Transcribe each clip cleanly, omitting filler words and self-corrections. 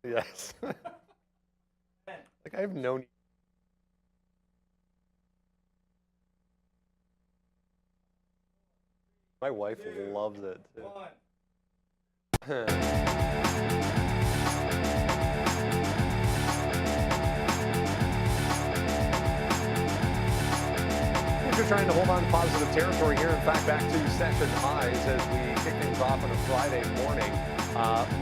Yes. Like I have no need. My wife loves it too. You're trying to hold on to positive territory here. In fact, back to session highs as we kick things off on a Friday morning.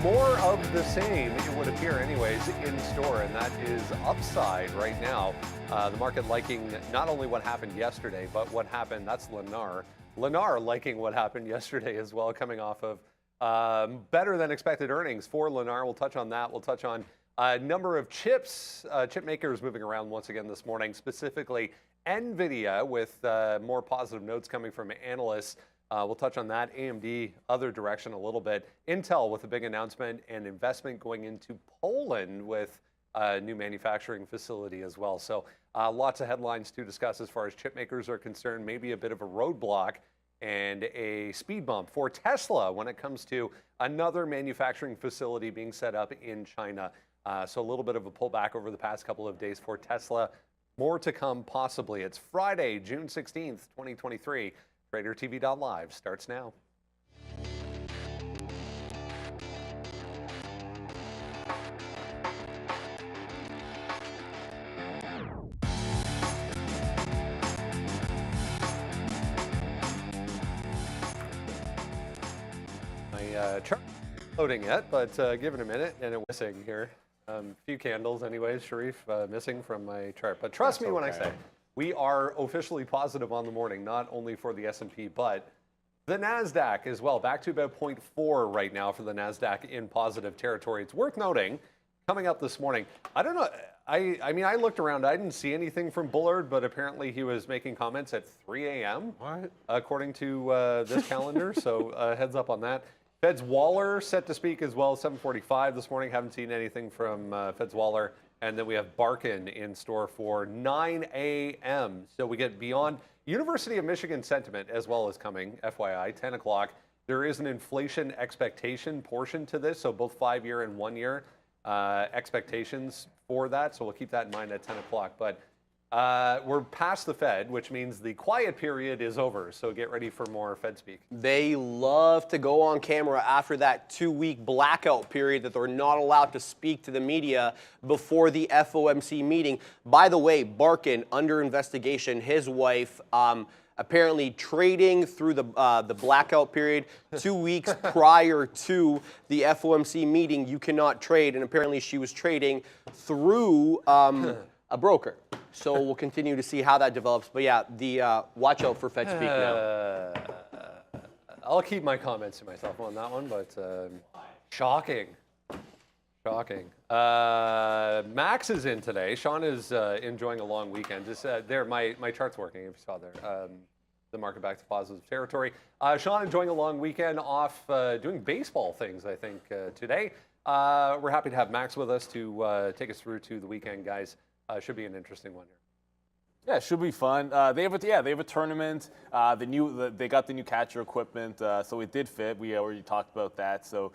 More of the same, it would appear anyways, in store, and that is upside right now. The market liking not only what happened yesterday, but what happened, that's Lennar. Lennar liking what happened yesterday as well, coming off of better than expected earnings for Lennar. We'll touch on that. We'll touch on a number of chips, chip makers moving around once again this morning, specifically NVIDIA with more positive notes coming from analysts. We'll touch on that. AMD, other direction a little bit. Intel with a big announcement and investment going into Poland with a new manufacturing facility as well. So lots of headlines to discuss as far as chip makers are concerned. Maybe a bit of a roadblock and a speed bump for Tesla when it comes to another manufacturing facility being set up in China. So a little bit of a pullback over the past couple of days for Tesla. More to come possibly. It's Friday, June 16th, 2023. TraderTV.live starts now. My chart loading yet, but give it a minute and it's missing here. A few candles anyways, Sharif, missing from my chart. But trust me when I say we are officially positive on the morning, not only for the S&P, but the NASDAQ as well. Back to about 0.4 right now for the NASDAQ in positive territory. It's worth noting, coming up this morning, I don't know, I mean, I looked around, I didn't see anything from Bullard, but apparently he was making comments at 3 a.m. What? According to this calendar, so heads up on that. Fed's Waller set to speak as well, 7:45 this morning. Haven't seen anything from Fed's Waller. And then we have Barkin in store for 9 a.m. So we get beyond University of Michigan sentiment as well as coming, FYI, 10 o'clock. There is an inflation expectation portion to this, so both 5-year and 1-year expectations for that. So we'll keep that in mind at 10 o'clock. But we're past the Fed, which means the quiet period is over. So get ready for more Fed speak. They love to go on camera after that 2-week blackout period that they're not allowed to speak to the media before the FOMC meeting. By the way, Barkin, under investigation, his wife apparently trading through the blackout period 2 weeks prior to the FOMC meeting. You cannot trade, and apparently she was trading through a broker. So we'll continue to see how that develops. But yeah, the watch out for Fed speak now. I'll keep my comments to myself on that one, but shocking. Shocking. Max is in today. Sean is enjoying a long weekend. Just there, my chart's working, if you saw there. The market back to positive territory. Sean enjoying a long weekend off doing baseball things, I think, today. We're happy to have Max with us to take us through to the weekend, guys. Should be an interesting one here. Yeah, it should be fun. They have a tournament. They got the new catcher equipment, so it did fit. We already talked about that. So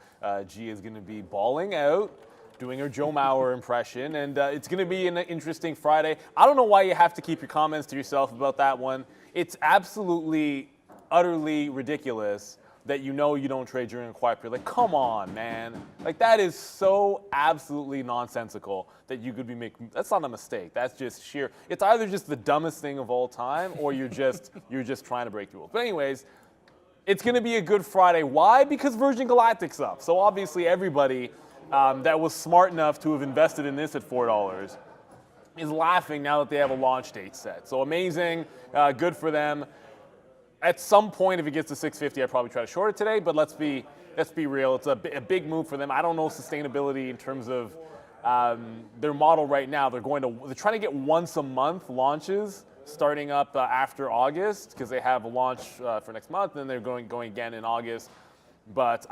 G is going to be balling out, doing her Joe Mauer impression, and it's going to be an interesting Friday. I don't know why you have to keep your comments to yourself about that one. It's absolutely, utterly ridiculous that you don't trade during a quiet period. Like, come on, man. Like, that is so absolutely nonsensical that you could be making. That's not a mistake. That's just sheer. It's either just the dumbest thing of all time, or you're just trying to break the rules. But anyways, it's going to be a good Friday. Why? Because Virgin Galactic's up. So obviously everybody that was smart enough to have invested in this at $4 is laughing now that they have a launch date set. So amazing, good for them. At some point, if it gets to 650, I'd probably try to short it today. But let's be real. It's a big move for them. I don't know sustainability in terms of their model right now. They're trying to get once a month launches starting up after August, because they have a launch for next month, and then they're going again in August. But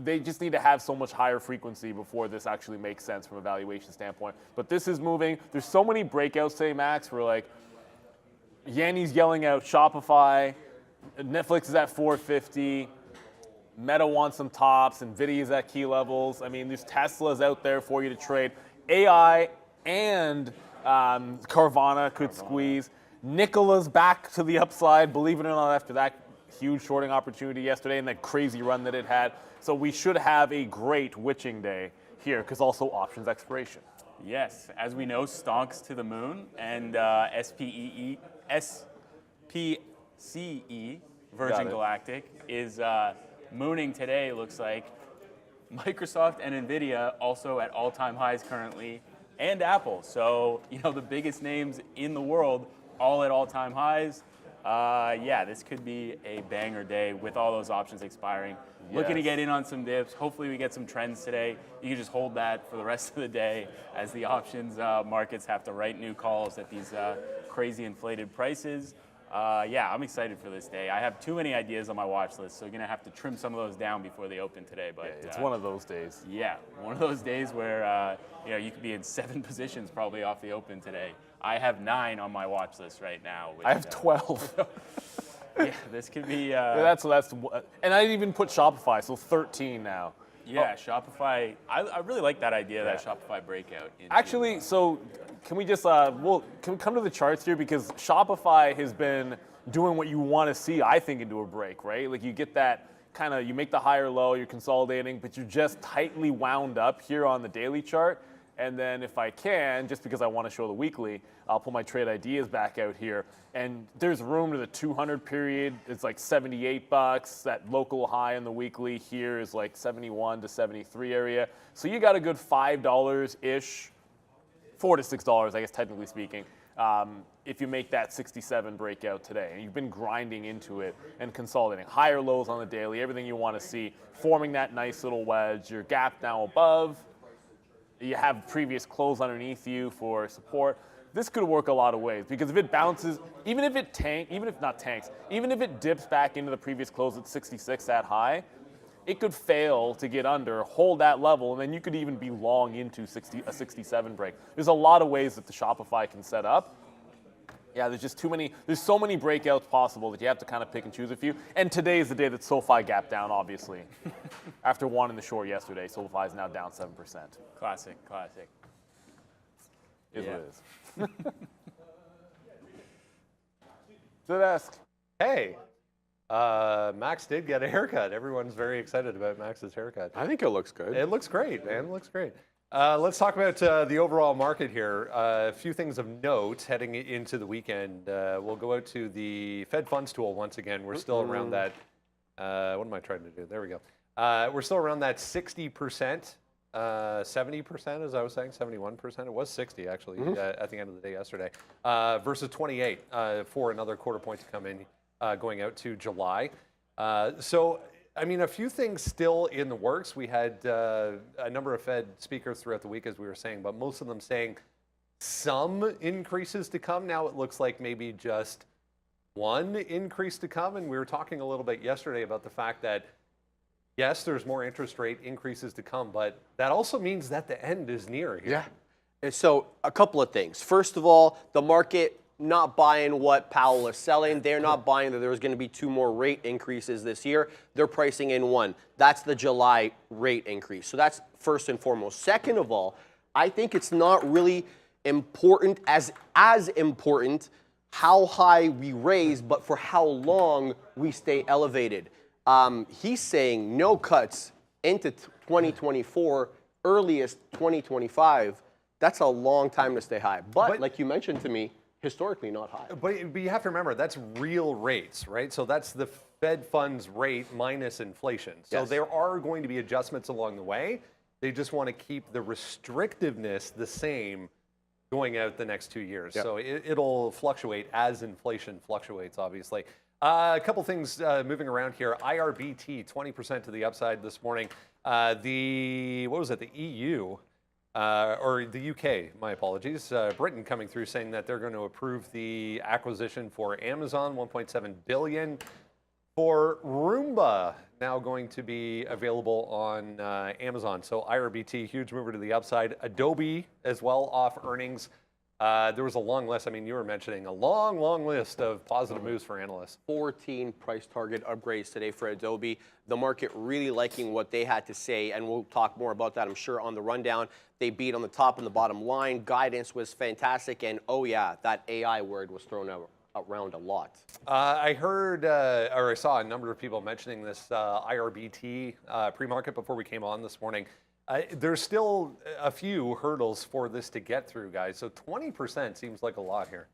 they just need to have so much higher frequency before this actually makes sense from a valuation standpoint. But this is moving. There's so many breakouts today, Max, where like Yanni's yelling out Shopify. Netflix is at 450. Meta wants some tops, Nvidia's at key levels. I mean, there's Teslas out there for you to trade. AI and Carvana could squeeze. Nicola's back to the upside, believe it or not, after that huge shorting opportunity yesterday and that crazy run that it had. So we should have a great witching day here, because also options expiration. Yes, as we know, stonks to the moon, and SPCE, Virgin Galactic, is mooning today, looks like. Microsoft and Nvidia also at all-time highs currently, and Apple. So, you know, the biggest names in the world all at all-time highs. Yeah, this could be a banger day with all those options expiring. Yes. Looking to get in on some dips. Hopefully we get some trends today. You can just hold that for the rest of the day as the options markets have to write new calls at these crazy inflated prices. Yeah, I'm excited for this day. I have too many ideas on my watch list, so I'm going to have to trim some of those down before they open today. But yeah, it's one of those days. Yeah, one of those days where you know, you could be in 7 positions probably off the open today. I have 9 on my watch list right now. Which, I have 12. Yeah, this could be. That's and I didn't even put Shopify, so 13 now. Yeah, Shopify. I really like that idea, that Shopify breakout. Actually, so can we just can we come to the charts here, because Shopify has been doing what you want to see, I think, into a break, right? Like you get that kind of, you make the higher low, you're consolidating, but you're just tightly wound up here on the daily chart. And then if I can, just because I want to show the weekly, I'll pull my trade ideas back out here. And there's room to the 200 period. It's like $78. That local high in the weekly here is like 71 to 73 area. So you got a good $5-ish, $4 to $6, I guess, technically speaking, if you make that 67 breakout today. And you've been grinding into it and consolidating. Higher lows on the daily, everything you want to see, forming that nice little wedge. Your gap now above. You have previous close underneath you for support. This could work a lot of ways, because if it bounces, even if it dips back into the previous close at 66, that high, it could fail to get under, hold that level, and then you could even be long into a 67 break. There's a lot of ways that the Shopify can set up. Yeah, there's just too many. There's so many breakouts possible that you have to kind of pick and choose a few. And today is the day that SoFi gapped down, obviously. After wanting the short yesterday, SoFi is now down 7%. Classic. Is what it is. Good ask. Hey, Max did get a haircut. Everyone's very excited about Max's haircut. I think it looks good. It looks great, man. It looks great. Let's talk about the overall market here. A few things of note heading into the weekend. We'll go out to the Fed funds tool once again. We're still around that. What am I trying to do? There we go. We're still around that 60%, 70%, as I was saying, 71%. It was 60 actually at the end of the day yesterday, versus 28 for another quarter point to come in going out to July. So, I mean, a few things still in the works. We had a number of Fed speakers throughout the week, as we were saying, but most of them saying some increases to come. Now it looks like maybe just one increase to come. And we were talking a little bit yesterday about the fact that, yes, there's more interest rate increases to come, but that also means that the end is near here. Yeah. And so a couple of things. First of all, the market not buying what Powell is selling. They're not buying that there's going to be 2 more rate increases this year. They're pricing in 1. That's the July rate increase. So that's first and foremost. Second of all, I think it's not really important, as important, how high we raise, but for how long we stay elevated. He's saying no cuts into 2024, earliest 2025. That's a long time to stay high. But like you mentioned to me, historically not high. But you have to remember, that's real rates, right? So that's the Fed funds rate minus inflation. So there are going to be adjustments along the way. They just want to keep the restrictiveness the same going out the next 2 years. So it'll fluctuate as inflation fluctuates, obviously. A couple things moving around here. IRBT, 20% to the upside this morning. The EU, or the UK, my apologies. Britain coming through saying that they're going to approve the acquisition for Amazon, $1.7 billion. For Roomba, now going to be available on Amazon. So IRBT, huge mover to the upside. Adobe as well, off earnings. There was a long list. I mean, you were mentioning a long list of positive moves for analysts. 14 price target upgrades today for Adobe. The market really liking what they had to say, and we'll talk more about that, I'm sure, on the rundown. They beat on the top and the bottom line. Guidance was fantastic, and oh yeah, that AI word was thrown around a lot. I heard, or I saw a number of people mentioning this IRBT pre-market before we came on this morning. There's still a few hurdles for this to get through, guys. So 20% seems like a lot here.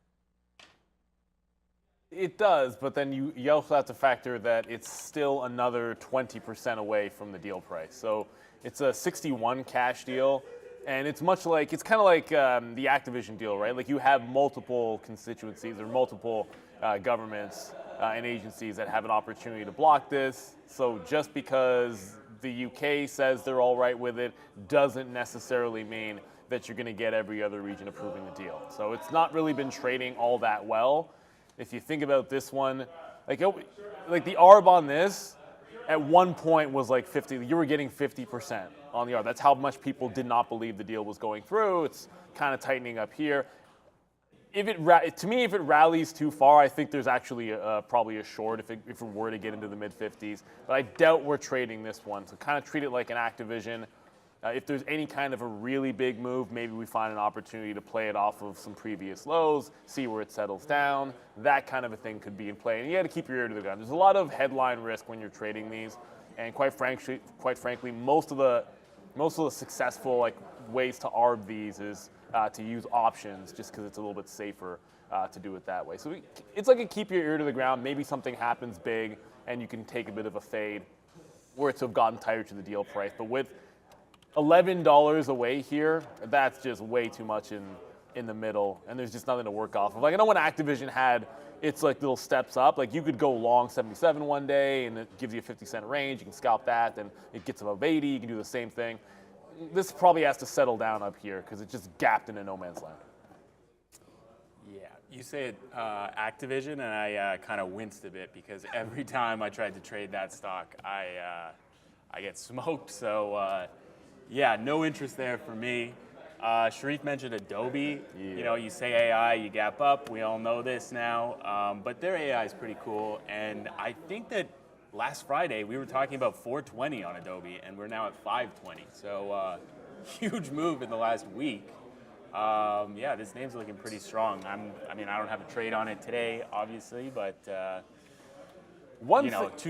It does, but then you also have to factor that it's still another 20% away from the deal price. So it's a 61 cash deal, and it's much like, it's kind of like the Activision deal, right? Like you have multiple constituencies or multiple governments and agencies that have an opportunity to block this. So just because the UK says they're all right with it doesn't necessarily mean that you're going to get every other region approving the deal. So it's not really been trading all that well. If you think about this one, like the ARB on this at one point was like 50. You were getting 50% on the ARB. That's how much people did not believe the deal was going through. It's kind of tightening up here. To me, if it rallies too far, I think there's actually probably a short if it were to get into the mid-50s. But I doubt we're trading this one. So kind of treat it like an Activision. If there's any kind of a really big move, maybe we find an opportunity to play it off of some previous lows, see where it settles down. That kind of a thing could be in play. And you got to keep your ear to the ground. There's a lot of headline risk when you're trading these. And quite frankly, most of the successful ways to ARB these is to use options, just because it's a little bit safer to do it that way. So it's like a keep your ear to the ground. Maybe something happens big and you can take a bit of a fade where it's have gotten tighter to the deal price. But with $11 away here, that's just way too much in the middle, and there's just nothing to work off of. Like I know when Activision had its like little steps up, like you could go long 77 one day and it gives you a 50-cent range, you can scalp that, then it gets above 80, you can do the same thing. This probably has to settle down up here because it just gapped into no man's land. Yeah, you say Activision, and I kind of winced a bit because every time I tried to trade that stock, I get smoked. So yeah, no interest there for me. Sharif mentioned Adobe. Yeah. You know, you say AI, you gap up. We all know this now. But their AI is pretty cool, and I think that last Friday we were talking about 420 on Adobe, and we're now at 520. So huge move in the last week. Yeah, this name's looking pretty strong. I mean, I don't have a trade on it today, obviously, but too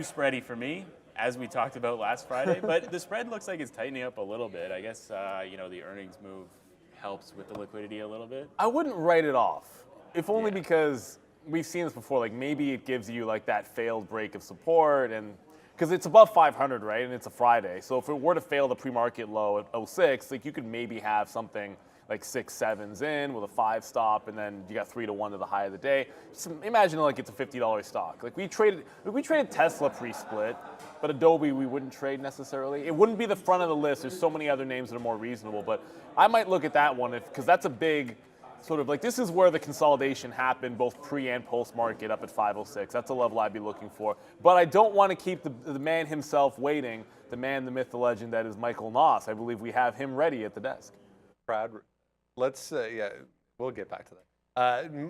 spready for me, as we talked about last Friday. But the spread looks like it's tightening up a little bit. I guess the earnings move helps with the liquidity a little bit. I wouldn't write it off, if only because we've seen this before. Like maybe it gives you like that failed break of support, and because it's above 500, right? And it's a Friday. So if it were to fail the pre-market low at 06, like you could maybe have something like 6 7s in with a 5 stop, and then you got 3 to 1 to the high of the day. Just imagine like it's a $50 stock. Like we traded Tesla pre-split, but Adobe we wouldn't trade necessarily. It wouldn't be the front of the list. There's so many other names that are more reasonable, but I might look at that one because that's a big sort of like, this is where the consolidation happened both pre and post market up at 506. That's a level I'd be looking for. But I don't want to keep the man himself waiting, the man, the myth, the legend that is Michael Noss. I believe we have him ready at the desk. Brad, let's, we'll get back to that.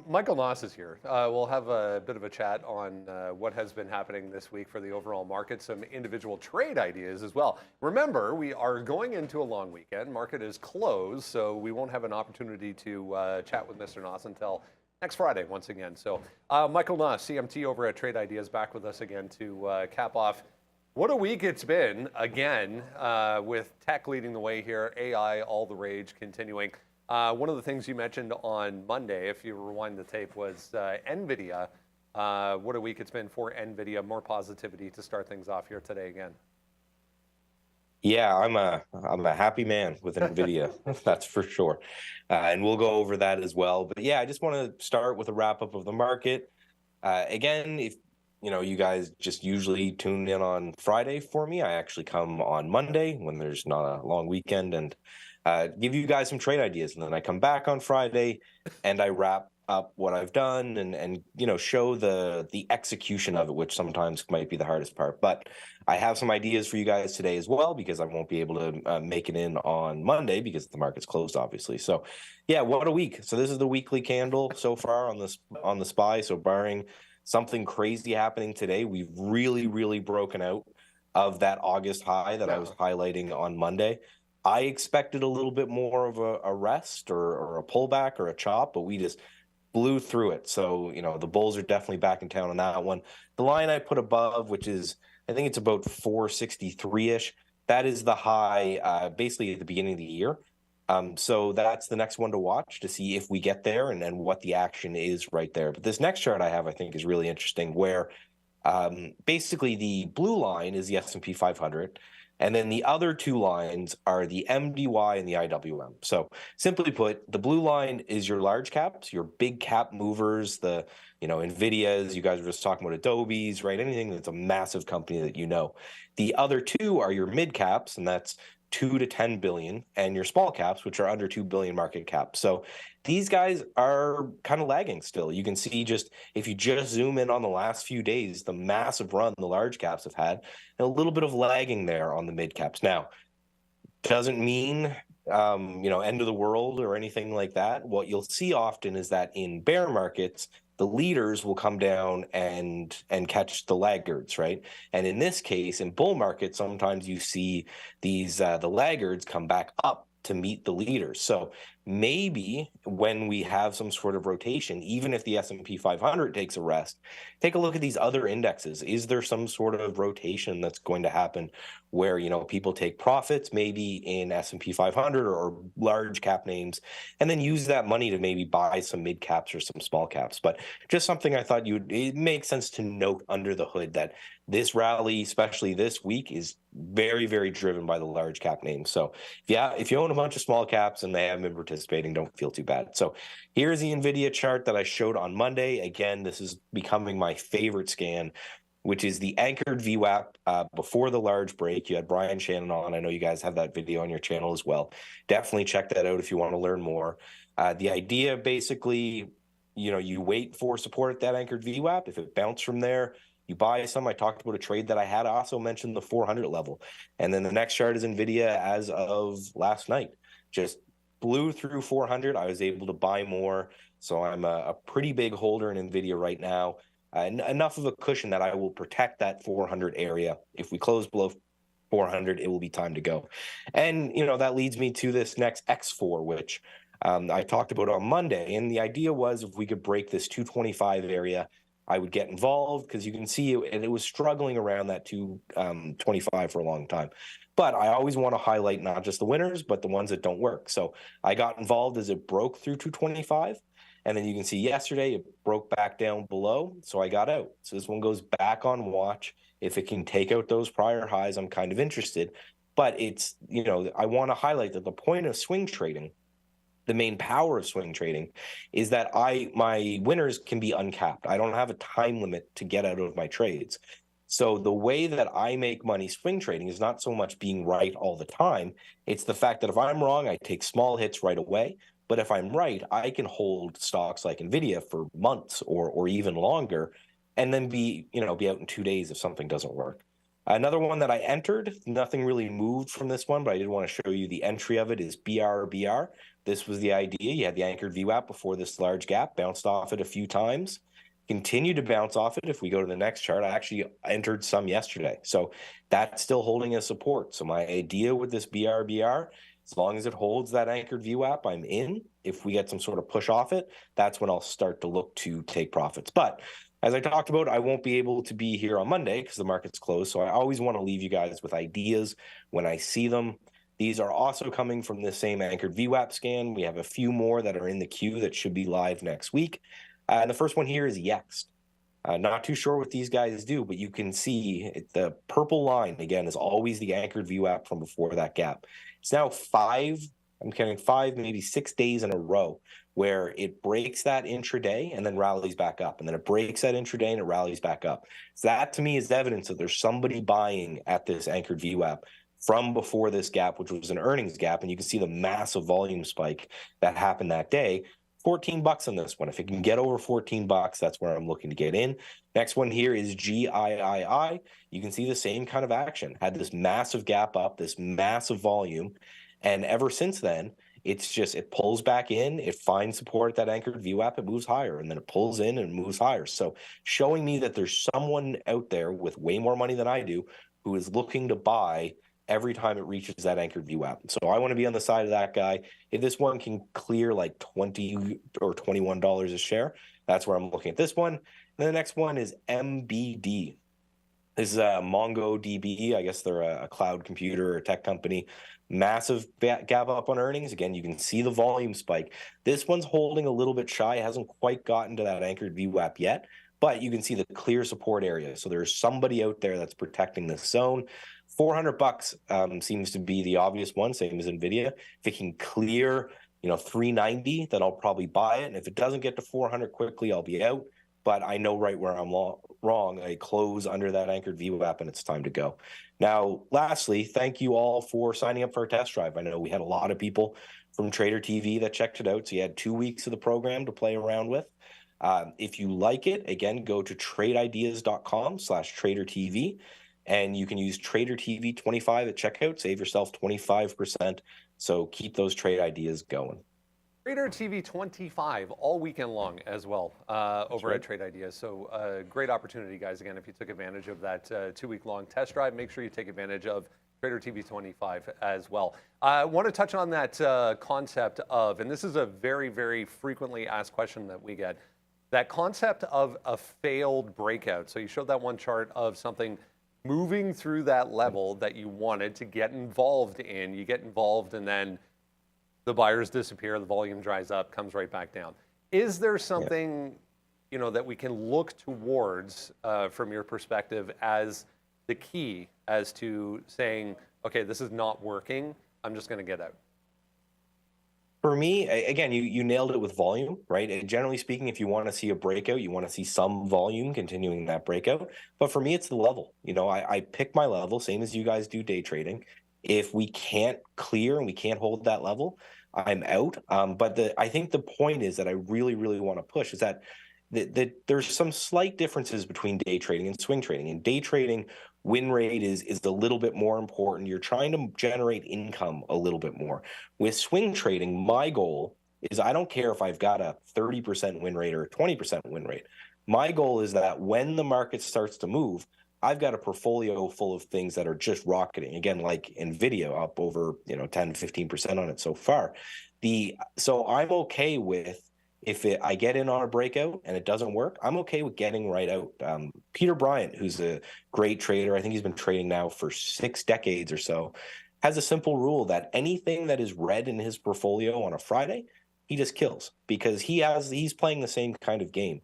Michael Noss is here. We'll have a bit of a chat on what has been happening this week for the overall market, some individual trade ideas as well. Remember, we are going into a long weekend. Market is closed, so we won't have an opportunity to chat with Mr. Noss until next Friday once again. So Michael Noss, CMT over at Trade Ideas, back with us again to cap off. What a week it's been, again, with tech leading the way here, AI, all the rage continuing. One of the things you mentioned on Monday, if you rewind the tape, was NVIDIA. What a week it's been for NVIDIA. More positivity to start things off here today again. Yeah, I'm a happy man with NVIDIA, that's for sure. And we'll go over that as well. But yeah, I just want to start with a wrap up of the market. Again, if you guys just usually tune in on Friday for me, I actually come on Monday when there's not a long weekend and give you guys some trade ideas, and then I come back on Friday and I wrap up what I've done and you know, show the execution of it, which sometimes might be the hardest part. But I have some ideas for you guys today as well, because I won't be able to make it in on Monday because the market's closed, obviously. So yeah, what a week. So this is the weekly candle so far on this on the SPY. So barring something crazy happening today, we've really broken out of that August high that I was highlighting on Monday. I expected a little bit more of a rest or a pullback or a chop, but we just blew through it. So, you know, the bulls are definitely back in town on that one. The line I put above, which is, I think it's about 463-ish, that is the high basically at the beginning of the year. So that's the next one to watch to see if we get there and what the action is right there. But this next chart I have, I think, is really interesting, where basically the blue line is the S&P 500. And then the other two lines are the MDY and the IWM. So simply put, the blue line is your large caps, your big cap movers, the, you know, NVIDIAs, you guys were just talking about Adobe's, right? Anything that's a massive company that you know. The other two are your mid caps, and that's 2 to 10 billion, and your small caps, which are under 2 billion market cap. So these guys are kind of lagging still. You can see, just if you just zoom in on the last few days, the massive run the large caps have had, and a little bit of lagging there on the mid caps. Now, doesn't mean you know, end of the world or anything like that. What you'll see often is that in bear markets, the leaders will come down and catch the laggards, right? And in this case, in bull markets, sometimes you see these the laggards come back up to meet the leaders. So maybe when we have some sort of rotation, even if the S&P 500 takes a rest, take a look at these other indexes. Is there some sort of rotation that's going to happen where, you know, people take profits maybe in S&P 500 or large cap names, and then use that money to maybe buy some mid caps or some small caps? But just something I thought it makes sense to note under the hood, that this rally, especially this week, is very driven by the large cap names. So yeah, if you own a bunch of small caps and they haven't been participating, don't feel too bad. So here's the NVIDIA chart that I showed on Monday. Again, this is becoming my favorite scan, which is the anchored VWAP before the large break. You had Brian Shannon on. I know you guys have that video on your channel as well. Definitely check that out if you want to learn more. The idea, basically, you know, you wait for support at that anchored VWAP. If it bounced from there, you buy some. I talked about a trade that I had. I also mentioned the 400 level. And then the next chart is NVIDIA as of last night. Just blew through 400. I was able to buy more. So I'm a pretty big holder in NVIDIA right now. Enough of a cushion that I will protect that 400 area. If we close below 400, it will be time to go. And, you know, that leads me to this next X4, which I talked about on Monday. And the idea was, if we could break this 225 area, I would get involved, because you can see it was struggling around that 225 for a long time. But I always want to highlight not just the winners, but the ones that don't work. So I got involved as it broke through 225. And then you can see yesterday it broke back down below, so I got out. So this one goes back on watch. If it can take out those prior highs, I'm kind of interested. But it's, you know, I want to highlight that the point of swing trading, the main power of swing trading, is that my winners can be uncapped. I don't have a time limit to get out of my trades. So the way that I make money swing trading is not so much being right all the time. It's the fact that if I'm wrong, I take small hits right away. But if I'm right, I can hold stocks like NVIDIA for months or even longer, and then be out in 2 days if something doesn't work. Another one that I entered, nothing really moved from this one, but I did want to show you the entry of it, is BRBR. This was the idea. You had the anchored VWAP before this large gap, bounced off it a few times, continued to bounce off it. If we go to the next chart, I actually entered some yesterday. So that's still holding as support. So my idea with this BRBR, as long as it holds that anchored VWAP, I'm in. If we get some sort of push off it, that's when I'll start to look to take profits. But as I talked about, I won't be able to be here on Monday because the market's closed. So I always want to leave you guys with ideas when I see them. These are also coming from the same anchored VWAP scan. We have a few more that are in the queue that should be live next week. And the first one here is Yext. Not too sure what these guys do, but you can see the purple line, again, is always the anchored VWAP from before that gap. It's now five, maybe 6 days in a row where it breaks that intraday and then rallies back up. And then it breaks that intraday and it rallies back up. So that to me is evidence that there's somebody buying at this anchored VWAP from before this gap, which was an earnings gap. And you can see the massive volume spike that happened that day $14 on this one. If it can get over $14, that's where I'm looking to get in. Next one here is GIII. You can see the same kind of action. Had this massive gap up, this massive volume, and ever since then, it's just, it pulls back in, it finds support at that anchored VWAP, it moves higher, and then it pulls in and moves higher. So showing me that there's someone out there with way more money than I do who is looking to buy every time it reaches that anchored VWAP. So I want to be on the side of that guy. If this one can clear like $20 or $21 a share, that's where I'm looking at this one. And the next one is MBD. This is MongoDB. I guess they're a cloud computer or tech company. Massive gap up on earnings. Again, you can see the volume spike. This one's holding a little bit shy. It hasn't quite gotten to that anchored VWAP yet, but you can see the clear support area. So there's somebody out there that's protecting this zone. $400 seems to be the obvious one, same as NVIDIA. If it can clear, 390, then I'll probably buy it. And if it doesn't get to 400 quickly, I'll be out. But I know right where I'm wrong. I close under that anchored VWAP, and it's time to go. Now, lastly, thank you all for signing up for our test drive. I know we had a lot of people from Trader TV that checked it out. So you had 2 weeks of the program to play around with. If you like it, again, go to tradeideas.com/tradertv. And you can use TraderTV25 at checkout, save yourself 25%. So keep those trade ideas going. Trader TV 25 all weekend long as well over at Trade Ideas. So great opportunity, guys. Again, if you took advantage of that 2-week-long test drive, make sure you take advantage of Trader TV 25 as well. I want to touch on that concept of, and this is a very, very frequently asked question that we get, that concept of a failed breakout. So you showed that one chart of something moving through that level that you wanted to get involved in. You get involved and then the buyers disappear, the volume dries up, comes right back down. Is there something, that we can look towards from your perspective as the key as to saying, okay, this is not working, I'm just going to get out? For me, again, you nailed it with volume, right? And generally speaking, if you want to see a breakout, you want to see some volume continuing that breakout. But for me, it's the level. I pick my level, same as you guys do day trading. If we can't clear and we can't hold that level, I'm out. But I think the point is that I really, really want to push is that there's some slight differences between day trading and swing trading. In day trading, win rate is a little bit more important. You're trying to generate income a little bit more. With swing trading, my goal is I don't care if I've got a 30% win rate or a 20% win rate. My goal is that when the market starts to move, I've got a portfolio full of things that are just rocketing. Again, like NVIDIA up over 10 to 15% on it so far. So I'm okay with, if I get in on a breakout and it doesn't work, I'm okay with getting right out. Peter Bryant, who's a great trader, I think he's been trading now for 6 decades or so, has a simple rule that anything that is red in his portfolio on a Friday, he just kills, because he's playing the same kind of game.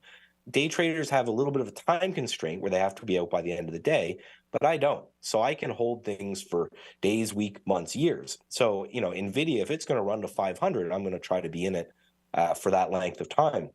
Day traders have a little bit of a time constraint where they have to be out by the end of the day, but I don't. So I can hold things for days, weeks, months, years. So, NVIDIA, if it's going to run to 500, I'm going to try to be in it for that length of time.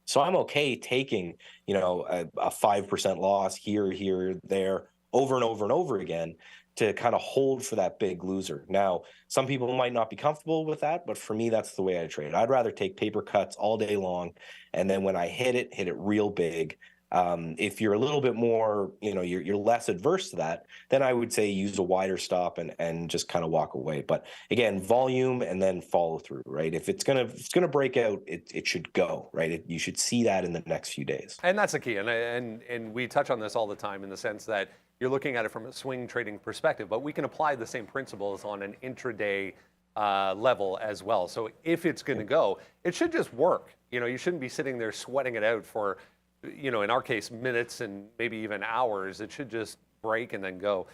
So I'm okay taking, a 5% loss here, there, over and over and over again to kind of hold for that big loser. Now, some people might not be comfortable with that, but for me, that's the way I trade. I'd rather take paper cuts all day long, and then when I hit it real big. If you're a little bit more, you're less adverse to that, then I would say use a wider stop and just kind of walk away. But again, volume and then follow through, right? If it's gonna break out, it should go, right? You should see that in the next few days. And that's the key. And we touch on this all the time in the sense that you're looking at it from a swing trading perspective, but we can apply the same principles on an intraday level as well. So if it's going to go, it should just work. You shouldn't be sitting there sweating it out for, in our case, minutes and maybe even hours. It should just break and then go.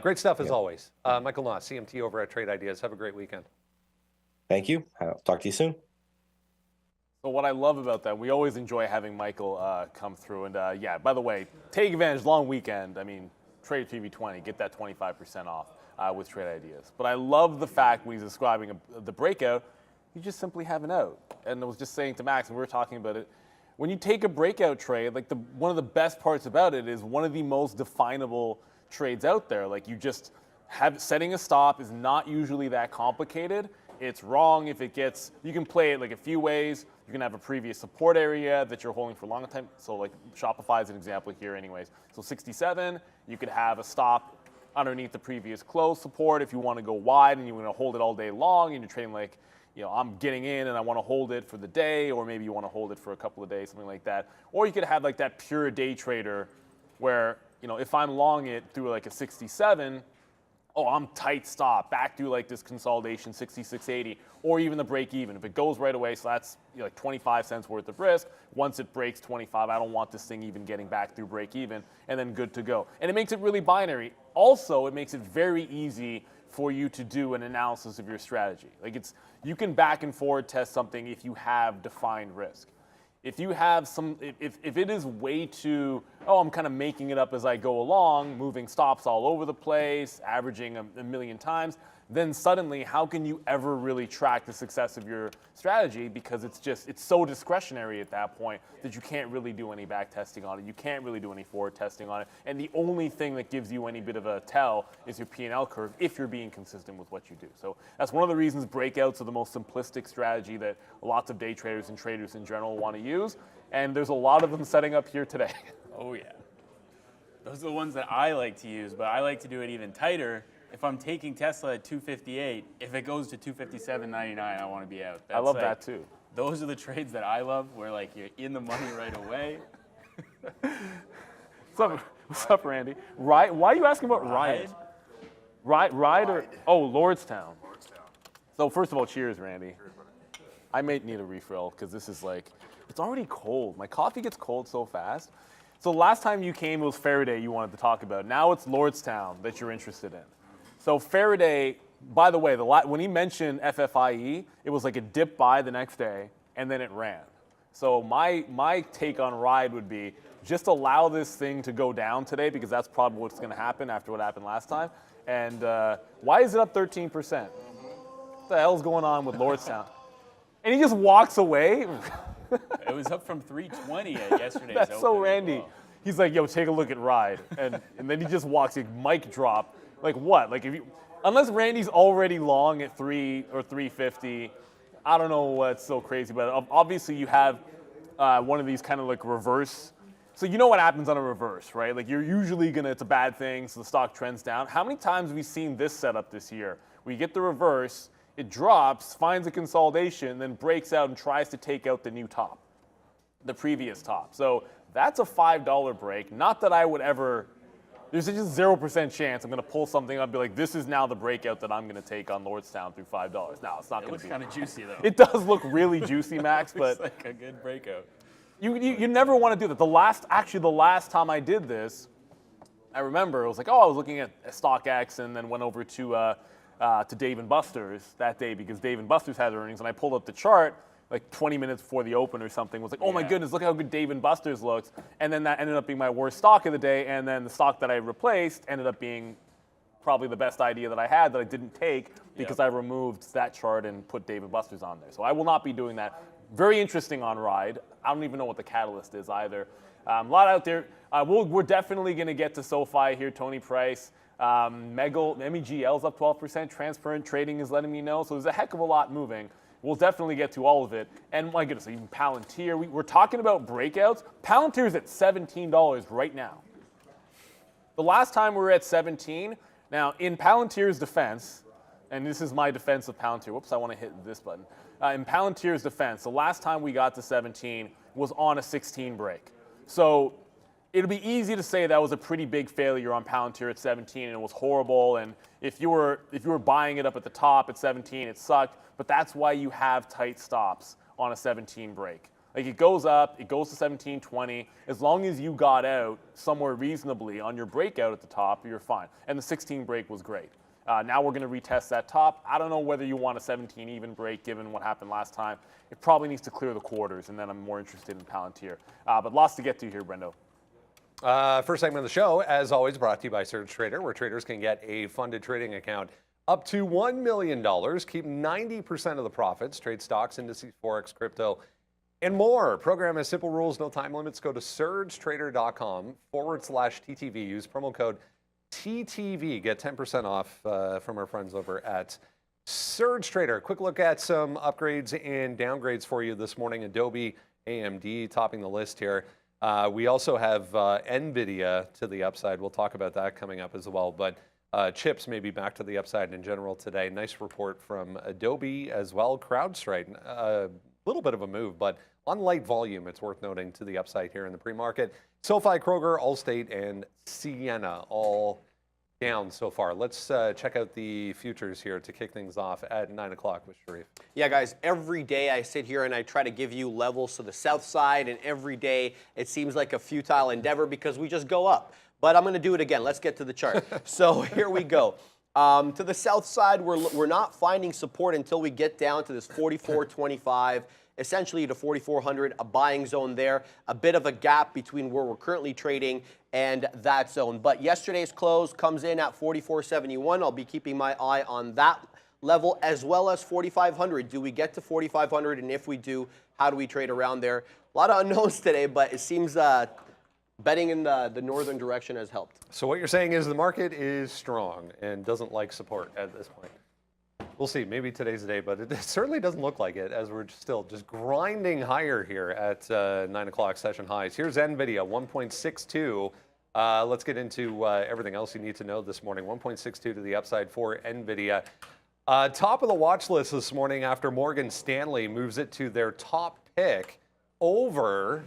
Great stuff as always. Michael Noss, CMT over at Trade Ideas. Have a great weekend. Thank you. I'll talk to you soon. So what I love about that, we always enjoy having Michael come through. And by the way, take advantage, long weekend. I mean, Trader TV 20, get that 25% off with Trade Ideas. But I love the fact when he's describing the breakout, you just simply have an out. And I was just saying to Max, and we were talking about it, when you take a breakout trade, like one of the best parts about it is one of the most definable trades out there. Like you just setting a stop is not usually that complicated. it's wrong if it gets, you can play it like a few ways. You can have a previous support area that you're holding for a long time. So like Shopify is an example here anyways. So 67, you could have a stop underneath the previous close support if you want to go wide and you want to hold it all day long and you're trading like, you know, I'm getting in and I want to hold it for the day, or maybe you want to hold it for a couple of days, something like that. Or you could have like that pure day trader where, you know, if I'm long it through like a 67, oh, I'm tight stop, back through like this consolidation, 66.80, or even the break even. If it goes right away, so that's, you know, like 25 cents worth of risk. Once it breaks 25, I don't want this thing even getting back through break even, and then good to go. And it makes it really binary. Also, it makes it very easy for you to do an analysis of your strategy. Like you can back and forward test something if you have defined risk. If you have if it is way too, oh, I'm kind of making it up as I go along, moving stops all over the place, averaging a million times, then suddenly how can you ever really track the success of your strategy? Because it's so discretionary at that point that you can't really do any back testing on it. You can't really do any forward testing on it. And the only thing that gives you any bit of a tell is your P&L curve if you're being consistent with what you do. So that's one of the reasons breakouts are the most simplistic strategy that lots of day traders and traders in general want to use. And there's a lot of them setting up here today. Oh yeah. Those are the ones that I like to use, but I like to do it even tighter. If I'm taking Tesla at 258, if it goes to 257.99, I want to be out. I love that too. Those are the trades that I love, where like you're in the money right away. What's up, Randy? Why are you asking about Ride? Ride or Lordstown. So first of all, cheers, Randy. I may need a refill because this is like, it's already cold. My coffee gets cold so fast. So last time you came, it was Faraday you wanted to talk about. Now it's Lordstown that you're interested in. So Faraday, by the way, when he mentioned FFIE, it was like a dip buy the next day, and then it ran. So my take on Ride would be just allow this thing to go down today, because that's probably what's going to happen after what happened last time. And why is it up 13%? What the hell's going on with Lordstown? And he just walks away. It was up from 320 at yesterday's That's open so Randy. as well. He's like, yo, take a look at Ride. And then he just walks, like, mic drop. Like what? Like unless Randy's already long at 3 or 350, I don't know what's so crazy about it. Obviously you have one of these kind of like reverse. So you know what happens on a reverse, right? Like you're usually it's a bad thing, so the stock trends down. How many times have we seen this setup this year? We get the reverse, it drops, finds a consolidation, then breaks out and tries to take out the new top, the previous top. So that's a $5 break. Not that I would ever, there's just 0% chance I'm going to pull something up and be like, this is now the breakout that I'm going to take on Lordstown through $5. No, it's not going to be. It looks kind of juicy though. It does look really juicy, Max, but it's like a good breakout. You never want to do that. The last time I did this, I remember it was like, I was looking at StockX and then went over to Dave & Buster's that day because Dave & Buster's had earnings, and I pulled up the chart like 20 minutes before the open or something, was like, oh my goodness, look how good Dave & Buster's looks. And then that ended up being my worst stock of the day, and then the stock that I replaced ended up being probably the best idea that I had that I didn't take because I removed that chart and put Dave & Buster's on there. So I will not be doing that. Very interesting on Ride. I don't even know what the catalyst is either. A lot out there. We're definitely going to get to SoFi here, Tony Price. MEGL's up 12%. Transparent Trading is letting me know. So there's a heck of a lot moving. We'll definitely get to all of it. And my goodness, even Palantir. We're talking about breakouts. Palantir is at $17 right now. The last time we were at 17, now in Palantir's defense, and this is my defense of Palantir. Whoops, I want to hit this button. In Palantir's defense, the last time we got to 17 was on a 16 break. So it'll be easy to say that was a pretty big failure on Palantir at 17 and it was horrible. And if you were buying it up at the top at 17, it sucked. But that's why you have tight stops on a 17 break. Like it goes up, it goes to 17.20. As long as you got out somewhere reasonably on your breakout at the top, you're fine. And the 16 break was great. Now we're going to retest that top. I don't know whether you want a 17 even break given what happened last time. It probably needs to clear the quarters, and then I'm more interested in Palantir. But lots to get to here, Brendo. First segment of the show, as always, brought to you by Surge Trader, where traders can get a funded trading account up to $1 million, keep 90% of the profits, trade stocks, indices, forex, crypto, and more. Program has simple rules, no time limits. Go to surgetrader.com/TTV. Use promo code TTV. Get 10% off from our friends over at Surge Trader, quick look at some upgrades and downgrades for you this morning. Adobe, AMD topping the list here. We also have NVIDIA to the upside. We'll talk about that coming up as well. But chips may be back to the upside in general today. Nice report from Adobe as well. CrowdStrike, a little bit of a move, but on light volume, it's worth noting to the upside here in the pre-market. SoFi, Kroger, Allstate, and Ciena all down so far. Let's check out the futures here to kick things off at 9 o'clock with Sharif. Yeah, guys, every day I sit here and I try to give you levels to the south side, and every day it seems like a futile endeavor because we just go up. But I'm going to do it again. Let's get to the chart. So here we go. To the south side, we're not finding support until we get down to this 44.25. Essentially to 4,400, a buying zone there, a bit of a gap between where we're currently trading and that zone. But yesterday's close comes in at 44.71. I'll be keeping my eye on that level as well as 4,500. Do we get to 4,500? And if we do, how do we trade around there? A lot of unknowns today, but it seems betting in the northern direction has helped. So what you're saying is the market is strong and doesn't like support at this point. We'll see. Maybe today's the day, but it certainly doesn't look like it as we're still just grinding higher here at 9 o'clock session highs. Here's NVIDIA, 1.62. Let's get into everything else you need to know this morning. 1.62 to the upside for NVIDIA. Top of the watch list this morning after Morgan Stanley moves it to their top pick over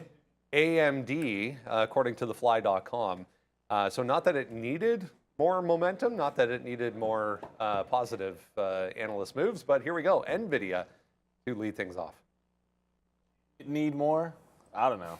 AMD, according to thefly.com. So not that it needed more momentum, not that it needed more positive analyst moves, but here we go. NVIDIA to lead things off. Need more? I don't know.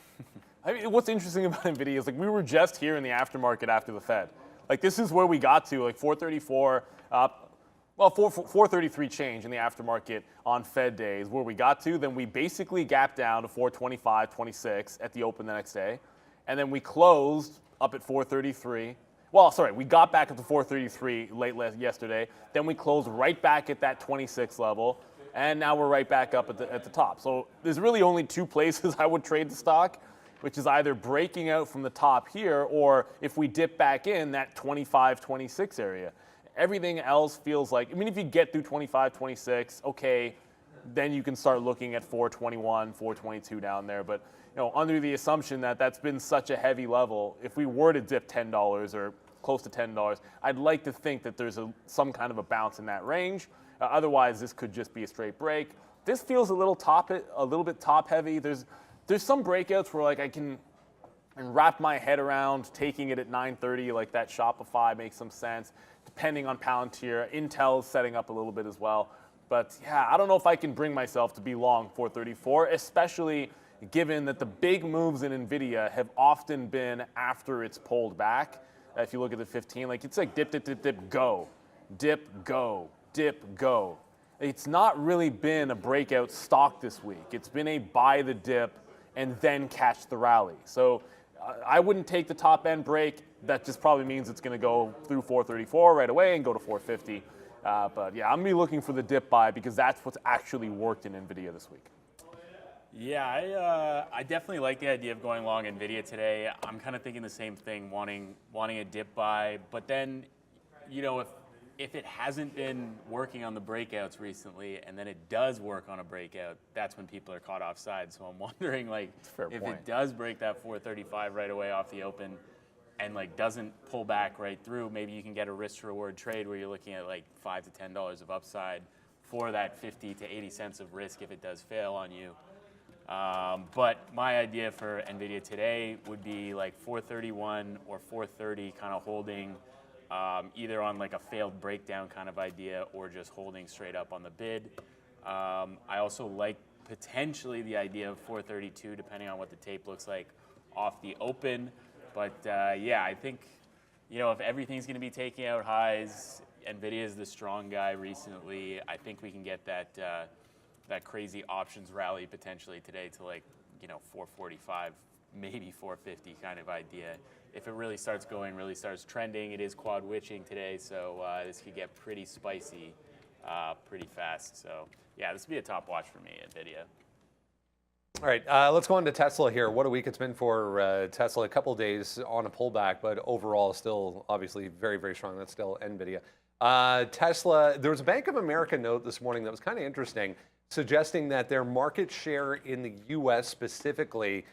I mean, what's interesting about NVIDIA is like we were just here in the aftermarket after the Fed. Like this is where we got to, like 434 up, well, 433 change in the aftermarket on Fed days where we got to. Then we basically gapped down to 425.26 at the open the next day. And then we closed up at 433. Well, sorry, we got back up to 433 late yesterday. Then we closed right back at that 26 level. And now we're right back up at the top. So there's really only two places I would trade the stock, which is either breaking out from the top here or if we dip back in that 25, 26 area. Everything else feels like, I mean, if you get through 25, 26, okay, then you can start looking at 421, 422 down there. But you know, under the assumption that that's been such a heavy level, if we were to dip $10 or close to $10, I'd like to think that there's some kind of a bounce in that range. Otherwise, this could just be a straight break. This feels a little bit top heavy. There's some breakouts where like I can wrap my head around taking it at 930, like that Shopify makes some sense, depending on Palantir. Intel's setting up a little bit as well. But yeah, I don't know if I can bring myself to be long 434, especially given that the big moves in NVIDIA have often been after it's pulled back. If you look at the 15, like it's like dip, dip, dip, dip, go, dip, go, dip, go. It's not really been a breakout stock this week. It's been a buy the dip and then catch the rally. So I wouldn't take the top end break. That just probably means it's going to go through 434 right away and go to 450. But yeah, I'm going to be looking for the dip buy because that's what's actually worked in NVIDIA this week. Yeah, I definitely like the idea of going long NVIDIA today. I'm kind of thinking the same thing, wanting a dip buy. But then, you know, if it hasn't been working on the breakouts recently, and then it does work on a breakout, that's when people are caught offside. So I'm wondering, like, if it does break that 435 right away off the open, and like doesn't pull back right through, maybe you can get a risk to reward trade where you're looking at like $5 to $10 of upside for that 50 to 80 cents of risk if it does fail on you. But my idea for NVIDIA today would be like 431 or 430 kind of holding either on like a failed breakdown kind of idea or just holding straight up on the bid. I also like potentially the idea of 432 depending on what the tape looks like off the open. But yeah, I think, you know, if everything's going to be taking out highs, NVIDIA is the strong guy recently. I think we can get that that crazy options rally potentially today to like, you know, 445, maybe 450 kind of idea. If it really starts going, really starts trending, it is quad witching today, so this could get pretty spicy pretty fast. So yeah, this would be a top watch for me, NVIDIA. All right, let's go on to Tesla here. What a week it's been for Tesla. A couple days on a pullback, but overall still obviously very, very strong. That's still NVIDIA. Tesla, there was a Bank of America note this morning that was kind of interesting, suggesting that their market share in the U.S. specifically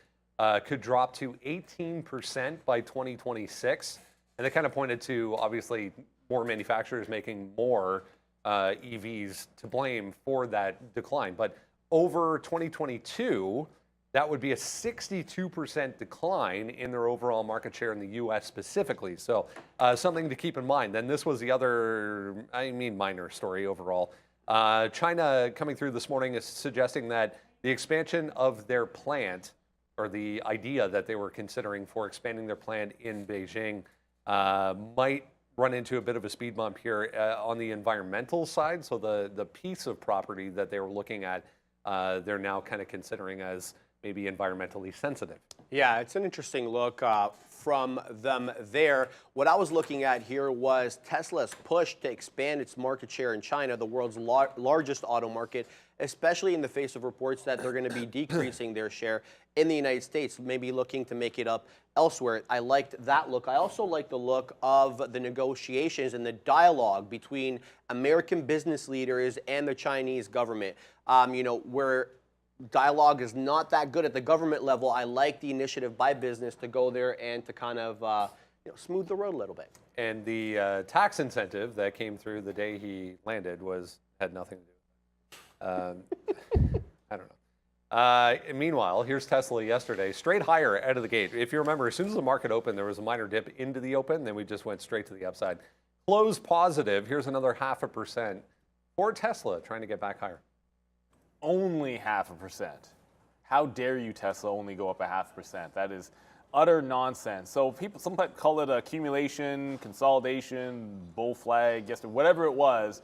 could drop to 18% by 2026. And they kind of pointed to, obviously, more manufacturers making more EVs to blame for that decline. But over 2022, that would be a 62% decline in their overall market share in the U.S. specifically. So something to keep in mind. Then this was the other, minor story overall. China coming through this morning is suggesting that the expansion of their plant, or the idea that they were considering for expanding their plant in Beijing, might run into a bit of a speed bump here on the environmental side. So the piece of property that they were looking at, they're now kind of considering as maybe environmentally sensitive. Yeah, it's an interesting look from them there. What I was looking at here was Tesla's push to expand its market share in China, the world's largest auto market, especially in the face of reports that they're going to be decreasing their share in the United States, maybe looking to make it up elsewhere. I liked that look. I also like the look of the negotiations and the dialogue between American business leaders and the Chinese government. Where dialogue is not that good at the government level, I like the initiative by business to go there and to kind of smooth the road a little bit. And the tax incentive that came through the day he landed had nothing to do with it. I don't know. Meanwhile, here's Tesla yesterday, straight higher out of the gate. If you remember, as soon as the market opened, there was a minor dip into the open, then we just went straight to the upside. Closed positive. Here's another 0.5% for Tesla, trying to get back higher. Only 0.5%. How dare you, Tesla, only go up 0.5%? That is utter nonsense. So some people call it accumulation, consolidation, bull flag, whatever it was.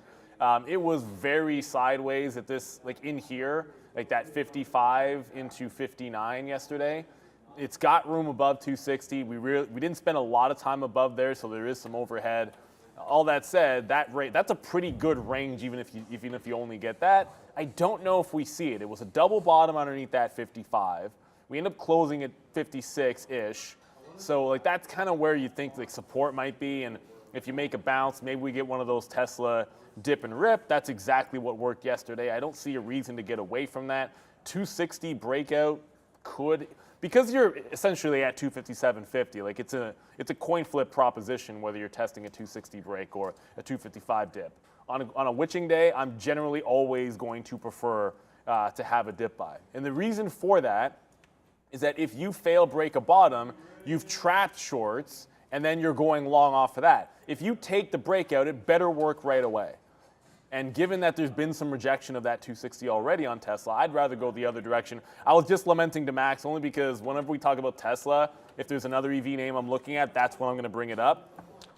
It was very sideways at this, like in here, like that 55 into 59 yesterday. It's got room above 260. We didn't spend a lot of time above there, so there is some overhead. All that said, that's a pretty good range, even if you only get that. I don't know if we see it. It was a double bottom underneath that 55. We end up closing at 56-ish. So like that's kind of where you think like support might be. And if you make a bounce, maybe we get one of those Tesla dip and rip. That's exactly what worked yesterday. I don't see a reason to get away from that. 260 breakout could, because you're essentially at 257.50. Like it's a coin flip proposition whether you're testing a 260 break or a 255 dip. On a witching day, I'm generally always going to prefer to have a dip buy. And the reason for that is that if you fail break a bottom, you've trapped shorts, and then you're going long off of that. If you take the breakout, it better work right away. And given that there's been some rejection of that 260 already on Tesla, I'd rather go the other direction. I was just lamenting to Max only because whenever we talk about Tesla, if there's another EV name I'm looking at, that's when I'm going to bring it up.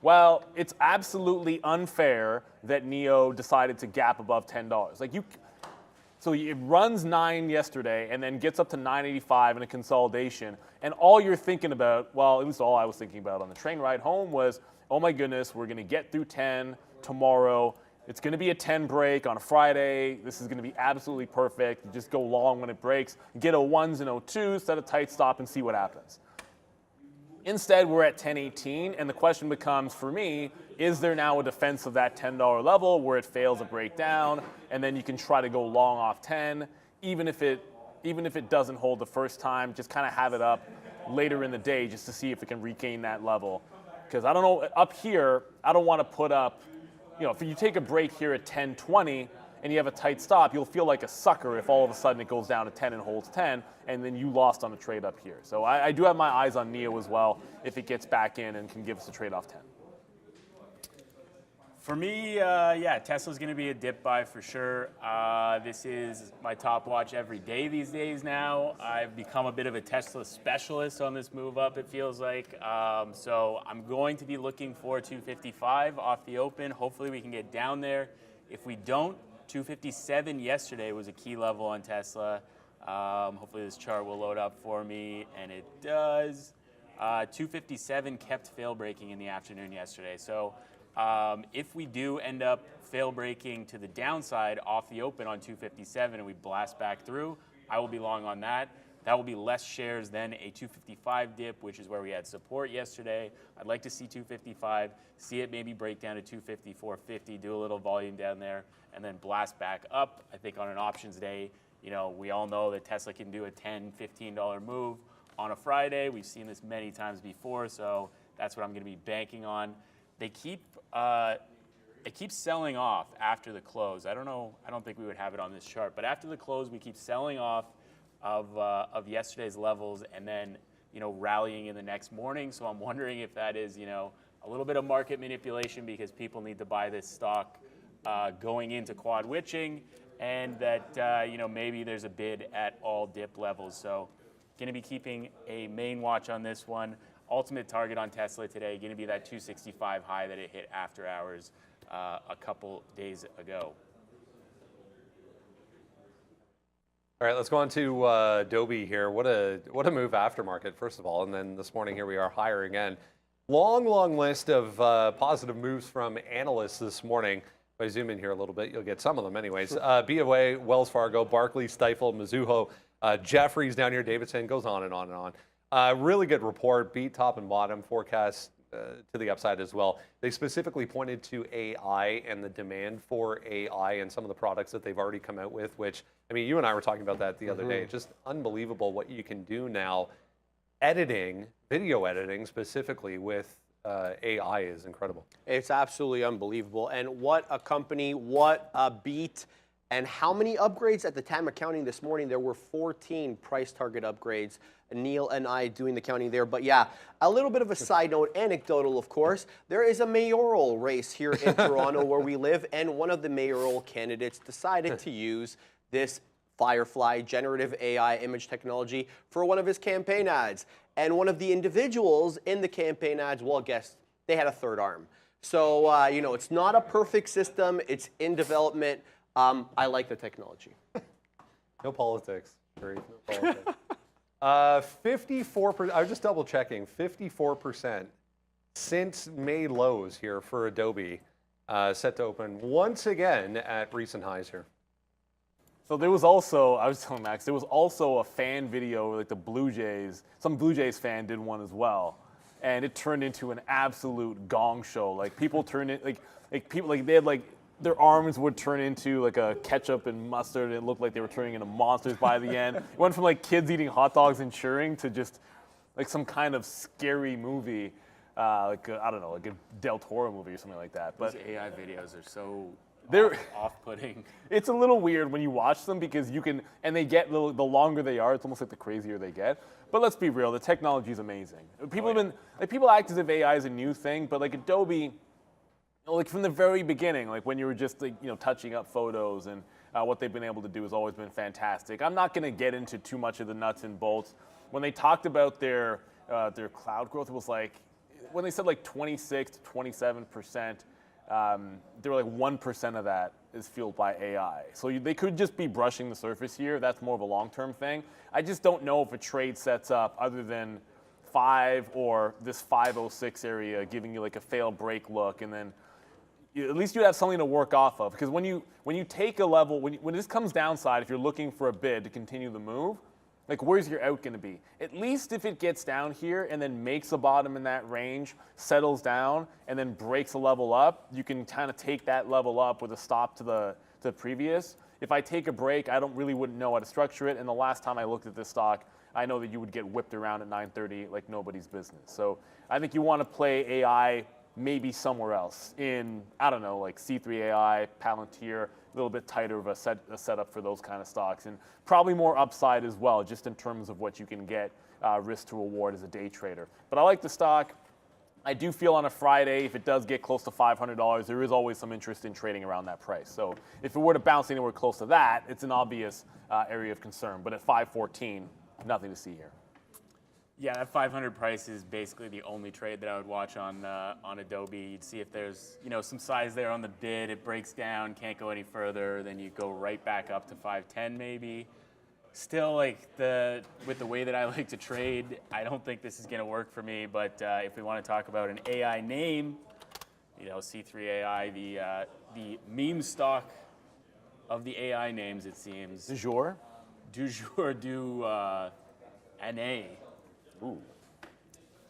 Well, it's absolutely unfair that NIO decided to gap above $10. So it runs 9 yesterday and then gets up to 985 in a consolidation. And all you're thinking about, well, at least all I was thinking about on the train ride home was, oh my goodness, we're going to get through 10 tomorrow. It's going to be a 10 break on a Friday. This is going to be absolutely perfect. You just go long when it breaks, get a 1s and 02s, set a tight stop, and see what happens. Instead, we're at 10.18, and the question becomes, for me, is there now a defense of that $10 level where it fails a breakdown, and then you can try to go long off 10, even if it doesn't hold the first time, just kind of have it up later in the day just to see if it can regain that level. Because I don't know, up here, I don't want to put up, if you take a break here at 10.20 and you have a tight stop, you'll feel like a sucker if all of a sudden it goes down to 10 and holds 10, and then you lost on a trade up here. So I do have my eyes on NIO as well if it gets back in and can give us a trade off 10. For me, Tesla's going to be a dip buy for sure. This is my top watch every day these days now. I've become a bit of a Tesla specialist on this move up, it feels like. So I'm going to be looking for 255 off the open. Hopefully we can get down there. If we don't, 257 yesterday was a key level on Tesla. Hopefully this chart will load up for me, and it does. 257 kept fail breaking in the afternoon yesterday. So if we do end up fail breaking to the downside off the open on 257 and we blast back through, I will be long on that. That will be less shares than a 255 dip, which is where we had support yesterday. I'd like to see 255, see it maybe break down to 250, 450, do a little volume down there, and then blast back up. I think on an options day, you know, we all know that Tesla can do a $10, $15 move on a Friday. We've seen this many times before, so that's what I'm going to be banking on. They keep selling off after the close. I don't think we would have it on this chart, but after the close, we keep selling off of yesterday's levels and then, you know, rallying in the next morning. So I'm wondering if that is, you know, a little bit of market manipulation because people need to buy this stock going into quad witching, and that, you know, maybe there's a bid at all dip levels. So going to be keeping a main watch on this one. Ultimate target on Tesla today, going to be that 265 high that it hit after hours a couple days ago. All right, let's go on to Adobe here. What a move aftermarket, first of all, and then this morning here we are higher again. Long list of positive moves from analysts this morning. If I zoom in here a little bit, you'll get some of them anyways. BOA, Wells Fargo, Barclays, Stifel, Mizuho, Jefferies down here, Davidson, goes on and on and on. Really good report, beat top and bottom, forecast to the upside as well. They specifically pointed to AI and the demand for AI and some of the products that they've already come out with, which, I mean, you and I were talking about that the other day. Just unbelievable what you can do now. Editing, video editing specifically with AI is incredible. It's absolutely unbelievable. And what a company, what a beat. And how many upgrades at the time of counting this morning? There were 14 price target upgrades. Neil and I doing the counting there. But yeah, a little bit of a side note, anecdotal, of course. There is a mayoral race here in Toronto where we live, and one of the mayoral candidates decided to use this Firefly generative AI image technology for one of his campaign ads. And one of the individuals in the campaign ads, well, guess they had a third arm. So, you know, it's not a perfect system. It's in development. I like the technology. No politics, Sharif, no politics. 54%, I was just double checking, 54% since May lows here for Adobe, set to open once again at recent highs here. So there was also, I was telling Max, there was also a fan video, like the Blue Jays, some Blue Jays fan did one as well. And it turned into an absolute gong show. Like people turned it, like people, like they had like, their arms would turn into like a ketchup and mustard, and it looked like they were turning into monsters by the end. It went from like kids eating hot dogs and cheering to just like some kind of scary movie, like I don't know, like a Del Toro movie or something like that. But these AI videos are so they're off-putting. It's a little weird when you watch them because you can, and they get the longer they are, it's almost like the crazier they get. But let's be real, the technology is amazing. People have been, like people act as if AI is a new thing, but like Adobe, like from the very beginning, like when you were just like, you know, touching up photos and what they've been able to do has always been fantastic. I'm not going to get into too much of the nuts and bolts. When they talked about their cloud growth, it was like, when they said like 26 to 27%, they were like 1% of that is fueled by AI. So they could just be brushing the surface here. That's more of a long-term thing. I just don't know if a trade sets up other than 5 or this 506 area giving you like a fail break look, and then at least you have something to work off of. Because when you take a level, when this comes downside, if you're looking for a bid to continue the move, like where's your out going to be? At least if it gets down here and then makes a bottom in that range, settles down, and then breaks a level up, you can kind of take that level up with a stop to the previous. If I take a break, I wouldn't know how to structure it. And the last time I looked at this stock, I know that you would get whipped around at 9:30 like nobody's business. So I think you want to play AI maybe somewhere else in, I don't know, like C3 AI, Palantir, a little bit tighter of a setup for those kind of stocks, and probably more upside as well, just in terms of what you can get risk to reward as a day trader. But I like the stock. I do feel on a Friday, if it does get close to $500, there is always some interest in trading around that price. So if it were to bounce anywhere close to that, it's an obvious area of concern. But at 514, nothing to see here. Yeah, that 500 price is basically the only trade that I would watch on Adobe. You'd see if there's, you know, some size there on the bid, it breaks down, can't go any further, then you go right back up to 510 maybe. Still, like with the way that I like to trade, I don't think this is going to work for me. But if we want to talk about an AI name, you know, C3 AI, the meme stock of the AI names, it seems. Du jour? Du jour, NA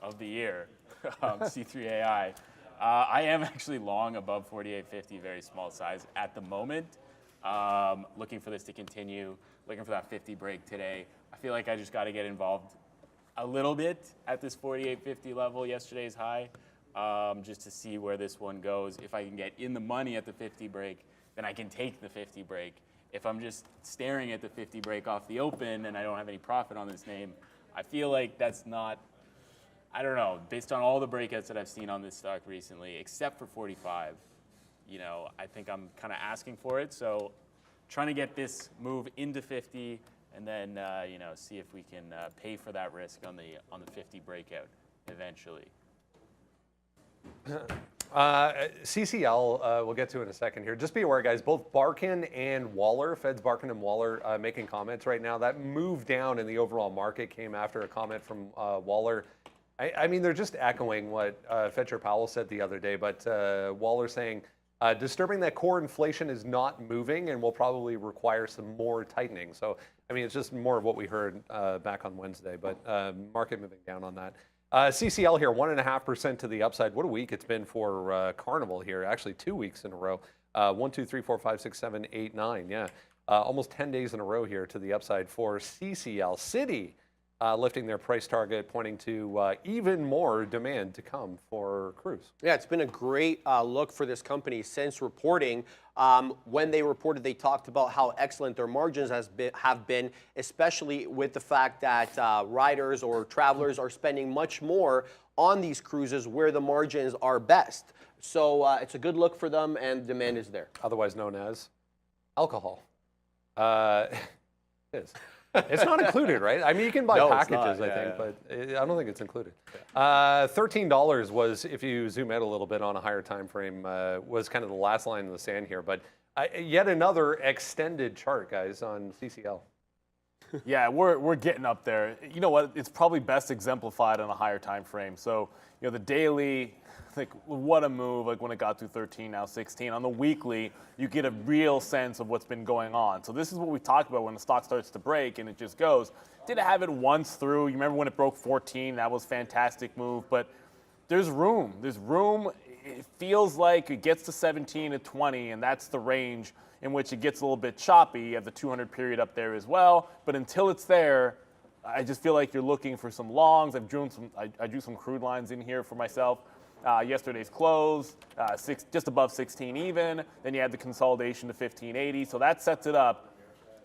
of the year, C3AI. I am actually long above 48.50, very small size at the moment. Looking for this to continue, looking for that 50 break today. I feel like I just got to get involved a little bit at this 48.50 level, yesterday's high, just to see where this one goes. If I can get in the money at the 50 break, then I can take the 50 break. If I'm just staring at the 50 break off the open and I don't have any profit on this name, I feel like that's not, I don't know, based on all the breakouts that I've seen on this stock recently, except for 45, you know, I think I'm kind of asking for it. So trying to get this move into 50 and then, you know, see if we can pay for that risk on the 50 breakout eventually. CCL, we'll get to in a second here. Just be aware, guys, both Barkin and Waller, Feds Barkin and Waller, making comments right now. That move down in the overall market came after a comment from Waller. I mean, they're just echoing what Fed Chair Powell said the other day, but Waller saying, disturbing that core inflation is not moving and will probably require some more tightening. So, I mean, it's just more of what we heard back on Wednesday, but market moving down on that. CCL here, 1.5% to the upside. What a week it's been for Carnival here. Actually, 2 weeks in a row. 1, 2, 3, 4, 5, 6, 7, 8, 9. Yeah, almost 10 days in a row here to the upside for CCL. Citi lifting their price target, pointing to even more demand to come for cruise. Yeah, it's been a great look for this company since reporting. When they reported, they talked about how excellent their margins have been, especially with the fact that riders or travelers are spending much more on these cruises where the margins are best. So it's a good look for them, and demand is there. Otherwise known as alcohol. It is. It's not included, right? I mean, you can buy packages, I think, but I don't think it's included. $13 was, if you zoom out a little bit on a higher time frame, was kind of the last line in the sand here. But yet another extended chart, guys, on CCL. Yeah, we're getting up there. You know what? It's probably best exemplified on a higher time frame. So, you know, the daily, like, what a move, like when it got to 13, now 16. On the weekly, you get a real sense of what's been going on. So this is what we talked about when the stock starts to break and it just goes. Did have it once through. You remember when it broke 14? That was a fantastic move. But there's room. There's room. It feels like it gets to 17 to 20, and that's the range in which it gets a little bit choppy. You have the 200 period up there as well. But until it's there, I just feel like you're looking for some longs. I drew some crude lines in here for myself. Yesterday's close, just above 16 even. Then you had the consolidation to 1580. So that sets it up.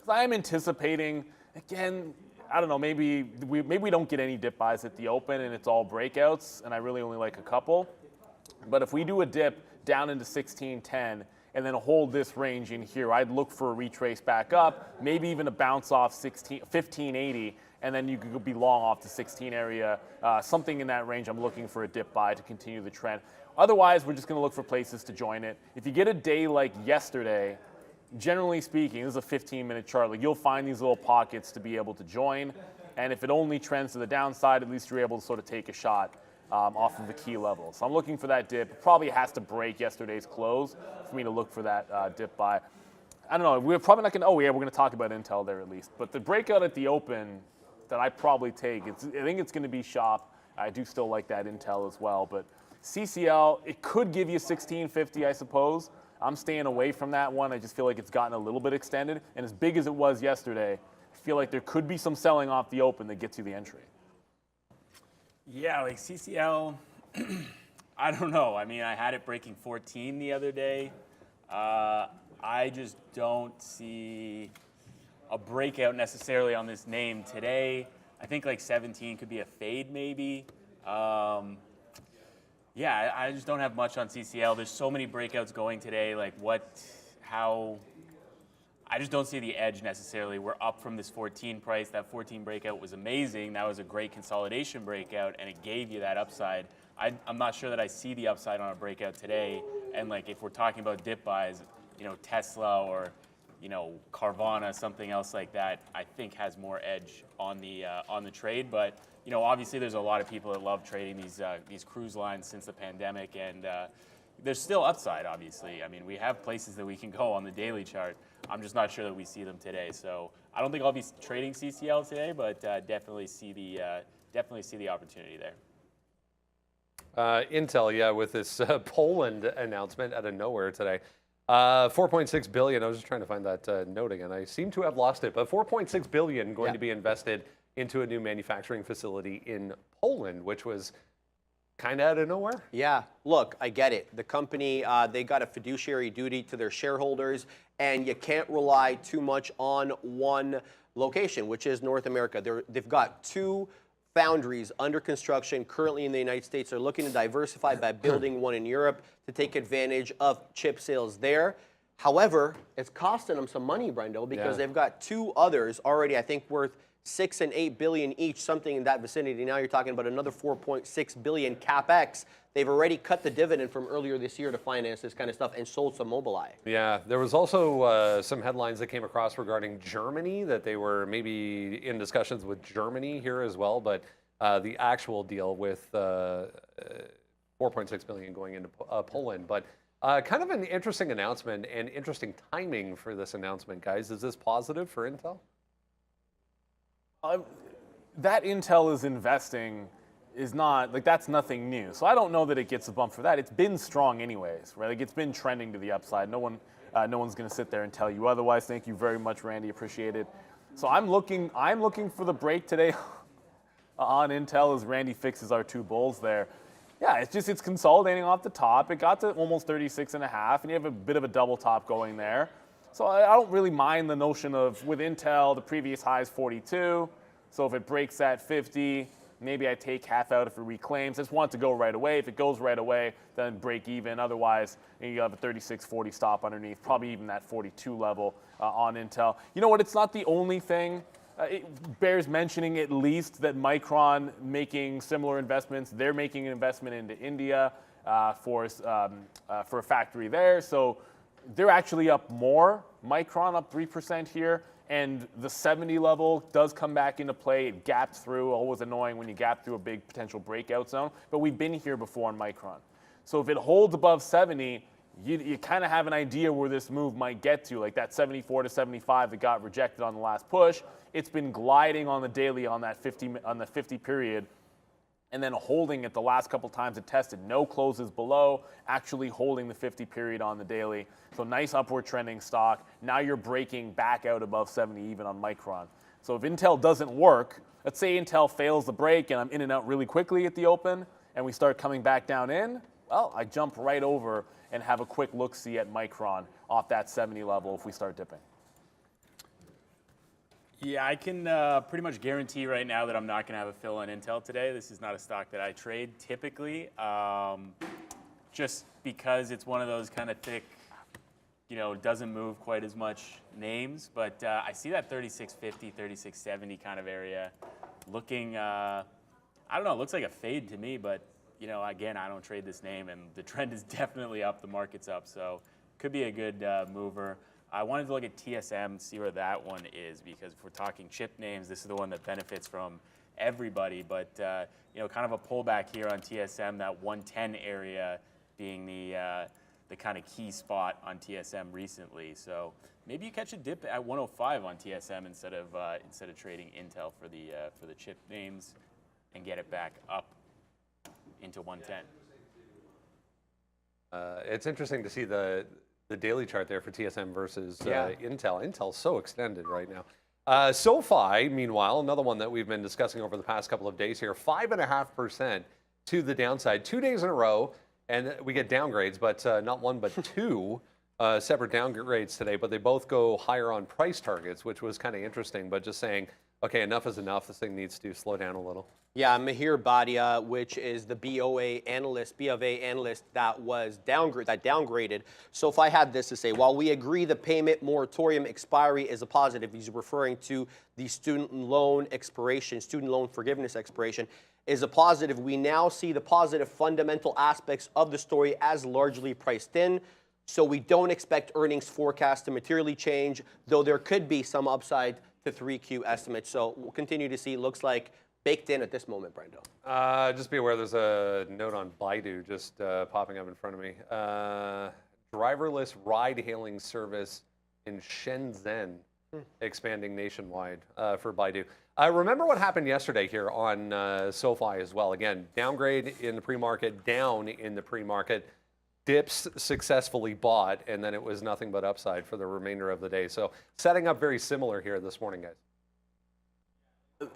I am anticipating, again, I don't know, maybe we don't get any dip buys at the open and it's all breakouts, and I really only like a couple. But if we do a dip down into 1610 and then hold this range in here, I'd look for a retrace back up, maybe even a bounce off 1580, and then you could be long off the 16 area, something in that range. I'm looking for a dip buy to continue the trend. Otherwise, we're just going to look for places to join it. If you get a day like yesterday, generally speaking, this is a 15-minute chart. Like, you'll find these little pockets to be able to join, and if it only trends to the downside, at least you're able to sort of take a shot off of the key level. So I'm looking for that dip. It probably has to break yesterday's close for me to look for that dip buy. I don't know. We're probably not going to. Oh yeah, we're going to talk about Intel there at least. But the breakout at the open that I probably take, I think it's going to be shop. I do still like that Intel as well. But CCL, it could give you 1650, I suppose. I'm staying away from that one. I just feel like it's gotten a little bit extended. And as big as it was yesterday, I feel like there could be some selling off the open that gets you the entry. Yeah, like CCL, I don't know. I mean, I had it breaking 14 the other day. I just don't see a breakout necessarily on this name today. I think like 17 could be a fade maybe. Yeah, I just don't have much on CCL. There's so many breakouts going today. Like how, I just don't see the edge necessarily. We're up from this 14 price. That 14 breakout was amazing. That was a great consolidation breakout, and it gave you that upside. I'm not sure that I see the upside on a breakout today. And like, if we're talking about dip buys, you know, Tesla or, you know, Carvana, something else like that, I think has more edge on the trade. But, you know, obviously there's a lot of people that love trading these cruise lines since the pandemic, and there's still upside, obviously. I mean, we have places that we can go on the daily chart. I'm just not sure that we see them today. So I don't think I'll be trading CCL today, but definitely see the opportunity there. Intel, yeah, with this Poland announcement out of nowhere today. 4.6 billion. I was just trying to find that note again. I seem to have lost it, but 4.6 billion going to be invested into a new manufacturing facility in Poland, which was kind of out of nowhere. Yeah, look, I get it. The company, they got a fiduciary duty to their shareholders, and you can't rely too much on one location, which is North America. They've got 2 foundries under construction currently in the United States. They're looking to diversify by building one in Europe to take advantage of chip sales there. However, it's costing them some money, Brendo, because they've got 2 others already, I think, worth 6 and 8 billion each, something in that vicinity. Now you're talking about another 4.6 billion capex. They've already cut the dividend from earlier this year to finance this kind of stuff and sold some Mobileye. Yeah, there was also some headlines that came across regarding Germany, that they were maybe in discussions with Germany here as well, but the actual deal with 4.6 billion going into Poland. But kind of an interesting announcement and interesting timing for this announcement, guys. Is this positive for Intel? That Intel is investing is not, like, that's nothing new. So I don't know that it gets a bump for that. It's been strong anyways, right? Like, it's been trending to the upside. No one's going to sit there and tell you otherwise. Thank you very much, Randy. Appreciate it. So I'm looking for the break today on Intel as Randy fixes our 2 bulls there. Yeah, it's consolidating off the top. It got to almost 36.5, and you have a bit of a double top going there. So I don't really mind the notion of, with Intel, the previous high is 42. So if it breaks at 50, maybe I take half out if it reclaims. I just want it to go right away. If it goes right away, then break even. Otherwise, you have a 36.40 stop underneath, probably even that 42 level on Intel. You know what? It's not the only thing. It bears mentioning at least that Micron making similar investments. They're making an investment into India for a factory there. So they're actually up more. Micron up 3% here. And the 70 level does come back into play. It gapped through. Always annoying when you gap through a big potential breakout zone. But we've been here before on Micron. So if it holds above 70, you kind of have an idea where this move might get to, like that 74 to 75 that got rejected on the last push. It's been gliding on the daily on that 50 period, and then holding it the last couple times it tested. No closes below, actually holding the 50 period on the daily. So nice upward trending stock. Now you're breaking back out above 70 even on Micron. So if Intel doesn't work, let's say Intel fails the break and I'm in and out really quickly at the open, and we start coming back down in, well, I jump right over and have a quick look-see at Micron off that 70 level if we start dipping. Yeah, I can pretty much guarantee right now that I'm not going to have a fill on Intel today. This is not a stock that I trade typically, just because it's one of those kind of thick, doesn't move quite as much names. But I see that 3650, 3670 kind of area looking, I don't know, it looks like a fade to me, but again, I don't trade this name, and the trend is definitely up. The market's up, so could be a good mover. I wanted to look at TSM, see where that one is, because if we're talking chip names, this is the one that benefits from everybody. But kind of a pullback here on TSM, that 110 area being the kind of key spot on TSM recently. So maybe you catch a dip at 105 on TSM instead of trading Intel for the chip names, and get it back up into 110. It's interesting to see the daily chart there for TSM versus Intel. Intel's so extended right now. SoFi, meanwhile, another one that we've been discussing over the past couple of days here, 5.5% to the downside, 2 days in a row, and we get downgrades, but not one but 2 separate downgrades today, but they both go higher on price targets, which was kind of interesting, but just saying, okay, enough is enough. This thing needs to slow down a little. Yeah, Mihir Bhatia, which is the BOA analyst, that was downgraded. So if I had this to say, while we agree the payment moratorium expiry is a positive, he's referring to the student loan forgiveness expiration, is a positive. We now see the positive fundamental aspects of the story as largely priced in. So we don't expect earnings forecasts to materially change, though there could be some upside to 3Q estimates. So we'll continue to see. Looks like baked in at this moment, Brendo? Just be aware there's a note on Baidu just popping up in front of me. Driverless ride-hailing service in Shenzhen expanding nationwide for Baidu. Remember what happened yesterday here on SoFi as well. Again, downgrade in the pre-market, down in the pre-market. Dips successfully bought, and then it was nothing but upside for the remainder of the day. So setting up very similar here this morning, guys.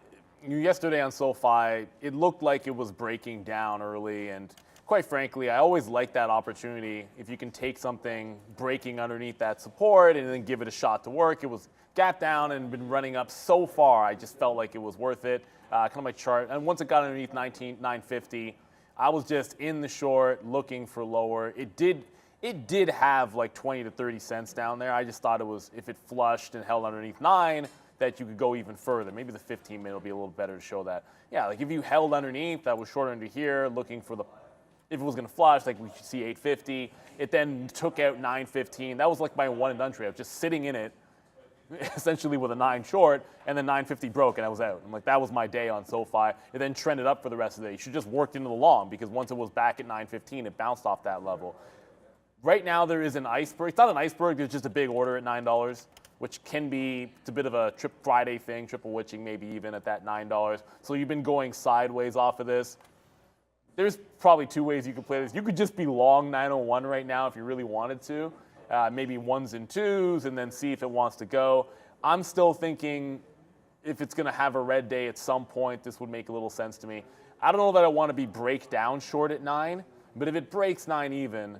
Yesterday on SoFi, it looked like it was breaking down early, and quite frankly, I always like that opportunity. If you can take something breaking underneath that support and then give it a shot to work. It was gap down and been running up so far, I just felt like it was worth it. Kind of my chart, and once it got underneath 950, I was just in the short looking for lower. It did have like 20 to 30 cents down there. I just thought it was, if it flushed and held underneath 9, that you could go even further. Maybe the 15 minute will be a little better to show that. Yeah, like if you held underneath, that was short under here, looking for the, if it was gonna flush, like we should see 850. It then took out 915. That was like my one and done trade. I was just sitting in it, essentially with a 9 short, and then 950 broke and I was out. I'm like, that was my day on SoFi. It then trended up for the rest of the day. You should just worked into the long, because once it was back at 915, it bounced off that level. Right now there is an iceberg. It's not an iceberg, there's just a big order at $9, which can be, it's a bit of a Trip Friday thing, triple witching maybe even at that $9. So you've been going sideways off of this. There's probably 2 ways you could play this. You could just be long 901 right now if you really wanted to. Maybe 1s and 2s, and then see if it wants to go. I'm still thinking if it's going to have a red day at some point, this would make a little sense to me. I don't know that I want to be break down short at 9, but if it breaks 9 even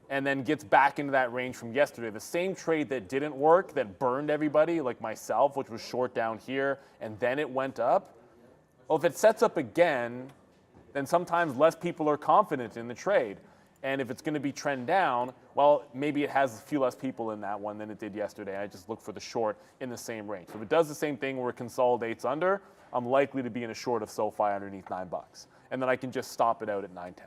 and then gets back into that range from yesterday, the same trade that didn't work, that burned everybody, like myself, which was short down here, and then it went up, well, if it sets up again, then sometimes less people are confident in the trade. And if it's going to be trend down, well, maybe it has a few less people in that one than it did yesterday. I just look for the short in the same range. So if it does the same thing where it consolidates under, I'm likely to be in a short of SoFi underneath $9. And then I can just stop it out at 910.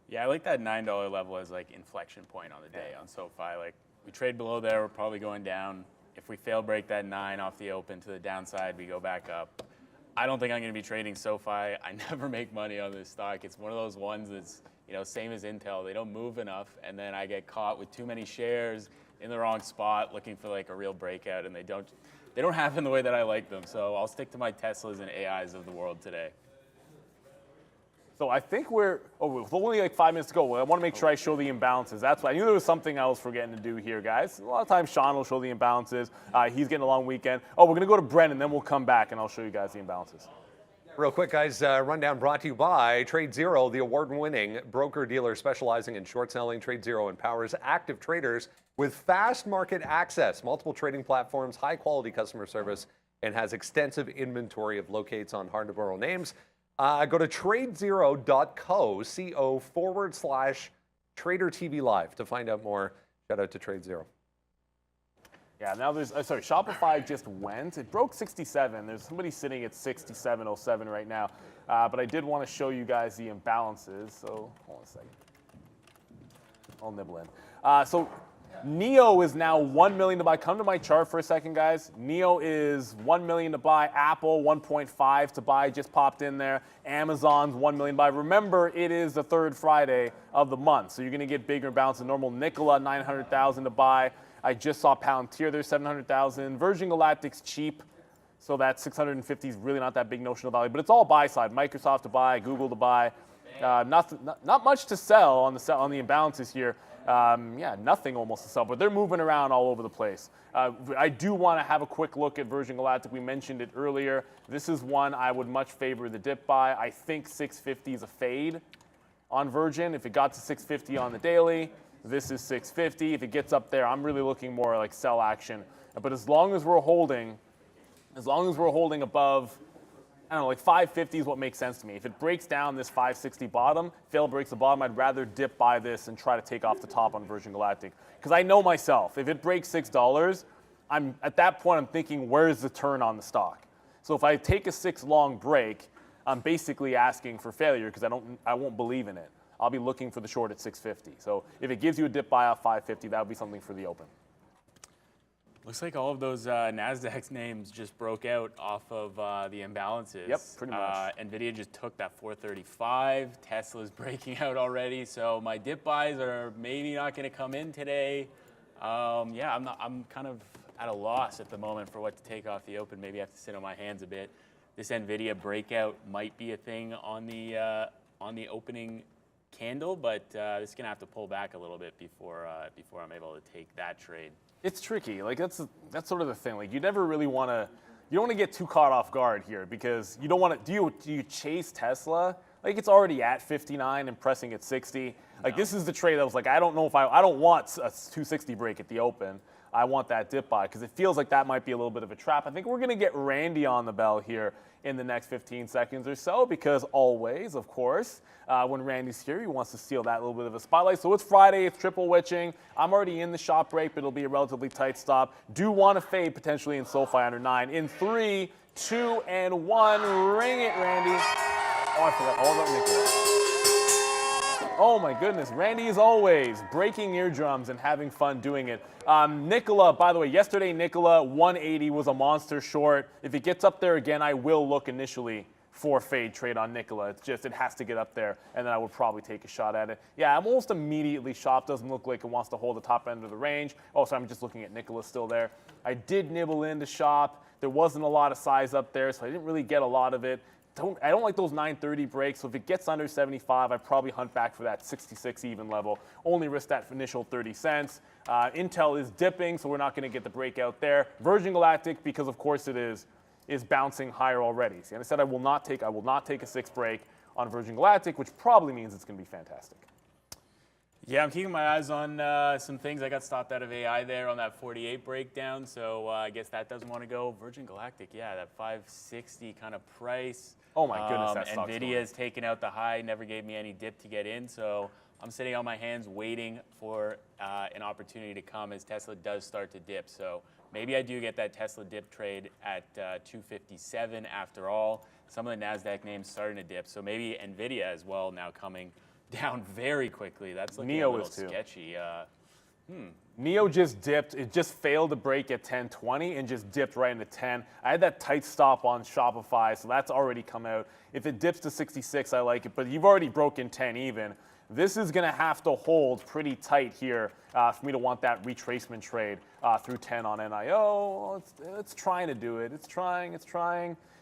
Yeah, I like that $9 level as like inflection point on the day on SoFi. Like we trade below there, we're probably going down. If we fail break that 9 off the open to the downside, we go back up. I don't think I'm going to be trading SoFi. I never make money on this stock. It's one of those ones that's, you know, same as Intel. They don't move enough, and then I get caught with too many shares in the wrong spot, looking for like a real breakout, and they don't happen the way that I like them. So I'll stick to my Teslas and AIs of the world today. So I think with only like 5 minutes to go, I want to make sure I show the imbalances. That's why I knew there was something I was forgetting to do here, guys. A lot of times Sean will show the imbalances. He's getting a long weekend. Oh, we're going to go to Brennan, then we'll come back and I'll show you guys the imbalances. Real quick, guys, rundown brought to you by TradeZero, the award-winning broker-dealer specializing in short selling. TradeZero empowers active traders with fast market access, multiple trading platforms, high-quality customer service, and has extensive inventory of locates on hard-to-borrow names. Go to tradezero.co/tradertv.live to find out more. Shout out to TradeZero. Yeah, now there's, Shopify just went. It broke 67. There's somebody sitting at 67.07 right now. But I did want to show you guys the imbalances. So hold on a second. I'll nibble in. So NEO is now 1 million to buy. Come to my chart for a second, guys. NEO is 1 million to buy. Apple 1.5 to buy, just popped in there. Amazon's 1 million to buy. Remember, it is the 3rd Friday of the month, so you're going to get bigger bounce than normal. Nikola 900,000 to buy. I just saw Palantir, there's 700,000. Virgin Galactic's cheap, so that 650 is really not that big notional value, but it's all buy side. Microsoft to buy, Google to buy. Not much to sell on the imbalances here. Yeah, nothing almost to sell, but they're moving around all over the place. I do want to have a quick look at Virgin Galactic. We mentioned it earlier. This is one I would much favor the dip buy. I think 650 is a fade on Virgin. If it got to 650 on the daily, this is 650. If it gets up there, I'm really looking more like sell action. But as long as we're holding above, I don't know, like 550 is what makes sense to me. If it breaks down this 560 bottom, fail breaks the bottom, I'd rather dip buy this and try to take off the top on Virgin Galactic. Because I know myself, if it breaks $6, at that point I'm thinking, where's the turn on the stock? So if I take a 6 long break, I'm basically asking for failure because I won't believe in it. I'll be looking for the short at 650. So if it gives you a dip buy off 550, that would be something for the open. Looks like all of those NASDAQ names just broke out off of the imbalances. Yep, pretty much. NVIDIA just took that 435. Tesla's breaking out already. So my dip buys are maybe not going to come in today. Yeah, I'm kind of at a loss at the moment for what to take off the open. Maybe I have to sit on my hands a bit. This NVIDIA breakout might be a thing on the opening candle, but it's going to have to pull back a little bit before I'm able to take that trade. It's tricky. Like that's sort of the thing. Like you never really want to. You don't want to get too caught off guard here because you don't want to. Do you chase Tesla? Like it's already at 59 and pressing at 60. Like this is the trade that was like I don't know if I don't want a 260 break at the open. I want that dip buy because it feels like that might be a little bit of a trap. I think we're going to get Randy on the bell here in the next 15 seconds or so because always, of course, when Randy's here, he wants to steal that little bit of a spotlight. So it's Friday, it's triple witching. I'm already in the shop break, but it'll be a relatively tight stop. Do want to fade potentially in SoFi under 9. In 3, 2, and 1. Ring it, Randy. Oh, I forgot all about Nicholas. Oh my goodness, Randy is always breaking eardrums and having fun doing it. Nicola, by the way, yesterday Nicola 180 was a monster short. If it gets up there again, I will look initially for fade trade on Nicola. It's just, it has to get up there, and then I would probably take a shot at it. Yeah, I'm almost immediately shopped. Doesn't look like it wants to hold the top end of the range. Oh, so I'm just looking at Nicola still there. I did nibble into shop. There wasn't a lot of size up there, so I didn't really get a lot of it. I don't like those 930 breaks, so if it gets under 75, I'd probably hunt back for that 66 even level. Only risk that initial 30 cents. Intel is dipping, so we're not going to get the breakout there. Virgin Galactic, because of course it is bouncing higher already. See, and I said I will not take a 6 break on Virgin Galactic, which probably means it's going to be fantastic. Yeah, I'm keeping my eyes on some things. I got stopped out of AI there on that 48 breakdown, so I guess that doesn't want to go. Virgin Galactic, yeah, that 560 kind of price. Oh my goodness, that stock's NVIDIA's taken out the high, never gave me any dip to get in, so I'm sitting on my hands waiting for an opportunity to come as Tesla does start to dip. So maybe I do get that Tesla dip trade at 257 after all. Some of the NASDAQ names starting to dip, so maybe NVIDIA as well now coming down very quickly. That's looking a little sketchy. Neo just dipped. It just failed to break at 1020 and just dipped right into 10. I had that tight stop on Shopify, so that's already come out. If it dips to 66, I like it, but you've already broken 10 even. This is going to have to hold pretty tight here for me to want that retracement trade through 10 on NIO. It's trying to do it. It's trying.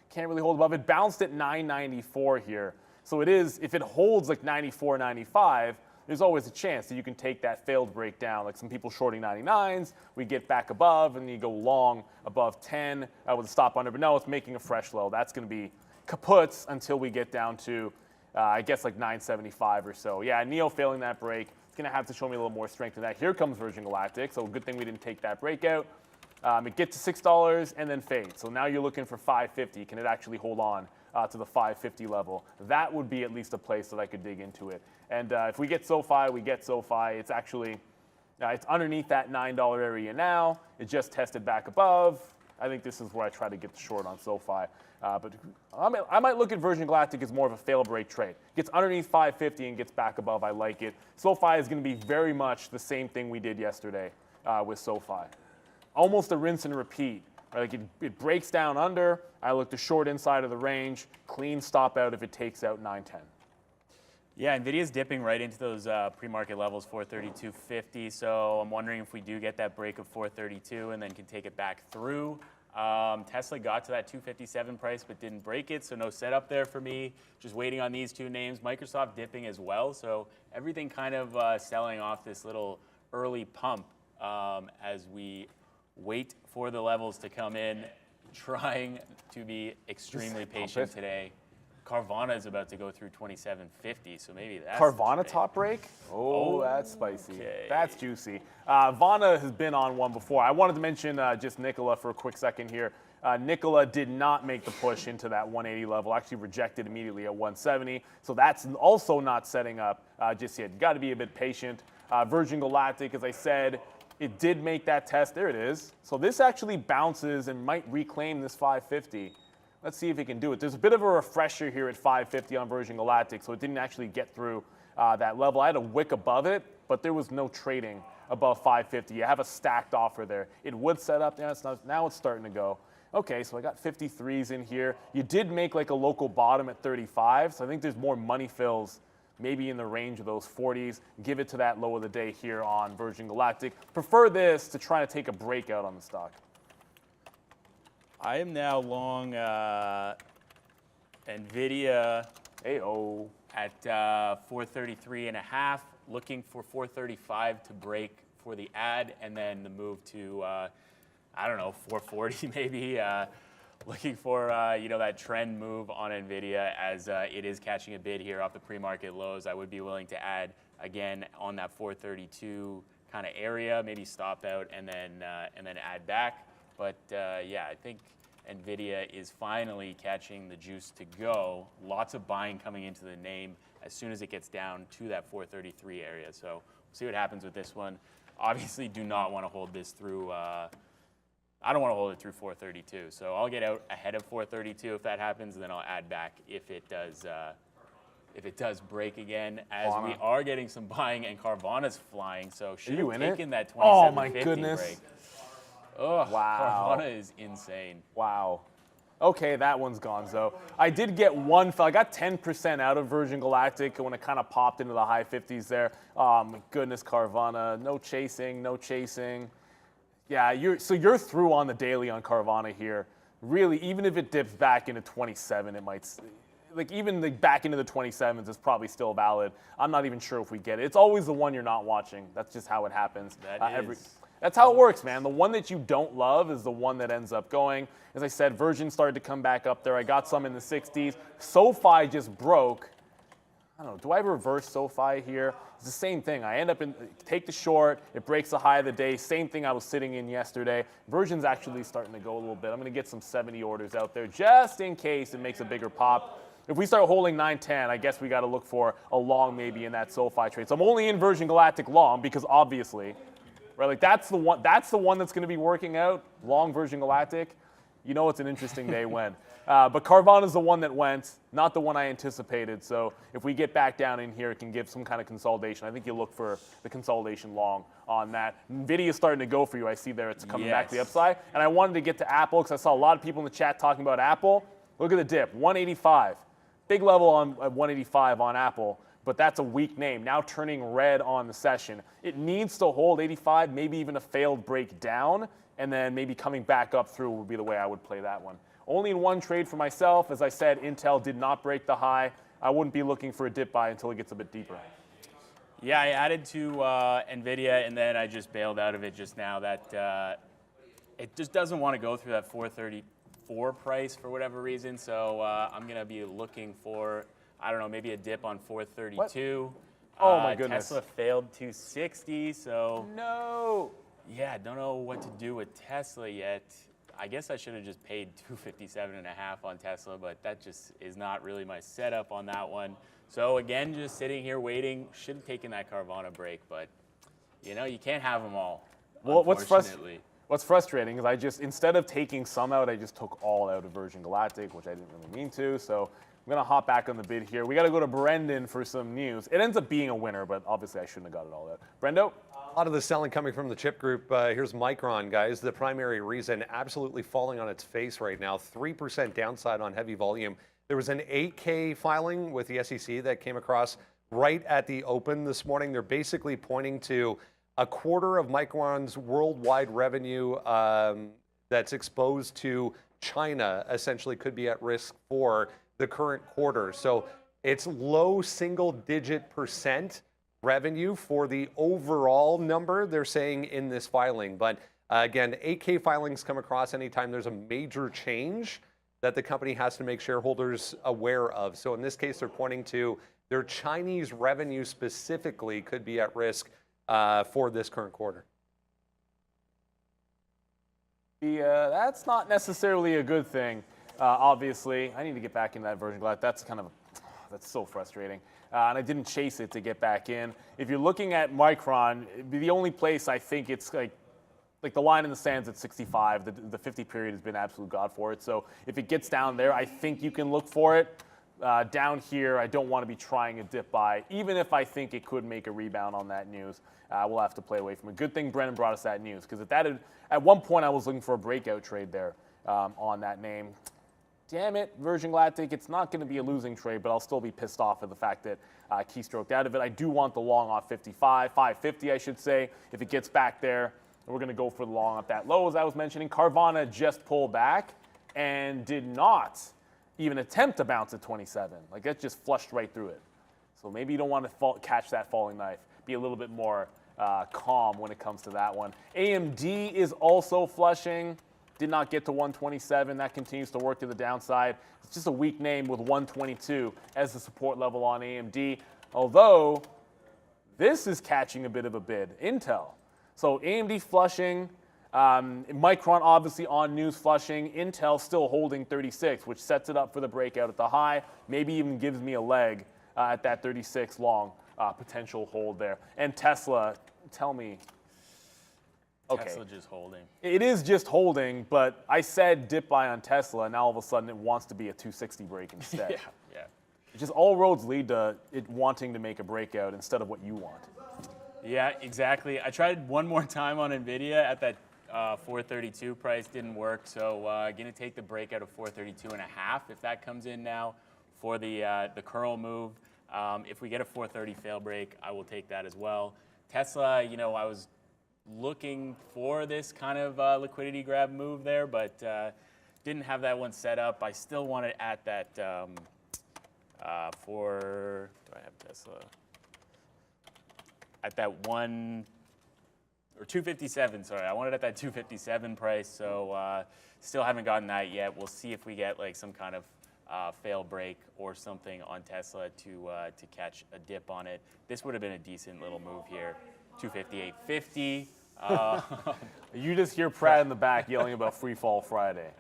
Can't really hold above. It bounced at 994 here. So it is, if it holds like 94, 95, there's always a chance that you can take that failed breakdown. Like some people shorting 99s, we get back above, and you go long above 10 with a stop under. But no, it's making a fresh low. That's going to be kaputs until we get down to, I guess, like 975 or so. Yeah, Neo failing that break. It's going to have to show me a little more strength than that. Here comes Virgin Galactic, so good thing we didn't take that breakout. It gets to $6 and then fades. So now you're looking for 550. Can it actually hold on to the 550 level? That would be at least a place that I could dig into it. And if we get SoFi, we get SoFi. It's actually, it's underneath that $9 area now. It just tested back above. I think this is where I try to get the short on SoFi. But I might look at Virgin Galactic as more of a fail break trade. Gets underneath 550 and gets back above. I like it. SoFi is going to be very much the same thing we did yesterday with SoFi. Almost a rinse and repeat. Right? Like it breaks down under. I look to short inside of the range. Clean stop out if it takes out 910. Yeah, NVIDIA's dipping right into those pre-market levels, 432.50. So I'm wondering if we do get that break of 432 and then can take it back through. Tesla got to that 257 price but didn't break it, so no setup there for me. Just waiting on these two names. Microsoft dipping as well, so everything kind of selling off this little early pump as we wait for the levels to come in, trying to be extremely patient today. Carvana is about to go through 27.50, so maybe that's Carvana top break? Oh, that's spicy. Okay. That's juicy. Vana has been on one before. I wanted to mention just Nicola for a quick second here. Nicola did not make the push into that 180 level, actually rejected immediately at 170. So that's also not setting up just yet. You got to be a bit patient. Virgin Galactic, as I said, it did make that test. There it is. So this actually bounces and might reclaim this 550. Let's see if it can do it. There's a bit of a refresher here at 550 on Virgin Galactic, so it didn't actually get through that level. I had a wick above it, but there was no trading above 550. You have a stacked offer there. It would set up, now it's starting to go. Okay, so I got 53s in here. You did make like a local bottom at 35, so I think there's more money fills maybe in the range of those 40s. Give it to that low of the day here on Virgin Galactic. Prefer this to try to take a breakout on the stock. I am now long NVIDIA at 433.5, looking for 435 to break for the ad, and then the move to, I don't know, 440 maybe. Looking for that trend move on NVIDIA as it is catching a bid here off the pre-market lows. I would be willing to add again on that 432 kind of area, maybe stop out and then add back. But yeah, I think NVIDIA is finally catching the juice to go. Lots of buying coming into the name as soon as it gets down to that 433 area. So we'll see what happens with this one. Obviously, do not want to hold this through. I don't want to hold it through 432. So I'll get out ahead of 432 if that happens, and then I'll add back if it does. If it does break again, as we are getting some buying and Carvana's flying, so should have taken that 27.50 Oh my goodness! break. Oh, wow. Carvana is insane. Wow. Okay, that one's gone, so I did get one fill. I got 10% out of Virgin Galactic when it kind of popped into the high 50s there. Oh my goodness, Carvana. No chasing, no chasing. Yeah, you're through on the daily on Carvana here. Really, even if it dips back into 27, it might, back into the 27s is probably still valid. I'm not even sure if we get it. It's always the one you're not watching. That's just how it happens. That's how it works, man. The one that you don't love is the one that ends up going. As I said, Virgin started to come back up there. I got some in the 60s. SoFi just broke. I don't know, do I reverse SoFi here? It's the same thing. I end up take the short, it breaks the high of the day. Same thing I was sitting in yesterday. Virgin's actually starting to go a little bit. I'm going to get some 70 orders out there just in case it makes a bigger pop. If we start holding 910, I guess we got to look for a long maybe in that SoFi trade. So I'm only in Virgin Galactic long because obviously, right, like that's the one that's going to be working out, long Virgin Galactic. You know it's an interesting day when. But Carvana's the one that went, not the one I anticipated. So if we get back down in here, it can give some kind of consolidation. I think you look for the consolidation long on that. NVIDIA's starting to go for you. I see there it's coming back to the upside. And I wanted to get to Apple because I saw a lot of people in the chat talking about Apple. Look at the dip, 185. Big level on 185 on Apple, but that's a weak name. Now turning red on the session. It needs to hold 85, maybe even a failed break down, and then maybe coming back up through would be the way I would play that one. Only in one trade for myself. As I said, Intel did not break the high. I wouldn't be looking for a dip buy until it gets a bit deeper. Yeah, I added to NVIDIA, and then I just bailed out of it just now. That it just doesn't want to go through that 434 price for whatever reason. So I'm going to be looking for, I don't know, maybe a dip on 432. Oh, my goodness. Tesla failed 260, so. No. Yeah, don't know what to do with Tesla yet. I guess I should have just paid $257.5 on Tesla, but that just is not really my setup on that one. So again, just sitting here waiting. Should have taken that Carvana break, but you know, you can't have them all. Well, what's frustrating is I just, instead of taking some out, I just took all out of Virgin Galactic, which I didn't really mean to. So I'm going to hop back on the bid here. We got to go to Brendan for some news. It ends up being a winner, but obviously I shouldn't have got it all out. Brendo? A lot of the selling coming from the chip group. Here's Micron, guys. The primary reason absolutely falling on its face right now. 3% downside on heavy volume. There was an 8K filing with the SEC that came across right at the open this morning. They're basically pointing to a quarter of Micron's worldwide revenue that's exposed to China essentially could be at risk for the current quarter. So it's low single-digit % revenue for the overall number they're saying in this filing. But again, 8K filings come across anytime there's a major change that the company has to make shareholders aware of. So in this case, they're pointing to their Chinese revenue specifically could be at risk for this current quarter. That's not necessarily a good thing, obviously. I need to get back in that Virgin Galactic. That's so frustrating. And I didn't chase it to get back in. If you're looking at Micron, the only place I think it's like the line in the sand's at 65. The 50 period has been absolute god for it. So if it gets down there, I think you can look for it. Down here, I don't want to be trying a dip buy, even if I think it could make a rebound on that news. We'll have to play away from it. Good thing Brennan brought us that news, because at one point I was looking for a breakout trade there on that name. Damn it, Virgin Galactic, it's not going to be a losing trade, but I'll still be pissed off at the fact that keystroked out of it. I do want the long off 55, 550 I should say. If it gets back there, we're going to go for the long up that low, as I was mentioning. Carvana just pulled back and did not even attempt to bounce at 27. Like, that just flushed right through it. So maybe you don't want to catch that falling knife. Be a little bit more calm when it comes to that one. AMD is also flushing. Did not get to 127. That continues to work to the downside. It's just a weak name with 122 as the support level on AMD. Although, this is catching a bit of a bid. Intel. So AMD flushing. Micron obviously on news flushing. Intel still holding 36, which sets it up for the breakout at the high. Maybe even gives me a leg at that 36 long potential hold there. And Tesla, tell me. Okay. Tesla just holding. It is just holding, but I said dip buy on Tesla, and now all of a sudden it wants to be a 260 break instead. Yeah. Just all roads lead to it wanting to make a breakout instead of what you want. Yeah, exactly. I tried one more time on NVIDIA at that 432 price, didn't work. So going to take the breakout of 432.5 if that comes in now for the curl move. If we get a 430 fail break, I will take that as well. Tesla, you know, I was looking for this kind of liquidity grab move there, but didn't have that one set up. I still want it at that do I have Tesla? At that 257, sorry. I want it at that 257 price, so still haven't gotten that yet. We'll see if we get like some kind of fail break or something on Tesla to catch a dip on it. This would have been a decent little move here. 258.50. You just hear Pratt in the back yelling about Free Fall Friday.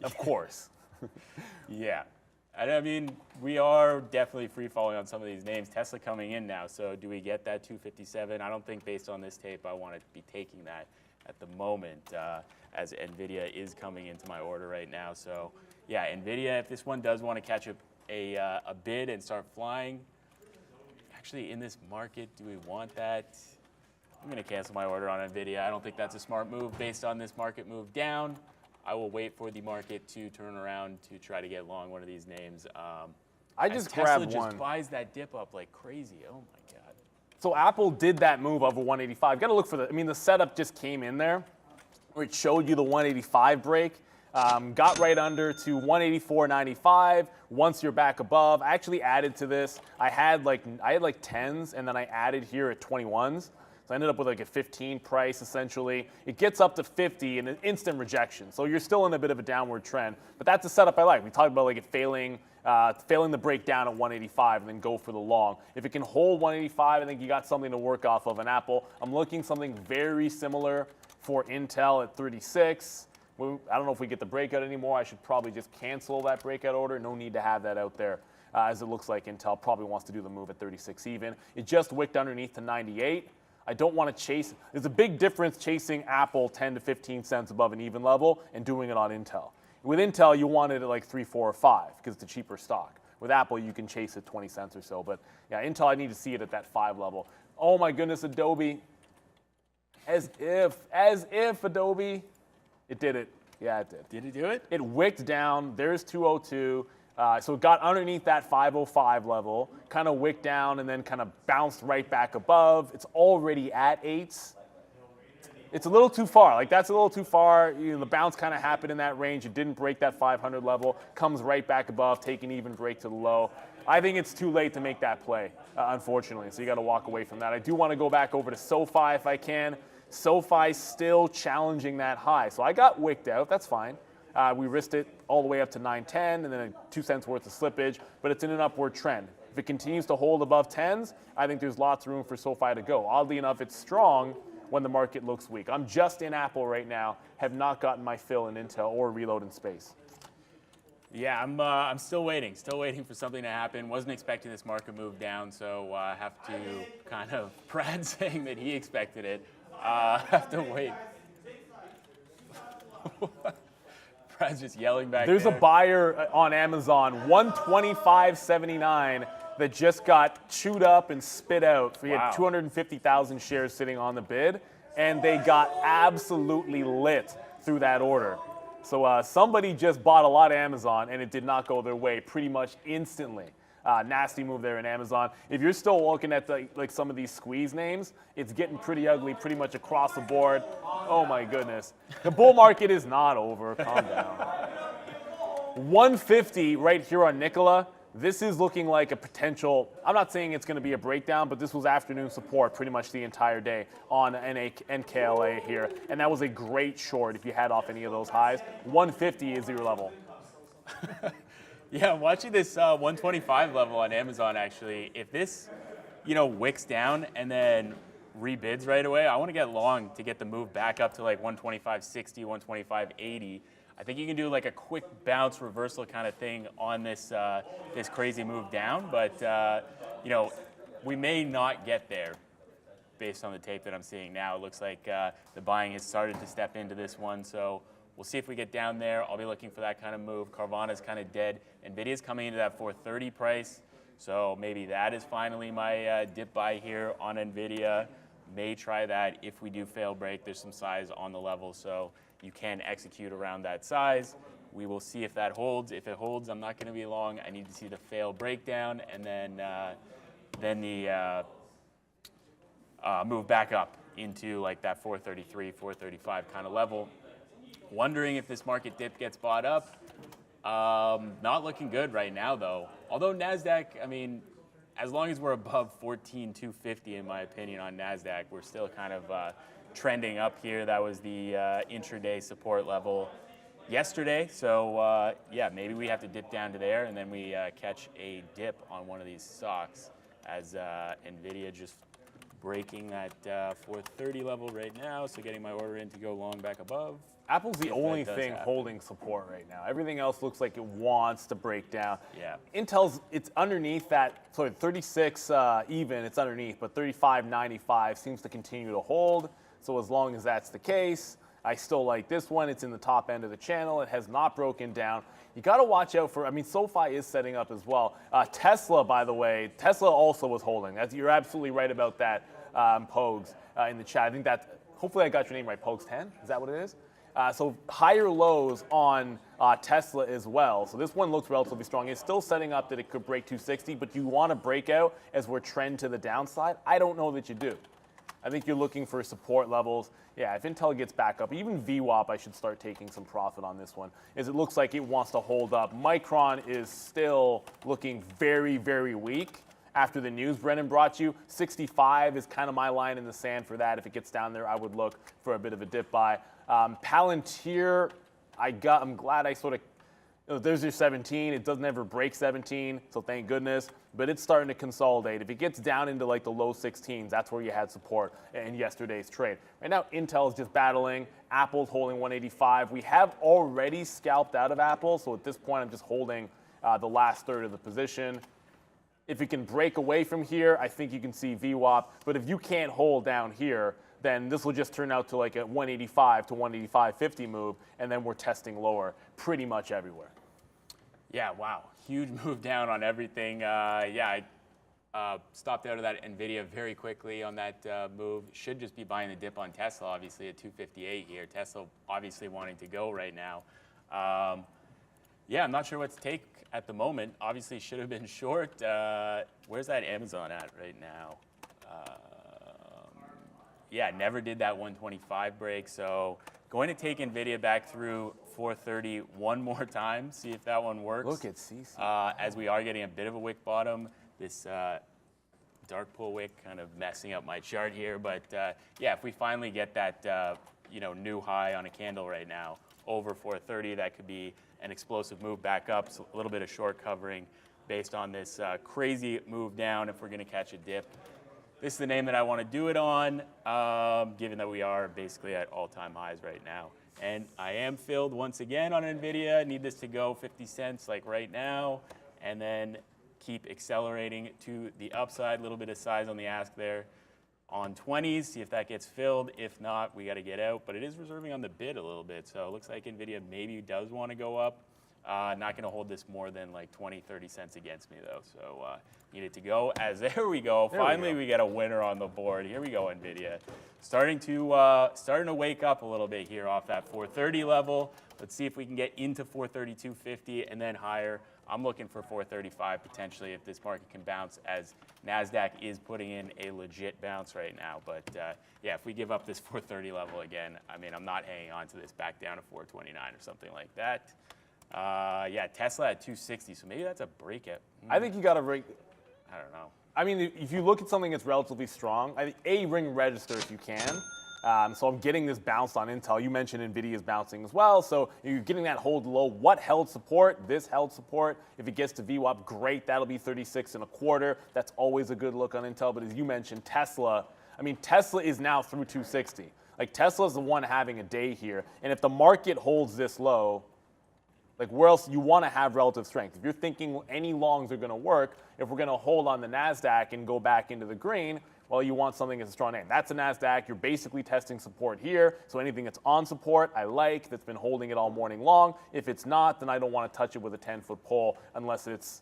Of course. Yeah. I mean, we are definitely free falling on some of these names. Tesla coming in now, so do we get that 257? I don't think based on this tape I want to be taking that at the moment, as NVIDIA is coming into my order right now. So yeah, NVIDIA, if this one does want to catch a bid and start flying, actually in this market, do we want that? I'm going to cancel my order on NVIDIA. I don't think that's a smart move based on this market move down. I will wait for the market to turn around to try to get long one of these names. I just Tesla grabbed one. just buys that dip up like crazy. Oh my God. So Apple did that move over 185. Got to look for the setup just came in there where it showed you the 185 break. Got right under to 184.95. Once you're back above, I actually added to this. I had like 10s, and then I added here at 21s. So I ended up with like a 15 price essentially. It gets up to 50 and an instant rejection. So you're still in a bit of a downward trend. But that's a setup I like. We talked about like it failing the breakdown at 185 and then go for the long. If it can hold 185, I think you got something to work off of an Apple. I'm looking something very similar for Intel at 36. I don't know if we get the breakout anymore. I should probably just cancel that breakout order. No need to have that out there, as it looks like Intel probably wants to do the move at 36 even. It just wicked underneath to 98. I don't want to chase. There's a big difference chasing Apple 10 to 15 cents above an even level and doing it on Intel. With Intel, you want it at like 3, 4, or 5 because it's a cheaper stock. With Apple, you can chase it 20 cents or so. But yeah, Intel, I need to see it at that 5 level. Oh my goodness, Adobe. As if Adobe. It did it. Yeah, it did. Did it do it? It wicked down. There's 202. So it got underneath that 505 level, kind of wicked down, and then kind of bounced right back above. It's already at 8s. It's a little too far. Like, that's a little too far. You know, the bounce kind of happened in that range. It didn't break that 500 level. Comes right back above, take an even break to the low. I think it's too late to make that play, unfortunately. So you got to walk away from that. I do want to go back over to SoFi if I can. SoFi still challenging that high. So I got wicked out. That's fine. We risked it all the way up to 910 and then 2 cents worth of slippage, but it's in an upward trend. If it continues to hold above 10s, I think there's lots of room for SoFi to go. Oddly enough, it's strong when the market looks weak. I'm just in Apple right now, have not gotten my fill in Intel or reload in space. Yeah, I'm still waiting for something to happen. Wasn't expecting this market move down, so I have to kind of, Brad saying that he expected it, have to wait. Brad's just yelling back There's there. a buyer on Amazon, 125.79, that just got chewed up and spit out. He had 250,000 shares sitting on the bid, and they got absolutely lit through that order. So somebody just bought a lot of Amazon, and it did not go their way pretty much instantly. Nasty move there in Amazon. If you're still looking at like some of these squeeze names, it's getting pretty ugly pretty much across the board. Oh my goodness. The bull market is not over. Calm down. 150 right here on Nikola. This is looking like a potential, I'm not saying it's going to be a breakdown, but this was afternoon support pretty much the entire day on NKLA here. And that was a great short if you had off any of those highs. 150 is your level. Yeah, I'm watching this 125 level on Amazon, actually. If this, wicks down and then rebids right away, I want to get long to get the move back up to like 125.60, 125.80. I think you can do like a quick bounce reversal kind of thing on this this crazy move down, but we may not get there based on the tape that I'm seeing now. It looks like the buying has started to step into this one, so we'll see if we get down there. I'll be looking for that kind of move. Carvana's kind of dead. Nvidia's coming into that 430 price, so maybe that is finally my dip buy here on Nvidia. May try that if we do fail break. There's some size on the level, so you can execute around that size. We will see if that holds. If it holds, I'm not going to be long. I need to see the fail breakdown, and then the move back up into like that 433, 435 kind of level. Wondering if this market dip gets bought up. Not looking good right now, though. Although NASDAQ, I mean, as long as we're above 14,250, in my opinion, on NASDAQ, we're still kind of trending up here. That was the intraday support level yesterday. So, yeah, maybe we have to dip down to there, and then we catch a dip on one of these stocks as NVIDIA just breaking that 430 level right now. So getting my order in to go long back above. Apple's the only thing holding support right now. Everything else looks like it wants to break down. Yeah. Intel's, it's underneath that, sorry, 36 even, it's underneath, but 35.95 seems to continue to hold. So as long as that's the case, I still like this one. It's in the top end of the channel. It has not broken down. You got to watch out for, I mean, SoFi is setting up as well. Tesla, by the way, Tesla also was holding. You're absolutely right about that, Pogues, in the chat. I think that, hopefully I got your name right, Pogues 10, is that what it is? So higher lows on Tesla as well. So this one looks relatively strong. It's still setting up that it could break 260, but you want to break out as we're trend to the downside? I don't know that you do. I think you're looking for support levels. Yeah, if Intel gets back up, even VWAP, I should start taking some profit on this one, as it looks like it wants to hold up. Micron is still looking very, very weak after the news Brennan brought you. 65 is kind of my line in the sand for that. If it gets down there, I would look for a bit of a dip buy. Palantir, I'm glad I sort of, there's your 17. It doesn't ever break 17, so thank goodness. But it's starting to consolidate. If it gets down into like the low 16s, that's where you had support in yesterday's trade. Right now, Intel is just battling. Apple's holding 185. We have already scalped out of Apple, so at this point, I'm just holding the last third of the position. If it can break away from here, I think you can see VWAP. But if you can't hold down here, then this will just turn out to like a 185 to 185.50 move, and then we're testing lower pretty much everywhere. Yeah, wow. Huge move down on everything. Yeah, I stopped out of that NVIDIA very quickly on that move. Should just be buying the dip on Tesla, obviously, at 258 here. Tesla obviously wanting to go right now. Yeah, I'm not sure what to take at the moment. Obviously, should have been short. Where's that Amazon at right now? Yeah, never did that 125 break, so going to take NVIDIA back through 430 one more time, see if that one works. Look at CC. As we are getting a bit of a wick bottom, this dark pool wick kind of messing up my chart here, but yeah, if we finally get that new high on a candle right now, over 430, that could be an explosive move back up, so a little bit of short covering based on this crazy move down if we're going to catch a dip. This is the name that I want to do it on, given that we are basically at all-time highs right now. And I am filled once again on NVIDIA. Need this to go 50 cents like right now, and then keep accelerating to the upside. A little bit of size on the ask there. on 20s, see if that gets filled. If not, we got to get out. But it is reserving on the bid a little bit. So it looks like NVIDIA maybe does want to go up. Not going to hold this more than like 20, 30 cents against me, though. So need it to go. As there we go. Finally, we get a winner on the board. Here we go, NVIDIA. Starting to wake up a little bit here off that 430 level. Let's see if we can get into 432.50 and then higher. I'm looking for 435 potentially if this market can bounce, as NASDAQ is putting in a legit bounce right now. But yeah, if we give up this 430 level again, I mean, I'm not hanging on to this back down to 429 or something like that. Yeah, Tesla at 260, so maybe that's a breakout. I think you got to break. I don't know. I mean, if you look at something that's relatively strong, I think A, ring register if you can. So I'm getting this bounce on Intel. You mentioned NVIDIA is bouncing as well. So you're getting that hold low. What held support? This held support. If it gets to VWAP, great. That'll be 36.25. That's always a good look on Intel. But as you mentioned, Tesla, I mean, Tesla is now through 260. Like, Tesla's the one having a day here. And if the market holds this low, like, where else you want to have relative strength? If you're thinking any longs are going to work, if we're going to hold on the NASDAQ and go back into the green, well, you want something that's a strong name. That's a NASDAQ. You're basically testing support here. So anything that's on support, I like, that's been holding it all morning long. If it's not, then I don't want to touch it with a 10-foot pole unless it's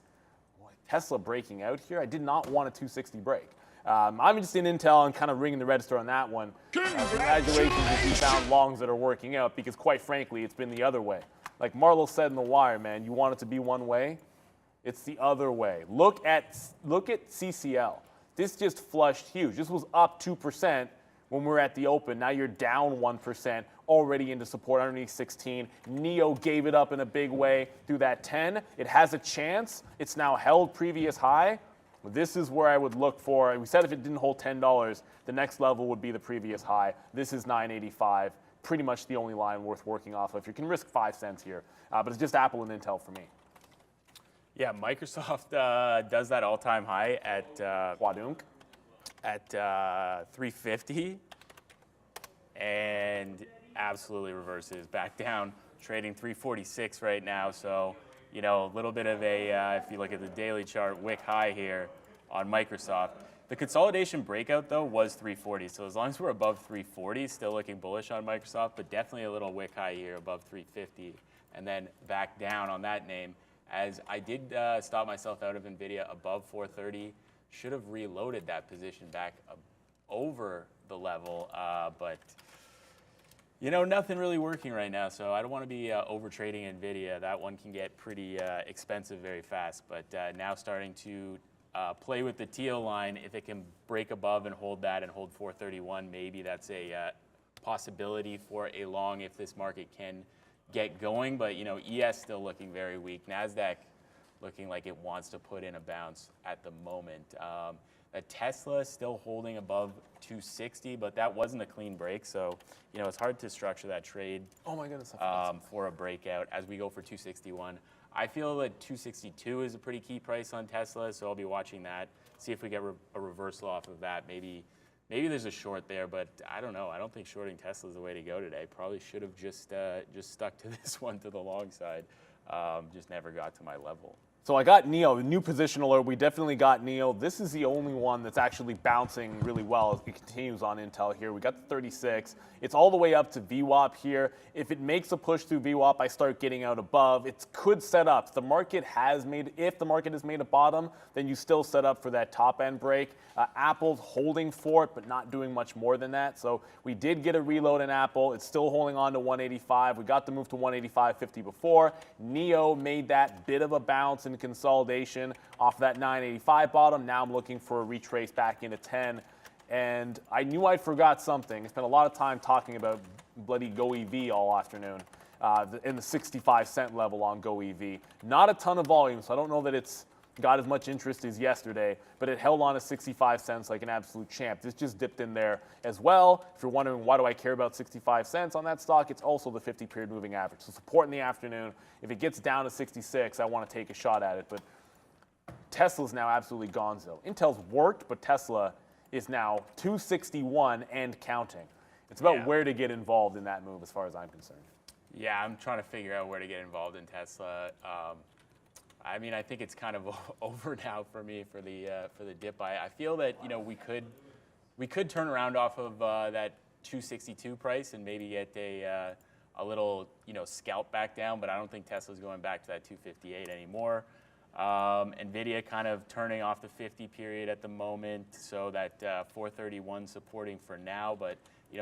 Tesla breaking out here. I did not want a 260 break. I'm just in Intel and kind of ringing the register on that one. Congratulations if you found longs that are working out, because quite frankly, it's been the other way. Like Marlo said in The Wire, man, you want it to be one way, it's the other way. Look at CCL. This just flushed huge. This was up 2% when we were at the open. Now you're down 1%, already into support underneath 16. NEO gave it up in a big way through that 10. It has a chance. It's now held previous high. This is where I would look for. We said if it didn't hold $10, the next level would be the previous high. This is 985. Pretty much the only line worth working off of. You can risk 5 cents here, but it's just Apple and Intel for me. Yeah, Microsoft does that all-time high at Quadunk. At 350, and absolutely reverses back down, trading 346 right now. So, you know, a little bit of a, if you look at the daily chart, wick high here on Microsoft. The consolidation breakout, though, was 340. So as long as we're above 340, still looking bullish on Microsoft, but definitely a little wick high here above 350, and then back down on that name. As I did stop myself out of NVIDIA above 430, should have reloaded that position back over the level, but you know, nothing really working right now, so I don't want to be over trading NVIDIA. That one can get pretty expensive very fast, but now starting to play with the teal line. If it can break above and hold that and hold 431, maybe that's a possibility for a long if this market can get going. But you know, ES still looking very weak. NASDAQ looking like it wants to put in a bounce at the moment. A Tesla still holding above 260, but that wasn't a clean break, so you know, it's hard to structure that trade. Oh my goodness! For a breakout as we go for 261. I feel that 262 is a pretty key price on Tesla, so I'll be watching that. See if we get a reversal off of that. Maybe there's a short there, but I don't know. I don't think shorting Tesla is the way to go today. Probably should have just stuck to this one to the long side. Just never got to my level. So I got NEO, the new position alert. We definitely got NEO. This is the only one that's actually bouncing really well as it continues on Intel here. We got the 36. It's all the way up to VWAP here. If it makes a push through VWAP, I start getting out above. It could set up. If the market has made a bottom, then you still set up for that top end break. Apple's holding for it, but not doing much more than that. So we did get a reload in Apple. It's still holding on to 185. We got the move to 185.50 before. NEO made that bit of a bounce in consolidation off that 985 bottom. Now I'm looking for a retrace back into 10. And I knew I forgot something. I spent a lot of time talking about bloody GoEV all afternoon in the 65-cent level on GoEV. Not a ton of volume, so I don't know that it's got as much interest as yesterday, but it held on to 65 cents like an absolute champ. This just dipped in there as well. If you're wondering why do I care about 65 cents on that stock, it's also the 50-period moving average. So support in the afternoon. If it gets down to 66, I want to take a shot at it. But Tesla's now absolutely gonzo. Intel's worked, but Tesla is now 261 and counting. It's about where to get involved in that move as far as I'm concerned. Yeah, I'm trying to figure out where to get involved in Tesla. I mean, I think it's kind of over now for me for the dip. I feel that, you know, we we could turn around off of that 262 price and maybe get a little, scalp back down, but I don't think Tesla's going back to that 258 anymore. NVIDIA kind of turning off the 50 period at the moment, so that 431 supporting for now, but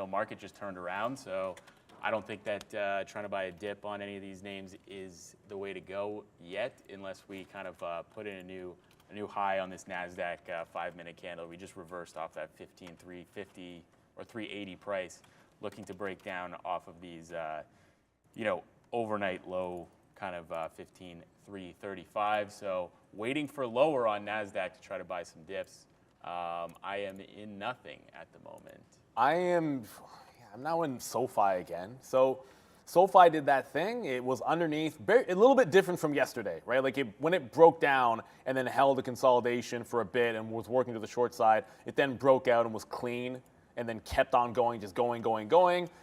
market just turned around, so I don't think that trying to buy a dip on any of these names is the way to go yet, unless we kind of put in a new high on this NASDAQ 5-minute candle. We just reversed off that 15,350 or 380 price, looking to break down off of these, overnight low kind of 15,335. So waiting for lower on NASDAQ to try to buy some dips. I am in nothing at the moment. I'm now in SoFi again. So SoFi did that thing. It was underneath, a little bit different from yesterday, right? Like when it broke down and then held a consolidation for a bit and was working to the short side, it then broke out and was clean and then kept on going, just going.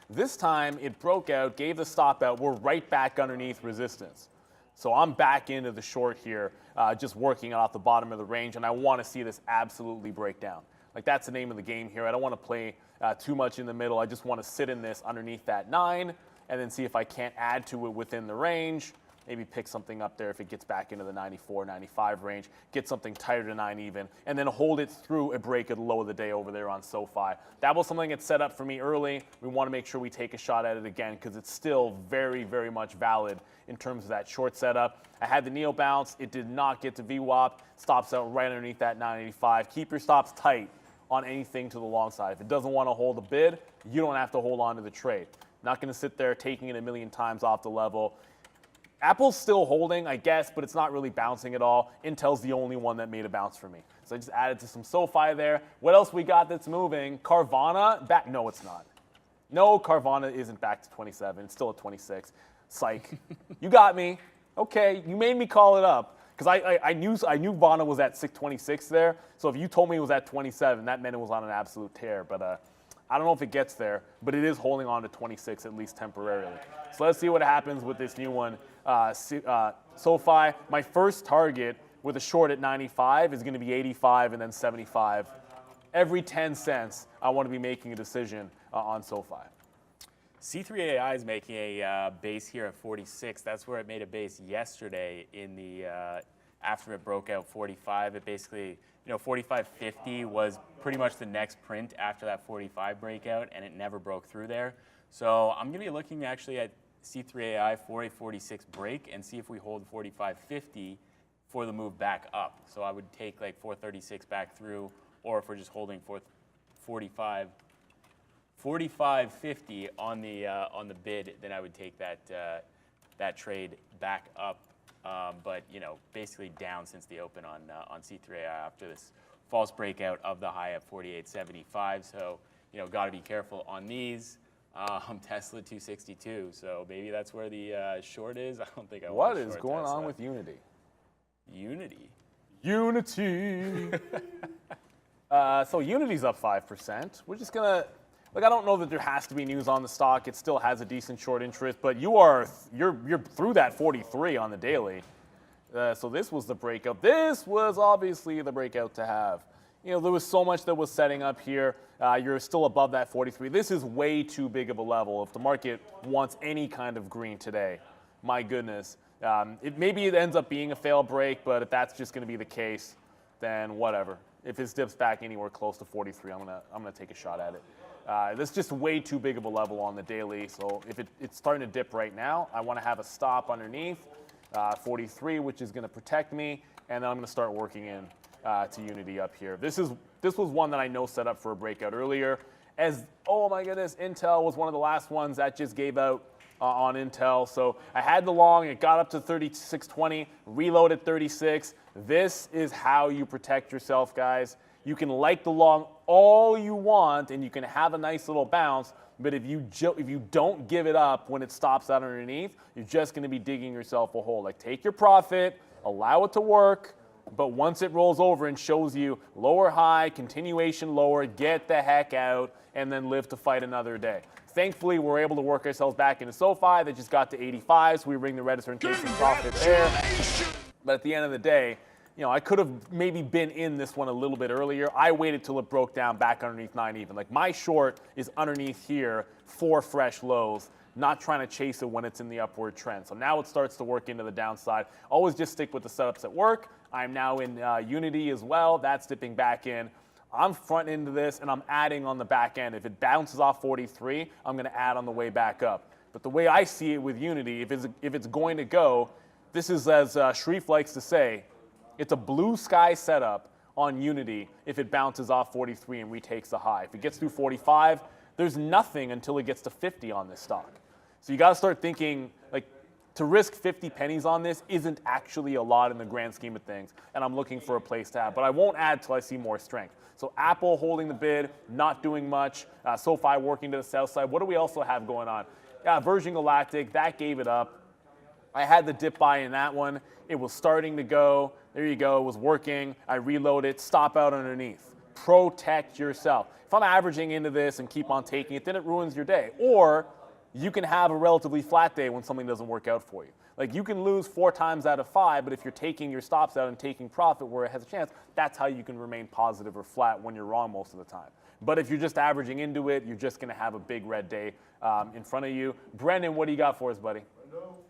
This time it broke out, gave the stop out. We're right back underneath resistance. So I'm back into the short here, just working off the bottom of the range, and I want to see this absolutely break down. Like, that's the name of the game here. I don't want to play too much in the middle. I just want to sit in this underneath that 9 and then see if I can't add to it within the range. Maybe pick something up there if it gets back into the 94, 95 range, get something tighter to 9 even, and then hold it through a break at the low of the day over there on SoFi. That was something that's set up for me early. We want to make sure we take a shot at it again because it's still very, very much valid in terms of that short setup. I had the Neo bounce. It did not get to VWAP. Stops out right underneath that 985. Keep your stops tight on anything to the long side. If it doesn't want to hold a bid, you don't have to hold on to the trade. Not going to sit there taking it a million times off the level. Apple's still holding, I guess, but it's not really bouncing at all. Intel's the only one that made a bounce for me. So I just added to some SoFi there. What else we got that's moving? Carvana, back? No, it's not. No, Carvana isn't back to 27. It's still at 26. Psych. You got me. Okay, you made me call it up. Because I knew Vana was at 626 there. So if you told me it was at 27, that meant it was on an absolute tear. But I don't know if it gets there, but it is holding on to 26 at least temporarily. So let's see what happens with this new one. SoFi, my first target with a short at 95 is going to be 85 and then 75. Every 10 cents, I want to be making a decision on SoFi. C3AI is making a base here at 46. That's where it made a base yesterday in the after it broke out 45. It basically, 45.50 was pretty much the next print after that 45 breakout, and it never broke through there. So I'm going to be looking actually at C3AI for a 46 break and see if we hold 45.50 for the move back up. So I would take like 436 back through, or if we're just holding for 45.50 on the bid, then I would take that trade back up. But basically down since the open on C3AI after this false breakout of the high at 48.75. So got to be careful on these. Tesla 262. So maybe that's where the short is. I don't think I want to short Tesla. What is going on with Unity? Unity. So Unity's up 5%. We're just gonna. Like, I don't know that there has to be news on the stock. It still has a decent short interest, but you're through that 43 on the daily. So this was the breakout. This was obviously the breakout to have. There was so much that was setting up here. You're still above that 43. This is way too big of a level. If the market wants any kind of green today, my goodness. Maybe it ends up being a fail break, but if that's just going to be the case, then whatever. If it dips back anywhere close to 43, I'm gonna take a shot at it. That's just way too big of a level on the daily. So if it's starting to dip right now, I want to have a stop underneath 43, which is going to protect me, and then I'm going to start working in to Unity up here. This was one that I know set up for a breakout earlier. Oh my goodness, Intel was one of the last ones that just gave out on Intel. So I had the long, it got up to 36.20, reloaded 36. This is how you protect yourself, guys. You can like the long all you want, and you can have a nice little bounce, but if you don't give it up when it stops out underneath, you're just going to be digging yourself a hole. Like, take your profit, allow it to work, but once it rolls over and shows you lower high, continuation lower, get the heck out, and then live to fight another day. Thankfully, we're able to work ourselves back into SoFi that just got to 85, so we ring the register and take some profit there. But at the end of the day, I could have maybe been in this one a little bit earlier. I waited till it broke down back underneath 9 even. Like my short is underneath here, 4 fresh lows, not trying to chase it when it's in the upward trend. So now it starts to work into the downside. Always just stick with the setups that work. I'm now in Unity as well. That's dipping back in. I'm front into this and I'm adding on the back end. If it bounces off 43, I'm going to add on the way back up. But the way I see it with Unity, if it's going to go, this is, as Sharif likes to say, it's a blue sky setup on Unity if it bounces off 43 and retakes the high. If it gets through 45, there's nothing until it gets to 50 on this stock. So you got to start thinking, like, to risk 50 pennies on this isn't actually a lot in the grand scheme of things, and I'm looking for a place to add. But I won't add till I see more strength. So Apple holding the bid, not doing much. SoFi working to the south side. What do we also have going on? Virgin Galactic, that gave it up. I had the dip buy in that one. It was starting to go. There you go. It was working. I reload it. Stop out underneath. Protect yourself. If I'm averaging into this and keep on taking it, then it ruins your day. Or you can have a relatively flat day when something doesn't work out for you. Like you can lose 4 times out of 5, but if you're taking your stops out and taking profit where it has a chance, that's how you can remain positive or flat when you're wrong most of the time. But if you're just averaging into it, you're just going to have a big red day in front of you. Brendan, what do you got for us, buddy?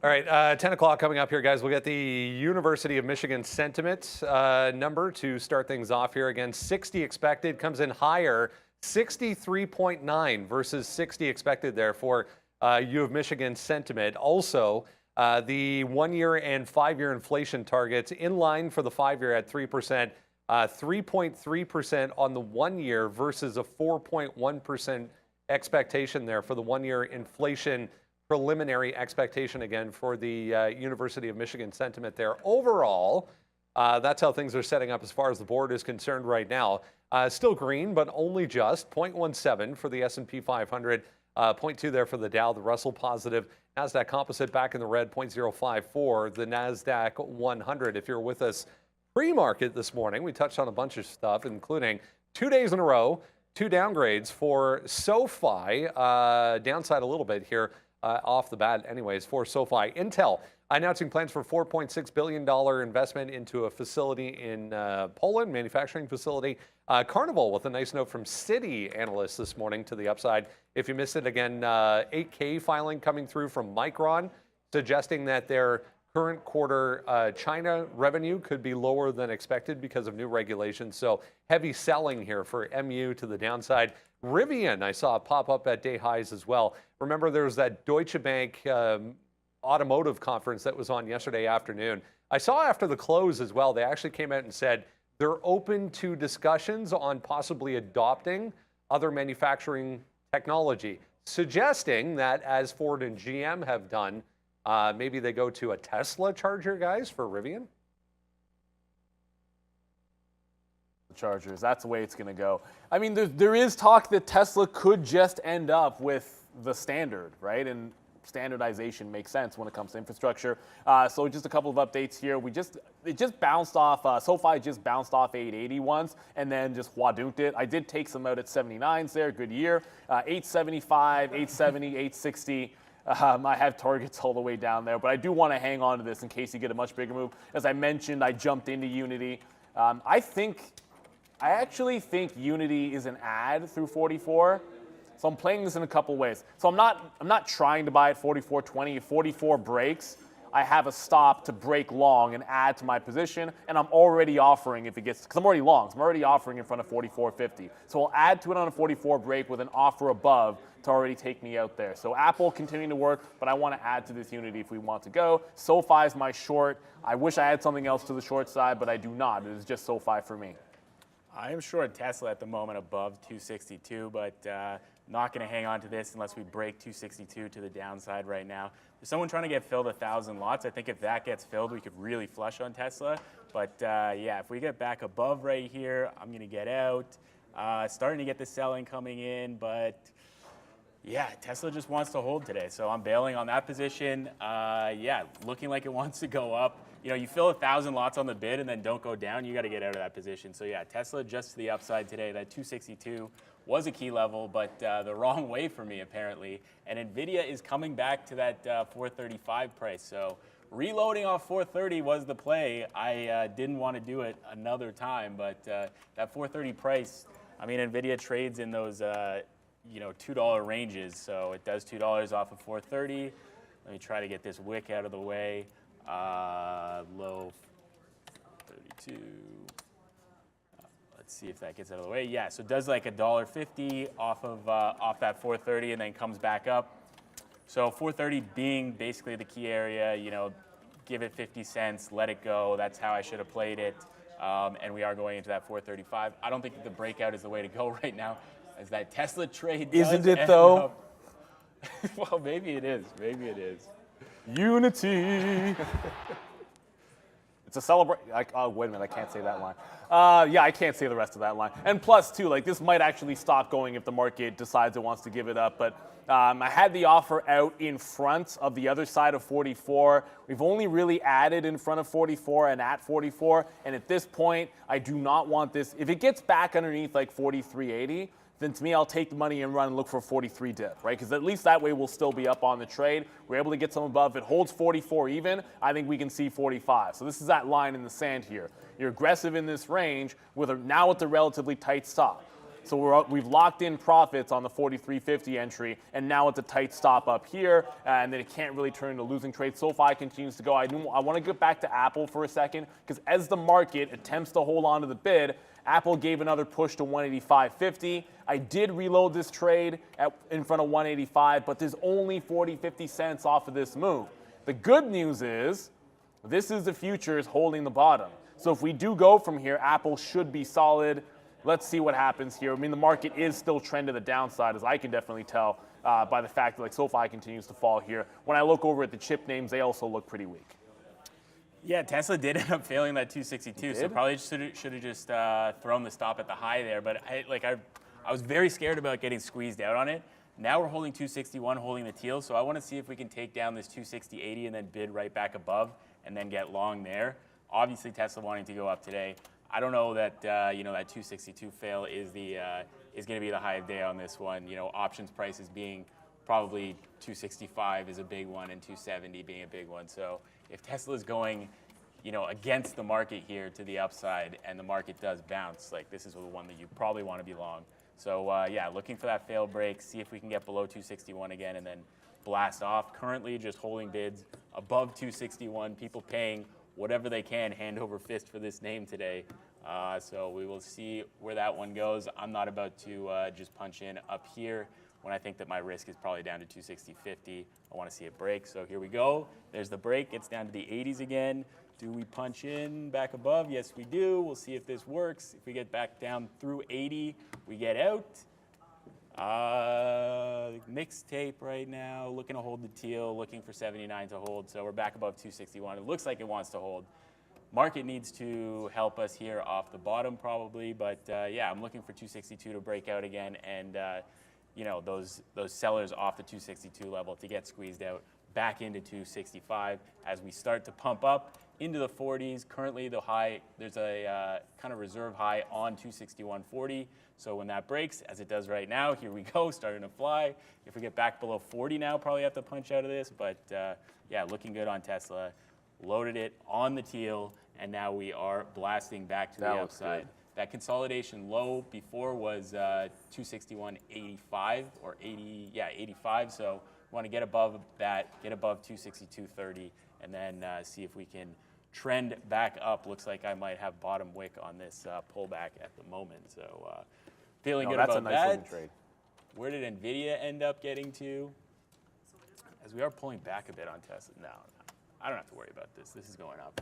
All right, 10 o'clock coming up here, guys. We'll get the University of Michigan sentiment number to start things off here. Again, 60 expected, comes in higher, 63.9 versus 60 expected there for U of Michigan sentiment. Also, the 1-year and 5-year inflation targets in line for the 5-year at 3%, 3.3% on the 1-year versus a 4.1% expectation there for the 1-year inflation preliminary expectation again for the University of Michigan sentiment there. Overall, that's how things are setting up as far as the board is concerned right now. Still green, but only just 0.17 for the S&P 500. 0.2 there for the Dow, the Russell positive. NASDAQ composite back in the red, 0.05 for the NASDAQ 100. If you're with us pre-market this morning, we touched on a bunch of stuff, including 2 days in a row, 2 downgrades for SoFi. Downside a little bit here off the bat anyways for SoFi. Intel announcing plans for $4.6 billion investment into a facility in Poland, manufacturing facility. Carnival with a nice note from Citi analysts this morning to the upside. If you missed it, again, 8K filing coming through from Micron, suggesting that their current quarter China revenue could be lower than expected because of new regulations. So heavy selling here for MU to the downside. Rivian, I saw pop up at day highs as well. Remember, there was that Deutsche Bank automotive conference that was on yesterday afternoon. I saw after the close as well, they actually came out and said they're open to discussions on possibly adopting other manufacturing technology, suggesting that as Ford and GM have done, maybe they go to a Tesla charger, guys, for Rivian. Chargers, that's the way it's going to go. I mean, there is talk that Tesla could just end up with the standard, right? And standardization makes sense when it comes to infrastructure. So just a couple of updates here. It just bounced off, SoFi just bounced off 880 once and then just wadooned it. I did take some out at 79s there, good year. 875, 870, 860. I have targets all the way down there, but I do want to hang on to this in case you get a much bigger move. As I mentioned, I jumped into Unity. I actually think Unity is an add through 44. So I'm playing this in a couple ways. So I'm not trying to buy at 44.20. If 44 breaks, I have a stop to break long and add to my position, and I'm already offering if it gets, because I'm already long, so I'm already offering in front of 44.50. So I'll add to it on a 44 break with an offer above to already take me out there. So Apple continuing to work, but I want to add to this Unity if we want to go. SoFi is my short. I wish I had something else to the short side, but I do not. It is just SoFi for me. I am short Tesla at the moment above 262, but not going to hang on to this unless we break 262 to the downside right now. There's someone trying to get filled 1,000 lots. I think if that gets filled, we could really flush on Tesla. But yeah, if we get back above right here, I'm going to get out. Starting to get the selling coming in, but yeah, Tesla just wants to hold today. So I'm bailing on that position. Yeah, looking like it wants to go up. You know, you fill 1,000 lots on the bid and then don't go down, you got to get out of that position. So yeah, Tesla just to the upside today. That 262 was a key level, but the wrong way for me apparently. And NVIDIA is coming back to that 435 price. So reloading off 430 was the play. I didn't want to do it another time, but that 430 price, I mean, NVIDIA trades in those, $2 ranges, so it does $2 off of 430. Let me try to get this wick out of the way. Low 32. Let's see if that gets out of the way. Yeah, so it does like $1.50 off that 430 and then comes back up. So 430 being basically the key area, give it 50 cents, let it go. That's how I should have played it. And we are going into that 435. I don't think that the breakout is the way to go right now, as that Tesla trade does Isn't it end though? up- Well, maybe it is. Maybe it is. Unity. It's a celebration. Oh, wait a minute, I can't say that line. Yeah, I can't say the rest of that line. And plus, too, like this might actually stop going if the market decides it wants to give it up. But I had the offer out in front of the other side of 44. We've only really added in front of 44 and at 44. And at this point, I do not want this. If it gets back underneath like 43.80, then to me, I'll take the money and run and look for a 43 dip, right? Because at least that way we'll still be up on the trade. We're able to get some above. If it holds 44 even, I think we can see 45. So this is that line in the sand here. You're aggressive in this range now with a relatively tight stop. So we've locked in profits on the 43.50 entry, and now it's a tight stop up here, and then it can't really turn into losing trade. SoFi continues to go. I want to get back to Apple for a second, because as the market attempts to hold on to the bid, Apple gave another push to 185.50. I did reload this trade in front of 185, but there's only 50 cents off of this move. The good news is this is the futures holding the bottom. So if we do go from here, Apple should be solid. Let's see what happens here. I mean, the market is still trend to the downside, as I can definitely tell by the fact that like SoFi continues to fall here. When I look over at the chip names, they also look pretty weak. Yeah, Tesla did end up failing that 262, so probably should have just thrown the stop at the high there. But I was very scared about getting squeezed out on it. Now we're holding 261, holding the teal, so I want to see if we can take down this 260.80 and then bid right back above and then get long there. Obviously, Tesla wanting to go up today. I don't know that that 262 fail is going to be the high of day on this one. Options prices being probably 265 is a big one, and 270 being a big one. So if Tesla is going, against the market here to the upside, and the market does bounce, like this is the one that you probably want to be long. So yeah, looking for that fail break, see if we can get below 261 again, and then blast off. Currently, just holding bids above 261. People paying whatever they can, hand over fist for this name today. So we will see where that one goes. I'm not about to just punch in up here when I think that my risk is probably down to 260.50. I want to see it break. So here we go. There's the break. It's down to the 80s again. Do we punch in back above? Yes, we do. We'll see if this works. If we get back down through 80, we get out. Mixed tape right now, looking to hold the teal, looking for 79 to hold. So we're back above 261. It looks like it wants to hold. Market needs to help us here off the bottom probably, but yeah, I'm looking for 262 to break out again, and those sellers off the 262 level to get squeezed out back into 265 as we start to pump up into the 40s. Currently the high, there's a kind of reserve high on 261.40. So when that breaks, as it does right now, here we go, starting to fly. If we get back below 40 now, probably have to punch out of this, but yeah, looking good on Tesla. Loaded it on the teal, and now we are blasting back to the upside. That consolidation low before was 261.85 or 80, yeah, 85. So we want to get above that, get above 262.30, and then see if we can trend back up. Looks like I might have bottom wick on this pullback at the moment. So feeling good about that's a nice looking trade. Where did NVIDIA end up getting to? As we are pulling back a bit on Tesla. No, I don't have to worry about this. This is going up.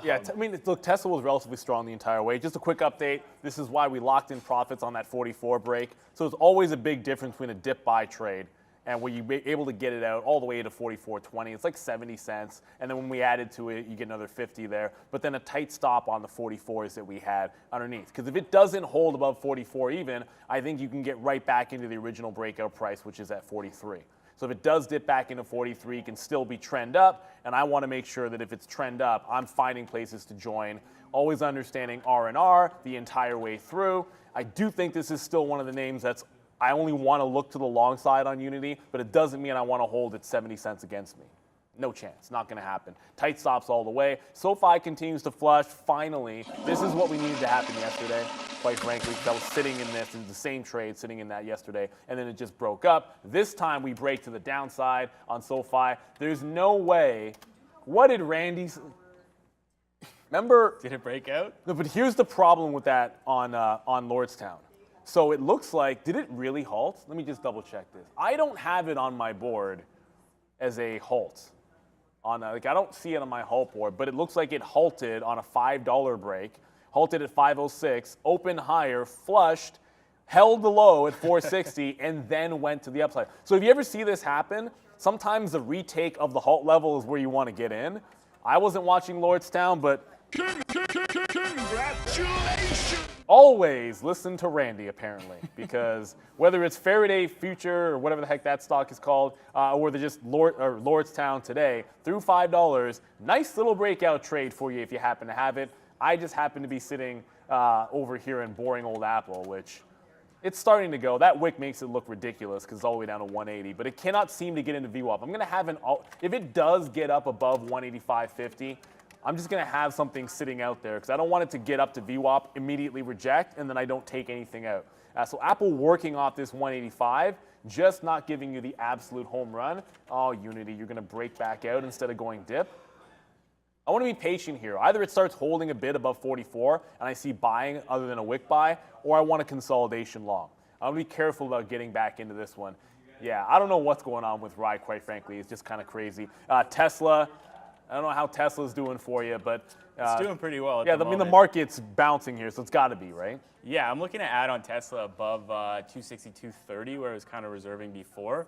Yeah, I mean, look, Tesla was relatively strong the entire way. Just a quick update. This is why we locked in profits on that 44 break. So there's always a big difference between a dip buy trade and where you're able to get it out all the way to 44.20. It's like 70 cents. And then when we added to it, you get another 50 there. But then a tight stop on the 44s that we had underneath. Because if it doesn't hold above 44 even, I think you can get right back into the original breakout price, which is at 43. So if it does dip back into 43, it can still be trend up, and I want to make sure that if it's trend up, I'm finding places to join, always understanding R&R the entire way through. I do think this is still one of the names that's, I only want to look to the long side on Unity, but it doesn't mean I want to hold at 70 cents against me. No chance. Not going to happen. Tight stops all the way. SoFi continues to flush. Finally, this is what we needed to happen yesterday. Quite frankly, because I was sitting in this, in the same trade, sitting in that yesterday, and then it just broke up. This time we break to the downside on SoFi. There's no way. What did Randy... Remember... Did it break out? No, but here's the problem with that on Lordstown. So it looks like, did it really halt? Let me just double check this. I don't have it on my board as a halt. I don't see it on my halt board, but it looks like it halted on a $5 break, halted at 506, opened higher, flushed, held the low at 460, and then went to the upside. So if you ever see this happen, sometimes the retake of the halt level is where you want to get in. I wasn't watching Lordstown, but congratulations! Always listen to Randy, apparently, because whether it's Faraday Future or whatever the heck that stock is called, or they're just Lordstown today, through $5, nice little breakout trade for you if you happen to have it. I just happen to be sitting over here in boring old Apple, which it's starting to go. That wick makes it look ridiculous because it's all the way down to 180, but it cannot seem to get into VWAP. I'm going to have if it does get up above 185.50, I'm just going to have something sitting out there because I don't want it to get up to VWAP, immediately reject, and then I don't take anything out. So Apple working off this 185, just not giving you the absolute home run. Oh, Unity, you're going to break back out instead of going dip. I want to be patient here. Either it starts holding a bit above 44 and I see buying other than a wick buy, or I want a consolidation long. I'm going to be careful about getting back into this one. Yeah, I don't know what's going on with RAI, quite frankly. It's just kind of crazy. Tesla. I don't know how Tesla's doing for you, but... it's doing pretty well the moment. The market's bouncing here, so it's got to be, right? Yeah, I'm looking to add on Tesla above 262.30, where it was kind of reserving before.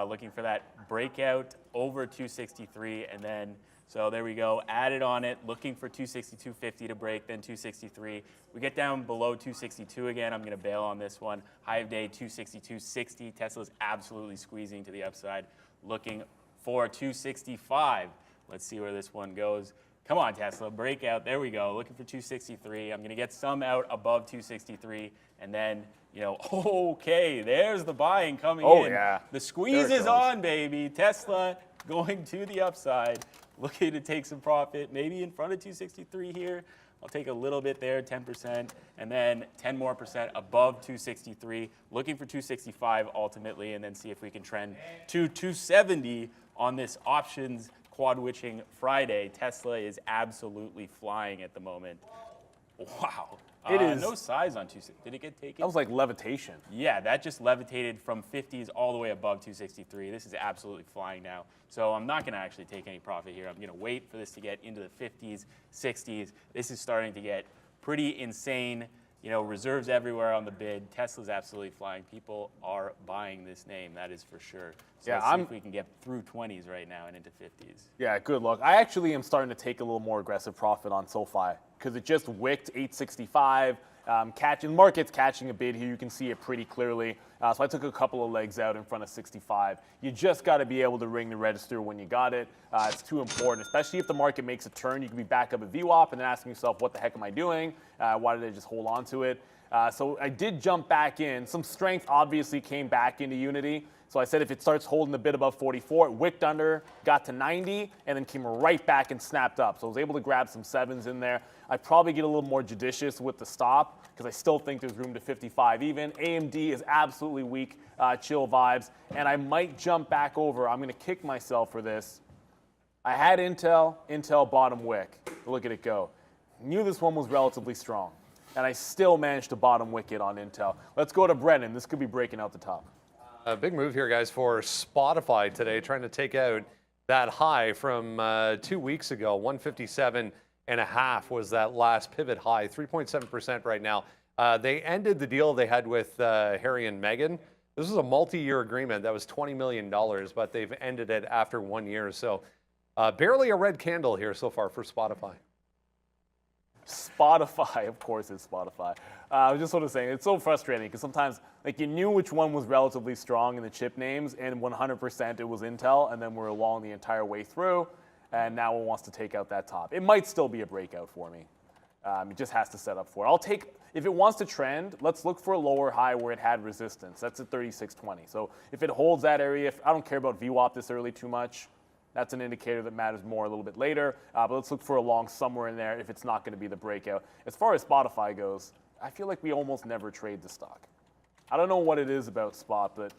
Looking for that breakout over 263, and then, so there we go, added on it, looking for 262.50 to break, then 263. We get down below 262 again, I'm going to bail on this one. High of day, 262.60. Tesla's absolutely squeezing to the upside, looking for 265. Let's see where this one goes. Come on, Tesla, breakout. There we go. Looking for 263. I'm going to get some out above 263. And then, okay, there's the buying coming in. Oh, yeah. The squeeze is on, baby. Tesla going to the upside. Looking to take some profit, maybe in front of 263 here. I'll take a little bit there, 10%, and then 10% more above 263. Looking for 265 ultimately, and then see if we can trend to 270 on this options quad witching Friday. Tesla is absolutely flying at the moment. Wow. It is. No size on 260. Did it get taken? That was like levitation. Yeah, that just levitated from 50s all the way above 263. This is absolutely flying now. So I'm not going to actually take any profit here. I'm going to wait for this to get into the 50s, 60s. This is starting to get pretty insane. Reserves everywhere on the bid. Tesla's absolutely flying. People are buying this name, that is for sure. So let's see if we can get through 20s right now and into 50s. Yeah, good luck. I actually am starting to take a little more aggressive profit on SoFi because it just wicked 865. Market's catching a bid here. You can see it pretty clearly. So I took a couple of legs out in front of 65. You just got to be able to ring the register when you got it. It's too important, especially if the market makes a turn. You can be back up at VWAP and then asking yourself, what the heck am I doing? Why did I just hold on to it? So I did jump back in. Some strength obviously came back into Unity. So I said if it starts holding a bit above 44, it wicked under, got to 90, and then came right back and snapped up. So I was able to grab some sevens in there. I'd probably get a little more judicious with the stop because I still think there's room to 55 even. AMD is absolutely weak, chill vibes, and I might jump back over. I'm going to kick myself for this. I had Intel bottom wick. Look at it go. Knew this one was relatively strong, and I still managed to bottom wick it on Intel. Let's go to Brennan. This could be breaking out the top. A big move here, guys, for Spotify today, trying to take out that high from 2 weeks ago. 157.5 was that last pivot high, 3.7% right now. They ended the deal they had with Harry and Meghan. This was a multi-year agreement that was $20 million, but they've ended it after 1 year. So barely a red candle here so far for Spotify. Spotify, of course it's Spotify. I was just sort of saying, it's so frustrating because sometimes you knew which one was relatively strong in the chip names and 100% it was Intel, and then we're along the entire way through, and now it wants to take out that top. It might still be a breakout for me. It just has to set up for it. If it wants to trend, let's look for a lower high where it had resistance. That's at 36.20. So if it holds that area, I don't care about VWAP this early too much. That's an indicator that matters more a little bit later. But let's look for a long somewhere in there if it's not going to be the breakout. As far as Spotify goes, I feel like we almost never trade the stock. I don't know what it is about Spot, but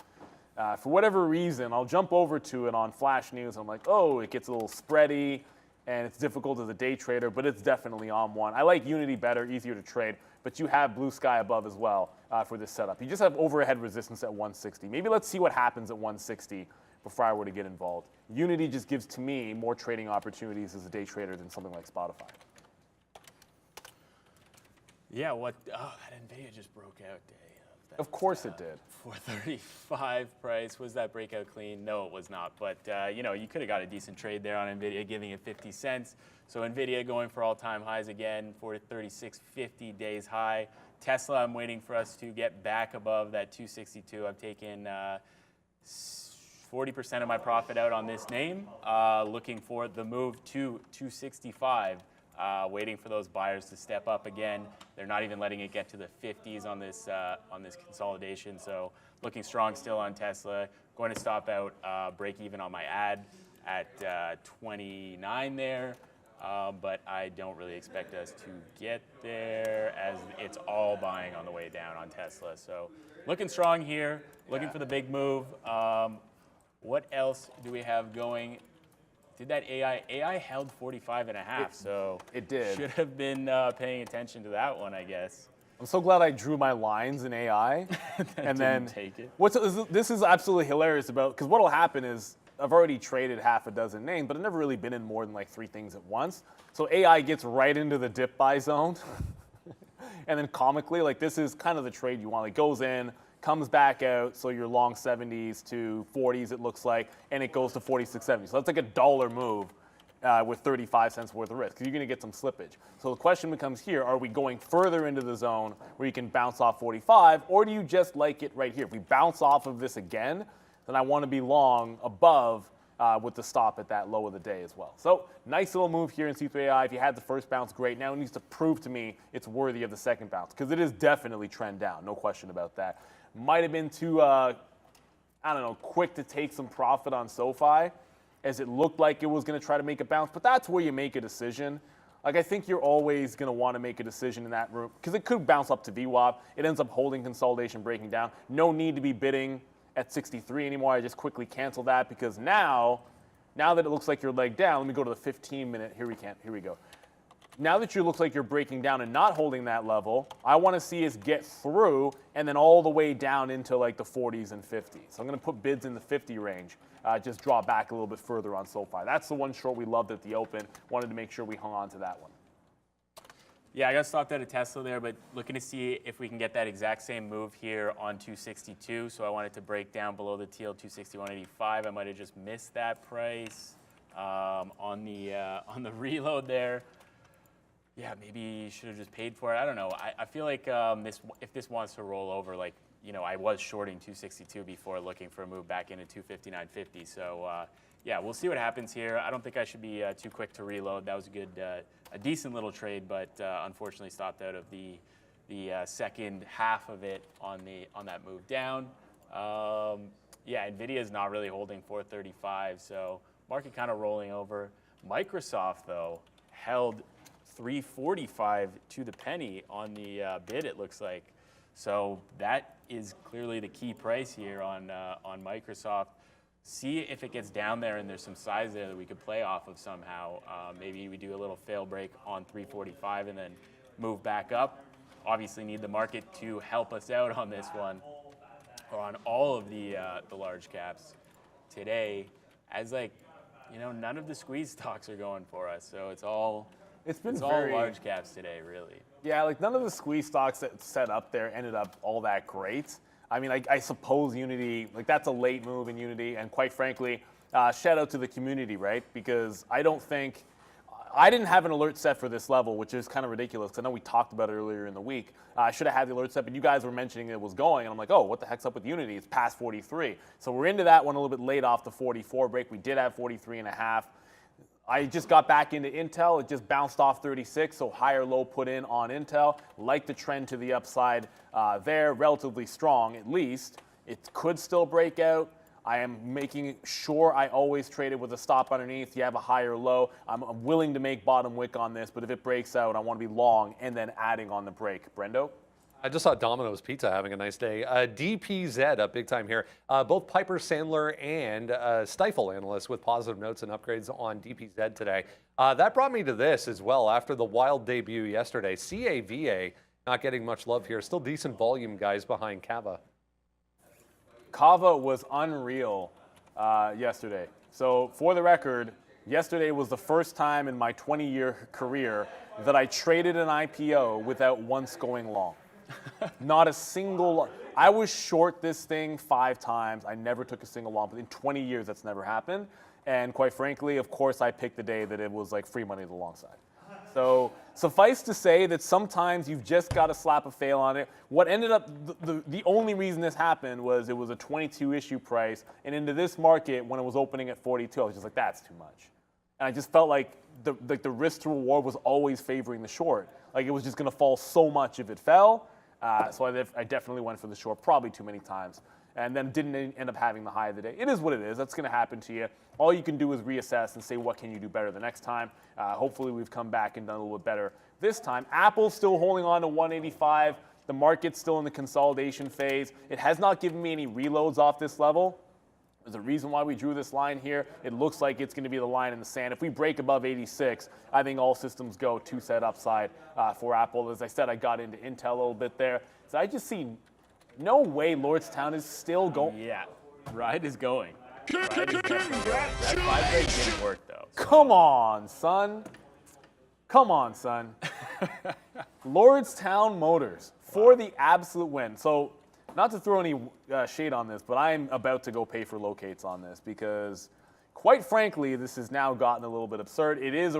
for whatever reason, I'll jump over to it on Flash News. I'm like, oh, it gets a little spready, and it's difficult as a day trader, but it's definitely on one. I like Unity better, easier to trade, but you have blue sky above as well for this setup. You just have overhead resistance at 160. Maybe let's see what happens at 160 before I were to get involved. Unity just gives, to me, more trading opportunities as a day trader than something like Spotify. Yeah, that NVIDIA just broke out day. Of course it did. 435 price. Was that breakout clean? No, it was not. But, you could have got a decent trade there on NVIDIA, giving it 50 cents. So NVIDIA going for all-time highs again, 436.50 days high. Tesla, I'm waiting for us to get back above that 262. I've taken 40% of my profit out on this name, looking for the move to 265. Waiting for those buyers to step up again. They're not even letting it get to the 50s on this consolidation. So looking strong still on Tesla. Going to stop out break even on my ad at 29 there. But I don't really expect us to get there as it's all buying on the way down on Tesla. So looking strong here, looking for the big move. What else do we have going? Did that AI held 45.5, so it did. Should have been paying attention to that one, I guess. I'm so glad I drew my lines in AI, and then take it. This is absolutely hilarious about, because what'll happen is I've already traded half a dozen names, but I've never really been in more than like 3 things at once. So AI gets right into the dip buy zone, and then comically, like this is kind of the trade you want. It goes in, comes back out, so you're long 70s to 40s, it looks like, and it goes to 46.70. So that's like a $1 move with 35 cents worth of risk, because you're going to get some slippage. So the question becomes here, are we going further into the zone where you can bounce off 45, or do you just like it right here? If we bounce off of this again, then I want to be long above with the stop at that low of the day as well. So nice little move here in C3AI. If you had the first bounce, great. Now it needs to prove to me it's worthy of the second bounce, because it is definitely trend down, no question about that. Might have been too, quick to take some profit on SoFi, as it looked like it was going to try to make a bounce. But that's where you make a decision. Like, I think you're always going to want to make a decision in that room, because it could bounce up to VWAP. It ends up holding consolidation, breaking down. No need to be bidding at 63 anymore. I just quickly cancel that, because now that it looks like you're legged down, let me go to the 15-minute. Here we go. Now that it looks like you're breaking down and not holding that level, I want to see us get through and then all the way down into like the 40s and 50s. So I'm going to put bids in the 50 range, just draw back a little bit further on SoFi. That's the one short we loved at the open. Wanted to make sure we hung on to that one. Yeah, I got stopped out of Tesla there, but looking to see if we can get that exact same move here on 262. So I wanted to break down below the TL 261.85. I might have just missed that price on the reload there. Yeah, maybe should have just paid for it. I don't know. I feel like if this wants to roll over, like, I was shorting 262 before, looking for a move back into 259.50. So yeah, we'll see what happens here. I don't think I should be too quick to reload. That was a decent little trade, but unfortunately stopped out of the second half of it on that move down. Yeah, NVIDIA is not really holding 435, so market kind of rolling over. Microsoft, though, held 345 to the penny on the bid, it looks like. So that is clearly the key price here on Microsoft. See if it gets down there and there's some size there that we could play off of somehow. Maybe we do a little fail break on 345 and then move back up. Obviously need the market to help us out on this one, or on all of the large caps today, as none of the squeeze stocks are going for us. So it's all large caps today, really. Yeah, like none of the squeeze stocks that set up there ended up all that great. I mean, I suppose Unity, like that's a late move in Unity, and quite frankly, shout out to the community, right? Because I didn't have an alert set for this level, which is kind of ridiculous, because I know we talked about it earlier in the week. I should have had the alert set, but you guys were mentioning it was going, and I'm like, oh, what the heck's up with Unity? It's past 43. So we're into that one a little bit late off the 44 break. We did have 43.5. I just got back into Intel. It just bounced off 36, so higher low put in on Intel. Like the trend to the upside there, relatively strong at least. It could still break out. I am making sure I always trade it with a stop underneath. You have a higher low. I'm willing to make bottom wick on this, but if it breaks out, I want to be long and then adding on the break. Brendo? I just saw Domino's Pizza having a nice day. DPZ up big time here. Both Piper Sandler and Stifel analysts with positive notes and upgrades on DPZ today. That brought me to this as well after the wild debut yesterday. CAVA not getting much love here. Still decent volume guys behind Kava. Kava was unreal yesterday. So for the record, yesterday was the first time in my 20-year career that I traded an IPO without once going long. Not a single. I was short this thing 5 times. I never took a single long. But in 20 years, that's never happened. And quite frankly, of course, I picked the day that it was like free money to the long side. So suffice to say that sometimes you've just got to slap a fail on it. What ended up, the only reason this happened was it was a 22 issue price. And into this market, when it was opening at 42, I was just like, that's too much. And I just felt like the risk to reward was always favoring the short. Like it was just going to fall so much if it fell. So I definitely went for the short probably too many times and then didn't end up having the high of the day. It is what it is. That's going to happen to you. All you can do is reassess and say, what can you do better the next time? Hopefully we've come back and done a little bit better this time. Apple's still holding on to 185. The market's still in the consolidation phase. It has not given me any reloads off this level. There's a reason why we drew this line here. It looks like it's going to be the line in the sand. If we break above 86, I think all systems go to set upside for Apple. As I said, I got into Intel a little bit there. So I just see no way Lordstown is still going. Yeah, ride is going. Ride is definitely going. That 5 break didn't work though. So. Come on, son. Come on, son. Lordstown Motors for the absolute win. So not to throw any shade on this, but I'm about to go pay for locates on this because, quite frankly, this has now gotten a little bit absurd. It is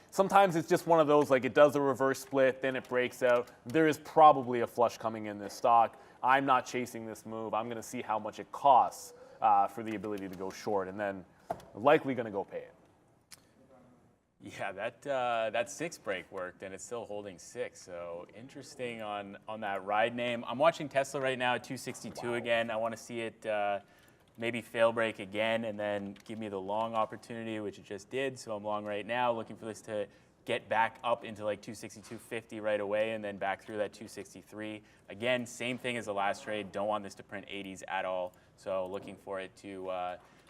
sometimes it's just one of those, like it does a reverse split, then it breaks out. There is probably a flush coming in this stock. I'm not chasing this move. I'm going to see how much it costs for the ability to go short, and then likely going to go pay it. Yeah, that 6 break worked, and it's still holding 6. So interesting on that ride name. I'm watching Tesla right now at 262 again. I want to see it maybe fail break again, and then give me the long opportunity, which it just did. So I'm long right now, looking for this to get back up into like 262.50 right away, and then back through that 263. Again, same thing as the last trade. Don't want this to print 80s at all. So looking for it to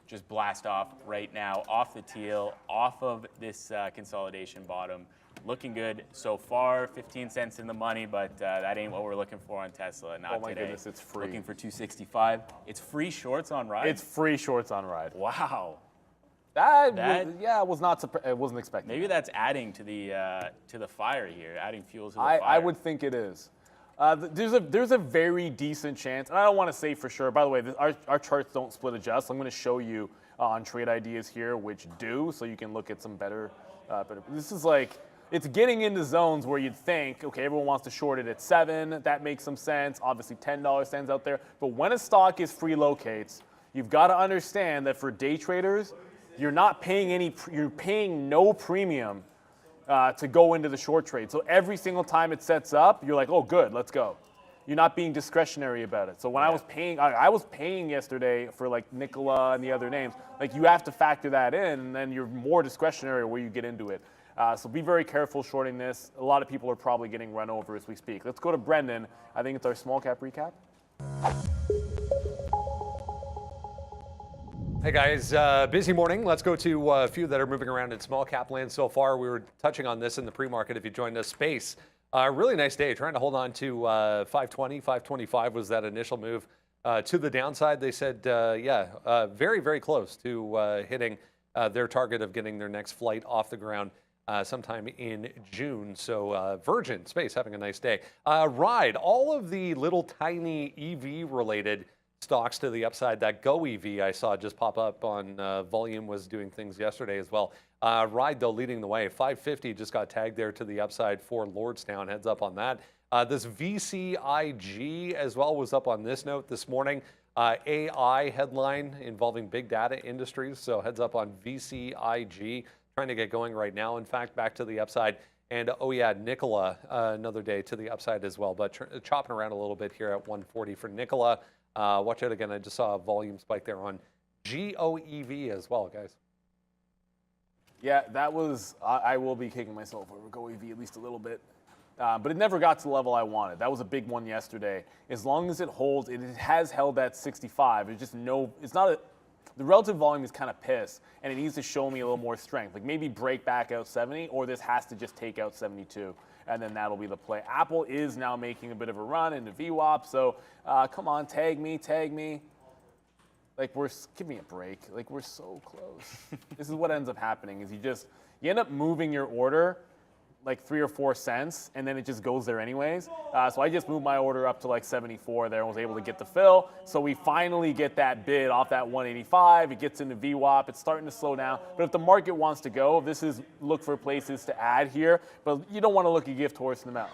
just blast off right now, off the teal, off of this consolidation bottom. Looking good so far, 15 cents in the money, but that ain't what we're looking for on Tesla. Not oh my today. Goodness, it's free. Looking for 265. It's free shorts on ride? It's free shorts on ride. Wow. I wasn't expecting. Maybe that's adding to the fire here, adding fuel to the I fire. would think it is. There's a very decent chance, and I don't want to say for sure. By the way, our charts don't split adjust. I'm going to show you on trade ideas here, which do, so you can look at some better. This is like, it's getting into zones where you'd think, okay, everyone wants to short it at 7. That makes some sense. Obviously, $10 stands out there. But when a stock is free locates, you've got to understand that for day traders, you're not paying you're paying no premium to go into the short trade. So every single time it sets up, you're like, oh, good, let's go. You're not being discretionary about it. So when I was paying yesterday for like Nikola and the other names, like you have to factor that in, and then you're more discretionary where you get into it. So be very careful shorting this. A lot of people are probably getting run over as we speak. Let's go to Brendan. I think it's our small cap recap. Hey guys, busy morning. Let's go to a few that are moving around in small cap land so far. We were touching on this in the pre-market if you joined us. Space, really nice day, trying to hold on to 520, 525 was that initial move to the downside. They said, very, very close to hitting their target of getting their next flight off the ground sometime in June. So Virgin Space having a nice day. Ride, all of the little tiny EV related stocks to the upside. That Go EV I saw just pop up on Volume was doing things yesterday as well. Ride, though, leading the way. 550 just got tagged there to the upside for Lordstown. Heads up on that. This VCIG as well was up on this note this morning. AI headline involving big data industries. So heads up on VCIG. Trying to get going right now. In fact, back to the upside. And oh yeah, Nikola, another day to the upside as well. But chopping around a little bit here at 140 for Nikola. Watch out again. I just saw a volume spike there on GOEV as well, guys. Yeah, that was, I will be kicking myself over GoEV at least a little bit. But it never got to the level I wanted. That was a big one yesterday. As long as it holds, it has held at 65. It's just the relative volume is kind of pissed, and it needs to show me a little more strength. Like maybe break back out 70, or this has to just take out 72, and then that'll be the play. Apple is now making a bit of a run into VWAP, so come on, tag me. Like give me a break. Like we're so close. This is what ends up happening is you end up moving your order like 3 or 4 cents, and then it just goes there anyways. So I just moved my order up to like 74 there and was able to get the fill. So we finally get that bid off that 185. It gets into VWAP. It's starting to slow down. But if the market wants to go, this is look for places to add here. But you don't want to look a gift horse in the mouth.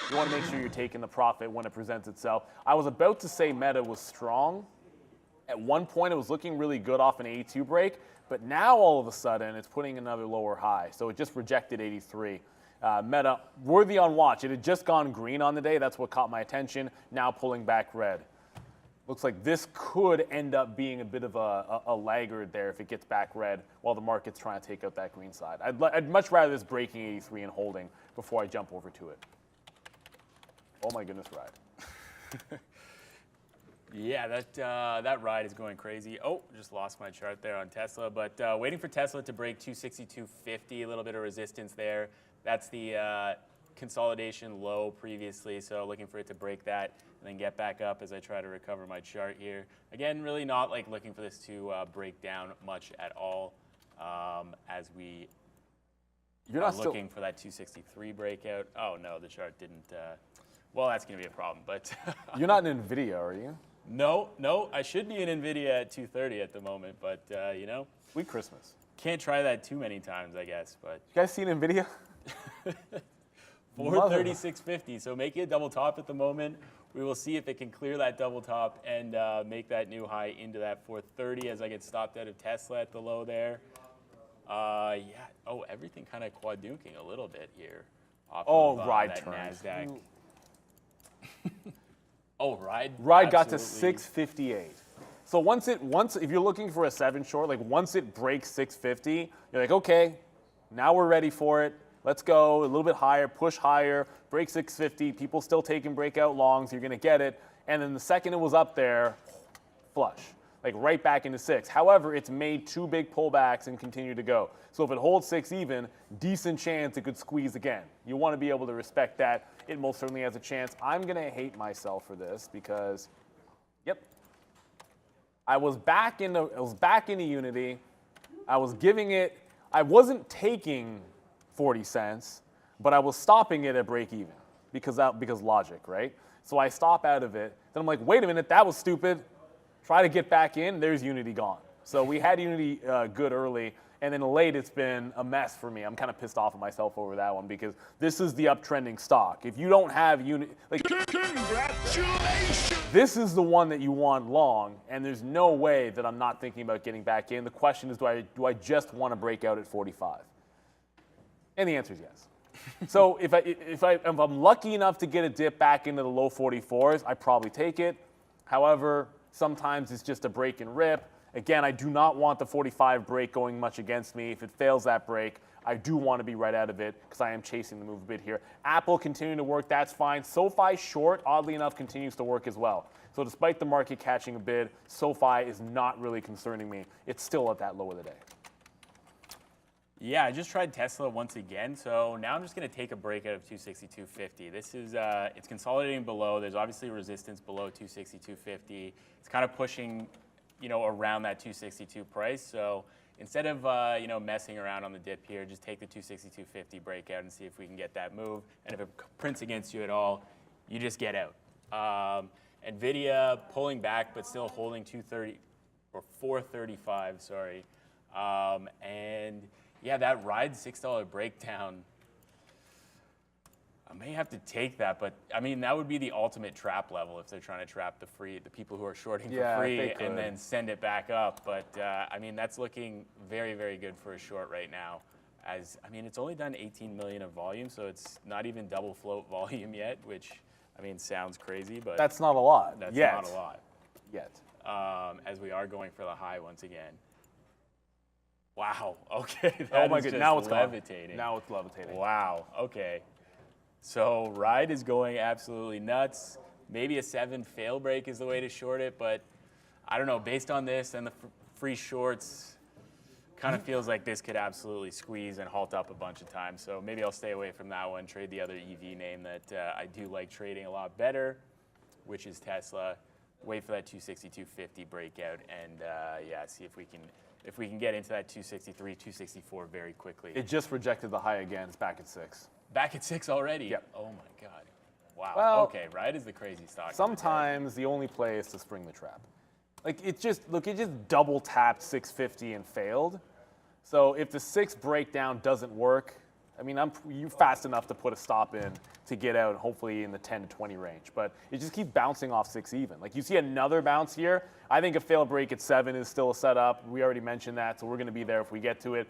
You want to make sure you're taking the profit when it presents itself. I was about to say Meta was strong. At one point, it was looking really good off an 82 break. But now all of a sudden, it's putting another lower high. So it just rejected 83. Meta, worthy on watch. It had just gone green on the day. That's what caught my attention. Now pulling back red. Looks like this could end up being a bit of a laggard there if it gets back red while the market's trying to take out that green side. I'd much rather this breaking 83 and holding before I jump over to it. Oh my goodness, ride. Yeah, that ride is going crazy. Oh, just lost my chart there on Tesla, but waiting for Tesla to break 262.50, a little bit of resistance there. That's the consolidation low previously, so looking for it to break that and then get back up as I try to recover my chart here. Again, really not like looking for this to break down much at all as we are looking for that 263 breakout. Oh no, the chart didn't. Well, that's going to be a problem, but you're not in NVIDIA, are you? No, I should be in NVIDIA at 230 at the moment, but you know. Sweet Christmas. Can't try that too many times, I guess, but. You guys seen NVIDIA? 436.50, so making a double top at the moment. We will see if it can clear that double top and make that new high into that 430 as I get stopped out of Tesla at the low there. Yeah, everything kind of quadruking a little bit here. Ride that turns. NASDAQ. Ride. Ride got to 658. So if you're looking for a 7 short, like once it breaks 650, you're like, okay, now we're ready for it. Let's go a little bit higher, push higher, break 650. People still taking breakout longs. You're going to get it. And then the second it was up there, flush, like right back into 6. However, it's made 2 big pullbacks and continue to go. So if it holds 6 even, decent chance it could squeeze again. You want to be able to respect that. It most certainly has a chance. I'm going to hate myself for this because, yep, I was back into Unity. I was giving it. I wasn't taking 40 cents, but I was stopping it at break even because logic, right? So I stop out of it. Then I'm like, wait a minute, that was stupid. Try to get back in. There's Unity gone. So we had Unity good early, and then late it's been a mess for me. I'm kind of pissed off at myself over that one because this is the uptrending stock. If you don't have Unity, like, congratulations! This is the one that you want long, and there's no way that I'm not thinking about getting back in. The question is, do I just want to break out at 45? And the answer is yes. So if I'm lucky enough to get a dip back into the low 44s, I probably take it. However, sometimes it's just a break and rip. Again, I do not want the 45 break going much against me. If it fails that break, I do want to be right out of it because I am chasing the move a bit here. Apple continuing to work, that's fine. SoFi short, oddly enough, continues to work as well. So despite the market catching a bid, SoFi is not really concerning me. It's still at that low of the day. Yeah, I just tried Tesla once again, so now I'm just going to take a breakout of 262.50. This is, it's consolidating below. There's obviously resistance below 262.50. It's kind of pushing, around that 262 price. So instead of, messing around on the dip here, just take the 262.50 breakout and see if we can get that move. And if it prints against you at all, you just get out. NVIDIA pulling back, but still holding 435, sorry. And yeah, that ride $6 breakdown, I may have to take that, but I mean, that would be the ultimate trap level if they're trying to trap the people who are shorting for free and then send it back up. But I mean, that's looking very, very good for a short right now. It's only done 18 million of volume, so it's not even double float volume yet, which, sounds crazy, but that's not a lot. That's not a lot. Yet. as we are going for the high once again. Wow. Okay. Oh my goodness. Now it's levitating. Now it's levitating. Wow. Okay. So ride is going absolutely nuts. Maybe a 7 fail break is the way to short it, but I don't know. Based on this and the free shorts, kind of feels like this could absolutely squeeze and halt up a bunch of times. So maybe I'll stay away from that one. Trade the other EV name that I do like trading a lot better, which is Tesla. Wait for that 262.50 breakout, and yeah, see if we can get into that 263, 264 very quickly. It just rejected the high again. It's back at 6. Back at 6 already? Yep. Oh my God. Wow. Well, okay, right is the crazy stock. Sometimes the only play is to spring the trap. Like it just double tapped 650 and failed. So if the 6 breakdown doesn't work, I mean, you're fast enough to put a stop in to get out, hopefully in the 10 to 20 range. But it just keeps bouncing off 6 even. Like you see another bounce here. I think a fail break at 7 is still a setup. We already mentioned that, so we're going to be there if we get to it.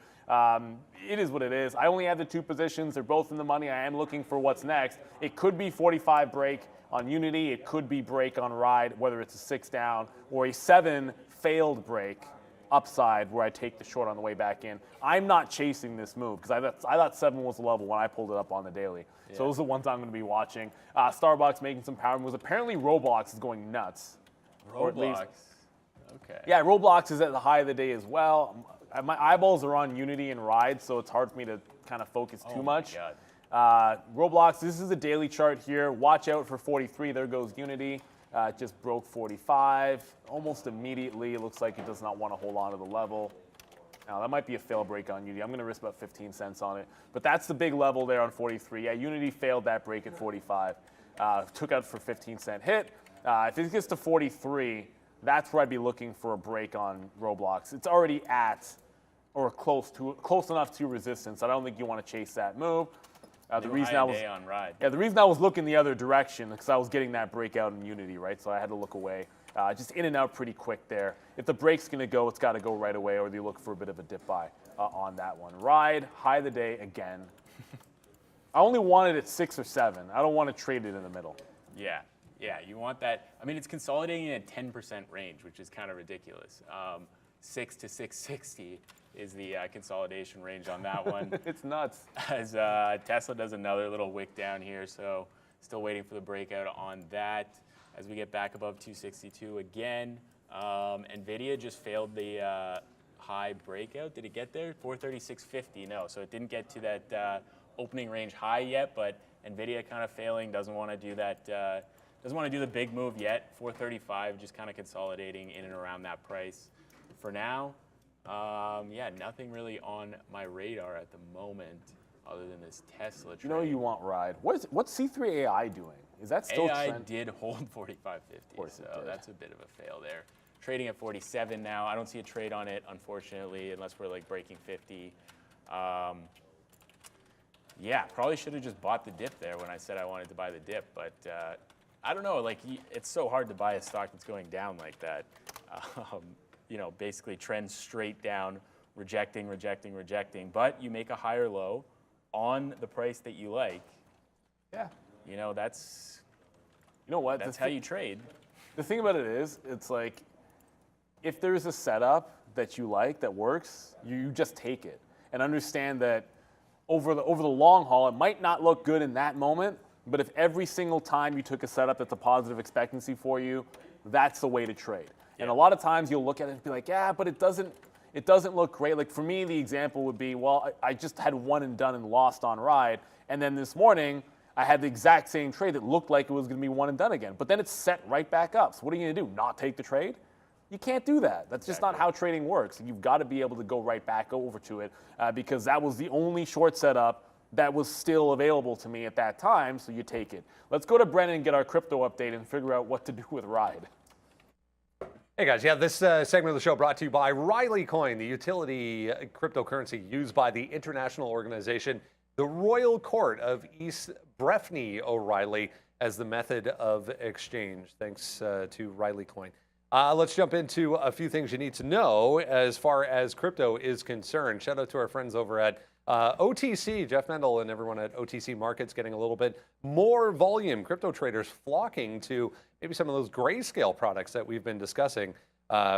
It is what it is. I only have the 2 positions. They're both in the money. I am looking for what's next. It could be 45 break on Unity. It could be break on Ride, whether it's a 6 down or a 7 failed break upside where I take the short on the way back in. I'm not chasing this move because I thought 7 was the level when I pulled it up on the daily. Yeah. So those are the ones I'm going to be watching. Starbucks making some power moves. Apparently Roblox is going nuts. Roblox. Okay. Yeah, Roblox is at the high of the day as well. My eyeballs are on Unity and Ride, so it's hard for me to kind of focus too much. Roblox, this is a daily chart here. Watch out for 43. There goes Unity. Just broke 45 almost immediately. It looks like it does not want to hold on to the level. Now, that might be a fail break on Unity. I'm going to risk about 15 cents on it. But that's the big level there on 43. Yeah, Unity failed that break at 45. Took out for 15-cent hit. If it gets to 43, that's where I'd be looking for a break on Roblox. It's already at or close enough to resistance. I don't think you want to chase that move. The reason I was looking the other direction because I was getting that breakout in Unity, right? So I had to look away. Just in and out pretty quick there. If the break's going to go, it's got to go right away, or you look for a bit of a dip buy on that one. Ride, high of the day again. I only want it at 6 or 7. I don't want to trade it in the middle. Yeah, you want that. I mean, it's consolidating in a 10% range, which is kind of ridiculous. 6 to 660 is the consolidation range on that one. It's nuts. As Tesla does another little wick down here, so still waiting for the breakout on that. As we get back above 262 again, NVIDIA just failed the high breakout. Did it get there? 436.50. No, so it didn't get to that opening range high yet, but NVIDIA kind of failing, doesn't want to do that. Doesn't want to do the big move yet. 435, just kind of consolidating in and around that price for now. Yeah, nothing really on my radar at the moment other than this Tesla trade. You know you want Ride. What's C3 AI doing? Is that still AI trend? did hold 45.50, so that's a bit of a fail there. Trading at 47 now. I don't see a trade on it, unfortunately, unless we're like breaking 50. Yeah, probably should have just bought the dip there when I said I wanted to buy the dip, but I don't know. Like, it's so hard to buy a stock that's going down like that. You know, basically trends straight down, rejecting, but you make a higher low on the price that you like. Yeah. You know, that's, you know what? That's how you trade. The thing about it is, it's like, if there's a setup that you like, that works, you just take it. And understand that over the long haul, it might not look good in that moment, but if every single time you took a setup that's a positive expectancy for you, that's the way to trade. Yeah. And a lot of times you'll look at it and be like, yeah, but it doesn't look great. Like for me, the example would be, well, I just had one and done and lost on Ride, and then this morning I had the exact same trade that looked like it was going to be one and done again, but then it's set right back up. So what are you going to do? Not take the trade? You can't do that. That's just not how trading works. You've got to be able to go right back over to it because that was the only short setup that was still available to me at that time, so you take it. Let's go to Brennan and get our crypto update and figure out what to do with Ride. Hey guys, yeah, this segment of the show brought to you by Riley Coin, the utility cryptocurrency used by the international organization, the Royal Court of East Breffni O'Reilly, as the method of exchange. Thanks to Riley Coin. Let's jump into a few things you need to know as far as crypto is concerned. Shout out to our friends over at OTC, Jeff Mendel and everyone at OTC Markets getting a little bit more volume. Crypto traders flocking to maybe some of those grayscale products that we've been discussing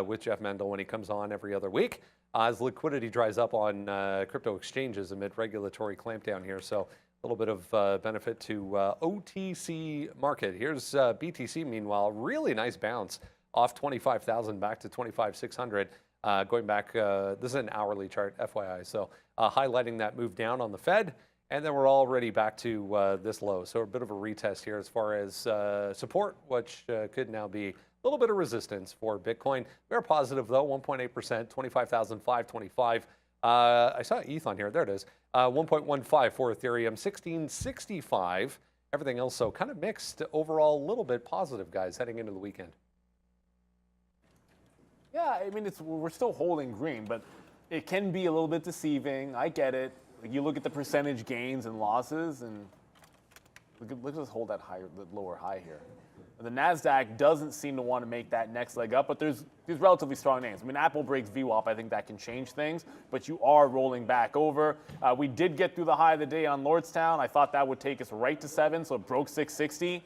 with Jeff Mendel when he comes on every other week as liquidity dries up on crypto exchanges amid regulatory clampdown here. So a little bit of benefit to OTC market. Here's BTC, meanwhile, really nice bounce off 25,000 back to 25,600. Going back, this is an hourly chart, FYI. So highlighting that move down on the Fed, and then we're already back to this low. So a bit of a retest here as far as support, which could now be a little bit of resistance for Bitcoin. We're positive though, 1.8%, 25,525. I saw ETH on here. There it is. 1.15 for Ethereum, 1665. Everything else so kind of mixed overall, a little bit positive, guys, heading into the weekend. Yeah, I mean, we're still holding green, but it can be a little bit deceiving. I get it. Like, you look at the percentage gains and losses, and look at us hold that lower high here. The NASDAQ doesn't seem to want to make that next leg up, but there's relatively strong names. I mean, Apple breaks VWAP. I think that can change things, but you are rolling back over. We did get through the high of the day on Lordstown. I thought that would take us right to 7, so it broke 660,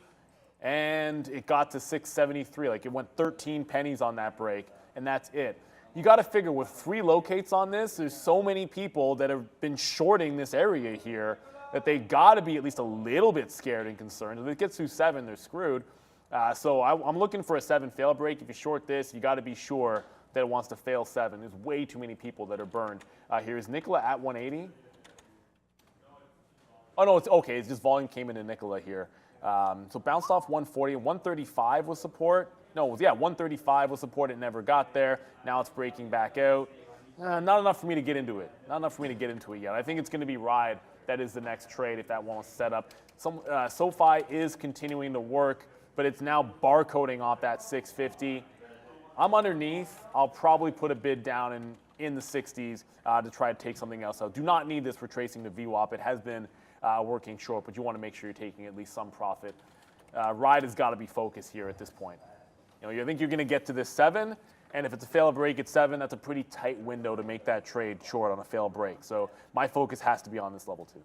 and it got to 673. Like, it went 13 pennies on that break, and that's it. You got to figure with 3 locates on this, there's so many people that have been shorting this area here that they got to be at least a little bit scared and concerned. If it gets through 7, they're screwed. So I'm looking for a 7 fail break. If you short this, you got to be sure that it wants to fail 7. There's way too many people that are burned. Here's Nikola at 180. Oh, no, it's okay. It's just volume came into Nikola here. So bounced off 140. 135 was support. No, yeah, 135 was support. It never got there. Now it's breaking back out. Not enough for me to get into it. Not enough for me to get into it yet. I think it's going to be Ride that is the next trade if that wants to set up. SoFi is continuing to work, but it's now barcoding off that 650. I'm underneath. I'll probably put a bid down in the 60s to try to take something else out. Do not need this for tracing the VWAP. It has been working short, but you want to make sure you're taking at least some profit. Ride has got to be focused here at this point. You know, you think you're going to get to this 7, and if it's a fail break at 7, that's a pretty tight window to make that trade short on a fail break. So my focus has to be on this level 2.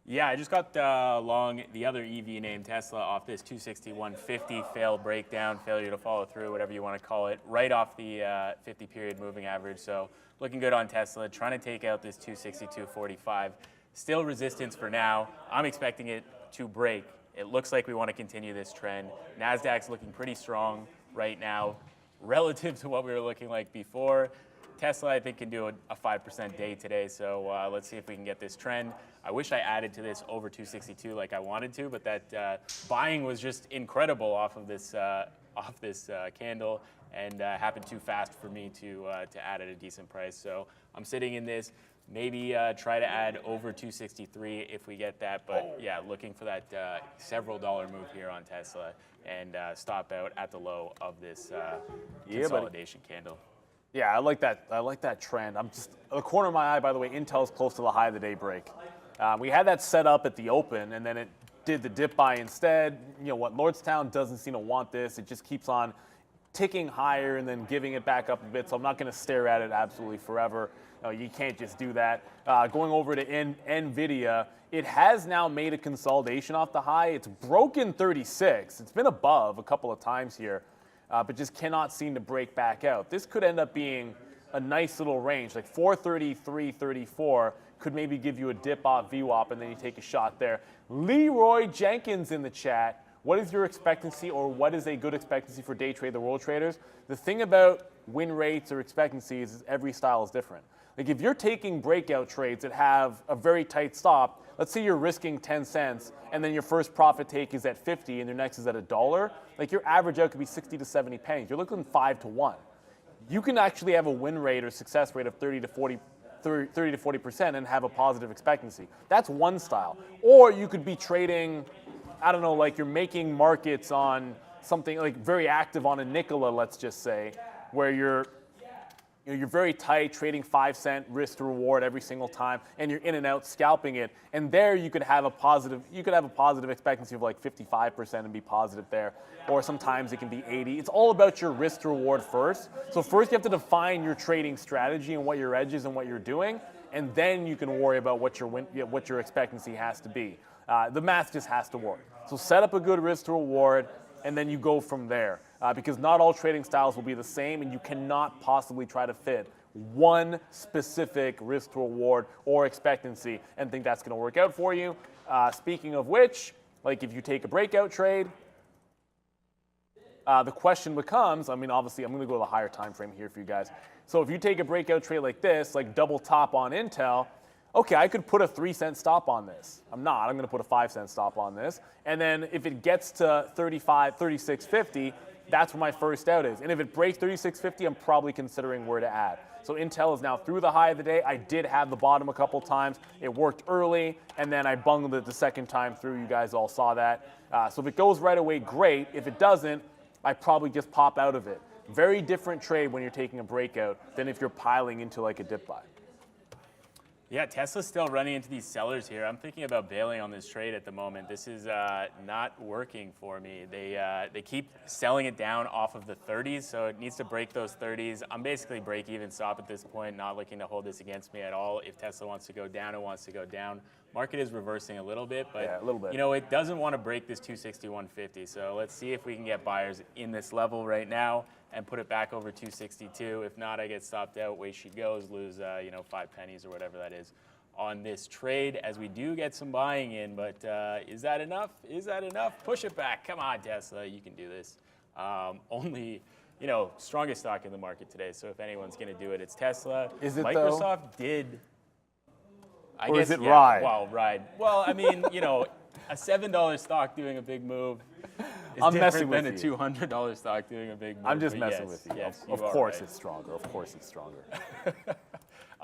Yeah, I just got along the other EV name, Tesla, off this 261.50 fail breakdown, failure to follow through, whatever you want to call it, right off the 50-period moving average. So looking good on Tesla, trying to take out this 262.45. Still resistance for now. I'm expecting it to break. It looks like we want to continue this trend. NASDAQ's looking pretty strong right now relative to what we were looking like before. Tesla, I think, can do a 5% day today, so let's see if we can get this trend. I wish I added to this over 262 like I wanted to, but that buying was just incredible off of this candle, and happened too fast for me to add at a decent price. So I'm sitting in this. Maybe try to add over 263 if we get that, but yeah, looking for that several dollar move here on Tesla and stop out at the low of this consolidation candle. Yeah, I like that. I like that trend. I'm just the corner of my eye. By the way, Intel's close to the high of the day break. We had that set up at the open, and then it did the dip buy instead. You know what? Lordstown doesn't seem to want this. It just keeps on ticking higher and then giving it back up a bit. So I'm not going to stare at it absolutely forever. No, you can't just do that. Going over to NVIDIA, it has now made a consolidation off the high. It's broken 36. It's been above a couple of times here, but just cannot seem to break back out. This could end up being a nice little range, like 433, 34 could maybe give you a dip off VWAP, and then you take a shot there. Leroy Jenkins in the chat. What is your expectancy, or what is a good expectancy for day trade the world traders? The thing about win rates or expectancies is every style is different. Like if you're taking breakout trades that have a very tight stop, let's say you're risking 10 cents and then your first profit take is at 50 and your next is at $1, like your average out could be 60 to 70 pennies. You're looking 5 to 1. You can actually have a win rate or success rate of 30 to 40% and have a positive expectancy. That's one style. Or you could be trading, I don't know, like you're making markets on something like very active on a Nikola, let's just say, where you're very tight, trading 5-cent risk to reward every single time, and you're in and out scalping it. And there you could have a positive expectancy of like 55% and be positive there. Or sometimes it can be 80. It's all about your risk to reward first. So first you have to define your trading strategy and what your edge is and what you're doing. and then you can worry about what your expectancy has to be. The math just has to work. So set up a good risk to reward, and then you go from there. Because not all trading styles will be the same, and you cannot possibly try to fit one specific risk to reward or expectancy and think that's going to work out for you. Speaking of which, like if you take a breakout trade, the question becomes, I mean, obviously, I'm going to go to the higher time frame here for you guys. So if you take a breakout trade like this, like double top on Intel, okay, I could put a 3-cent stop on this. I'm not. I'm going to put a 5-cent stop on this. And then if it gets to 36.50, that's where my first out is. And if it breaks 36.50, I'm probably considering where to add. So Intel is now through the high of the day. I did have the bottom a couple times. It worked early, and then I bungled it the second time through. You guys all saw that. So if it goes right away, great. If it doesn't, I probably just pop out of it. Very different trade when you're taking a breakout than if you're piling into like a dip buy. Yeah, Tesla's still running into these sellers here. I'm thinking about bailing on this trade at the moment. This is not working for me. They keep selling it down off of the 30s, so it needs to break those 30s. I'm basically break-even stop at this point, not looking to hold this against me at all. If Tesla wants to go down, it wants to go down. Market is reversing a little bit, but yeah, a little bit. You know, it doesn't want to break this 261.50. So let's see if we can get buyers in this level right now and put it back over 262. If not, I get stopped out. Away she goes, lose 5 pennies or whatever that is on this trade. As we do get some buying in, but is that enough? Is that enough? Push it back. Come on, Tesla, you can do this. Only, strongest stock in the market today. So if anyone's going to do it, it's Tesla. Is it Microsoft though? Did. I or guess, is it yeah, ride? Well, ride. Well, I mean, a $7 stock doing a big move is I'm different messing than with a you. $200 stock doing a big move. I'm just but messing with you. Yes, Of you are course right. it's stronger. Of course it's stronger.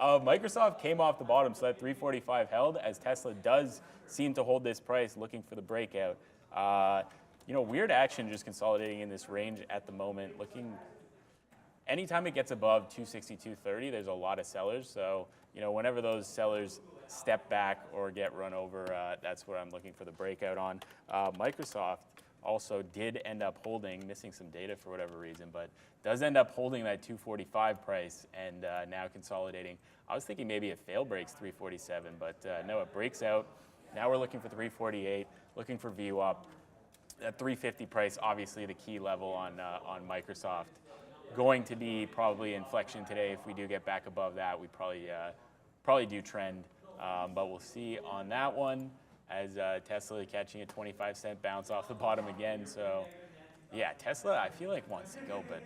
Microsoft came off the bottom, so that 345 held, as Tesla does seem to hold this price, looking for the breakout. Weird action just consolidating in this range at the moment. Anytime it gets above 262.30, there's a lot of sellers. So, whenever those sellers step back or get run over, that's where I'm looking for the breakout on. Microsoft also did end up holding, missing some data for whatever reason, but does end up holding that 245 price and now consolidating. I was thinking maybe it fail breaks 347, but no, it breaks out. Now we're looking for 348, looking for VWAP. That 350 price, obviously the key level on Microsoft. Going to be probably inflection today. If we do get back above that, we probably do trend. But we'll see on that one, as Tesla catching a 25-cent bounce off the bottom again. So, yeah, Tesla, I feel like wants to go, but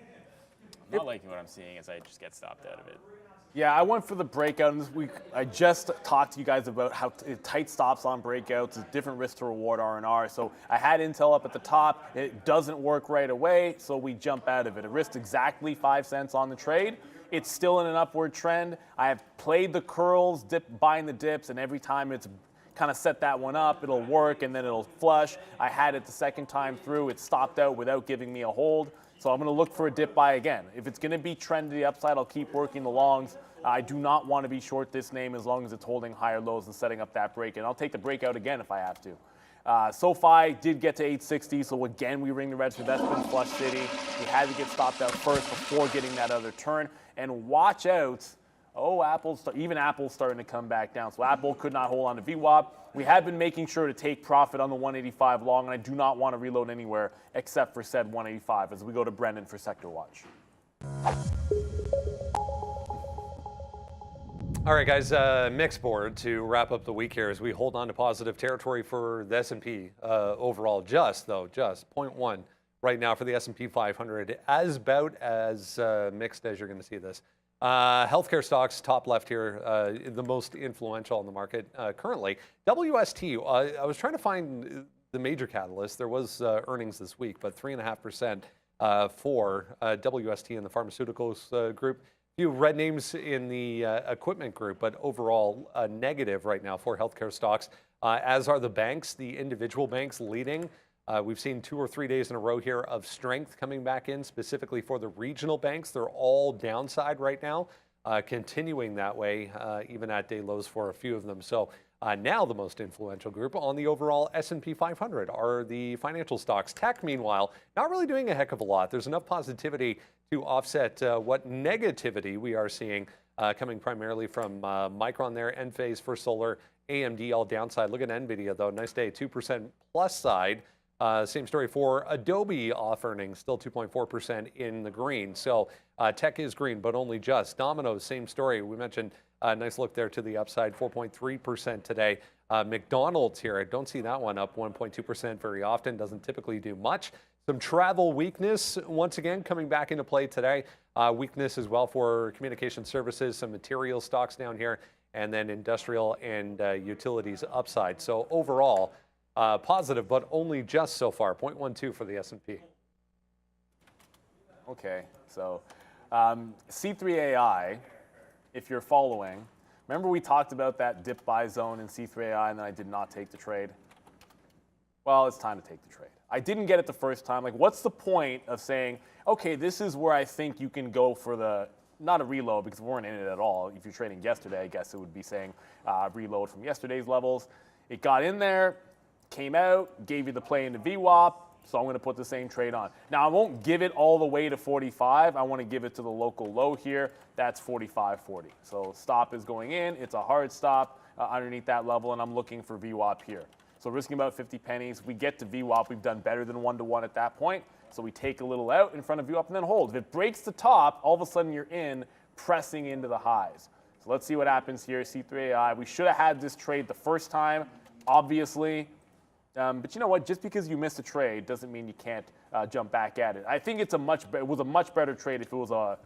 I'm not liking what I'm seeing as I just get stopped out of it. Yeah, I went for the breakout, and this week I just talked to you guys about how tight stops on breakouts, different risk to reward R&R. So I had Intel up at the top. It doesn't work right away, so we jump out of it. It risked exactly 5 cents on the trade. It's still in an upward trend. I have played the curls, buying the dips, and every time it's kind of set that one up, it'll work, and then it'll flush. I had it the second time through. It stopped out without giving me a hold. So I'm going to look for a dip buy again. If it's going to be trend to the upside, I'll keep working the longs. I do not want to be short this name as long as it's holding higher lows and setting up that break. And I'll take the breakout again if I have to. SoFi did get to 860, so again, we ring the red. That's been flush city. We had to get stopped out first before getting that other turn. And watch out. Oh, even Apple's starting to come back down. So Apple could not hold on to VWAP. We have been making sure to take profit on the 185 long, and I do not want to reload anywhere except for said 185 as we go to Brendan for Sector Watch. All right, guys, mixed board to wrap up the week here as we hold on to positive territory for the S&P overall. Just 0.1 right now for the S&P 500, as about as mixed as you're going to see this. Healthcare stocks, top left here, the most influential in the market currently. WST, I was trying to find the major catalyst. There was earnings this week, but 3.5% for WST in the pharmaceuticals group. Few red names in the equipment group, but overall negative right now for healthcare stocks, as are the banks, the individual banks leading. We've seen 2 or 3 days in a row here of strength coming back in, specifically for the regional banks. They're all downside right now, continuing that way, even at day lows for a few of them. So now the most influential group on the overall S&P 500 are the financial stocks. Tech, meanwhile, not really doing a heck of a lot. There's enough positivity to offset what negativity we are seeing coming primarily from Micron there, Enphase for solar, AMD all downside. Look at NVIDIA though, nice day, 2% plus side. Same story for Adobe off earnings, still 2.4% in the green. So tech is green, but only just. Domino's, same story. We mentioned a nice look there to the upside, 4.3% today. McDonald's here, I don't see that one up 1.2% very often, doesn't typically do much. Some travel weakness, once again, coming back into play today. Weakness as well for communication services, some material stocks down here, and then industrial and utilities upside. So overall, positive, but only just so far, 0.12 for the S&P. Okay, so C3AI, if you're following, remember we talked about that dip buy zone in C3AI and then I did not take the trade? Well, it's time to take the trade. I didn't get it the first time. Like, what's the point of saying, okay, this is where I think you can go for the, not a reload because we weren't in it at all. If you're trading yesterday, I guess it would be saying reload from yesterday's levels. It got in there, came out, gave you the play into VWAP, so I'm going to put the same trade on. Now, I won't give it all the way to 45. I want to give it to the local low here. That's 45.40. So stop is going in. It's a hard stop underneath that level, and I'm looking for VWAP here. So risking about 50 pennies. We get to VWAP. We've done better than 1-to-1 at that point. So we take a little out in front of VWAP and then hold. If it breaks the top, all of a sudden you're in, pressing into the highs. So let's see what happens here. C3AI. We should have had this trade the first time, obviously. But you know what? Just because you missed a trade doesn't mean you can't jump back at it. I think it was a much better trade if it was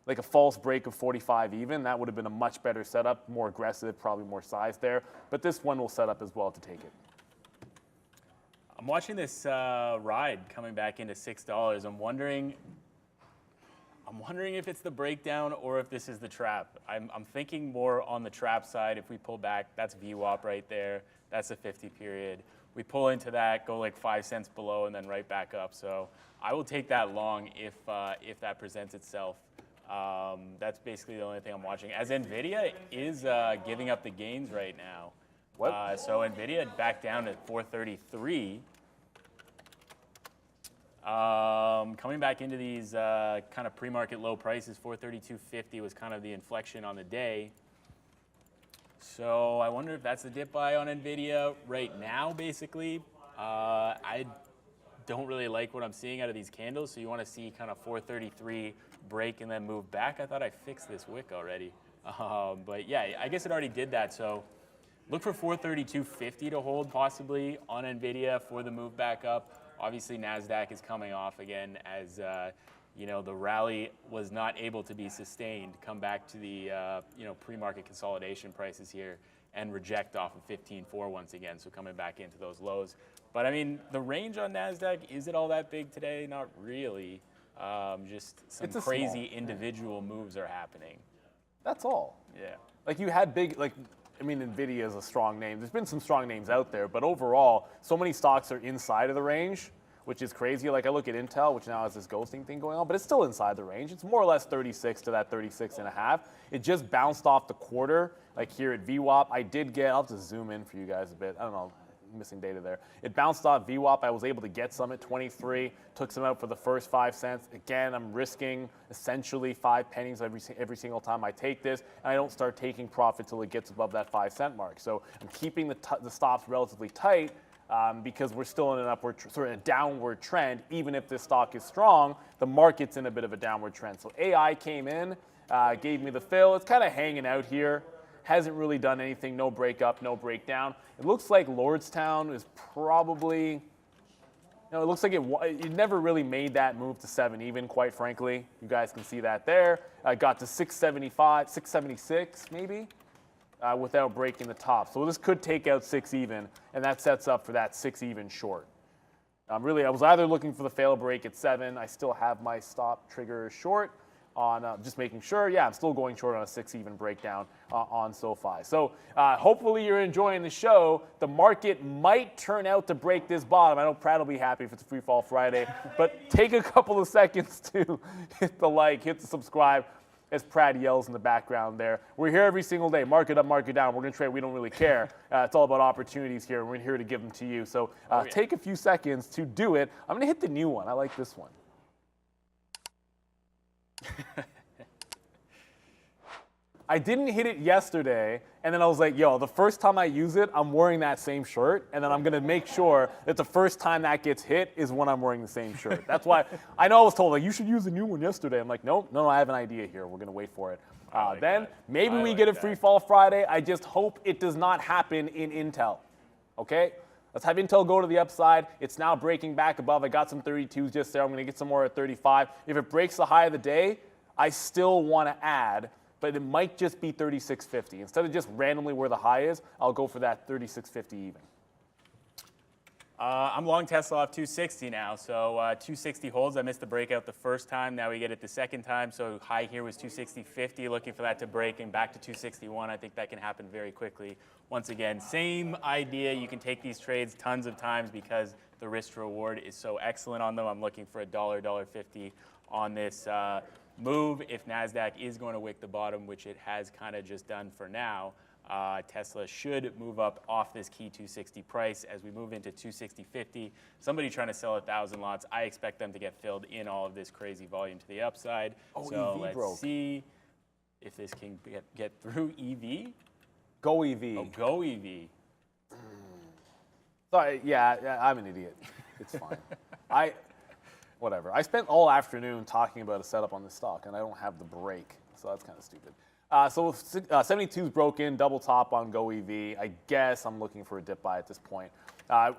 like a false break of 45 even. That would have been a much better setup, more aggressive, probably more size there. But this one will set up as well to take it. I'm watching this ride coming back into $6. I'm wondering if it's the breakdown or if this is the trap. I'm thinking more on the trap side. If we pull back, that's VWAP right there. That's a 50 period. We pull into that, go like 5 cents below, and then right back up. So I will take that long if that presents itself. That's basically the only thing I'm watching. As NVIDIA is giving up the gains right now. What? So NVIDIA back down at 433. Coming back into these kind of pre-market low prices, 432.50 was kind of the inflection on the day. So I wonder if that's the dip buy on NVIDIA right now, basically. I don't really like what I'm seeing out of these candles, so you want to see kind of 433 break and then move back. I thought I fixed this wick already. But yeah, I guess it already did that. So look for 432.50 to hold possibly on NVIDIA for the move back up. Obviously, NASDAQ is coming off again as you know, the rally was not able to be sustained. Come back to the you know, pre-market consolidation prices here and reject off of 15.4 once again. So coming back into those lows. But I mean, the range on NASDAQ, is it all that big today? Not really. Just some crazy individual moves are happening. That's all. Yeah. Like you had big, like, I mean, NVIDIA is a strong name. There's been some strong names out there, but overall, so many stocks are inside of the range, which is crazy. Like I look at Intel, which now has this ghosting thing going on, but it's still inside the range. It's more or less 36 to that 36.5. It just bounced off the quarter, like here at VWAP. I did get, I'll just zoom in for you guys a bit. I don't know, missing data there. It bounced off VWAP. I was able to get some at 23, took some out for the first 5 cents. Again, I'm risking essentially 5 pennies every single time I take this, and I don't start taking profit till it gets above that 5 cent mark. So I'm keeping the stops relatively tight because we're still in an upward, sort of a downward trend. Even if this stock is strong, the market's in a bit of a downward trend. So AI came in, gave me the fill. It's kind of hanging out here. Hasn't really done anything, no break up, no breakdown. It looks like Lordstown is probably, you know, it looks like it never really made that move to 7 even, quite frankly. You guys can see that there. Got to 675, 676 maybe, without breaking the top. So this could take out 6 even, and that sets up for that 6 even short. Really, I was either looking for the fail break at 7. I still have my stop trigger short on just making sure. Yeah, I'm still going short on a 6 even breakdown on SoFi. So hopefully you're enjoying the show. The market might turn out to break this bottom. I know Brad will be happy if it's a free fall Friday, but take a couple of seconds to hit the like, hit the subscribe, as Brad yells in the background there. We're here every single day. Market up, market down. We're going to trade. We don't really care. It's all about opportunities here. We're here to give them to you. So take a few seconds to do it. I'm going to hit the new one. I like this one. I didn't hit it yesterday, and then I was like, yo, the first time I use it, I'm wearing that same shirt, and then I'm going to make sure that the first time that gets hit is when I'm wearing the same shirt. That's why I know I was told, like, you should use the new one yesterday. I'm like, no, I have an idea here. We're going to wait for it. Then maybe we get a free fall Friday. I just hope it does not happen in Intel. Okay? Let's have Intel go to the upside. It's now breaking back above. I got some 32s just there. I'm going to get some more at 35. If it breaks the high of the day, I still want to add, but it might just be 36.50. Instead of just randomly where the high is, I'll go for that 36.50 even. I'm long Tesla off 260 now, so 260 holds. I missed the breakout the first time. Now we get it the second time, so high here was 260.50. Looking for that to break and back to 261. I think that can happen very quickly. Once again, same idea. You can take these trades tons of times because the risk to reward is so excellent on them. I'm looking for $1.50 on this move. If NASDAQ is going to wick the bottom, which it has kind of just done for now, Tesla should move up off this key 260 price as we move into 260.50. Somebody trying to sell 1,000 lots. I expect them to get filled in all of this crazy volume to the upside. So let's see if this can get through EV. Go EV. Oh, go EV. Sorry, yeah, I'm an idiot. It's fine. Whatever. I spent all afternoon talking about a setup on this stock, and I don't have the break, so that's kind of stupid. So 72's broken, double top on Go EV. I guess I'm looking for a dip buy at this point.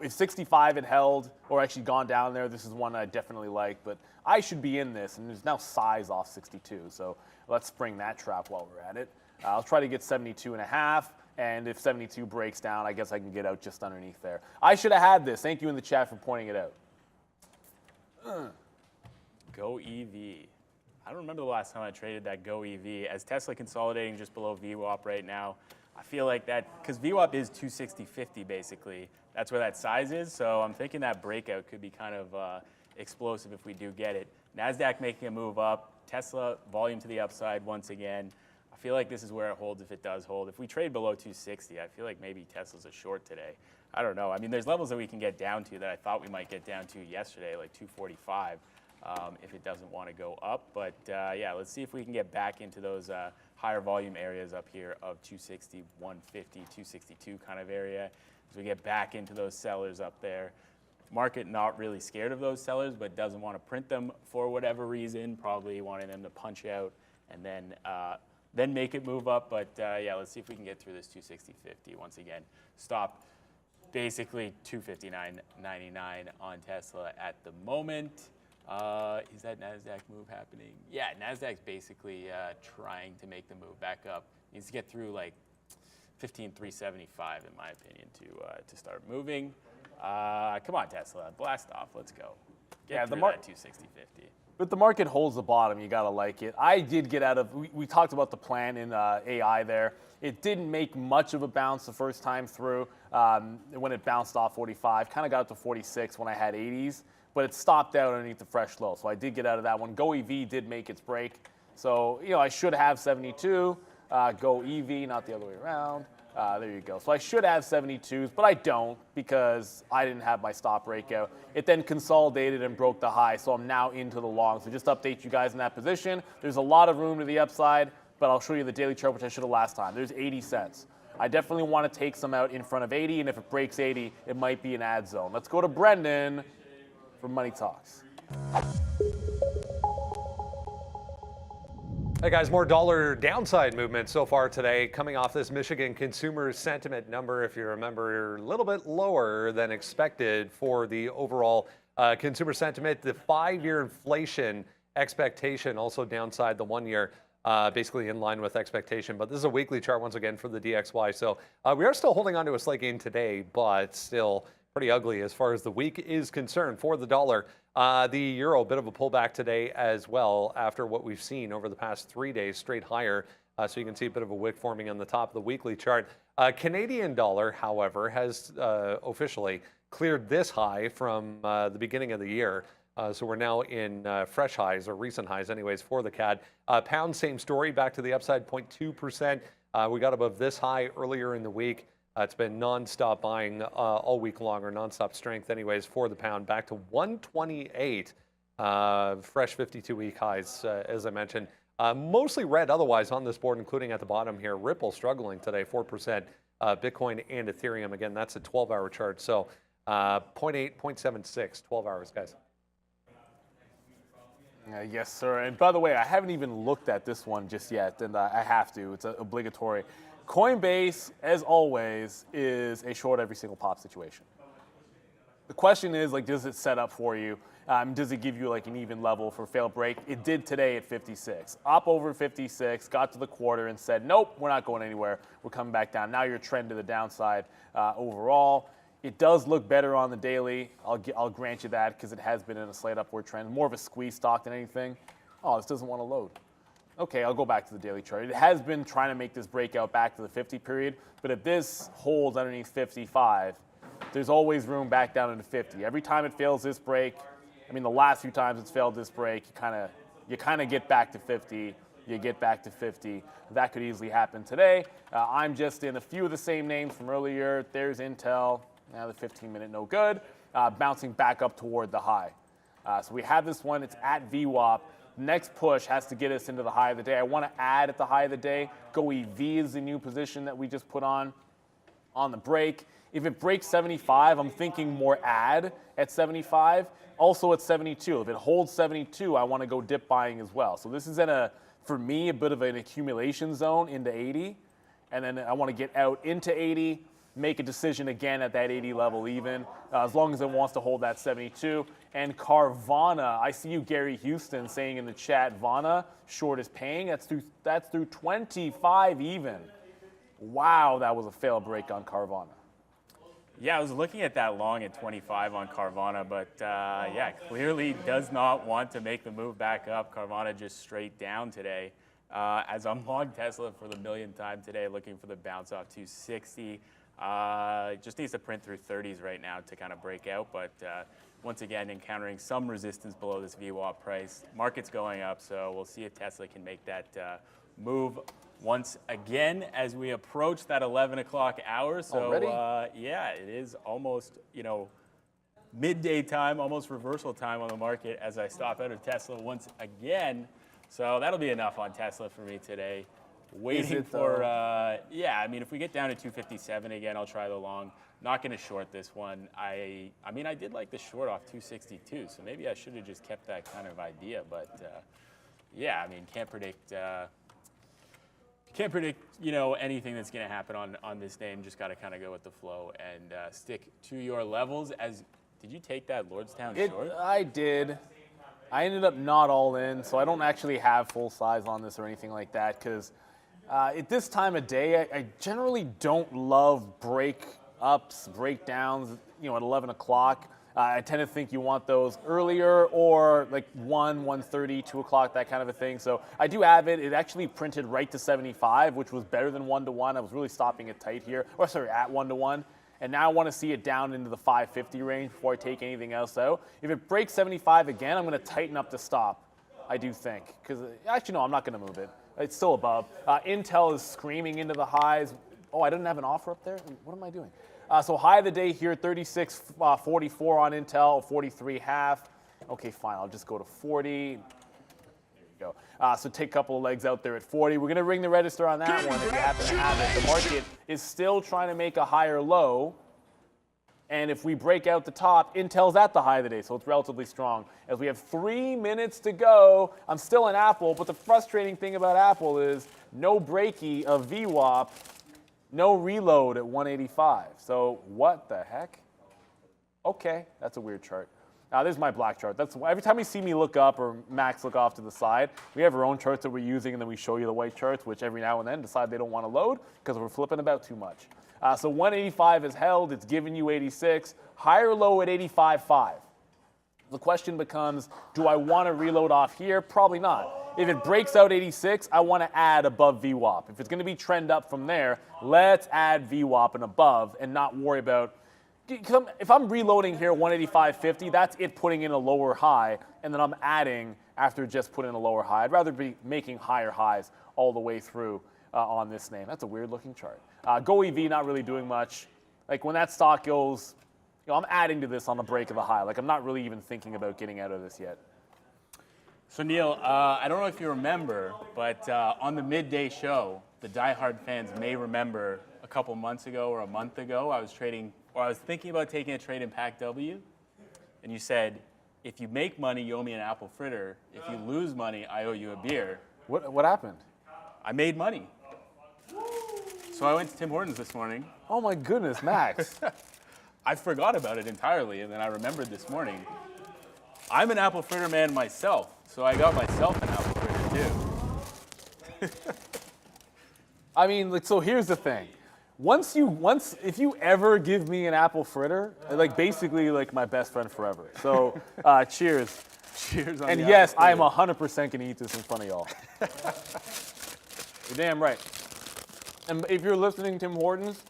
If 65 had held, or actually gone down there, this is one I definitely like, but I should be in this, and there's now size off 62, so let's spring that trap while we're at it. I'll try to get 72.5, and if 72 breaks down, I guess I can get out just underneath there. I should have had this. Thank you in the chat for pointing it out. Go EV. I don't remember the last time I traded that Go EV. As Tesla consolidating just below VWAP right now, I feel like that, because VWAP is 260.50 basically. That's where that size is, so I'm thinking that breakout could be kind of explosive if we do get it. NASDAQ making a move up, Tesla volume to the upside once again. I feel like this is where it holds if it does hold. If we trade below 260, I feel like maybe Tesla's a short today. I don't know. I mean, there's levels that we can get down to that I thought we might get down to yesterday, like 245. If it doesn't want to go up. But yeah, let's see if we can get back into those higher volume areas up here of 260, 150, 262 kind of area. As we get back into those sellers up there. Market not really scared of those sellers, but doesn't want to print them for whatever reason, probably wanting them to punch out and then make it move up. But yeah, let's see if we can get through this 260.50 once again. Stop basically 259.99 on Tesla at the moment. Is that NASDAQ move happening? Yeah, NASDAQ's basically trying to make the move back up. Needs to get through like 15,375 in my opinion to start moving. Come on, Tesla, blast off. Let's go. Get through that 260.50. But the market holds the bottom. You got to like it. I did get out of, we talked about the plan in AI there. It didn't make much of a bounce the first time through when it bounced off 45. Kind of got up to 46 when I had 80s. But it stopped out underneath the fresh low. So I did get out of that one. Go EV did make its break. So, you know, I should have 72. Go EV, not the other way around. There you go. So I should have 72s, but I don't because I didn't have my stop breakout. It then consolidated and broke the high, so I'm now into the long. So just update you guys in that position. There's a lot of room to the upside, but I'll show you the daily chart, which I should have last time. There's 80 cents. I definitely want to take some out in front of 80, and if it breaks 80, it might be an ad zone. Let's go to Brendan for Money Talks. Hey guys, more dollar downside movement so far today coming off this Michigan consumer sentiment number. If you remember, a little bit lower than expected for the overall consumer sentiment. The 5-year inflation expectation also downside, the 1 year basically in line with expectation. But this is a weekly chart once again for the DXY. So we are still holding on to a slight gain today, but still pretty ugly as far as the week is concerned for the dollar. The euro, a bit of a pullback today as well after what we've seen over the past 3 days straight higher. So you can see a bit of a wick forming on the top of the weekly chart. Canadian dollar, however, has officially cleared this high from the beginning of the year. So we're now in fresh highs, or recent highs anyways, for the CAD. Pound, same story, back to the upside, 0.2%. We got above this high earlier in the week. It's been non-stop buying all week long, or non-stop strength anyways for the pound, back to 128, fresh 52-week highs, as I mentioned. Mostly red otherwise on this board, including at the bottom here. Ripple struggling today, 4%. Bitcoin and Ethereum, again, that's a 12-hour chart. So 0.8, 0.76, 12 hours, guys. Yes, sir. And by the way, I haven't even looked at this one just yet, and I have to. It's obligatory. Coinbase, as always, is a short every single pop situation. The question is, like, does it set up for you? Does it give you like an even level for fail break? It did today at 56. Up over 56, got to the quarter and said, nope, we're not going anywhere. We're coming back down. Now you're trend to the downside overall. It does look better on the daily. I'll grant you that because it has been in a slight upward trend. More of a squeeze stock than anything. Oh, this doesn't want to load. Okay, I'll go back to the daily chart. It has been trying to make this breakout back to the 50 period, but if this holds underneath 55, there's always room back down into 50. Every time it fails this break, I mean, the last few times it's failed this break, you kind of get back to 50. You get back to 50. That could easily happen today. I'm just in a few of the same names from earlier. There's Intel. Now the 15-minute no good. Bouncing back up toward the high. So we have this one. It's at VWAP. Next push has to get us into the high of the day. I want to add at the high of the day. Go EV is the new position that we just put on the break. If it breaks 75, I'm thinking more add at 75. Also at 72. If it holds 72, I want to go dip buying as well. So this is for me, a bit of an accumulation zone into 80. And then I want to get out into 80, make a decision again at that 80 level even, as long as it wants to hold that 72. And Carvana, I see you, Gary Houston, saying in the chat, Vana, short is paying. That's through 25 even. Wow, that was a fail break on Carvana. Yeah, I was looking at that long at 25 on Carvana, but yeah, clearly does not want to make the move back up. Carvana just straight down today. As I'm long Tesla for the millionth time today, looking for the bounce off 260. Just needs to print through 30s right now to kind of break out, but once again, encountering some resistance below this VWAP price. Market's going up, so we'll see if Tesla can make that move once again as we approach that 11 o'clock hour. So yeah, it is almost, midday time, almost reversal time on the market as I stop out of Tesla once again. So that'll be enough on Tesla for me today. Waiting for, yeah, I mean, if we get down to 257 again, I'll try the long. Not going to short this one. I mean, I did like the short off 262, so maybe I should have just kept that kind of idea. But yeah, I mean, can't predict, anything that's going to happen on this name. Just got to kind of go with the flow and stick to your levels. Did you take that Lordstown short? I did. I ended up not all in, so I don't actually have full size on this or anything like that because at this time of day, I generally don't love breakups, breakdowns, at 11 o'clock. I tend to think you want those earlier or like 1:30, 2 o'clock, that kind of a thing. So I do have it. It actually printed right to 75, which was better than 1-to-1. I was really stopping it tight here, or sorry, at 1-to-1. And now I want to see it down into the 550 range before I take anything else out. If it breaks 75 again, I'm going to tighten up the stop, I do think. Because actually, no, I'm not going to move it. It's still above. Intel is screaming into the highs. Oh, I didn't have an offer up there? What am I doing? So high of the day here, 36.44 on Intel, 43.5. Okay, fine. I'll just go to 40. There you go. So take a couple of legs out there at 40. We're going to ring the register on that one if you happen to have it. The market is still trying to make a higher low. And if we break out the top, Intel's at the high of the day, so it's relatively strong. As we have 3 minutes to go, I'm still in Apple, but the frustrating thing about Apple is no breaky of VWAP, no reload at 185. So what the heck? Okay, that's a weird chart. This is my black chart. That's every time you see me look up or Max look off to the side, we have our own charts that we're using, and then we show you the white charts, which every now and then decide they don't want to load because we're flipping about too much. So 185 is held. It's giving you 86. Higher low at 85.5. The question becomes, do I want to reload off here? Probably not. If it breaks out 86, I want to add above VWAP. If it's going to be trend up from there, let's add VWAP and above and not worry about. If I'm reloading here 185.50, that's it putting in a lower high, and then I'm adding after just putting in a lower high. I'd rather be making higher highs all the way through on this name. That's a weird looking chart. Go EV, not really doing much. Like when that stock goes, I'm adding to this on the break of the high. Like I'm not really even thinking about getting out of this yet. So Neil, I don't know if you remember, but on the Midday show, the diehard fans may remember a couple months ago or a month ago, I was thinking about taking a trade in PAC-W, and you said, if you make money, you owe me an apple fritter. If you lose money, I owe you a beer. What happened? I made money. So I went to Tim Hortons this morning. Oh my goodness, Max. I forgot about it entirely, and then I remembered this morning. I'm an apple fritter man myself, so I got myself an apple fritter too. I mean, like, so here's the thing. If you ever give me an apple fritter, like basically like my best friend forever. So, cheers. Cheers on And the yes, apple I am fritter. 100% gonna eat this in front of y'all. You're damn right. And if you're listening, Tim Hortons,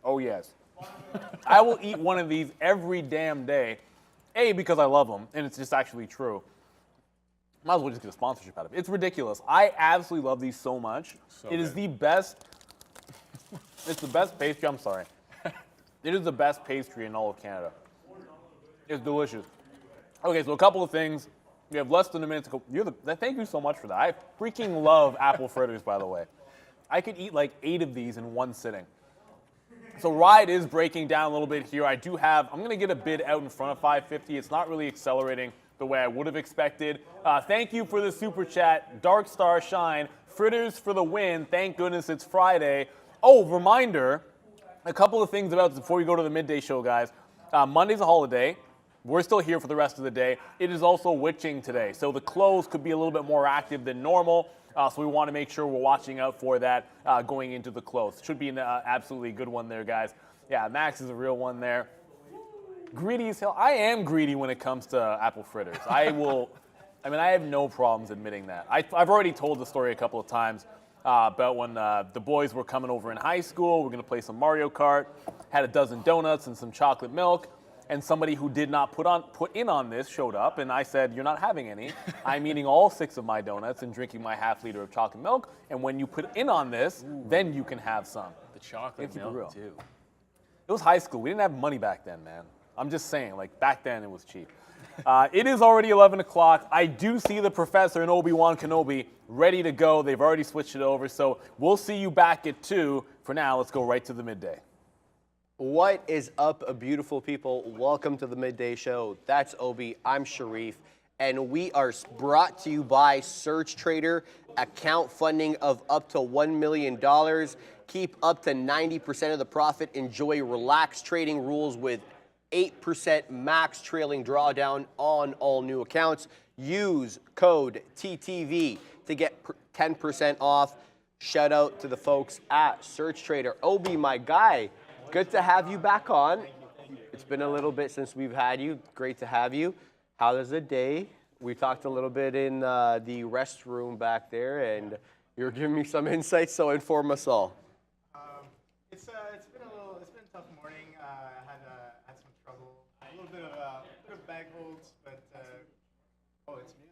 oh yes. I will eat one of these every damn day. A, because I love them, and it's just actually true. Might as well just get a sponsorship out of it. It's ridiculous. I absolutely love these so much. It is the best. It's the best pastry. I'm sorry. It is the best pastry in all of Canada. It's delicious. Okay, so a couple of things. We have less than a minute to go. Thank you so much for that. I freaking love apple fritters, by the way. I could eat like 8 of these in one sitting. So ride is breaking down a little bit here. I'm going to get a bid out in front of 550. It's not really accelerating the way I would have expected. Thank you for the super chat. Dark Star Shine. Fritters for the win. Thank goodness it's Friday. Oh, reminder, a couple of things about this before we go to the midday show, guys. Monday's a holiday. We're still here for the rest of the day. It is also witching today, so the close could be a little bit more active than normal. So we want to make sure we're watching out for that going into the close. Should be an absolutely good one there, guys. Yeah, Max is a real one there. Greedy as hell. I am greedy when it comes to apple fritters. I have no problems admitting that. I've already told the story a couple of times about when the boys were coming over in high school. We're going to play some Mario Kart. Had a dozen donuts and some chocolate milk. And somebody who did not put in on this showed up, and I said, you're not having any. I'm eating all 6 of my donuts and drinking my ½ liter of chocolate milk, and when you put in on this, then you can have some. The chocolate milk, too. It was high school. We didn't have money back then, man. I'm just saying, like, back then it was cheap. It is already 11 o'clock. I do see the professor and Obi-Wan Kenobi ready to go. They've already switched it over, so we'll see you back at 2. For now, let's go right to the midday. What is up, beautiful people? Welcome to the Midday Show. That's Obi. I'm Sharif. And we are brought to you by Search Trader. Account funding of up to $1 million. Keep up to 90% of the profit. Enjoy relaxed trading rules with 8% max trailing drawdown on all new accounts. Use code TTV to get 10% off. Shout out to the folks at Search Trader. Obi, my guy. Good to have you back on. It's been a little bit since we've had you. Great to have you. How was the day? We talked a little bit in the restroom back there, and you're giving me some insights, so inform us all. It's been a tough morning. I had some trouble, a little bit of bag holds, but it's muted.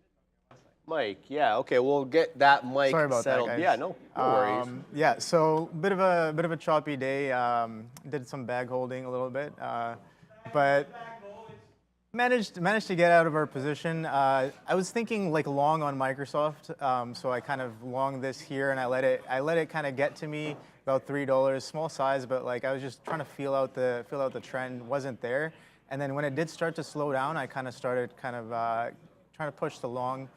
Mike, yeah, okay, we'll get that mic Sorry about settled. that, guys. Yeah, no worries. Yeah, so bit of a choppy day. Did some bag holding a little bit, but managed to get out of our position. I was thinking like long on Microsoft, so I kind of longed this here, and I let it kind of get to me about $3, small size, but like I was just trying to feel out the trend. Wasn't there, and then when it did start to slow down, I kind of started trying to push the long.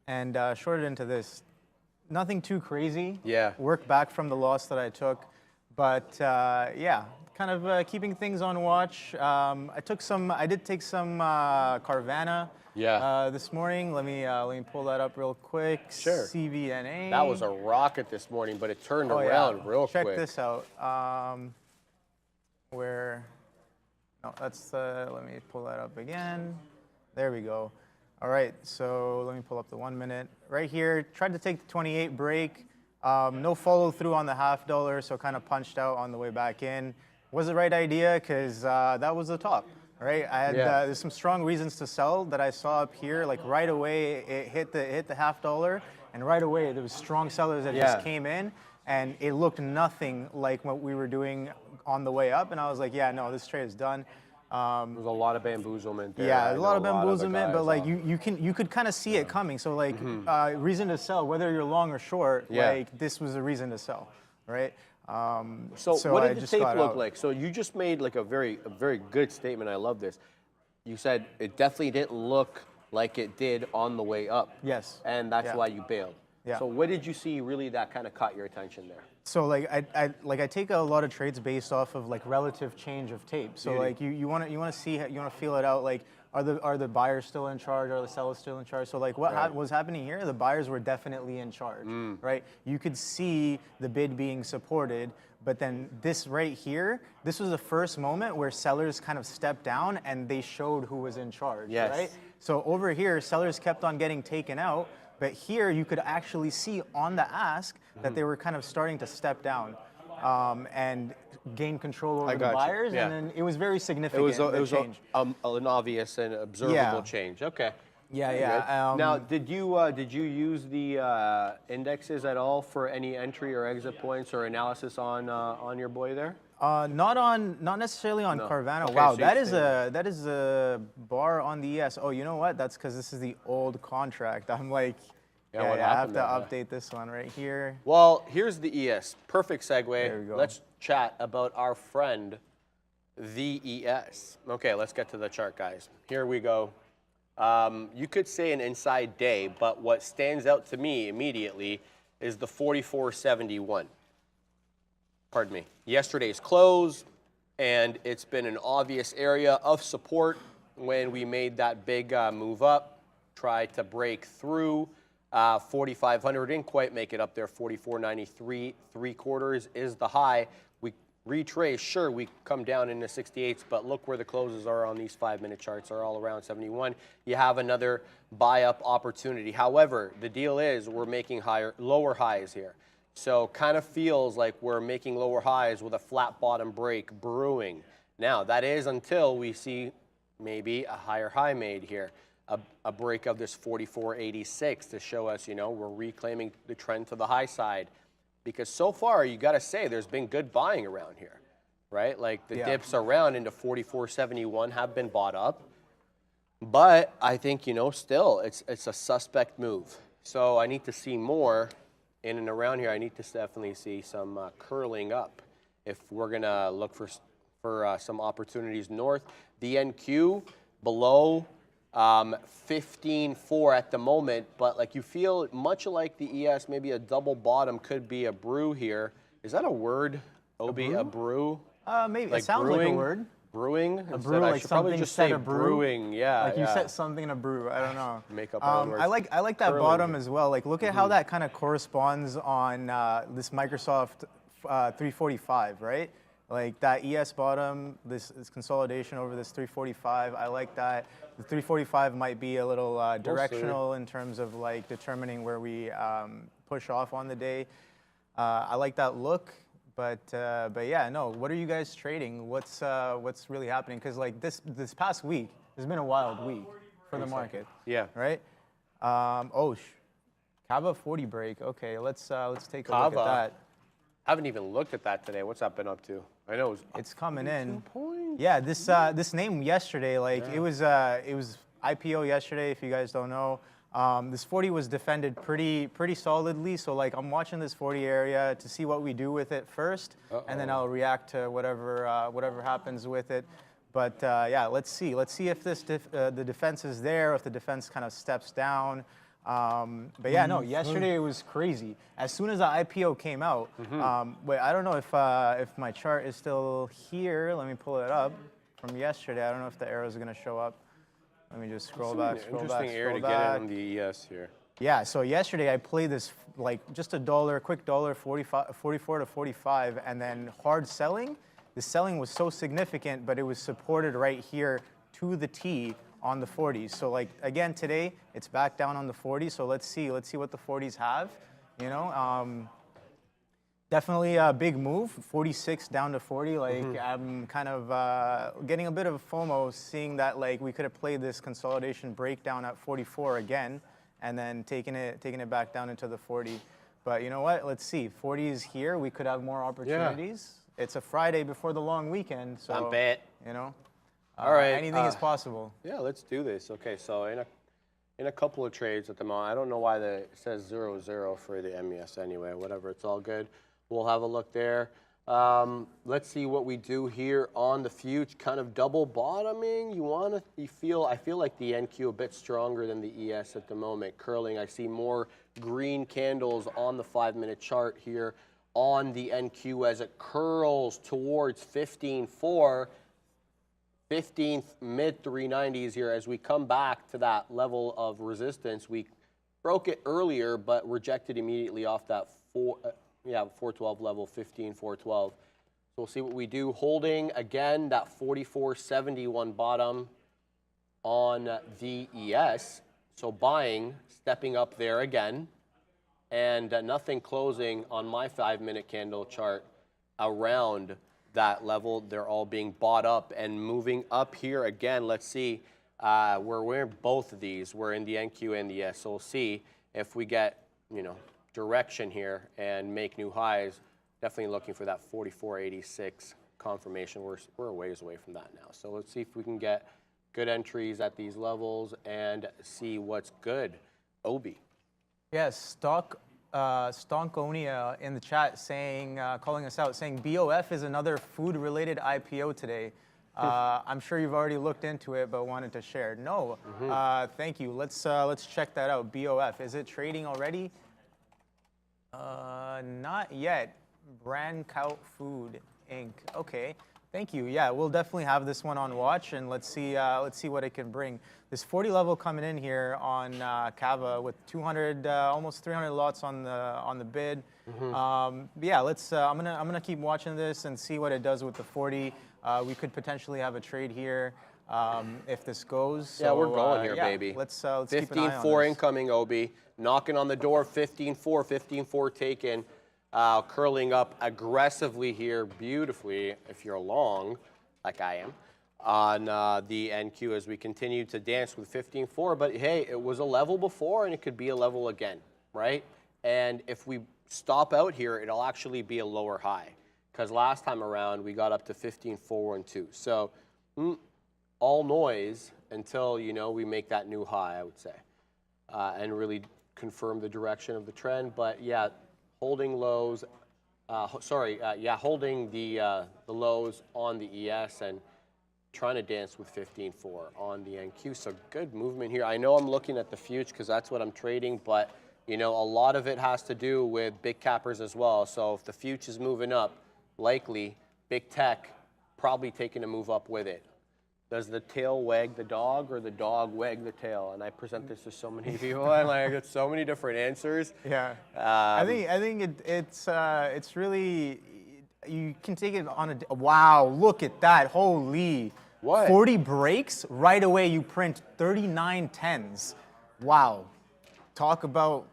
And shorted into this. Nothing too crazy. Yeah. Worked back from the loss that I took, but yeah, kind of keeping things on watch. I did take some Carvana. Yeah. This morning. Let me pull that up real quick. Sure. CVNA. That was a rocket this morning, but it turned Oh, around yeah. real Check quick. this out. No, that's let me pull that up again. There we go. All right, so let me pull up the 1 minute. Right here, tried to take the 28 break. No follow through on the $half, so kind of punched out on the way back in. Was the right idea because that was the top, right? I had there's some strong reasons to sell that I saw up here. Like right away, it hit the $half, and right away there was strong sellers that just came in, and it looked nothing like what we were doing on the way up. And I was like, yeah, no, this trade is done. There's a lot of bamboozlement there. Yeah, I a lot of know bamboozlement, but guys like off. you could kind of see it coming. So like reason to sell, whether you're long or short, Yeah. like this was a reason to sell, right? So what I did the just tape got look out. like? So you just made like a very good statement. I love this. You said it definitely didn't look like it did on the way up. Yes. And that's Yeah. why you bailed. Yeah. So what did you see really that kind of caught your attention there? So like I take a lot of trades based off of like relative change of tape. So like you want to see, you want to feel it out. Like are the buyers still in charge? Are the sellers still in charge? So like what was happening here? The buyers were definitely in charge, right? You could see the bid being supported, but then this right here, this was the first moment where sellers kind of stepped down and they showed who was in charge, Yes. right? So over here, sellers kept on getting taken out. But here you could actually see on the ask that they were kind of starting to step down and gain control over the got you. buyers, Yeah. and then it was very It significant. was the change. an obvious and observable Yeah. change. Okay. Yeah, Good. yeah. Now, did you use the indexes at all for any entry or exit points or analysis on your boy there? Not necessarily on Carvana. Okay, Wow, so that you is stayed that is a bar on the ES. Oh, you know what? That's because this is the old contract. I'm like, what I have happened to there? update this one right here. Well, here's the ES. Perfect segue. There we go. Let's chat about our friend, the ES. Okay, let's get to the chart, guys. Here we go. You could say an inside day, but what stands out to me immediately is the 44.71. Pardon me. Yesterday's close, and it's been an obvious area of support when we made that big move up, tried to break through 4,500, didn't quite make it up there. 44.93, 3/4 is the high. We retrace, sure, we come down into 68s, but look where the closes are on these 5-minute charts, are all around 71. You have another buy up opportunity. However, the deal is we're making lower highs here. So kind of feels like we're making lower highs with a flat bottom break brewing. Now, that is until we see maybe a higher high made here, a break of this 44.86 to show us, we're reclaiming the trend to the high side. Because so far, you got to say, there's been good buying around here, right? Like the dips around into 44.71 have been bought up. But I think, still, it's a suspect move. So I need to see more. In and around here, I need to definitely see some curling up if we're going to look for some opportunities north. The NQ below 15.4 at the moment, but like you feel much like the ES, maybe a double bottom could be a brew here. Is that a word, Obi? A brew? Maybe Like it sounds brewing? like a word. Brewing? A brew, I like should probably something just set say a brew? brewing. Yeah. Like you yeah. set something in a brew. I don't know. Make up our own words. I like that Curling. bottom as well. Like look at how that kind of corresponds on this Microsoft 345, right? Like that ES bottom, this consolidation over this 345. I like that. The 345 might be a little directional in terms of like determining where we push off on the day. I like that look. But yeah, no. What are you guys trading? What's really happening? Because like this past week has been a wild week for the market. Yeah. Right. Kava 40 break. Okay, let's take a look Kava. at that. I haven't even looked at that today. What's that been up to? I know It's coming in. points. Yeah. This name yesterday, like it was IPO yesterday. If you guys don't know. This 40 was defended pretty solidly, so like I'm watching this 40 area to see what we do with it first, and then I'll react to whatever happens with it. But yeah, let's see if this the defense is there, if the defense kind of steps down. But yeah, no, yesterday it was crazy. As soon as the IPO came out, wait, I don't know if my chart is still here. Let me pull it up from yesterday. I don't know if the arrow is going to show up. Let me just scroll back. Interesting area to get in on the ES here. Yeah, so yesterday I played this like just a quick dollar, 44 to 45, and then hard selling. The selling was so significant, but it was supported right here to the T on the 40s. So like again today, it's back down on the 40s. So let's see what the 40s have. Definitely a big move, 46 down to 40. Like I'm kind of getting a bit of FOMO seeing that like we could have played this consolidation breakdown at 44 again, and then taking it back down into the 40. But you know what? Let's see. 40 is here. We could have more opportunities. It's a Friday before the long weekend, so I bet. All right. Anything is possible. Yeah, let's do this. Okay, so in a couple of trades at the moment, I don't know why it says 0-0 for the MES anyway. Whatever, it's all good. We'll have a look there. Let's see what we do here on the future. Kind of double bottoming. I feel like the NQ a bit stronger than the ES at the moment. Curling. I see more green candles on the 5-minute chart here on the NQ as it curls towards 15.4. 15th mid 390s here as we come back to that level of resistance. We broke it earlier, but rejected immediately off that 412 level, 15,412. So we'll see what we do. Holding again that 44.71 bottom on the ES. So buying, stepping up there again, and nothing closing on my 5-minute candle chart around that level. They're all being bought up and moving up here again. Let's see. We're in both of these. We're in the NQ and the ES. So we'll see if we get, direction here and make new highs. Definitely looking for that 44.86 confirmation. We're a ways away from that now. So let's see if we can get good entries at these levels and see what's good. Obi. Yes, Stonkonia in the chat saying, calling us out, saying BOF is another food-related IPO today. I'm sure you've already looked into it, but wanted to share. No, thank you. Let's check that out. BOF, is it trading already? Not yet. Breakout Food Inc. Okay, thank you. Yeah, we'll definitely have this one on watch, and let's see what it can bring. This 40 level coming in here on Kava with 200, almost 300 lots on the bid. Yeah, let's. I'm gonna keep watching this and see what it does with the 40. We could potentially have a trade here if this goes. Yeah, so, we're going here, yeah, baby. Let's keep an eye on 15.4 this. incoming, Obi. Knocking on the door, 15.4, 15.4 taken. Curling up aggressively here, beautifully, if you're long, like I am, on the NQ as we continue to dance with 15.4. But hey, it was a level before, and it could be a level again, right? And if we stop out here, it'll actually be a lower high, because last time around, we got up to 15.412. So all noise until, we make that new high, I would say, and really confirm the direction of the trend. But yeah, holding lows, holding the lows on the ES and trying to dance with 15.4 on the NQ. So good movement here. I know I'm looking at the future because that's what I'm trading, but a lot of it has to do with big cappers as well. So if the future is moving up, likely big tech probably taking a move up with it. Does the tail wag the dog or the dog wag the tail? And I present this to so many people, and I get so many different answers. Yeah, I think it's really, you can take it on a. Wow, look at that! Holy, what? 40 breaks right away. You print 39 tens. Wow, talk about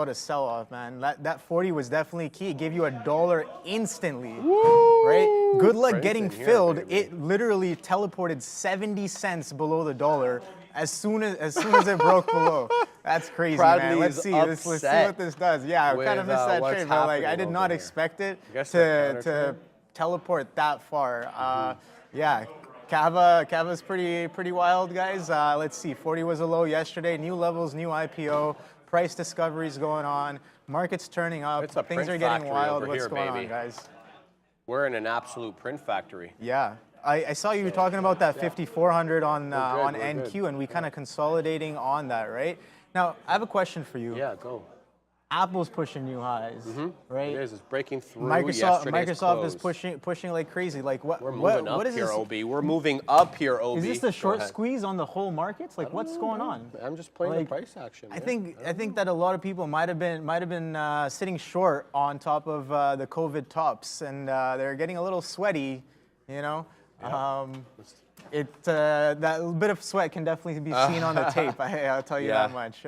a sell-off, man. That 40 was definitely key. It gave you $1 instantly. Woo! Right? Good luck getting filled. Baby. It literally teleported 70 cents below the dollar as soon as it broke below. That's crazy, man. Let's see what this does. Yeah, I kind of missed that trade, but I did not expect it to teleport that far. Yeah, Kava's pretty wild, guys. Let's see. 40 was a low yesterday. New levels, new IPO. Price discoveries going on. Market's turning up. Things are getting wild. What's going on, guys? We're in an absolute print factory. Yeah. I saw you were talking about that 5,400 on NQ, and we kind of consolidating on that, right? Now, I have a question for you. Yeah, go. Apple's pushing new highs, right? It is. It's breaking through. Microsoft is pushing like crazy. Like what? We're moving up here, Obi. We're moving up here, Obi. Is this the short squeeze on the whole markets? Like what's going on? I'm just playing the price action. I think that a lot of people might have been sitting short on top of the COVID tops, and they're getting a little sweaty, Yeah. That bit of sweat can definitely be seen on the tape. I'll tell you that much.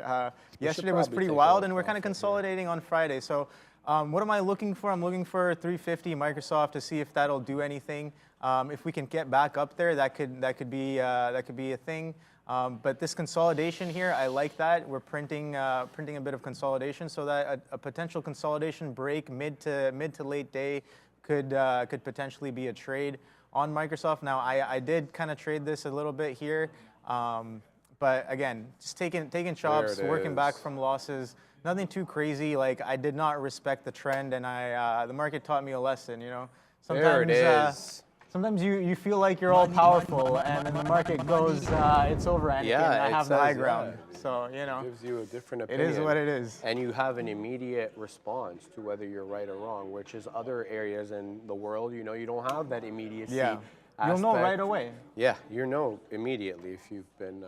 Yesterday was pretty wild, and we're kind of consolidating on Friday. So, what am I looking for? I'm looking for 350 Microsoft to see if that'll do anything. If we can get back up there, that could be a thing. But this consolidation here, I like that. We're printing a bit of consolidation, so that a potential consolidation break mid to late day could potentially be a trade on Microsoft. Now, I did kind of trade this a little bit here, but again, just taking chops, working back from losses. Nothing too crazy. Like, I did not respect the trend, and the market taught me a lesson. You know, sometimes there it is. sometimes you feel like you're all powerful, and then the market goes, it's over, Anakin. Yeah, I it have the high says, ground. So, you know, Gives you a different it opinion. is what it is. And you have an immediate response to whether you're right or wrong, which is other areas in the world, you know, you don't have that immediacy. Yeah, you'll know right away. Yeah, you know immediately if you've been.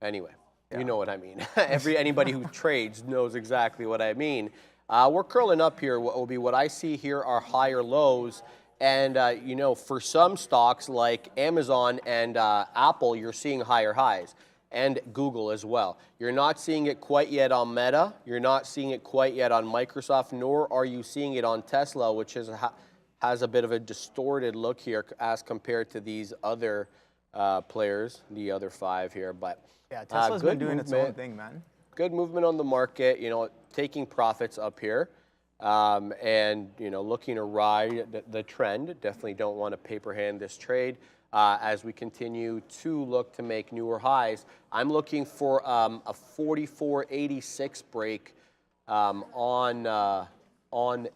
Anyway, you know what I mean. Anybody who trades knows exactly what I mean. We're curling up here. What will be what I see here are higher lows. And, you know, for some stocks like Amazon and Apple, you're seeing higher highs, and Google as well. You're not seeing it quite yet on Meta. You're not seeing it quite yet on Microsoft, nor are you seeing it on Tesla, which has a bit of a distorted look here as compared to these other players, the other 5 here. But yeah, Tesla's been doing its own thing, man. Good movement on the market, you know, taking profits up here. And, you know, looking to ride the trend. Definitely don't want to paper hand this trade as we continue to look to make newer highs. I'm looking for a 44.86 break on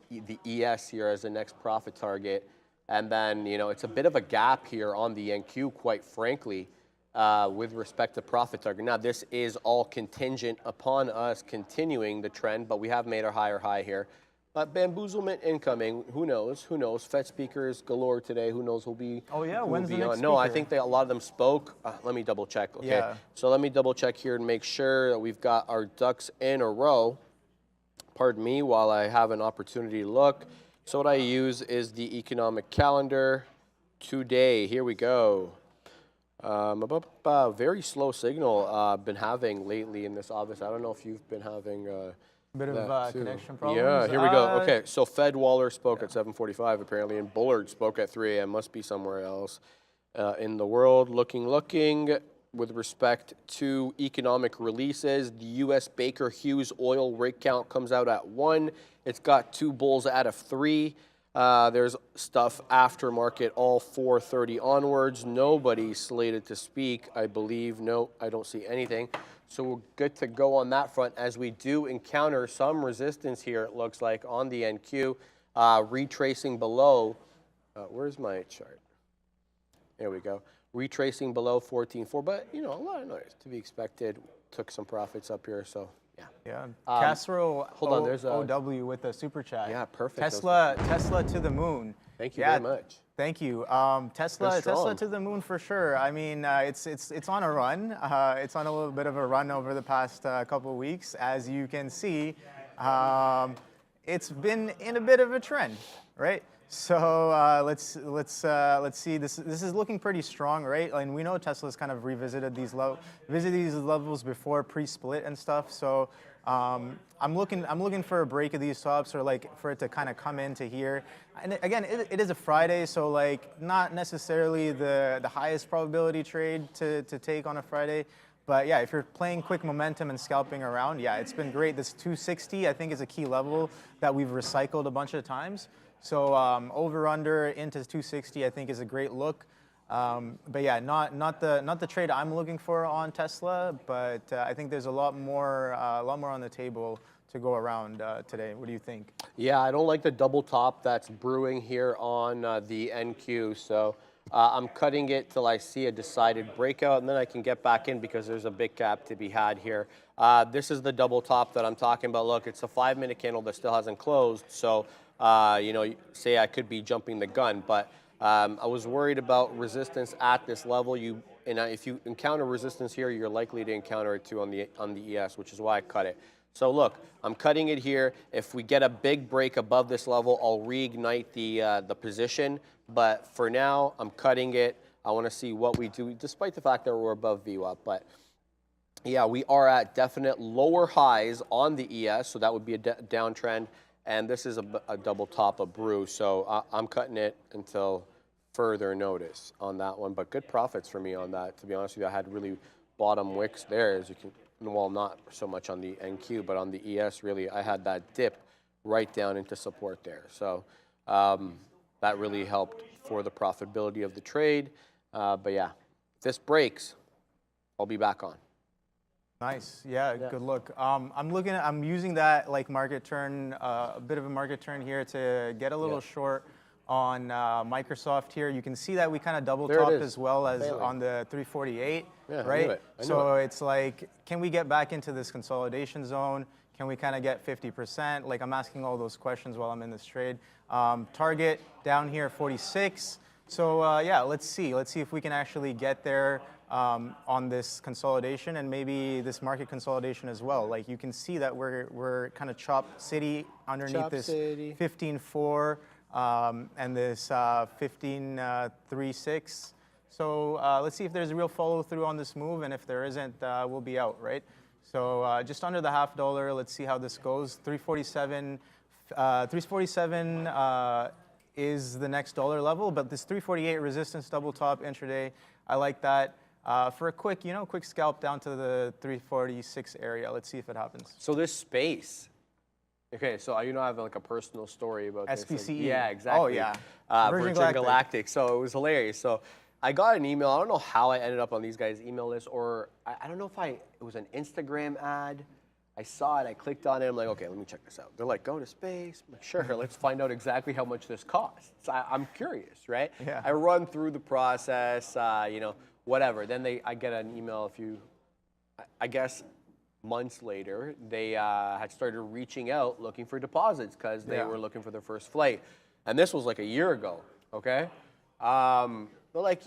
the ES here as the next profit target. And then, you know, it's a bit of a gap here on the NQ, quite frankly, with respect to profit target. Now, this is all contingent upon us continuing the trend, but we have made our higher high here. But bamboozlement incoming. Who knows? Who knows? Fed speakers galore today. Who knows who'll be? Oh yeah, when's the next No, I speaker? think a lot of them spoke. Let me double check. Okay. Yeah. So let me double check here and make sure that we've got our ducks in a row. Pardon me while I have an opportunity to look. So what I use is the economic calendar today. Here we go. Very slow signal been having lately in this office. I don't know if you've been having. Bit of connection problems. Yeah, here we go. Okay, so Fed Waller spoke at 7:45 apparently, and Bullard spoke at 3 a.m. Must be somewhere else in the world. Looking. With respect to economic releases, the U.S. Baker Hughes oil rig count comes out at 1. It's got 2 bulls out of 3. There's stuff aftermarket all 4:30 onwards. Nobody slated to speak, I believe. No, I don't see anything. So we're good to go on that front as we do encounter some resistance here, it looks like, on the NQ. Retracing below. Where's my chart? There we go. Retracing below 14.4, but, you know, a lot of noise to be expected. Took some profits up here, so, yeah. Yeah. Casserole hold on, there's a OW with a super chat. Yeah, perfect. Tesla to the moon. Thank you very much. Thank you. Tesla to the moon for sure. I mean, it's on a run. It's on a little bit of a run over the past couple of weeks. As you can see, it's been in a bit of a trend, right? So let's see. This is looking pretty strong, right? And we know Tesla's kind of revisited these levels before pre-split and stuff. So I'm looking for a break of these tops, or like for it to kind of come into here. And again, it is a Friday, so like not necessarily the highest probability trade to take on a Friday. But yeah, if you're playing quick momentum and scalping around, yeah, it's been great. This 260, I think, is a key level that we've recycled a bunch of times. So over under into 260, I think, is a great look. But yeah, not the trade I'm looking for on Tesla, but I think there's a lot more on the table to go around today. What do you think? Yeah, I don't like the double top that's brewing here on the NQ, so I'm cutting it till I see a decided breakout, and then I can get back in because there's a big gap to be had here. This is the double top that I'm talking about. Look, it's a 5-minute candle that still hasn't closed, so you know, say I could be jumping the gun, but I was worried about resistance at this level. If you encounter resistance here, you're likely to encounter it too on the ES, which is why I cut it. So look, I'm cutting it here. If we get a big break above this level, I'll reignite the position. But for now, I'm cutting it. I want to see what we do, despite the fact that we're above VWAP. But yeah, we are at definite lower highs on the ES, so that would be a downtrend. And this is a double top of brew, so I'm cutting it until further notice on that one. But good profits for me on that. To be honest with you, I had really bottom wicks there, as you can. Well, not so much on the NQ, but on the ES, really, I had that dip right down into support there. So that really helped for the profitability of the trade. But yeah, if this breaks, I'll be back on. Nice. Yeah, good look. I'm using that like market turn, a bit of a market turn here to get a little short on Microsoft here. You can see that we kind of double topped as well as on the 348, right? So it's like, can we get back into this consolidation zone? Can we kind of get 50%? Like, I'm asking all those questions while I'm in this trade. Target down here, 46. So yeah, let's see if we can actually get there on this consolidation and maybe this market consolidation as well. Like, you can see that we're kind of chop city underneath this 15.4 and this 15.36. So let's see if there's a real follow through on this move, and if there isn't, we'll be out, right? So just under the $0.50. Let's see how this goes. 347. 347 is the next dollar level, but this 348 resistance double top intraday, I like that. For a quick, quick scalp down to the 346 area. Let's see if it happens. So this space. Okay, so I have like a personal story about SPCE. this. Like, yeah, exactly. Oh yeah. Virgin Galactic. So it was hilarious. So I got an email. I don't know how I ended up on these guys' email list, or I don't know if it was an Instagram ad. I saw it. I clicked on it. I'm like, okay, let me check this out. They're like, go to space. I'm like, sure. Let's find out exactly how much this costs. So I'm curious, right? Yeah. I run through the process. Whatever. Then I get an email I guess months later, they had started reaching out looking for deposits because they were looking for their first flight. And this was like a year ago, okay? They're like,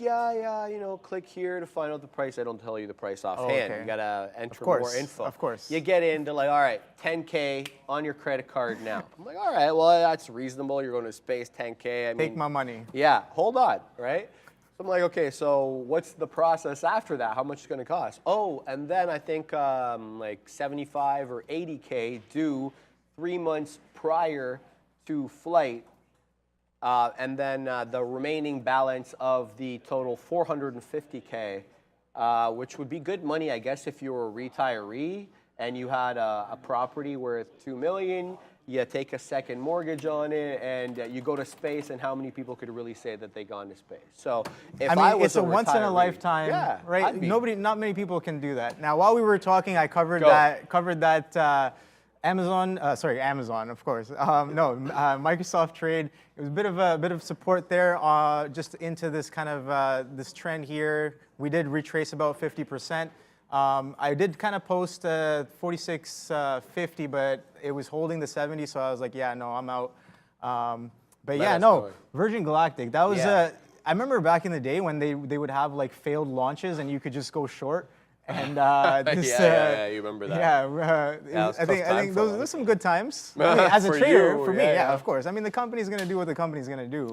click here to find out the price. I don't tell you the price offhand. You got to enter more info. Of course. You get in, they're like, all right, 10K on your credit card now. I'm like, all right, well, that's reasonable. You're going to space, 10K. Take my money. Yeah, hold on, right? So I'm like, okay, so what's the process after that? How much is it going to cost? Oh, and then I think like 75 or 80K due 3 months prior to flight. And then the remaining balance of the total 450K, which would be good money, I guess, if you were a retiree and you had a property worth $2 million. You take a second mortgage on it, and you go to space, and how many people could really say that they gone to space? So if I was it's a once in a lifetime, right? Not many people can do that. Now, while we were talking, I covered that Amazon, of course. Microsoft trade. It was a bit of support there, just into this kind of this trend here. We did retrace about 50%. I did kind of post 46.50, but it was holding the 70, so I was like, yeah, no, I'm out. But yeah, no, Virgin Galactic. That was I remember back in the day when they would have like failed launches and you could just go short. And you remember that? I think those are some good times. I mean, as a trader, for me, of course. I mean, the company's going to do what the company's going to do.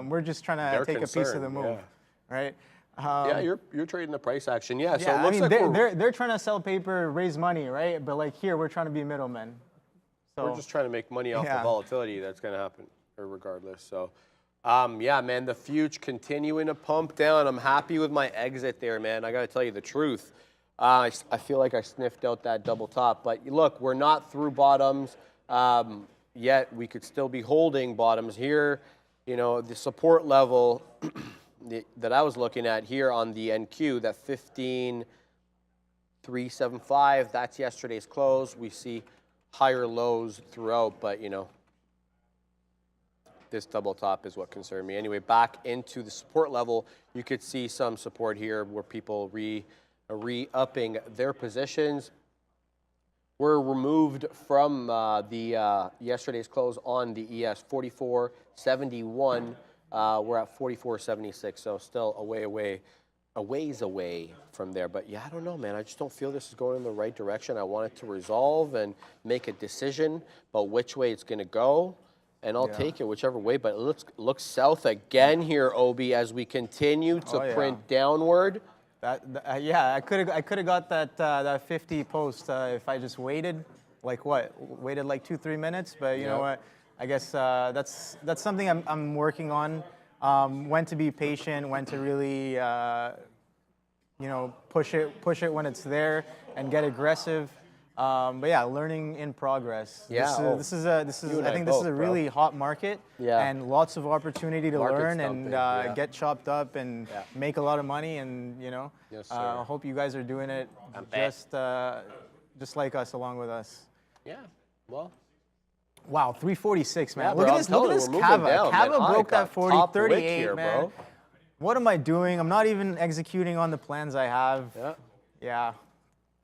We're just trying to take a piece of the move, right? You're trading the price action. So it looks like they're trying to sell paper, raise money, right? But like here, we're trying to be middlemen. So we're just trying to make money off the volatility that's going to happen, regardless. So, man, the future continuing to pump down. I'm happy with my exit there, man. I got to tell you the truth. I feel like I sniffed out that double top. But look, we're not through bottoms yet. We could still be holding bottoms here. The support level that I was looking at here on the NQ, that 15.375, that's yesterday's close. We see higher lows throughout, but this double top is what concerned me. Anyway, back into the support level, you could see some support here where people re-upping their positions. We're removed from the yesterday's close on the ES 44.71. We're at 44.76, so still a ways away from there. But yeah, I don't know, man. I just don't feel this is going in the right direction. I want it to resolve and make a decision about which way it's going to go, and I'll take it whichever way. But let's look south again here, Obi, as we continue to print downward. I could have got that 50 post if I just waited, like 2-3 minutes. But you know what? I guess that's something I'm working on. When to be patient, when to really push it when it's there, and get aggressive. But yeah, learning in progress. Yeah, This is I think this is a really hot market. Yeah. And lots of opportunity to Market learn stumping, and yeah. get chopped up and make a lot of money. And Yes, sir. I hope you guys are doing it just like us, along with us. Yeah. Well. Wow, 346, man. Yeah, look bro, at this. I'm Look at telling this you, we're moving Kava. down, Kava man. broke that 40, top lick 38, here, man. bro. What am I doing? I'm not even executing on the plans I have. Yeah. Yeah.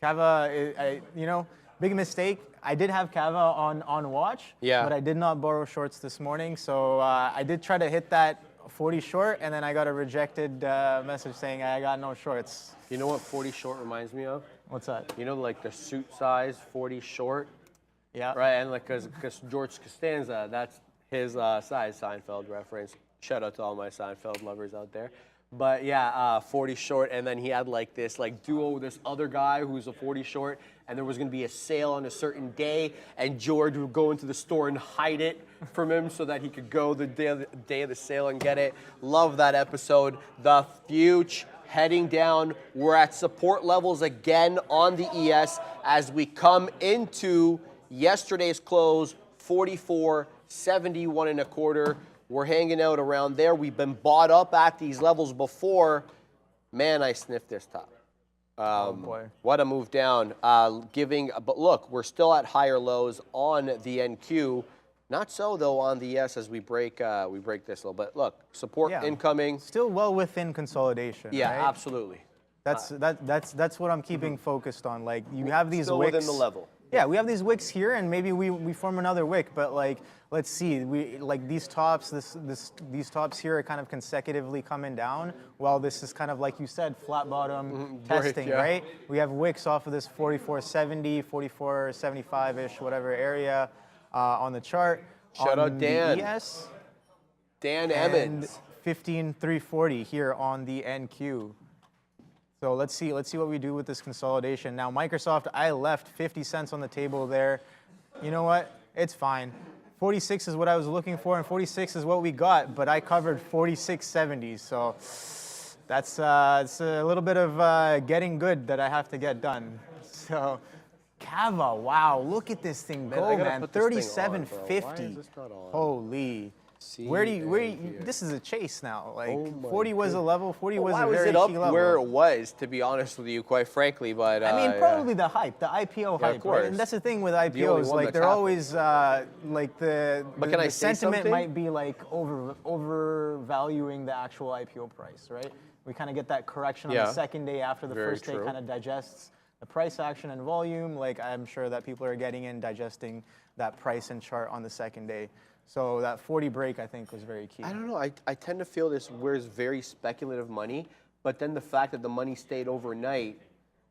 Kava, big mistake. I did have Kava on watch, but I did not borrow shorts this morning. So I did try to hit that 40 short, and then I got a rejected message saying I got no shorts. You know what 40 short reminds me of? What's that? You know, like the suit size 40 short? Yeah. Right, and like, because George Costanza, that's his size, Seinfeld reference. Shout out to all my Seinfeld lovers out there. But yeah, 40 short, and then he had like this duo with this other guy who's a 40 short, and there was gonna be a sale on a certain day, and George would go into the store and hide it from him so that he could go the day of the sale and get it. Love that episode. The future heading down. We're at support levels again on the ES as we come into yesterday's close, 44.71 and a quarter. We're hanging out around there. We've been bought up at these levels before. Man, I sniffed this top. Oh boy. What a move down. But look, we're still at higher lows on the NQ. Not so though on the ES as we break this a little bit. Look, support incoming. Still well within consolidation. Yeah, right? absolutely. That's what I'm keeping focused on. Like you have these Still wicks within the level. Yeah, we have these wicks here, and maybe we form another wick. But like, let's see, these tops, these tops here are kind of consecutively coming down, while this is kind of like you said, flat bottom testing, right? We have wicks off of this 44.70, 44.75-ish, whatever area on the chart. Shout out Dan. ES, Dan Emmons. 15.340 here on the NQ. So let's see what we do with this consolidation. Now, Microsoft, I left 50 cents on the table there. You know what? It's fine. 46 is what I was looking for, and 46 is what we got, but I covered 46.70. So that's it's a little bit of getting good that I have to get done. So Kava, wow, look at this thing go, man. 37.50. Holy. Where do you, this is a chase now. Like 40 was a level, 40 was a very key level. Why was it up where it was, to be honest with you, quite frankly, but I mean, probably the hype, the IPO hype, right? And that's the thing with IPOs, like they're always like the sentiment might be like overvaluing the actual IPO price, right? We kind of get that correction on the second day after the first day kind of digests the price action and volume. Like I'm sure that people are getting in, digesting that price and chart on the second day. So that 40 break, I think, was very key. I don't know. I tend to feel this was very speculative money, but then the fact that the money stayed overnight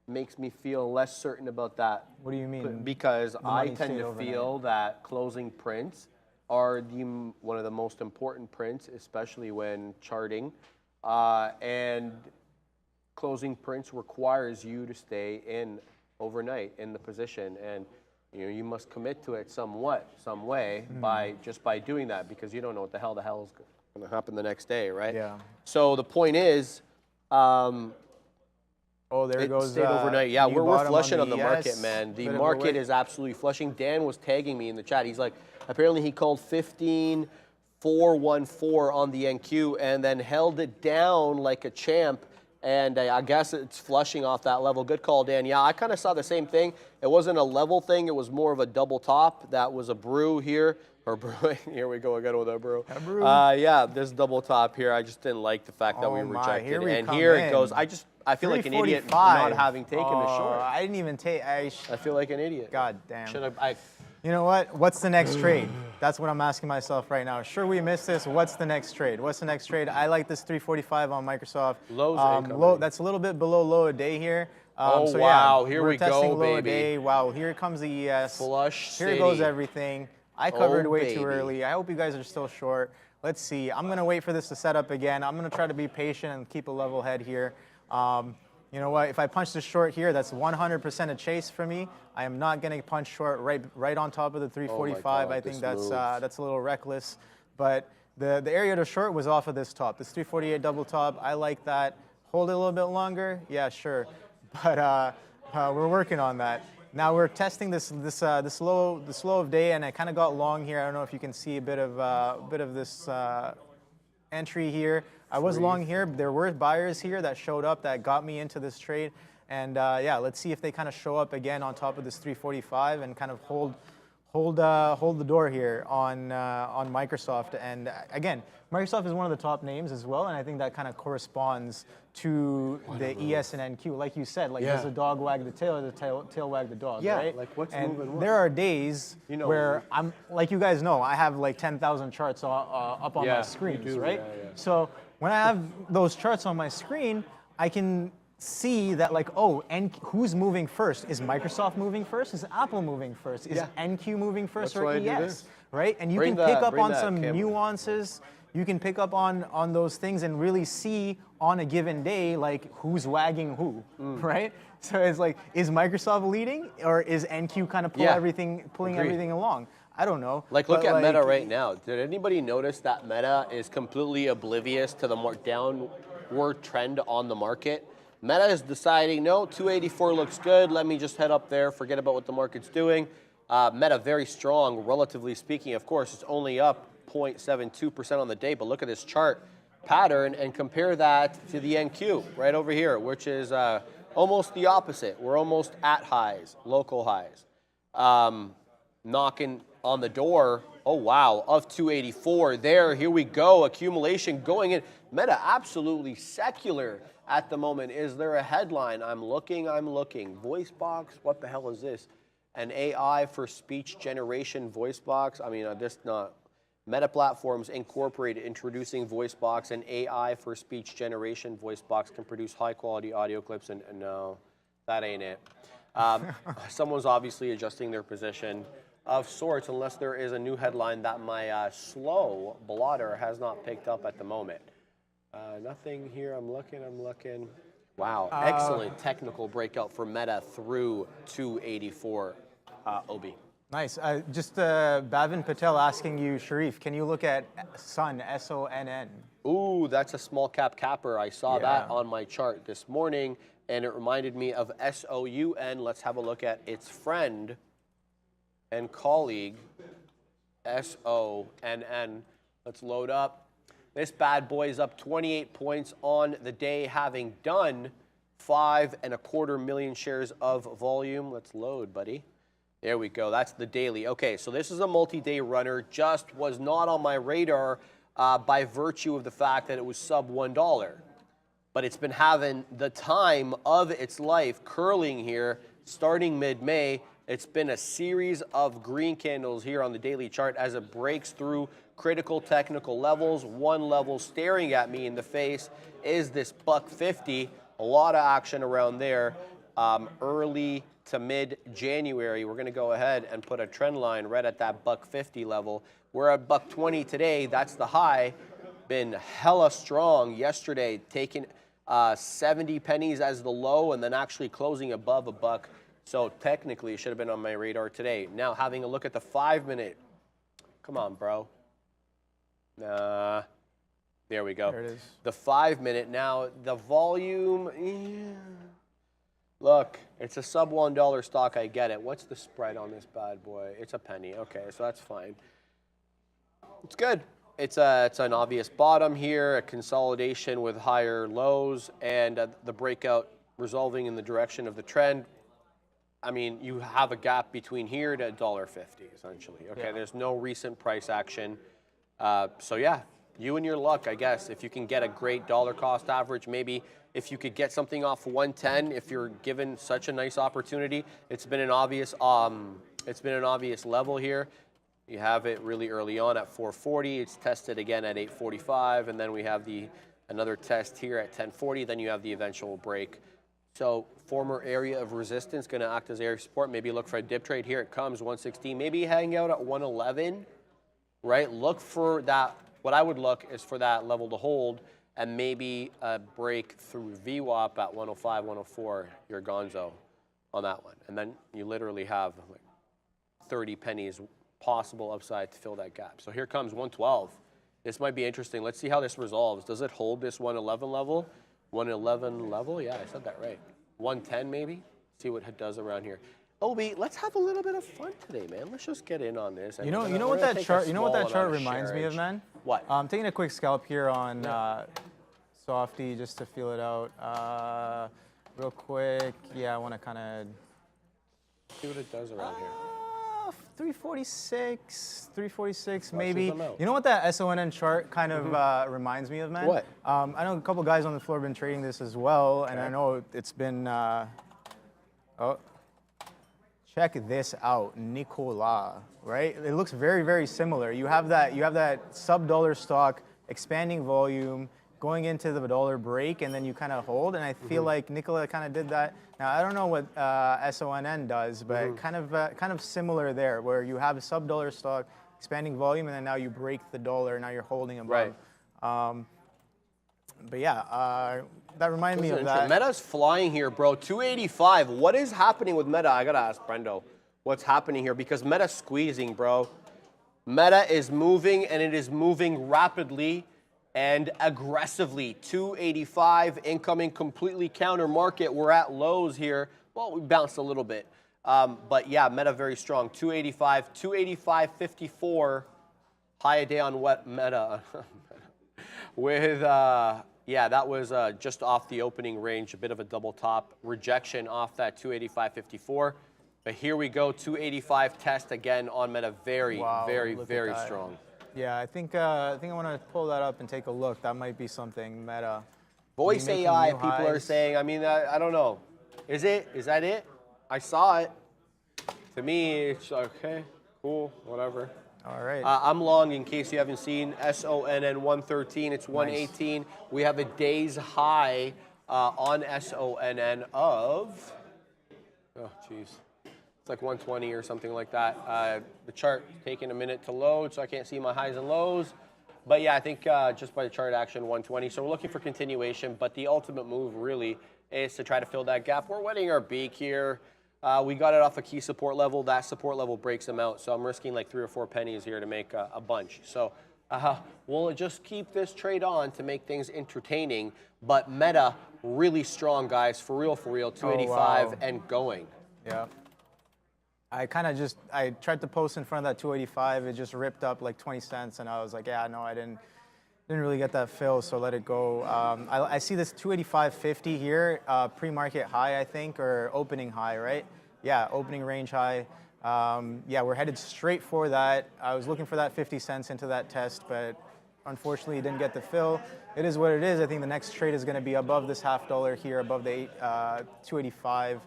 makes me feel less certain about that. What do you mean? Because I tend to feel that closing prints are one of the most important prints, especially when charting. And closing prints requires you to stay in overnight in the position. And you must commit to it some way by doing that, because you don't know what the hell is going to happen the next day, right? Yeah. So the point is, there it goes. Stayed overnight. Yeah, we're flushing on the market, man. The market is absolutely flushing. Dan was tagging me in the chat. He's like, apparently he called 15.414 on the NQ and then held it down like a champ. And I guess it's flushing off that level. Good call, Dan. Yeah, I kind of saw the same thing. It wasn't a level thing. It was more of a double top. That was a brew here. Or brewing. Here we go again with our brew. Yeah, this double top here. I just didn't like the fact that we rejected. Here it goes. I feel like an idiot not having taken the short. I didn't even take. I feel like an idiot. God damn. Should I? You know what? What's the next trade? That's what I'm asking myself right now. Sure, we missed this. What's the next trade? What's the next trade? I like this 345 on Microsoft. Low. That's a little bit below low a day here. Wow! Yeah, here we go, baby. Day. Wow! Here comes the ES. Flush. Here goes everything. I covered way too early. I hope you guys are still short. Let's see. I'm gonna wait for this to set up again. I'm gonna try to be patient and keep a level head here. You know what? If I punch the short here, that's 100% a chase for me. I am not going to punch short right on top of the 345. I think that's a little reckless. But the area to short was off of this top, this 348 double top. I like that. Hold it a little bit longer. Yeah, sure. But we're working on that. Now we're testing the slow of day, and I kind of got long here. I don't know if you can see a bit of this entry here. I was long here. There were buyers here that showed up that got me into this trade, and yeah, let's see if they kind of show up again on top of this 345 and kind of hold the door here on Microsoft. And again, Microsoft is one of the top names as well, and I think that kind of corresponds to the ES and NQ. Like you said, like does the dog wag the tail or the tail wag the dog, right? Like what's and moving what? there are days where I'm, like you guys know, I have like 10,000 charts up on my screens, right? So when I have those charts on my screen, I can see that like, oh, and who's moving first? Is Microsoft moving first? Is Apple moving first? Is NQ moving first or ES? Right? And you can pick up on some nuances. You can pick up on those things and really see on a given day like who's wagging who, right? So it's like, is Microsoft leading or is NQ kind of pulling everything along? I don't know. Like, look at Meta right now. Did anybody notice that Meta is completely oblivious to the more downward trend on the market? Meta is deciding, no, 284 looks good. Let me just head up there. Forget about what the market's doing. Meta very strong, relatively speaking. Of course, it's only up 0.72% on the day, but look at this chart pattern and compare that to the NQ right over here, which is almost the opposite. We're almost at highs, local highs. Knocking on the door, oh wow, of 284 there. Here we go, accumulation going in. Meta absolutely secular at the moment. Is there a headline? I'm looking. Voice box, what the hell is this? An AI for speech generation voice box? I mean, just not. Meta Platforms Incorporated introducing VoiceBox, an AI for speech generation. VoiceBox can produce high-quality audio clips, and no, that ain't it. Someone's obviously adjusting their position of sorts, unless there is a new headline that my slow blotter has not picked up at the moment. Nothing here. I'm looking. Wow, excellent technical breakout for Meta through 284 OB. Nice. Just Bhavin Patel asking you, Sharif, can you look at SONN, S-O-N-N? Ooh, that's a small cap capper. I saw that on my chart this morning, and it reminded me of S-O-U-N. Let's have a look at its friend and colleague, S-O-N-N. Let's load up. This bad boy is up 28 points on the day, having done 5.25 million shares of volume. Let's load, buddy. There we go. That's the daily. Okay, so this is a multi-day runner. Just was not on my radar by virtue of the fact that it was sub $1. But it's been having the time of its life curling here starting mid-May. It's been a series of green candles here on the daily chart as it breaks through critical technical levels. One level staring at me in the face is this $1.50. A lot of action around there. Early to mid-January, we're going to go ahead and put a trend line right at that $1.50 level. We're at $1.20 today. That's the high. Been hella strong yesterday, taking 70 pennies as the low and then actually closing above a buck. So technically, it should have been on my radar today. Now, having a look at the 5-minute. Come on, bro. Nah. There we go. There it is. The 5-minute. Now, the volume. Look, it's a sub $1 stock. I get it. What's the spread on this bad boy? It's a penny. Okay, so that's fine. It's good. It's an obvious bottom here, a consolidation with higher lows, and the breakout resolving in the direction of the trend. I mean, you have a gap between here to $1.50, essentially. Okay, there's no recent price action. So yeah, you and your luck, I guess. If you can get a great dollar cost average, maybe if you could get something off 110, if you're given such a nice opportunity. It's been an obvious level here. You have it really early on at 440. It's tested again at 845, and then we have another test here at 1040. Then you have the eventual break. So former area of resistance going to act as area of support. Maybe look for a dip trade. Here it comes, 116. Maybe hang out at 111, right? Look for that. What I would look is for that level to hold, and maybe a break through VWAP at 105, 104. You're gonzo on that one. And then you literally have like 30 pennies possible upside to fill that gap. So here comes 112. This might be interesting. Let's see how this resolves. Does it hold this 111 level? 111 level? Yeah, I said that right. 110 maybe? See what it does around here. Obi, let's have a little bit of fun today, man. Let's just get in on this. You know what that chart reminds me of, man? What? I'm taking a quick scalp here on Softy just to feel it out. Real quick. Yeah, I want to kind of See what it does around here. 346, maybe. them out. You know what that SONN chart kind of reminds me of, man? What? I know a couple guys on the floor have been trading this as well, and I know it's been. Check this out, Nicola. Right? It looks very, very similar. You have that sub-dollar stock, expanding volume, going into the dollar break, and then you kind of hold. And I feel like Nicola kind of did that. Now I don't know what SONN does, but kind of similar there, where you have a sub-dollar stock, expanding volume, and then now you break the dollar. Now you're holding above. Right. But yeah, that reminded me of that. Meta's flying here, bro. 285. What is happening with Meta? I gotta ask Brendo, what's happening here? Because Meta's squeezing, bro. Meta is moving, and it is moving rapidly and aggressively. 285 incoming, completely counter market. We're at lows here. Well, we bounced a little bit. But yeah, Meta very strong. 285, 285.54. High a day on what Meta. With, yeah, that was just off the opening range, a bit of a double top rejection off that 285.54. But here we go, 285 test again on Meta. Very, very, very strong. Yeah, I think I want to pull that up and take a look. That might be something Meta. Voice AI, people are saying. I mean, I don't know. Is it? Is that it? I saw it. To me, it's okay, cool, whatever. All right. I'm long, in case you haven't seen, SONN 113. It's 118. Nice. We have a day's high on SONN of, oh, jeez. It's like 120 or something like that. The chart taking a minute to load, so I can't see my highs and lows. But yeah, I think just by the chart action, 120. So we're looking for continuation, but the ultimate move really is to try to fill that gap. We're wetting our beak here. We got it off a key support level. That support level breaks them out. So I'm risking like 3 or 4 pennies here to make a bunch. So we'll just keep this trade on to make things entertaining. But Meta, really strong, guys. For real, 285 and going. Yeah. I tried to post in front of that 285. It just ripped up like 20 cents. And I was like, yeah, no, I didn't really get that fill, so let it go. I see this 285.50 here, pre-market high, I think, or opening high, right? Yeah, opening range high. Yeah, we're headed straight for that. I was looking for that 50 cents into that test, but unfortunately didn't get the fill. It is what it is. I think the next trade is going to be above this $0.50 here, above the 285.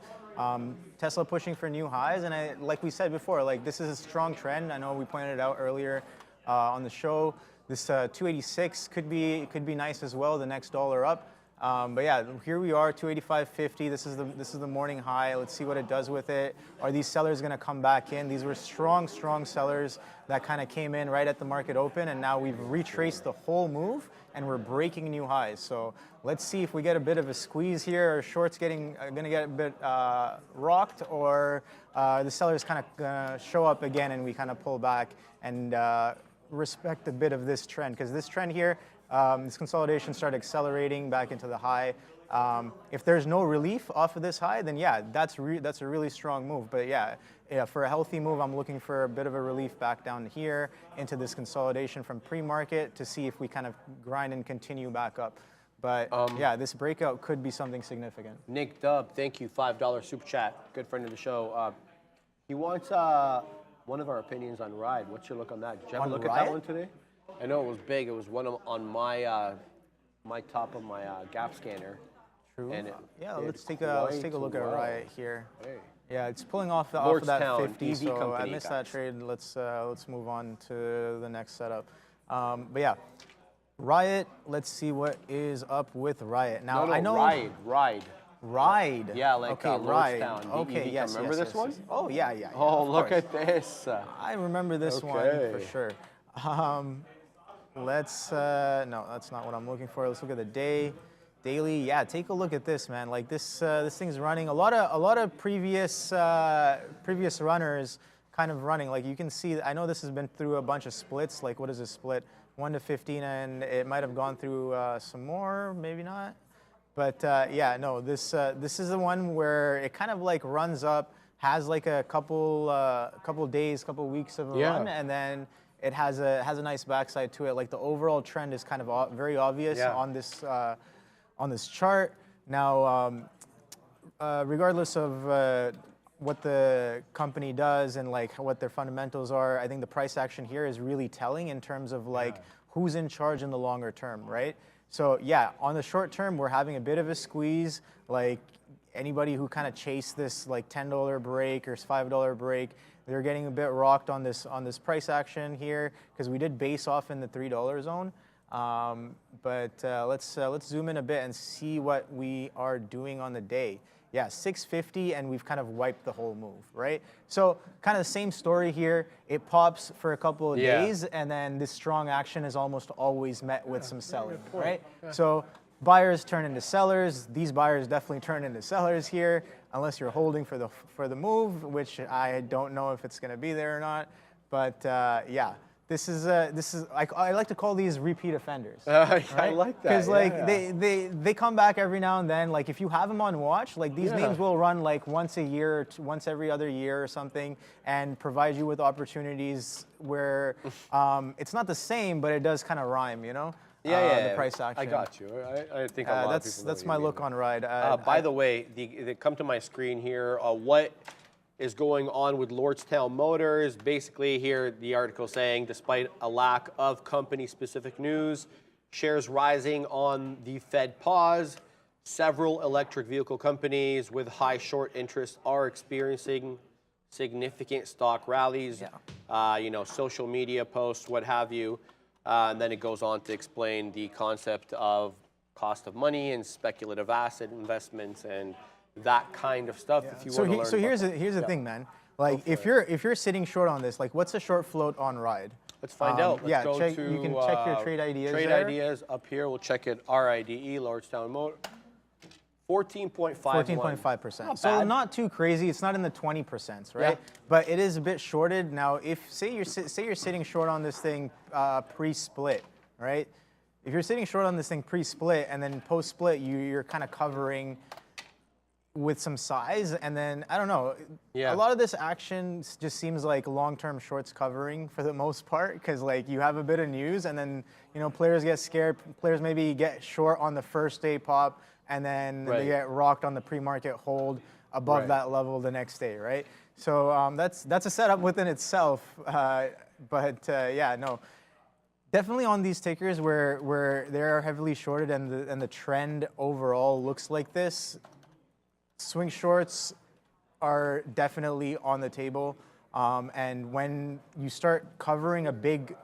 Tesla pushing for new highs, and like we said before, like this is a strong trend. I know we pointed it out earlier on the show. This 286 could be nice as well, the next dollar up. But yeah, here we are, 285.50. This is the morning high. Let's see what it does with it. Are these sellers going to come back in? These were strong sellers that kind of came in right at the market open, and now we've retraced the whole move, and we're breaking new highs. So let's see if we get a bit of a squeeze here, or shorts going to get a bit rocked, or the sellers kind of show up again, and we kind of pull back and respect a bit of this trend, because this trend here, this consolidation started accelerating back into the high. If there's no relief off of this high, then yeah, that's a really strong move. But yeah, for a healthy move, I'm looking for a bit of a relief back down here into this consolidation from pre-market to see if we kind of grind and continue back up. But yeah, this breakout could be something significant. Nick Dub, thank you, $5 super chat. Good friend of the show. He wants one of our opinions on Ride. What's your look on that? Did you have a look at that one today? I know it was big. It was one on my my top of my gap scanner. True. And yeah, let's take a look at Riot here. Hey. Yeah, it's pulling off of that 50. EV so company, I missed guys. that trade. Let's move on to the next setup. But yeah, Riot. Let's see what is up with Riot. Now No, I know Ride. Yeah, like okay, Ride. Lordstown. Okay, yes. Remember this one? Yes. Oh yeah. Oh, look course. at this. I remember this one for sure. Let's no, that's not what I'm looking for. Let's look at the daily. Yeah, take a look at this, man. Like this thing's running. A lot of previous runners kind of running. Like you can see, I know this has been through a bunch of splits. Like what is this split? 1 to 15, and it might have gone through some more, maybe not. But yeah, no, this is the one where it kind of like runs up, has like a couple days, couple weeks of a run, and then it has a nice backside to it. Like the overall trend is kind of very obvious on this chart. Now, regardless of what the company does and like what their fundamentals are, I think the price action here is really telling in terms of like who's in charge in the longer term, right? So yeah, on the short term, we're having a bit of a squeeze. Like anybody who kind of chased this like $10 break or $5 break, they're getting a bit rocked on this price action here because we did base off in the $3 zone. But let's zoom in a bit and see what we are doing on the day. Yeah, 650, and we've kind of wiped the whole move, right? So kind of the same story here. It pops for a couple of days, and then this strong action is almost always met with some selling, right? So buyers turn into sellers. These buyers definitely turn into sellers here, unless you're holding for the move, which I don't know if it's going to be there or not. But yeah. This is I like to call these repeat offenders. Right? I like that. Because like they come back every now and then. Like if you have them on watch, like these names will run like once a year, or once every other year or something, and provide you with opportunities where it's not the same, but it does kind of rhyme, you know? The price action. I got you. I think a lot of people know that's what my you mean. look on ride. By the way, they come to my screen here. What is going on with Lordstown Motors? Basically here, the article saying, despite a lack of company-specific news, shares rising on the Fed pause, several electric vehicle companies with high short interest are experiencing significant stock rallies, social media posts, what have you. And then it goes on to explain the concept of cost of money and speculative asset investments and that kind of stuff. If you want to learn. So here's the thing, man. Like if you're sitting short on this, like what's the short float on ride? Let's find out. Let's go check, to, you can check your trade ideas. Trade ideas up here. We'll check it. RIDE, Lordstown Motor. 14.51. 14.5%. So not too crazy. It's not in the 20%, right? But it is a bit shorted. Now, if say you're sitting short on this thing pre-split, right? If you're sitting short on this thing pre-split and then post-split, you're kind of covering with some size, and then I don't know. A lot of this action just seems like long-term shorts covering for the most part, because like you have a bit of news, and then players get scared. Players maybe get short on the first day pop, and then they get rocked on the pre-market hold above that level the next day, right? So that's a setup within itself. Definitely on these tickers where they are heavily shorted and the trend overall looks like this. Swing shorts are definitely on the table, and when you start covering a big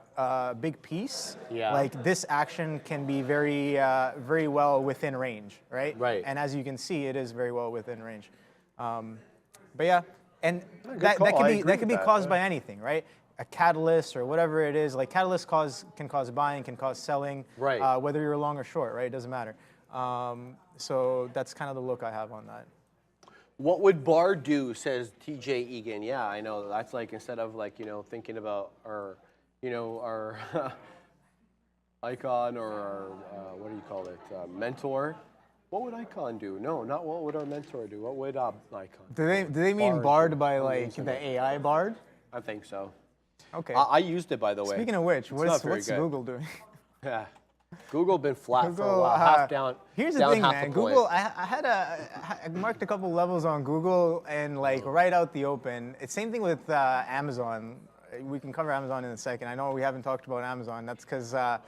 piece, like this action can be very well within range, right? Right. And as you can see, it is very well within range. But yeah, and that could be caused by anything, right? A catalyst or whatever it is. Like catalyst can cause buying, can cause selling. Right. Whether you're long or short, right? It doesn't matter. So that's kind of the look I have on that. What would Bar do, says TJ Egan. Yeah, I know. That's like, instead of like, thinking about our icon or our, what do you call it, mentor. What would icon do? No, not what would our mentor do. What would icon? Do they mean Bard by like the AI Bard? I think so. Okay. I used it, by the way. Speaking of which, what's Google doing? Yeah. Google been flat for a while, half down. Here's the thing, man. Google, I marked a couple levels on Google, and like right out the open. It's same thing with Amazon. We can cover Amazon in a second. I know we haven't talked about Amazon. That's because I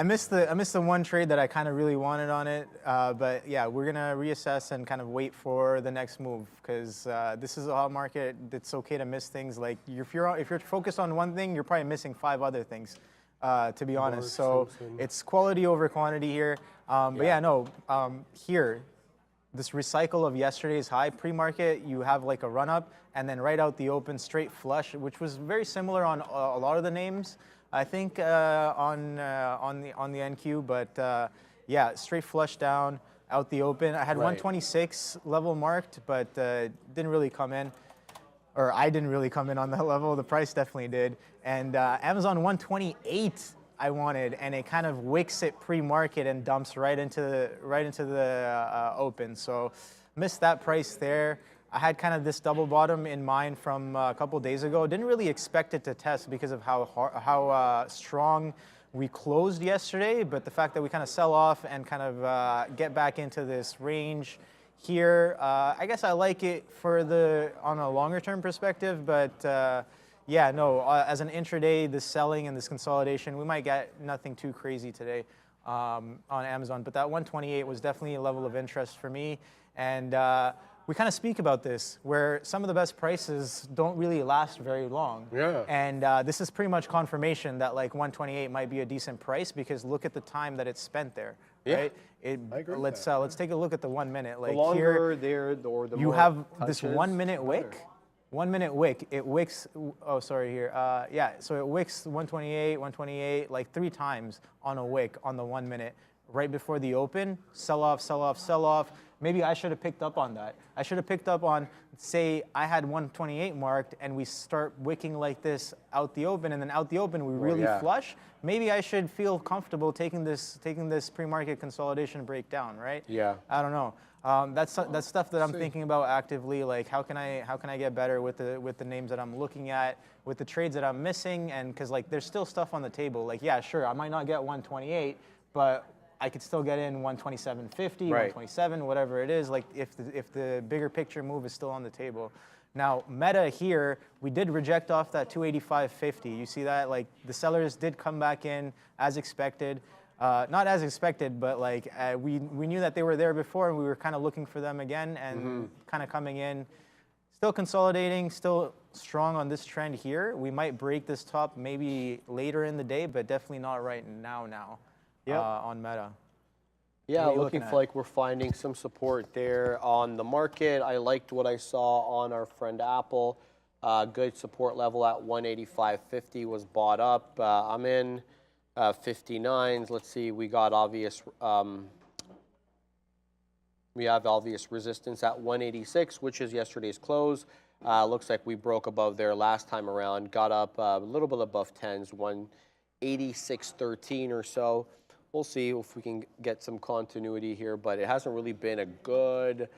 missed the one trade that I kind of really wanted on it. But yeah, we're gonna reassess and kind of wait for the next move, because this is a hot market. It's okay to miss things. Like if you're focused on one thing, you're probably missing 5 other things. To be honest, so it's quality over quantity here. Here, this recycle of yesterday's high pre-market, you have like a run up, and then right out the open, straight flush, which was very similar on a lot of the names, I think, on the NQ. But yeah, straight flush down, out the open. I had 126 level marked, but didn't really come in. Or I didn't really come in on that level. The price definitely did. And Amazon 128 I wanted, and it kind of wicks it pre-market and dumps right into the open. So missed that price there. I had kind of this double bottom in mind from a couple days ago. Didn't really expect it to test because of how strong we closed yesterday, but the fact that we kind of sell off and kind of get back into this range here, I guess I like it for on a longer term perspective, but yeah, no, as an intraday, this selling and this consolidation, we might get nothing too crazy today on Amazon, but that 128 was definitely a level of interest for me. And we kind of speak about this, where some of the best prices don't really last very long. Yeah. And this is pretty much confirmation that like 128 might be a decent price, because look at the time that it's spent there, right? I agree with Let's take a look at the 1 minute. Like The longer here, there, or the you more have this touches, 1 minute the wick. better. 1 minute wick, it wicks, oh, sorry here. Yeah, so it wicks 128, like 3 times on a wick on the 1 minute. Right before the open, sell off, sell off, sell off. Maybe I should have picked up on that. I should have picked up on, say, I had 128 marked and we start wicking like this out the open, and then out the open we really flush. Maybe I should feel comfortable taking this pre-market consolidation breakdown, right? Yeah. I don't know. That's stuff that I'm thinking about actively. Like, how can I get better with the names that I'm looking at, with the trades that I'm missing, and because like there's still stuff on the table. Like, yeah, sure, I might not get 128, but I could still get in 127.50, 127, whatever it is. Like, if the bigger picture move is still on the table. Now, Meta here, we did reject off that 285.50. You see that? Like, the sellers did come back in as expected. Not as expected, but like we knew that they were there before, and we were kind of looking for them again, and kind of coming in. Still consolidating, still strong on this trend here. We might break this top maybe later in the day, but definitely not right now. On Meta. Yeah, looking at? like we're finding some support there on the market. I liked what I saw on our friend Apple. Good support level at 185.50 was bought up. I'm in 59s. Let's see, we got obvious. We have obvious resistance at 186, which is yesterday's close. Looks like we broke above there last time around. Got up a little bit above 10s, 186.13 or so. We'll see if we can get some continuity here, but it hasn't really been a good,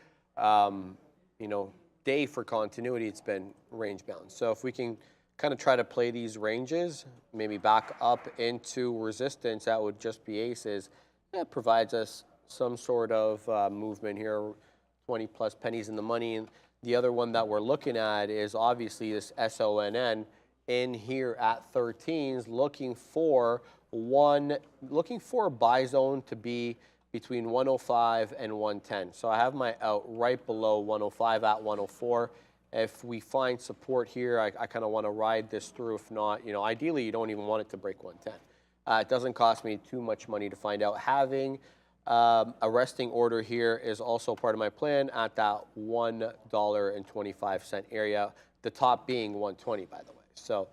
day for continuity. It's been range bound. So if we can kind of try to play these ranges, maybe back up into resistance, that would just be aces. That provides us some sort of movement here, 20 plus pennies in the money. And the other one that we're looking at is obviously this SONN in here at 13s, looking for a buy zone to be between 105 and 110. So I have my out right below 105 at 104. If we find support here, I kind of want to ride this through. If not, ideally you don't even want it to break 110. It doesn't cost me too much money to find out. Having a resting order here is also part of my plan at that $1.25 area, the top being 120, by the way. So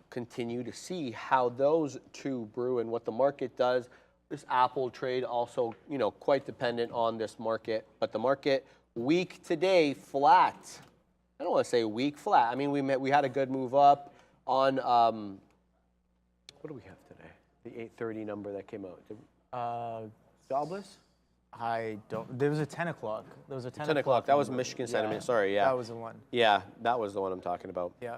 continue to see how those two brew and what the market does. This Apple trade also, quite dependent on this market, but the market weak today, flat. I don't want to say weak, flat. I mean, we had a good move up on, what do we have today? The 8:30 number that came out. Jobless? I don't. There was a 10 o'clock. There was a 10 o'clock. That was Michigan sentiment. Sorry, yeah. That was the one. Yeah, that was the one I'm talking about. Yeah.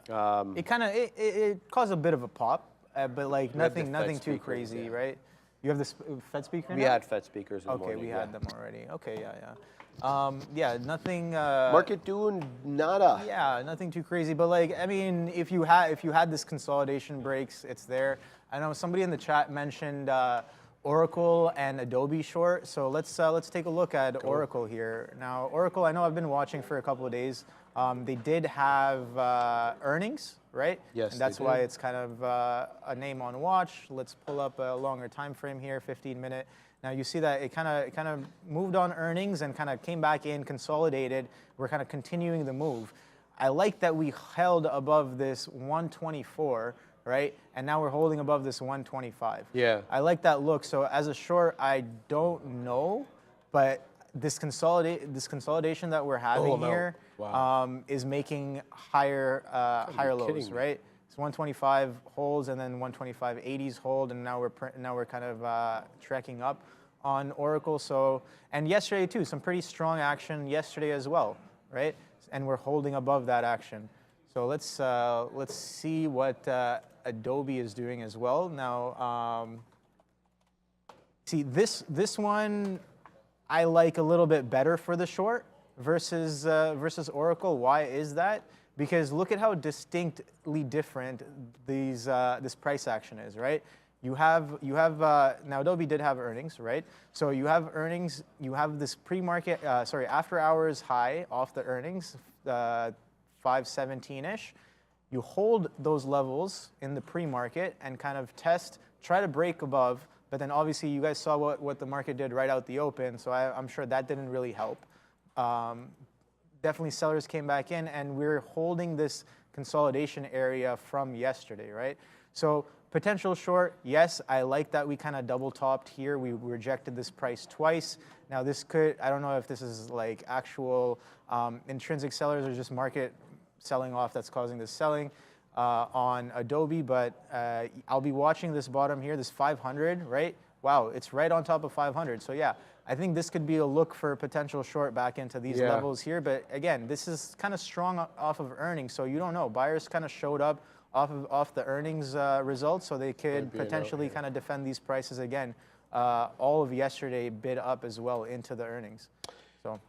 It kind of it caused a bit of a pop, but like nothing too speakers, crazy, right? You have the Fed speaker now? We had Fed speakers in the Okay, morning. we had them already. Okay, yeah, nothing. Market doing nada. Yeah, nothing too crazy. But like, I mean, if you had this consolidation breaks, it's there. I know somebody in the chat mentioned Oracle and Adobe short. So let's take a look at Oracle here. Now, Oracle, I know I've been watching for a couple of days. They did have earnings, right? Yes, and that's why it's kind of a name on watch. Let's pull up a longer time frame here, 15-minute. Now you see that it kind of moved on earnings and kind of came back in, consolidated. We're kind of continuing the move. I like that we held above this 124. Right? And now we're holding above this 125. Yeah. I like that look. So as a short, I don't know, but this consolidation that we're having here is making higher lows, right? It's 125 holds and then 125 80s hold, and now we're kind of trekking up on Oracle. So, and yesterday too, some pretty strong action yesterday as well. right? And we're holding above that action. So let's see what Adobe is doing as well. Now, see this one I like a little bit better for the short versus Oracle. Why is that? Because look at how distinctly different this price action is, right? You have now Adobe did have earnings, right? So you have earnings, you have this pre-market, after hours high off the earnings, 517-ish. You hold those levels in the pre-market and kind of try to break above, but then obviously you guys saw what the market did right out the open, so I'm sure that didn't really help. Definitely sellers came back in, and we're holding this consolidation area from yesterday, right? So potential short, yes, I like that we kind of double topped here. We rejected this price twice. Now this could, I don't know if this is like actual intrinsic sellers or just market selling off that's causing this selling on Adobe, but I'll be watching this bottom here, this 500, right? Wow, it's right on top of 500. So yeah, I think this could be a look for a potential short back into these levels here. But again, this is kind of strong off of earnings, so you don't know. Buyers kind of showed up off the earnings results, so they could potentially kind of defend these prices again. All of yesterday bid up as well into the earnings. So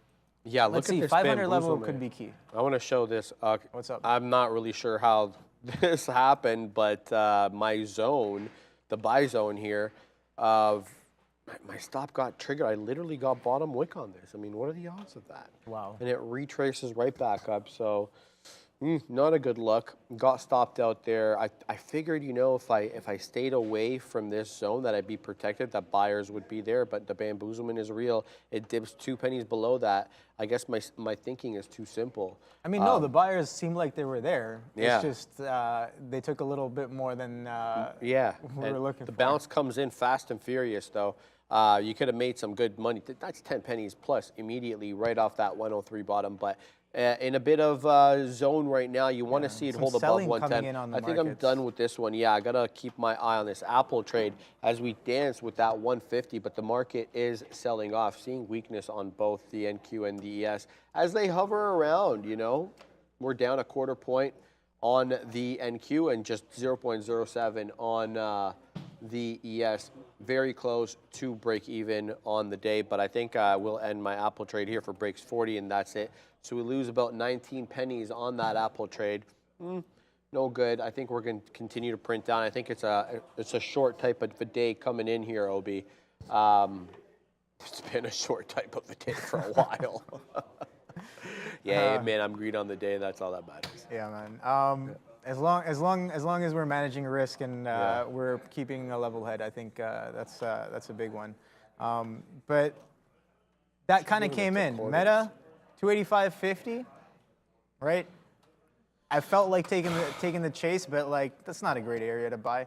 yeah, let's look see, at this 500 level bamboozlement. could be key. I want to show this. What's up? I'm not really sure how this happened, but my zone, the buy zone here, my stop got triggered. I literally got bottom wick on this. I mean, what are the odds of that? Wow. And it retraces right back up. So not a good look. Got stopped out there. I figured, you know, if I stayed away from this zone that I'd be protected, that buyers would be there, but the bamboozlement is real. It dips 2 pennies below that. I guess my thinking is too simple. I mean, no, the buyers seemed like they were there. Yeah. It's just they took a little bit more than we were looking for. The bounce comes in fast and furious, though. You could have made some good money. That's 10 pennies plus immediately right off that 103 bottom. But in a bit of zone right now, you want to see it hold above 110. I think I'm done with this one. Yeah, I got to keep my eye on this Apple trade as we dance with that 150. But the market is selling off, seeing weakness on both the NQ and the ES as they hover around, you know. We're down a quarter point on the NQ and just 0.07 on the ES, very close to break even on the day, but I think we'll end my Apple trade here for breaks 40, and that's it. So we lose about 19 pennies on that Apple trade. No good. I think we're going to continue to print down. I think it's a short type of a day coming in here, OB. It's been a short type of a day for a while. Yeah, man, I'm green on the day. That's all that matters. Yeah, man. As long as we're managing risk and we're keeping a level head, I think that's a big one. But that kind of came in. Meta, 285.50, right? I felt like taking the chase, but like that's not a great area to buy.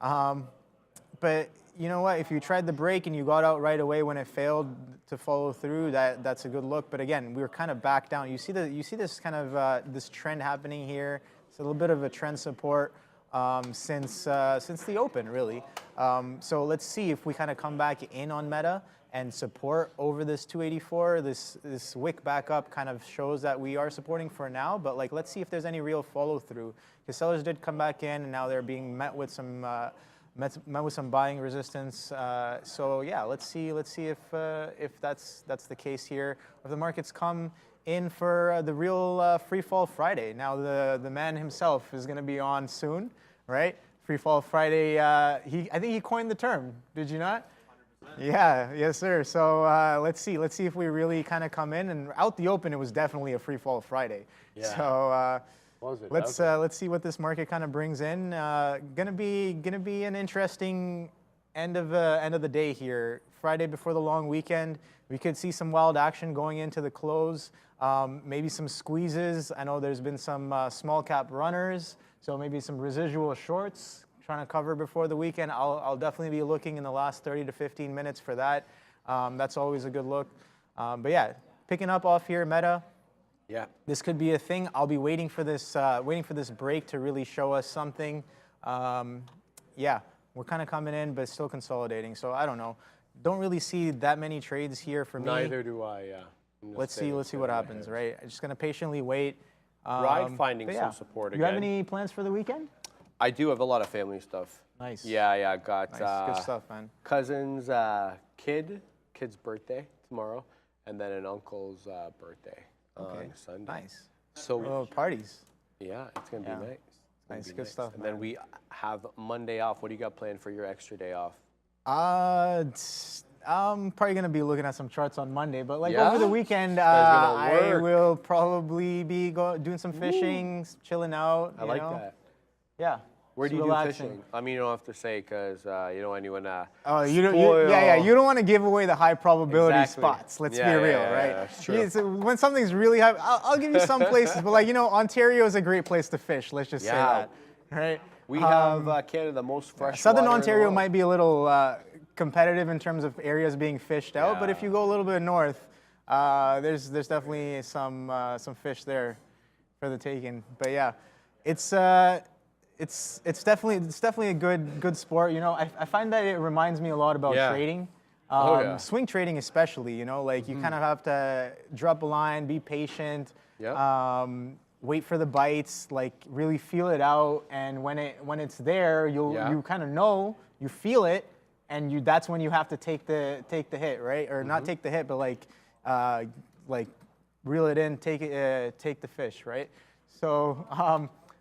But you know what? If you tried the break and you got out right away when it failed to follow through, that's a good look. But again, we were kind of back down. You see this kind of this trend happening here. It's a little bit of a trend support since the open, really. So let's see if we kind of come back in on Meta and support over this 284. This wick back up kind of shows that we are supporting for now. But like, let's see if there's any real follow through. Because sellers did come back in, and now they're being met with some buying resistance. So yeah, let's see if that's the case here. If the markets come in for the real Free Fall Friday. Now the man himself is going to be on soon, right? Free Fall Friday. I think he coined the term. Did you not? 100%. Yeah, yes, sir. So let's see if we really kind of come in, and out the open, it was definitely a Free Fall Friday. Yeah. So let's see what this market kind of brings in. Gonna be an interesting end of the day here. Friday before the long weekend, we could see some wild action going into the close. Maybe some squeezes. I know there's been some small cap runners, so maybe some residual shorts trying to cover before the weekend. I'll definitely be looking in the last 30 to 15 minutes for that. That's always a good look. But yeah, picking up off here, Meta. Yeah, this could be a thing. I'll be waiting for this break to really show us something. Yeah, we're kind of coming in, but still consolidating. So I don't know. Don't really see that many trades here for me. Neither do I. Yeah. let's see what happens, right? I'm just gonna patiently wait. Ride finding but some support You have again. any plans for the weekend? I do have a lot of family stuff. Nice. Yeah, I got Nice. Good stuff, man. cousin's kid's birthday tomorrow, and then an uncle's birthday on Sunday. Nice. So Oh, parties. yeah, it's gonna be Yeah. nice. It's gonna Nice, be good stuff, And then man. we have Monday off. What do you got planned for your extra day off? I'm probably gonna be looking at some charts on Monday, but like Yeah? over the weekend, gonna I work. will probably be doing some fishing, chilling out. I like that. Yeah. Where do you just do relaxing. fishing? I mean, you don't have to say because you don't want anyone. Oh, you don't. You don't want to give away the high probability Exactly. spots. Let's Yeah, be real, yeah, right? that's true. So when something's really high, I'll give you some places, but like Ontario is a great place to fish. Let's just say Yeah. that, right? We have Canada the most fresh. Southern water in the Ontario world. might be a little competitive in terms of areas being fished out, but if you go a little bit north, there's definitely some fish there for the taking. But yeah, it's definitely a good sport. I find that it reminds me a lot about Yeah. trading. Yeah. Swing trading especially. Like you kind of have to drop a line, be patient. Yep. Wait for the bites, like really feel it out, and when it's there, you kind of know, you feel it, and that's when you have to take the hit, right? Or not take the hit, but like reel it in, take the fish, right? So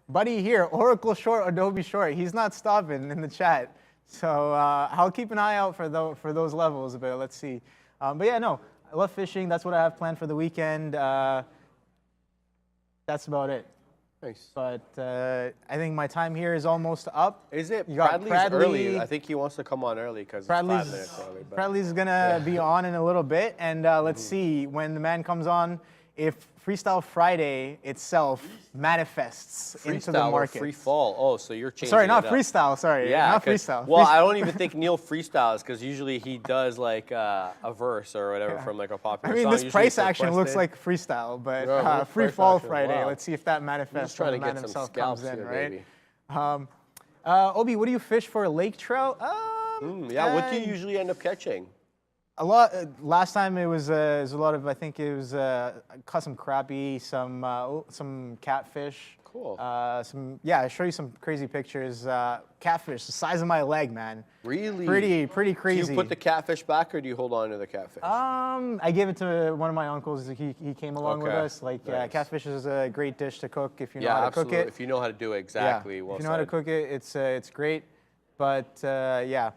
buddy here, Oracle short, Adobe short, he's not stopping in the chat. So I'll keep an eye out for those levels, but let's see. But yeah, no, I love fishing. That's what I have planned for the weekend. That's about it. Nice. But I think my time here is almost up. Is it? You got Bradley's early. Bradley. I think he wants to come on early because it's 5 minutes early. But Bradley's gonna be on in a little bit, and let's see when the man comes on if Freestyle Friday itself manifests into the freestyle or market. free fall. Oh, so you're changing. Sorry, not it up. freestyle. Sorry, Yeah, not 'cause- freestyle. Well, I don't even think Neil freestyles because usually he does like a verse or whatever from like a I popular mean, song. this Usually price it's action looks requested. like freestyle, but Yeah, Free price Fall action, Friday. wow. Let's see if that manifests Just trying when to the man get some himself scalps comes in, here, right? baby. Obi, what do you fish for? Lake trout? Yeah, what do you usually end up catching? A lot. Last time it was a lot of. I think it was I caught some crappie, some catfish. Cool. I show you some crazy pictures. Catfish, the size of my leg, man. Really? Pretty Do crazy. you put the catfish back or do you hold on to the catfish? I gave it to one of my uncles. He came along with Okay, us. Like nice. catfish is a great dish to cook if you know yeah, how to absolutely. cook it. If you know how to do it exactly. Yeah, Well if you know how to said. cook it, it's great. But yeah,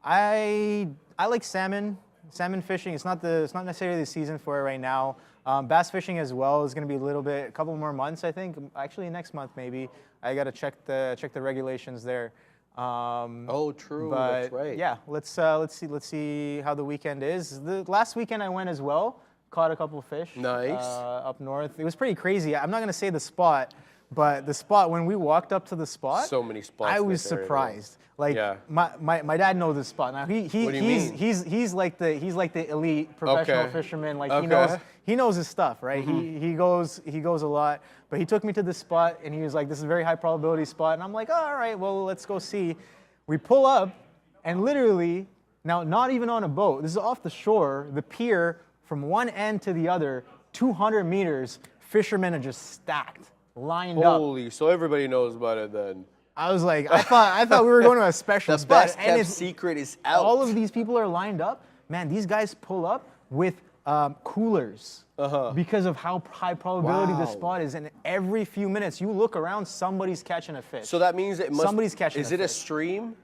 I like salmon. Salmon fishing. It's not necessarily the season for it right now. Bass fishing as well is going to be a couple more months, I think. Actually, next month maybe. I got to check the regulations there. Oh, true. But That's right. yeah, let's see how the weekend is. The last weekend I went as well. Caught a couple of fish. Nice. Up north. It was pretty crazy. I'm not going to say the spot, but the spot when we walked up to the spot. So many spots I in was this area, surprised. Like Yeah. my dad knows this spot now. What do you mean? He's like the elite professional Okay. fisherman. Like Okay. he knows his stuff, right? He goes a lot. But he took me to this spot and he was like, "This is a very high probability spot." And I'm like, "All right, well let's go see." We pull up, and literally now not even on a boat. This is off the shore, the pier, from one end to the other, 200 meters. Fishermen are just stacked, lined up. Holy, so everybody knows about it then. I was like, I thought we were going to a special The spot. best and kept it's- secret is out. all of these people are lined up. Man, these guys pull up with coolers because of how high probability the Wow. spot is. And every few minutes, you look around, somebody's catching a fish. So that means it must. Somebody's catching Is a it a fish. stream?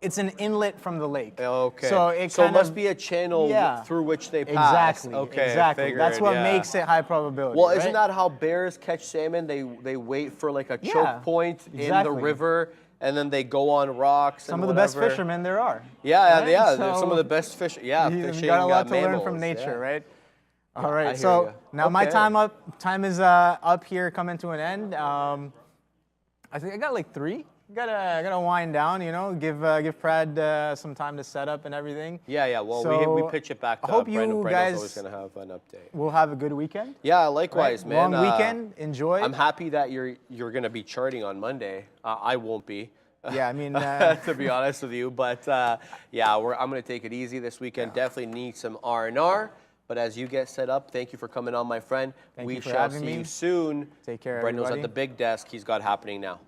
It's an inlet from the lake. Okay. So it so it kind must of- be a channel Yeah. through which they pass. Exactly. Okay. Exactly. Figured, That's what yeah. makes it high probability. Well, right? isn't that how bears catch salmon? They wait for like a choke Yeah, point in the exactly. river, and then they go on rocks. some and of the best whatever. fishermen there are? Yeah, right? yeah. They're So- some of the best fish. Yeah, You fishing. got a lot to learn mammals, from nature, yeah. right? All right. I hear So ya. now my Okay. time is up here, coming to an end. I think I got like 3. Gotta wind down, give Prad some time to set up and everything. Yeah. Well, So, we pitch it back to I hope Brendan. you Brendan's guys always gonna have an update. will have a good weekend. Yeah, likewise, right? man. Long weekend. Enjoy. I'm happy that you're gonna be charting on Monday. I won't be. Yeah, I mean, to be honest with you, but yeah, I'm gonna take it easy this weekend. Definitely need some R&R, But as you get set up, thank you for coming on, my friend. Thank we you for shall having see me. you soon. Take care, Brendan's everybody. at the big desk. He's got happening now.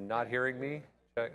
Not hearing me?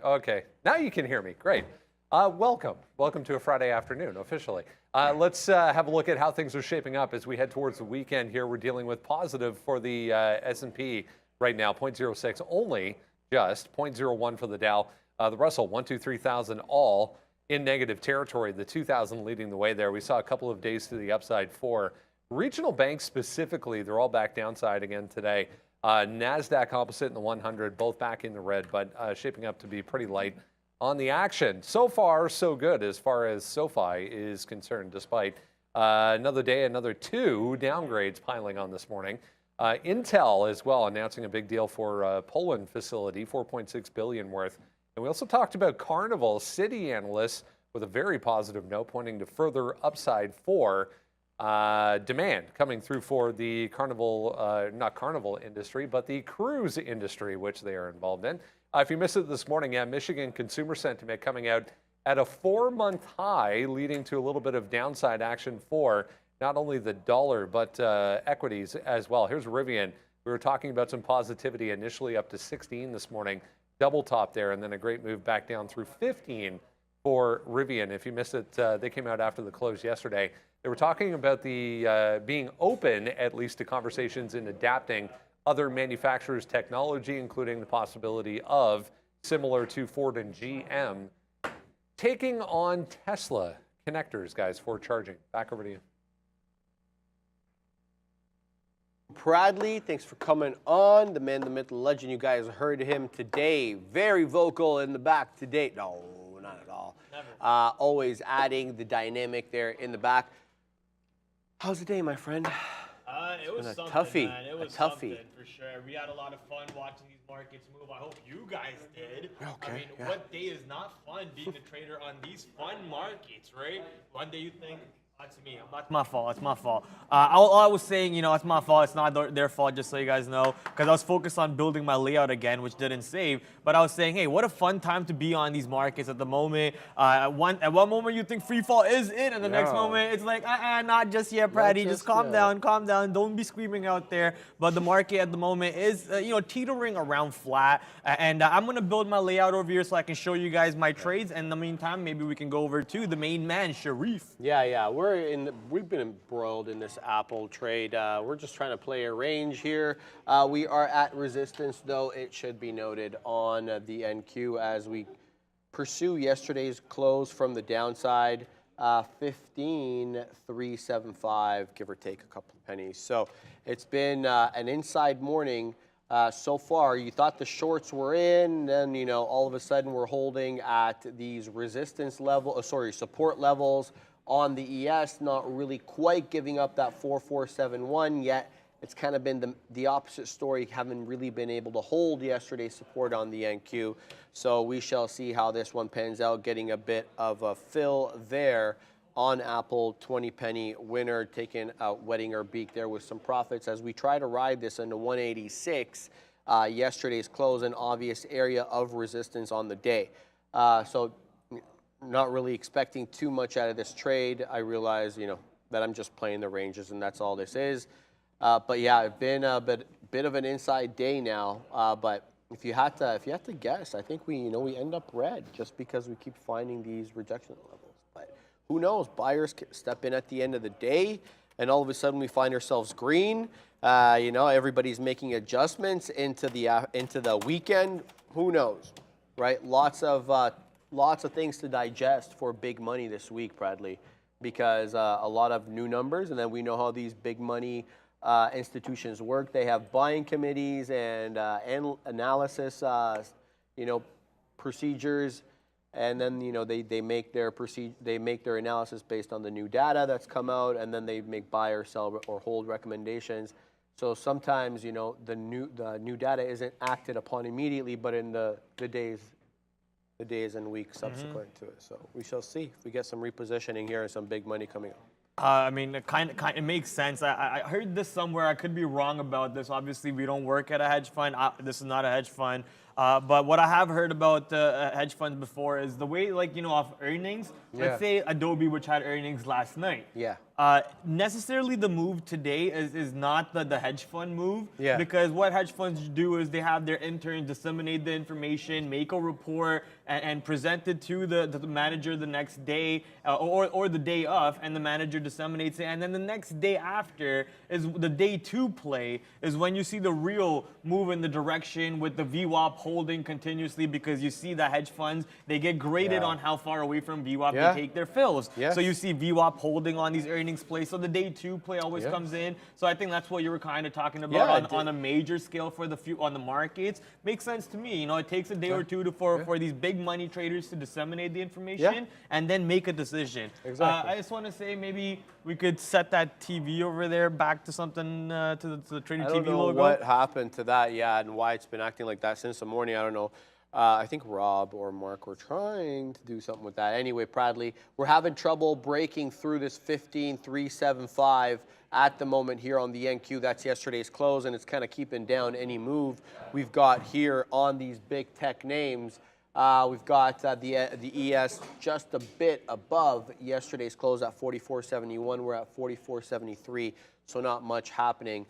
Okay, now you can hear me. Great. Welcome to a Friday afternoon, officially. Let's have a look at how things are shaping up as we head towards the weekend here. We're dealing with positive for the S&P right now, 0.06, only just 0.01 for the Dow. The Russell, 123,000 all in negative territory. The 2,000 leading the way there. We saw a couple of days to the upside for regional banks specifically. They're all back downside again today. NASDAQ opposite in the 100, both back in the red, but shaping up to be pretty light on the action. So far, so good as far as SoFi is concerned, despite another day, another 2 downgrades piling on this morning. Intel as well announcing a big deal for Poland facility, $4.6 billion worth. And we also talked about Carnival, Citi analysts with a very positive note pointing to further upside for demand coming through for the not carnival industry, but the cruise industry, which they are involved in. If you missed it this morning, Michigan consumer sentiment coming out at a 4-month high, leading to a little bit of downside action for not only the dollar, but equities as well. Here's Rivian. We were talking about some positivity initially up to 16 this morning, double top there, and then a great move back down through 15 for Rivian. If you missed it, they came out after the close yesterday. They were talking about the being open, at least to conversations in adapting other manufacturers' technology, including the possibility of, similar to Ford and GM, taking on Tesla connectors, guys, for charging. Back over to you. Bradley, thanks for coming on. The man, the myth, the legend. You guys heard him today. Very vocal in the back today. No, not at all. Never. Always adding the dynamic there in the back. How's the day, my friend? It was something, toughie. man. It was something for sure. We had a lot of fun watching these markets move. I hope you guys did. Okay, I mean, what day is not fun being a trader on these fun markets, right? One day you think, that's me. It's my fault. It's my fault. All I was saying, it's my fault. It's not their fault, just so you guys know. Because I was focused on building my layout again, which didn't save. But I was saying, hey, what a fun time to be on these markets at the moment. At one moment, you think free fall is it. And the next moment, it's like, not just yet, Praddy. Just calm down, calm down. Don't be screaming out there. But the market at the moment is, teetering around flat. And I'm going to build my layout over here so I can show you guys my trades. And in the meantime, maybe we can go over to the main man, Sharif. Yeah. We've been embroiled in this Apple trade. We're just trying to play a range here. We are at resistance, though it should be noted, on the NQ as we pursue yesterday's close from the downside, 15,375, give or take a couple of pennies. So it's been an inside morning so far. You thought the shorts were in, then all of a sudden we're holding at these support levels on the ES, not really quite giving up that 4471 yet. It's kind of been the opposite story, haven't really been able to hold yesterday's support on the NQ. So we shall see how this one pans out, getting a bit of a fill there on Apple, 20 penny winner, taking out wetting our beak there with some profits as we try to ride this into 186. Yesterday's close, an obvious area of resistance on the day. So not really expecting too much out of this trade. I realize, that I'm just playing the ranges and that's all this is. But yeah, it's been a bit of an inside day now. But if you had to guess, I think we end up red just because we keep finding these rejection levels. But who knows? Buyers step in at the end of the day, and all of a sudden we find ourselves green. Everybody's making adjustments into the weekend. Who knows, right? Lots of things to digest for big money this week, Bradley, because a lot of new numbers, and then we know how these big money institutions work. They have buying committees and analysis, procedures, and then they make their analysis based on the new data that's come out, and then they make buy or sell or hold recommendations. So sometimes, you know, the new data isn't acted upon immediately, but in the days and weeks subsequent to it. So we shall see if we get some repositioning here and some big money coming up. I mean, it makes sense. I heard this somewhere. I could be wrong about this. Obviously, we don't work at a hedge fund. This is not a hedge fund. But what I have heard about hedge funds before is the way, like, you know, off earnings. Let's say Adobe, which had earnings last night. Yeah. Necessarily the move today is not the hedge fund move. Yeah. Because what hedge funds do is they have their interns disseminate the information, make a report, and present it to the manager the next day or the day of, and the manager disseminates it. And then the next day after is the day 2 play, is when you see the real move in the direction with the VWAP holding continuously, because you see the hedge funds, they get graded on how far away from VWAP they take their fills. So you see VWAP holding on these earnings plays. So the day 2 play always comes in. So I think that's what you were kind of talking about on a major scale for on the markets. Makes sense to me. You know, it takes a day or two for these big money traders to disseminate the information and then make a decision. Exactly. I just want to say maybe we could set that TV over there back to something to the Trader TV logo. I don't know what happened to that yet and why it's been acting like that since the morning. I don't know. I think Rob or Mark were trying to do something with that. Anyway, Bradley, we're having trouble breaking through this 15,375 at the moment here on the NQ. That's yesterday's close, and it's kind of keeping down any move we've got here on these big tech names. We've got the ES just a bit above yesterday's close at 44.71. We're at 44.73, so not much happening.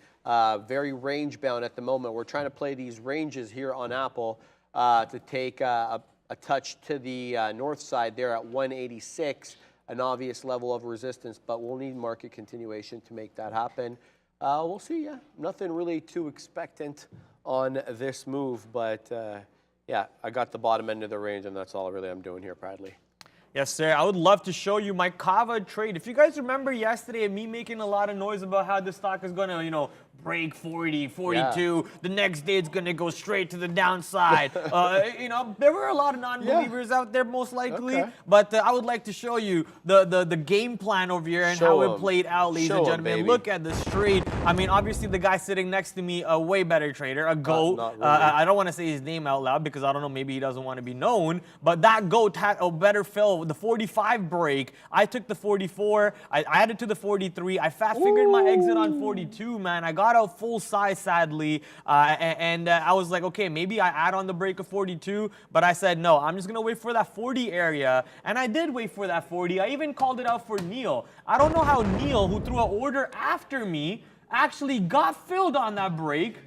Very range bound at the moment. We're trying to play these ranges here on Apple to take a touch to the north side there at 186, an obvious level of resistance, but we'll need market continuation to make that happen. We'll see, nothing really too expectant on this move, but yeah, I got the bottom end of the range, and that's all really I'm doing here, Bradley. Yes, sir. I would love to show you my Kava trade. If you guys remember yesterday, me making a lot of noise about how the stock is going to, you know, break 40, 42. The next day it's going to go straight to the downside. You know, there were a lot of non-believers out there, most likely. But I would like to show you the game plan over here and how it played out, ladies and gentlemen. Look at this trade. I mean, obviously the guy sitting next to me, a way better trader, a GOAT. Really. I don't want to say his name out loud because I don't know, maybe he doesn't want to be known. But that GOAT had a better fill. The 45 break. I took the 44. I added to the 43. I fat fingered my exit on 42, man. I got out full size, sadly, and I was like, okay, maybe I add on the break of 42, but I said no, I'm just gonna wait for that 40 area, and I did wait for that 40. I even called it out for Neil. I don't know how Neil, who threw an order after me, actually got filled on that break.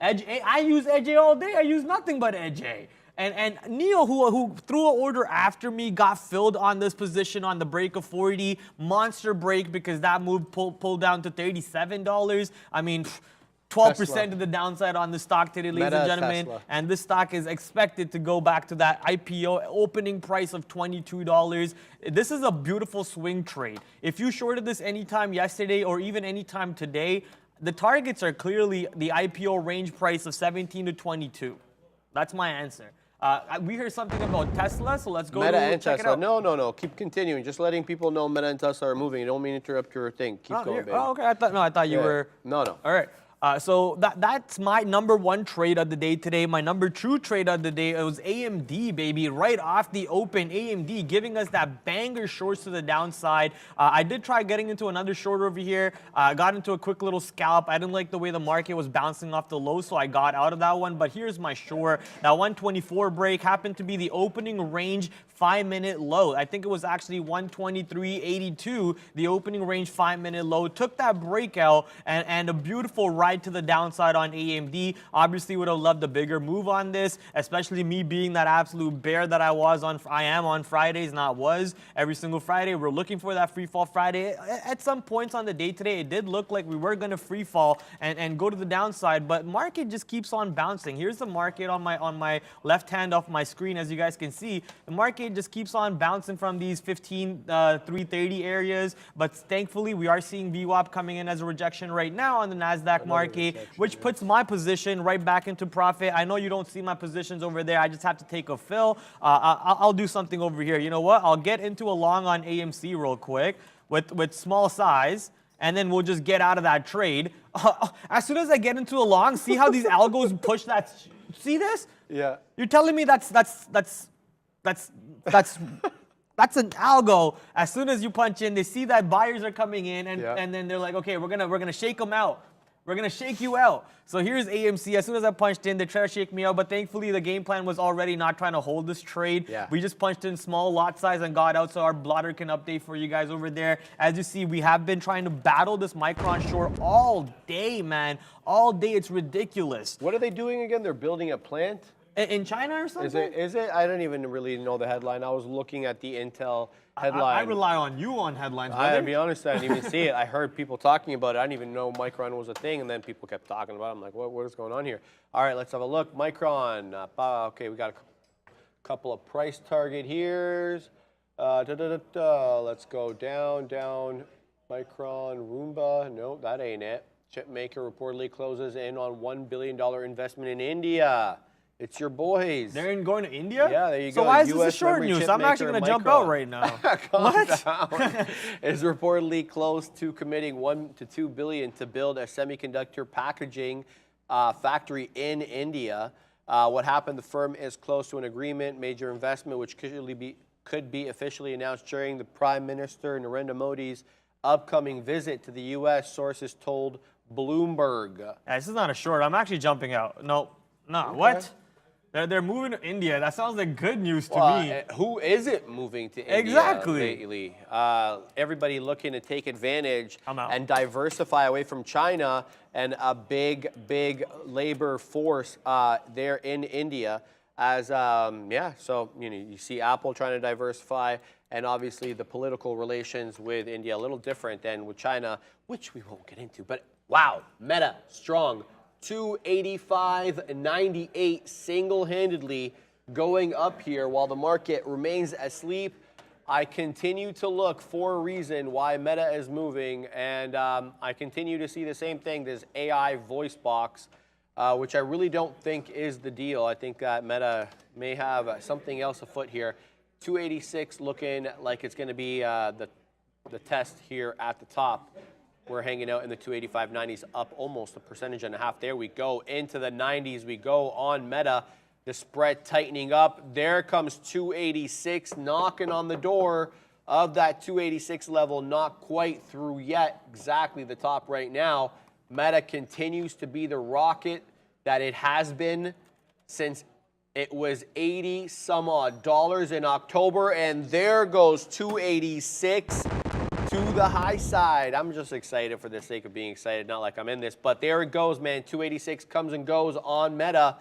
Edge A, I use Edge A all day. I use nothing but Edge A. And Neil, who threw an order after me, got filled on this position on the break of 40. Monster break, because that move pulled down to $37. I mean, 12% to the downside on the stock today, ladies and gentlemen. Tesla. And this stock is expected to go back to that IPO opening price of $22. This is a beautiful swing trade. If you shorted this anytime yesterday or even anytime today, the targets are clearly the IPO range price of 17 to 22. That's my answer. We heard something about Tesla, so let's go Meta and check Tesla. it out. No. Keep continuing. Just letting people know Meta and Tesla are moving. You don't mean to interrupt your thing. Keep going, baby. Oh, okay. I thought you were. No. All right. So that's my number 1 trade of the day today. My number 2 trade of the day, it was AMD, baby. Right off the open, AMD giving us that banger shorts to the downside. I did try getting into another short over here. Got into a quick little scalp. I didn't like the way the market was bouncing off the low, so I got out of that one. But here's my short. That 124 break happened to be the opening range 5-minute low. I think it was actually 123.82, the opening range 5-minute low. Took that breakout and a beautiful ride to the downside on AMD. Obviously would have loved a bigger move on this, especially me being that absolute bear that I am on Fridays, not was. Every single Friday, we're looking for that free fall Friday. At some points on the day today, it did look like we were going to free fall and go to the downside, but market just keeps on bouncing. Here's the market on my left hand of my screen. As you guys can see, the market just keeps on bouncing from these 330 areas, but thankfully we are seeing VWAP coming in as a rejection right now on the NASDAQ market, which puts my position right back into profit. I know you don't see my positions over there. I just have to take a fill. I'll do something over here. You know what? I'll get into a long on AMC real quick with small size. and then we'll just get out of that trade. As soon as I get into a long, see how these algos push that? See this? Yeah. You're telling me that's an algo. As soon as you punch in, they see that buyers are coming in, and then they're like, okay, we're gonna shake them out. We're gonna shake you out. So here's AMC. As soon as I punched in, they try to shake me out, but thankfully the game plan was already not trying to hold this trade. Yeah. We just punched in small lot size and got out, so our blotter can update for you guys over there. As you see, we have been trying to battle this Micron short all day, man. All day, it's ridiculous. What are they doing again? They're building a plant? In China or something? Is it? I don't even really know the headline. I was looking at the Intel headline. I rely on you on headlines, I'll brother. be honest, I didn't even see it. I heard people talking about it. I didn't even know Micron was a thing, and then people kept talking about it. I'm like, what is going on here? All right, let's have a look. Micron. Okay, we got a couple of price target here's. Let's go down. Micron, Roomba. No, that ain't it. Chip maker reportedly closes in on $1 billion investment in India. It's your boys. They're going to India? Yeah, there you go. So why is this a US short memory news? chip I'm actually maker going to jump Micron. out right now. What? Down. Is reportedly close to committing $1 to $2 billion to build a semiconductor packaging factory in India. What happened? The firm is close to an agreement, major investment, which could be officially announced during the Prime Minister Narendra Modi's upcoming visit to the U.S. Sources told Bloomberg. This is not a short. I'm actually jumping out. No, Okay. what? They're moving to India. That sounds like good news to me. Who isn't moving to India Exactly. lately? Everybody looking to take advantage I'm out. and diversify away from China and a big labor force there in India. As so you see Apple trying to diversify, and obviously the political relations with India a little different than with China, which we won't get into. But wow, Meta strong. 285.98 single-handedly going up here while the market remains asleep. I continue to look for a reason why Meta is moving, and I continue to see the same thing, this AI voice box, which I really don't think is the deal. I think that Meta may have something else afoot here. 286 looking like it's going to be the test here at the top. We're hanging out in the 285.90s, up almost 1.5%. There we go. Into the 90s we go on Meta. The spread tightening up. There comes 286 knocking on the door of that 286 level. Not quite through yet. Exactly the top right now. Meta continues to be the rocket that it has been since it was 80 some odd dollars in October. And there goes 286. To the high side. I'm just excited for the sake of being excited, not like I'm in this, but there it goes, man. 286 comes and goes on Meta.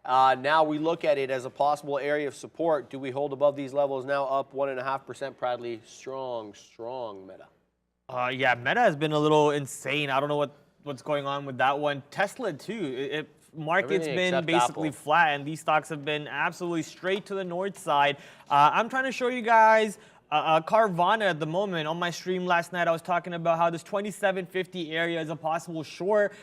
Now we look at it as a possible area of support. Do we hold above these levels now? Up 1.5%, Bradley. Strong Meta. Yeah, Meta has been a little insane. I don't know what's going on with that one. Tesla too. Market's Everything been except basically Apple. flat, and these stocks have been absolutely straight to the north side. I'm trying to show you guys Carvana at the moment. On my stream last night, I was talking about how this 2750 area is a possible short.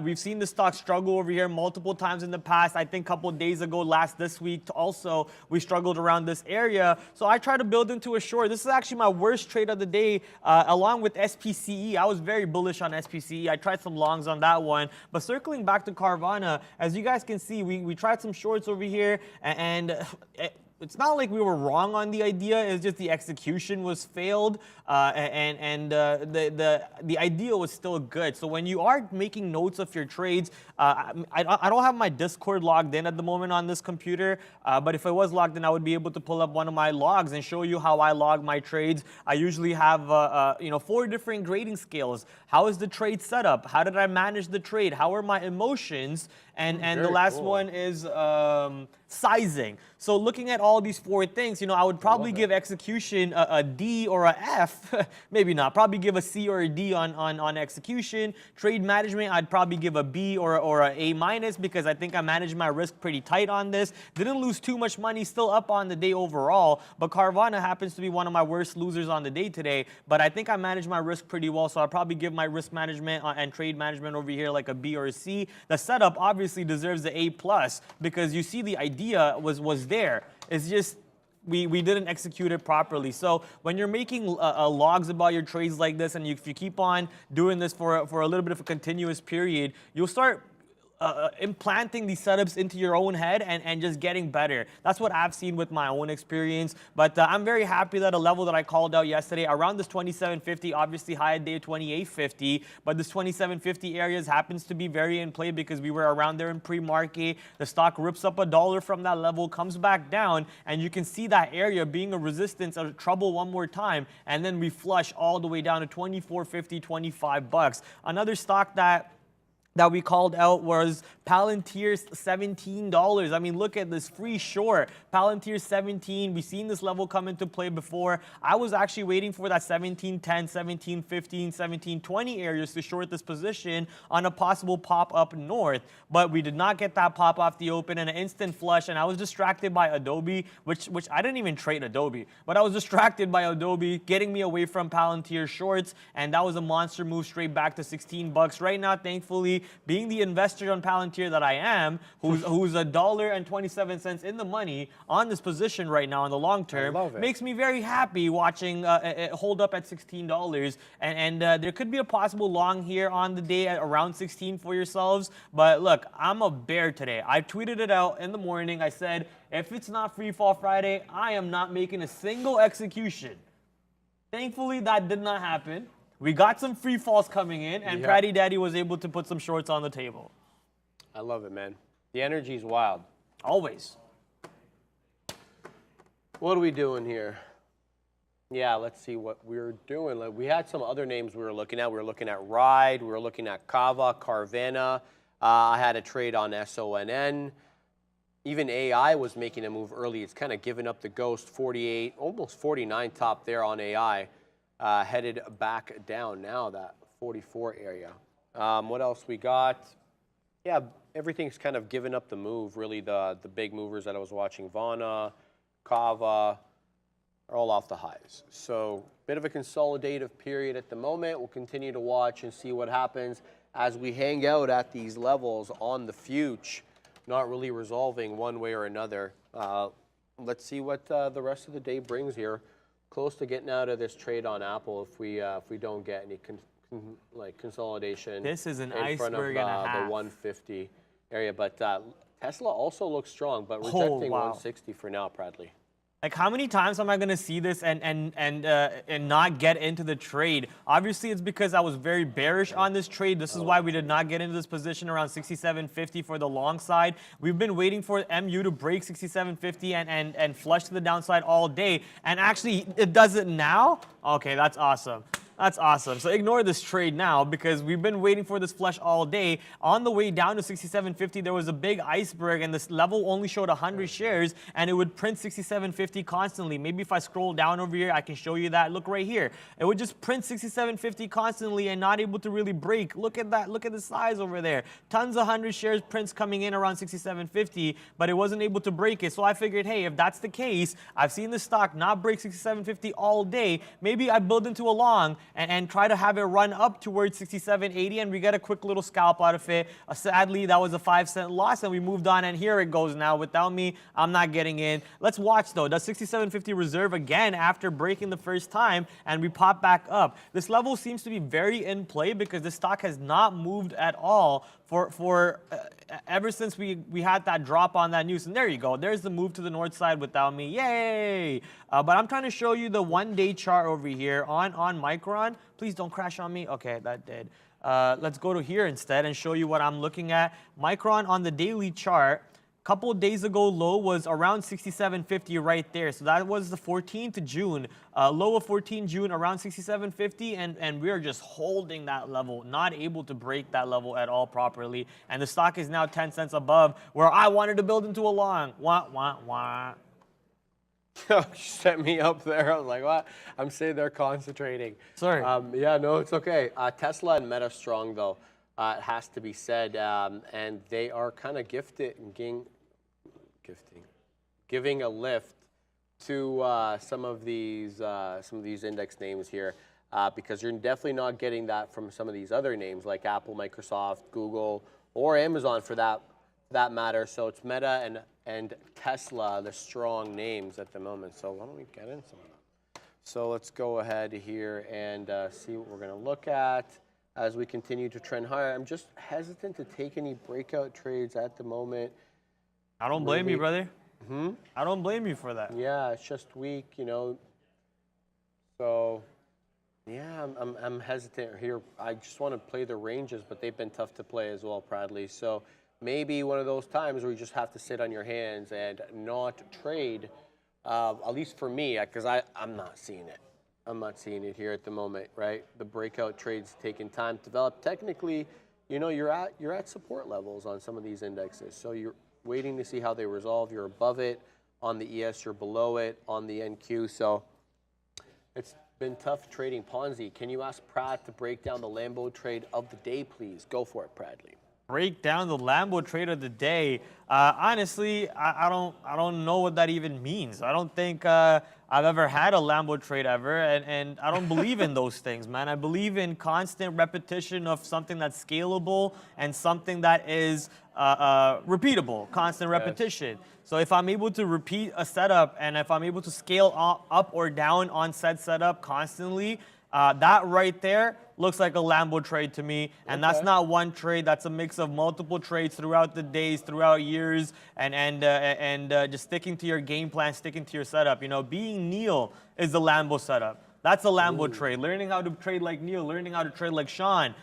We've seen the stock struggle over here multiple times in the past. I think a couple of days ago, this week also, we struggled around this area. So I try to build into a short. This is actually my worst trade of the day, along with SPCE. I was very bullish on SPCE. I tried some longs on that one. But circling back to Carvana, as you guys can see, we tried some shorts over here, and it's not like we were wrong on the idea. It's just the execution was failed, and the idea was still good. So when you are making notes of your trades, I don't have my Discord logged in at the moment on this computer, but if I was logged in, I would be able to pull up one of my logs and show you how I log my trades. I usually have 4 different grading scales. How is the trade set up? How did I manage the trade? How are my emotions? And the last one is sizing. So looking at all these 4 things, I would probably give execution a D or a F. Maybe not. Probably give a C or a D on execution. Trade management, I'd probably give a B or a A minus, because I think I managed my risk pretty tight on this. Didn't lose too much money, still up on the day overall. But Carvana happens to be one of my worst losers on the day today. But I think I managed my risk pretty well, so I'll probably give my risk management and trade management over here like a B or a C. The setup obviously deserves the A+, because you see the idea was there. It's just we didn't execute it properly. So when you're making logs about your trades like this, and if you keep on doing this for a little bit of a continuous period, you'll start implanting these setups into your own head and just getting better. That's what I've seen with my own experience. But I'm very happy that a level that I called out yesterday around this 2750, obviously high day 2850, but this 2750 areas happens to be very in play because we were around there in pre-market. The stock rips up $1 from that level, comes back down, and you can see that area being a resistance or trouble one more time, and then we flush all the way down to 24.50, 25 bucks. Another stock that we called out was Palantir's $17. I mean, look at this free short. Palantir 17. We've seen this level come into play before. I was actually waiting for that 17.10, 17.15, 17.20 areas to short this position on a possible pop up north. But we did not get that pop off the open and an instant flush. And I was distracted by Adobe, which I didn't even trade Adobe, but I was distracted by Adobe getting me away from Palantir shorts. And that was a monster move straight back to 16 bucks. Right now, thankfully, being the investor on Palantir that I am, who's $1.27 in the money on this position right now in the long term, makes me very happy watching it hold up at $16. And there could be a possible long here on the day at around 16 for yourselves. But look, I'm a bear today. I tweeted it out in the morning. I said, if it's not Free Fall Friday, I am not making a single execution. Thankfully, that did not happen. We got some free falls coming in, and Pratty Daddy was able to put some shorts on the table. I love it, man. The energy's wild. Always. What are we doing here? Yeah, let's see what we're doing. Like, we had some other names we were looking at. We were looking at Ride. We were looking at Kava, Carvana. I had a trade on SONN. Even AI was making a move early. It's kind of given up the ghost. 48, almost 49 top there on AI. Headed back down now, that 44 area. What else we got? Yeah, everything's kind of given up the move. Really, the big movers that I was watching, Vana, Kava, are all off the highs. So, bit of a consolidative period at the moment. We'll continue to watch and see what happens as we hang out at these levels on the future. Not really resolving one way or another. Let's see what the rest of the day brings here. Close to getting out of this trade on Apple if we don't get any consolidation. This is an in front of iceberg and a half. the 150 area, but Tesla also looks strong, but rejecting 160 for now, Bradley. Like, how many times am I going to see this and not get into the trade? Obviously, it's because I was very bearish on this trade. This is why we did not get into this position around 67.50 for the long side. We've been waiting for MU to break 67.50 and flush to the downside all day. And actually, it does it now? Okay, that's awesome. That's awesome. So ignore this trade now because we've been waiting for this flush all day. On the way down to 67.50, there was a big iceberg, and this level only showed 100 shares, and it would print 67.50 constantly. Maybe if I scroll down over here, I can show you that. Look right here. It would just print 67.50 constantly and not able to really break. Look at that. Look at the size over there. Tons of 100 shares prints coming in around 67.50, but it wasn't able to break it. So I figured, hey, if that's the case, I've seen the stock not break 67.50 all day. Maybe I build into a long and try to have it run up towards 67.80, and we get a quick little scalp out of it. Sadly, that was a 5-cent loss, and we moved on, and here it goes now. Without me, I'm not getting in. Let's watch, though. Does 67.50 reserve again after breaking the first time, and we pop back up? This level seems to be very in play because the stock has not moved at all for ever since we had that drop on that news. And there you go. There's the move to the north side without me. Yay! But I'm trying to show you the one-day chart over here on Micron. Please don't crash on me. Okay, that did. Let's go to here instead and show you what I'm looking at. Micron on the daily chart. Couple of days ago, low was around 67.50 right there. So that was the 14th of June. Low of 14 June around 67.50, and we're just holding that level, not able to break that level at all properly. And the stock is now 10 cents above where I wanted to build into a long. Wah, wah, wah. You set me up there. I was like, what? I'm saying they're concentrating. Sorry. Yeah, no, it's okay. Tesla and Meta strong, though. It has to be said. And they are kind of giving a lift to some of these index names here, because you're definitely not getting that from some of these other names like Apple, Microsoft, Google, or Amazon for that that matter. So it's Meta and Tesla, the strong names at the moment. So why don't we get into some of them? So let's go ahead here and see what we're going to look at as we continue to trend higher. I'm just hesitant to take any breakout trades at the moment. I don't blame you, brother. I don't blame you for that. Yeah, it's just weak, you know. So, yeah, I'm hesitant here. I just want to play the ranges, but they've been tough to play as well, Bradley. So maybe one of those times where you just have to sit on your hands and not trade, at least for me, because I'm not seeing it. I'm not seeing it here at the moment, right? The breakout trades taking time to develop. Technically, you know, you're at support levels on some of these indexes. So you're waiting to see how they resolve. You're above it. On the ES, you're below it. On the NQ, so it's been tough trading Ponzi. Can you ask Pratt to break down the Lambo trade of the day, please? Go for it, Bradley. Break down the Lambo trade of the day. Honestly, I don't know what that even means. I don't think I've ever had a Lambo trade ever, and I don't believe in those things, man. I believe in constant repetition of something that's scalable and something that is repeatable, constant repetition. So if I'm able to repeat a setup and if I'm able to scale up or down on said setup constantly, that right there looks like a Lambo trade to me. And that's not one trade. That's a mix of multiple trades throughout the days, throughout years, and just sticking to your game plan, sticking to your setup. You know, being Neil is the Lambo setup. That's a Lambo trade. Learning how to trade like Neil, learning how to trade like Sean,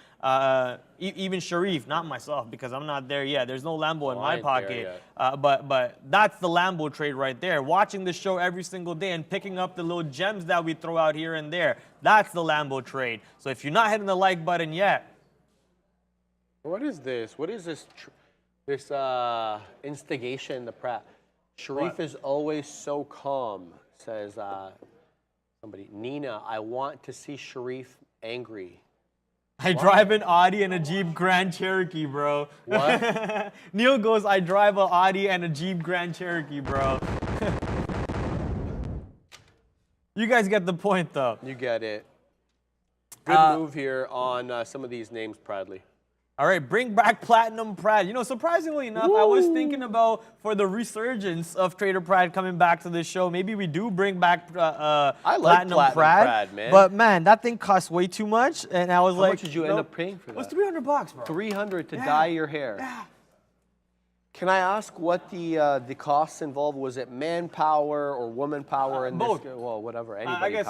even Sharif, not myself because I'm not there yet. There's no Lambo in my pocket. But that's the Lambo trade right there. Watching the show every single day and picking up the little gems that we throw out here and there. That's the Lambo trade. So if you're not hitting the like button yet. What is this? What is this? This instigation, the Pratt. Sharif is always so calm, says somebody. Nina, I want to see Sharif angry. I drive an Audi and a Jeep Grand Cherokee, bro. What? Neil goes, I drive an Audi and a Jeep Grand Cherokee, bro. You guys get the point, though. You get it. Good move here on some of these names, Bradley. All right, bring back Platinum Prad. You know, surprisingly enough, I was thinking about for the resurgence of Trader Prad coming back to this show, maybe we do bring back I like Platinum Prad, man. But man, that thing costs way too much, and I was How like, much did you end up paying for that? It was $300, bro. 300 to dye your hair. Yeah. Can I ask what the costs involved? Was it manpower or woman power? In both. This, well, whatever. Anybody I guess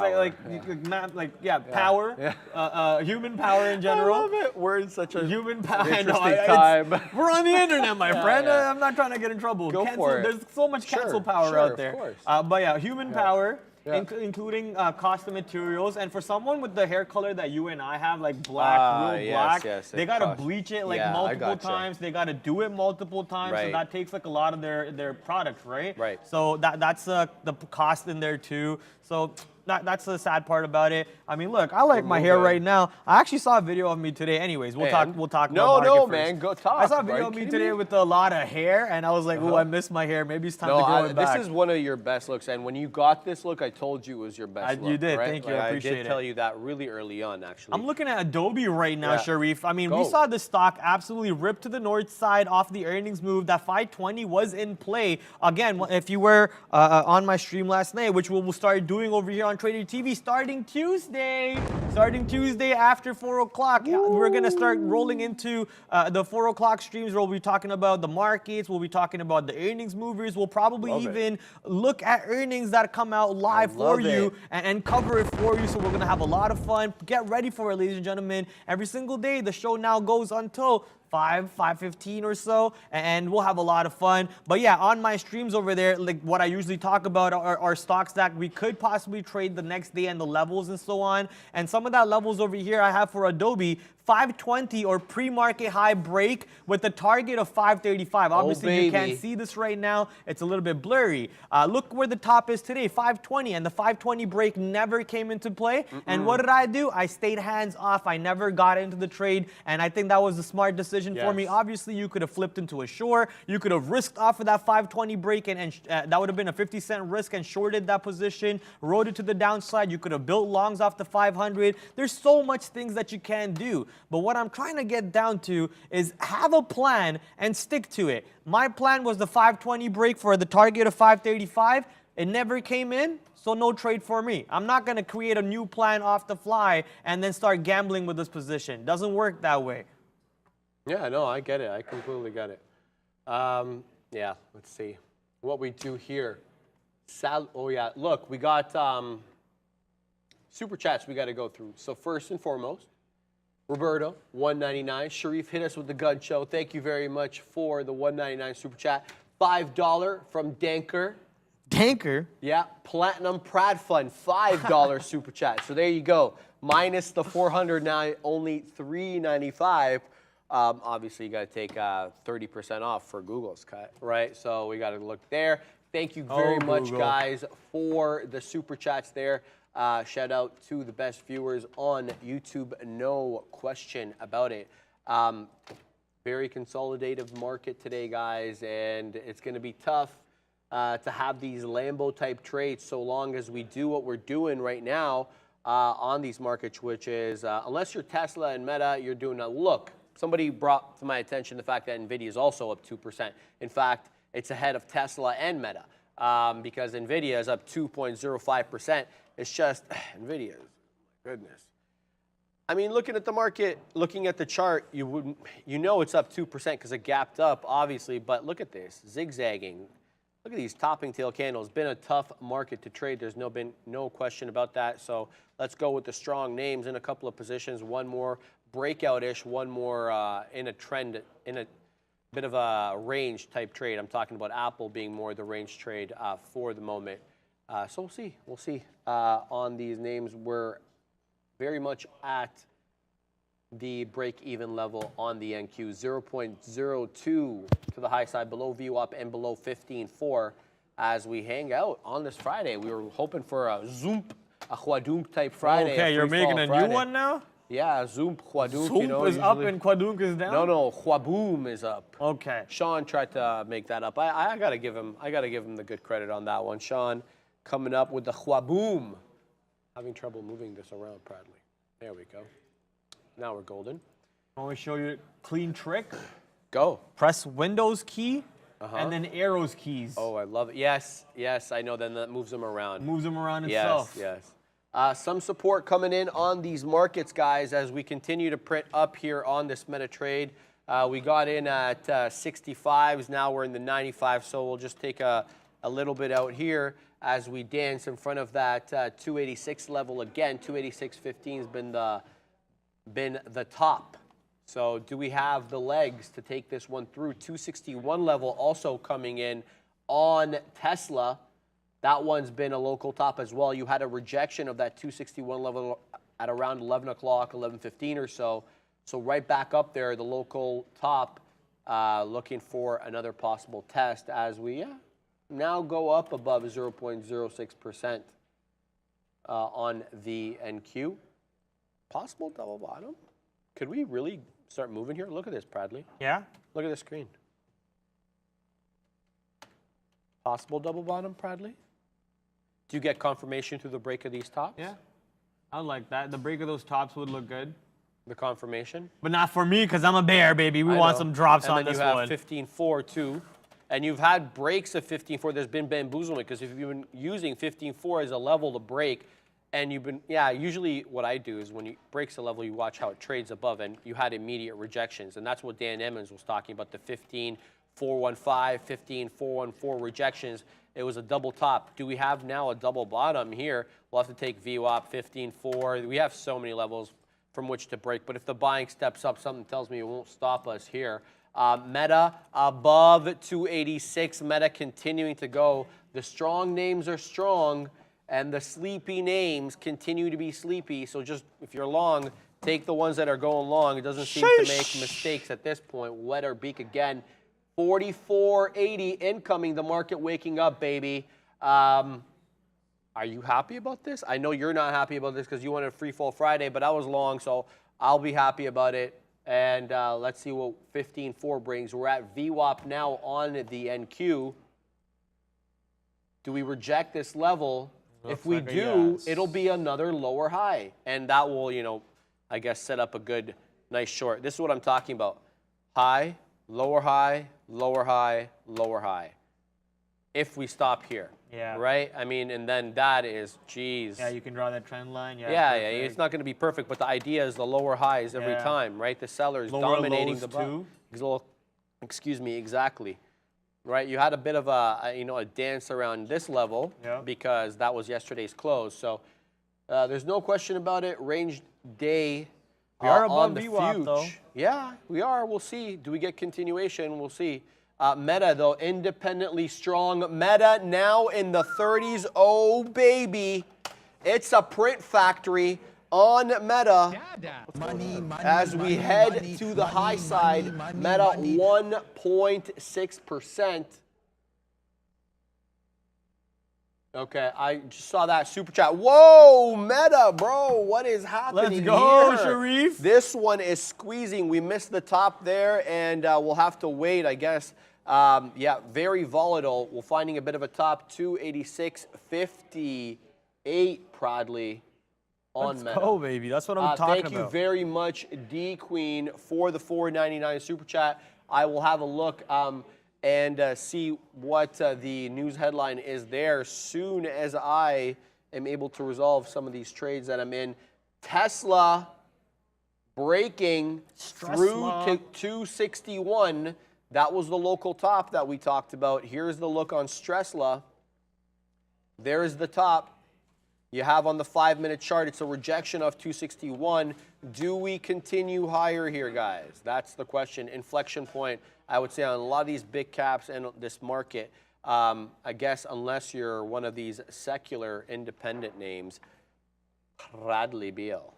power. power, human power in general. I love it. We're in such a human power. interesting time. We're on the internet, my friend. yeah. I'm not trying to get in trouble. Go for it. There's so much cancel power sure, out there. Of course. But yeah, human power. Yeah. Including cost of materials, and for someone with the hair color that you and I have, like black, real black, they gotta bleach it like multiple times. They gotta do it multiple times, so that takes like a lot of their products, right? Right. So that's the cost in there too. So that's the sad part about it. I mean, look, I like my hair right now. I actually saw a video of me today. Anyways, we'll talk about market first. Man, go talk. I saw a video of me today with a lot of hair, and I was like, oh, I miss my hair. Maybe it's time to grow it back. This is one of your best looks, and when you got this look, I told you it was your best look. You did. Right? Thank you. I appreciate it. I did tell you that really early on, actually. I'm looking at Adobe right now, Sharif. I mean, we saw the stock absolutely rip to the north side off the earnings move. That 520 was in play. Again, if you were on my stream last night, which we'll start doing over here on Trader TV, starting Tuesday after 4 o'clock. We're going to start rolling into the 4 o'clock streams where we'll be talking about the markets. We'll be talking about the earnings movers. We'll probably even look at earnings that come out live for you and cover it for you. So we're going to have a lot of fun. Get ready for it, ladies and gentlemen. Every single day, the show now goes until 5:15 or so, and we'll have a lot of fun. But yeah, on my streams over there, like what I usually talk about are stocks that we could possibly trade the next day and the levels and so on. And some of that levels over here I have for Adobe, 520 or pre-market high break with a target of 535. Obviously, you can't see this right now. It's a little bit blurry. Look where the top is today, 520, and the 520 break never came into play. And what did I do? I stayed hands off. I never got into the trade, and I think that was a smart decision for me. Obviously, you could have flipped into a short. You could have risked off of that 520 break, and that would have been a 50-cent risk and shorted that position, rode it to the downside. You could have built longs off the 500. There's so much things that you can do. But what I'm trying to get down to is have a plan and stick to it. My plan was the 520 break for the target of 535. It never came in, so no trade for me. I'm not going to create a new plan off the fly and then start gambling with this position. Doesn't work that way. Yeah, no, I get it. I completely get it. Yeah, let's see what we do here. Oh, yeah. Look, we got super chats we got to go through. So first and foremost, Roberto, 199. Sharif hit us with the gun show. Thank you very much for the 199 super chat. $5 from Danker. Tanker? Yeah, Platinum Prad Fund, $5 super chat. So there you go. Minus the 409, only $395. Obviously, you got to take 30% off for Google's cut, right? So we got to look there. Thank you very much, guys, for the super chats there. Shout out to the best viewers on YouTube. No question about it. Very consolidative market today, guys, and it's going to be tough to have these Lambo-type trades so long as we do what we're doing right now on these markets, which is, unless you're Tesla and Meta, you're doing a look. Somebody brought to my attention the fact that NVIDIA is also up 2%. In fact, it's ahead of Tesla and Meta because NVIDIA is up 2.05%. It's just, NVIDIA, goodness. I mean, looking at the market, looking at the chart, you know it's up 2% because it gapped up, obviously, but look at this, zigzagging. Look at these topping tail candles. Been a tough market to trade. There's been no question about that. So let's go with the strong names in a couple of positions. One more breakout-ish, one more in a trend, in a bit of a range type trade. I'm talking about Apple being more the range trade for the moment. So we'll see. We'll see on these names. We're very much at the break-even level on the NQ, 0.02 to the high side, below VWAP and below 15.4 as we hang out on this Friday. We were hoping for a Zoom, a Huadunk type Friday. Okay, you're making a new one now? Yeah, Zoom, Huadunk. Zoom is up and Huadunk is down? No, Huaboom is up. Okay. Sean tried to make that up. I gotta give him the good credit on that one. Sean coming up with the Huaboom. Having trouble moving this around proudly. There we go. Now we're golden. I want to show you a clean trick. Go. Press Windows key and then arrows keys. Oh, I love it. Yes, I know. Then that moves them around. Moves them around itself. Yes. Some support coming in on these markets, guys, as we continue to print up here on this meta trade. We got in at 65s. Now we're in the 95. So we'll just take a little bit out here as we dance in front of that 286 level again. 286.15 has been the top. So do we have the legs to take this one through? 261 level also coming in on Tesla. That one's been a local top as well. You had a rejection of that 261 level at around 11 o'clock, 11:15 or so. So right back up there, the local top, looking for another possible test as we now go up above 0.06% on the NQ. Possible double bottom. Could we really start moving here? Look at this, Bradley. Yeah? Look at the screen. Possible double bottom, Bradley? Do you get confirmation through the break of these tops? Yeah. I like that. The break of those tops would look good. The confirmation? But not for me because I'm a bear, baby. We want some drops on this one. And then you have 15.4 too. And you've had breaks of 15.4. There's been bamboozlement because if you've been using 15.4 as a level to break, and you've been, usually what I do is when you breaks a level, you watch how it trades above, and you had immediate rejections. And that's what Dan Emmons was talking about, the 15.415, 15.414 rejections. It was a double top. Do we have now a double bottom here? We'll have to take VWAP, 15.4. We have so many levels from which to break. But if the buying steps up, something tells me it won't stop us here. Meta above 286. Meta continuing to go. The strong names are strong, and the sleepy names continue to be sleepy. So just, if you're long, take the ones that are going long. It doesn't seem to make mistakes at this point. Wet or beak again. 44.80 incoming. The market waking up, baby. Are you happy about this? I know you're not happy about this because you wanted a free fall Friday, but I was long, so I'll be happy about it. And let's see what 15.4 brings. We're at VWAP now on the NQ. Do we reject this level? If we do, it'll be another lower high. And that will, I guess, set up a good nice short. This is what I'm talking about. High, lower high, lower high, lower high. If we stop here. Yeah. Right? I mean, and then that is, geez. Yeah, you can draw that trend line. Yeah, Yeah, it's not going to be perfect, but the idea is the lower highs every Yeah. time, right? The sellers Lower dominating lows the too. Excuse me, exactly. Right, you had a bit of a dance around this level because that was yesterday's close. So there's no question about it. Range day We are above on the VWAP though. Yeah, we are. We'll see. Do we get continuation? We'll see. Meta, though, independently strong. Meta now in the 30s. Oh, baby. It's a print factory on Meta. As we head to the high side, Meta 1.6%. Okay, I just saw that super chat. Whoa, Meta, bro, what is happening Let's go, here? Sharif. This one is squeezing. We missed the top there, and we'll have to wait, I guess. Yeah, very volatile. We're finding a bit of a top, 286.58 proudly on Meta. Let's go, baby. That's what I'm talking Thank about. you very much, D Queen, for the $4.99 super chat. I will have a look and see what the news headline is there soon as I am able to resolve some of these trades that I'm in. Tesla breaking through to 261. That was the local top that we talked about. Here's the look on Stressla. There's the top. You have on the 5-minute chart, it's a rejection of 261. Do we continue higher here, guys? That's the question. Inflection point, I would say, on a lot of these big caps and this market. I guess unless you're one of these secular independent names, Bradley Beal.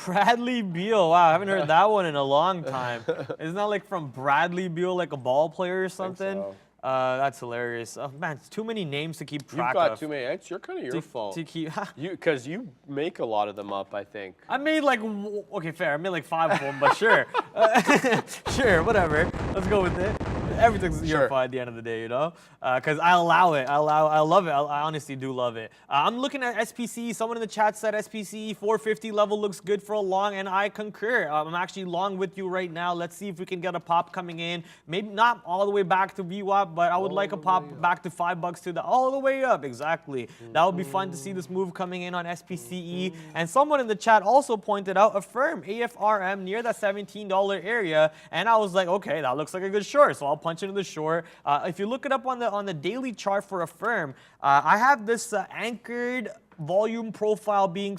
Bradley Beal. Wow, I haven't heard that one in a long time. Isn't that like from Bradley Beal, like a ball player or something? so. That's hilarious. Oh, man, it's too many names to keep track You've got of. too many. It's kind of your fault. To keep, Because you make a lot of them up, I think. I made like, okay, fair. I made like 5 of them, but sure. Sure, whatever. Let's go with it. Everything's your fault at the end of the day, you know? Because I allow it. I love it. I honestly do love it. I'm looking at SPC. Someone in the chat said SPC 450 level looks good for a long, and I concur. I'm actually long with you right now. Let's see if we can get a pop coming in. Maybe not all the way back to VWAP, but I would like a pop back to $5 to the all the way up. Exactly. That would be fun to see this move coming in on SPCE. And someone in the chat also pointed out Affirm AFRM near that $17 area, and I was like, okay, that looks like a good short. So I'll punch into the short. If you look it up on the daily chart for Affirm, I have this anchored volume profile being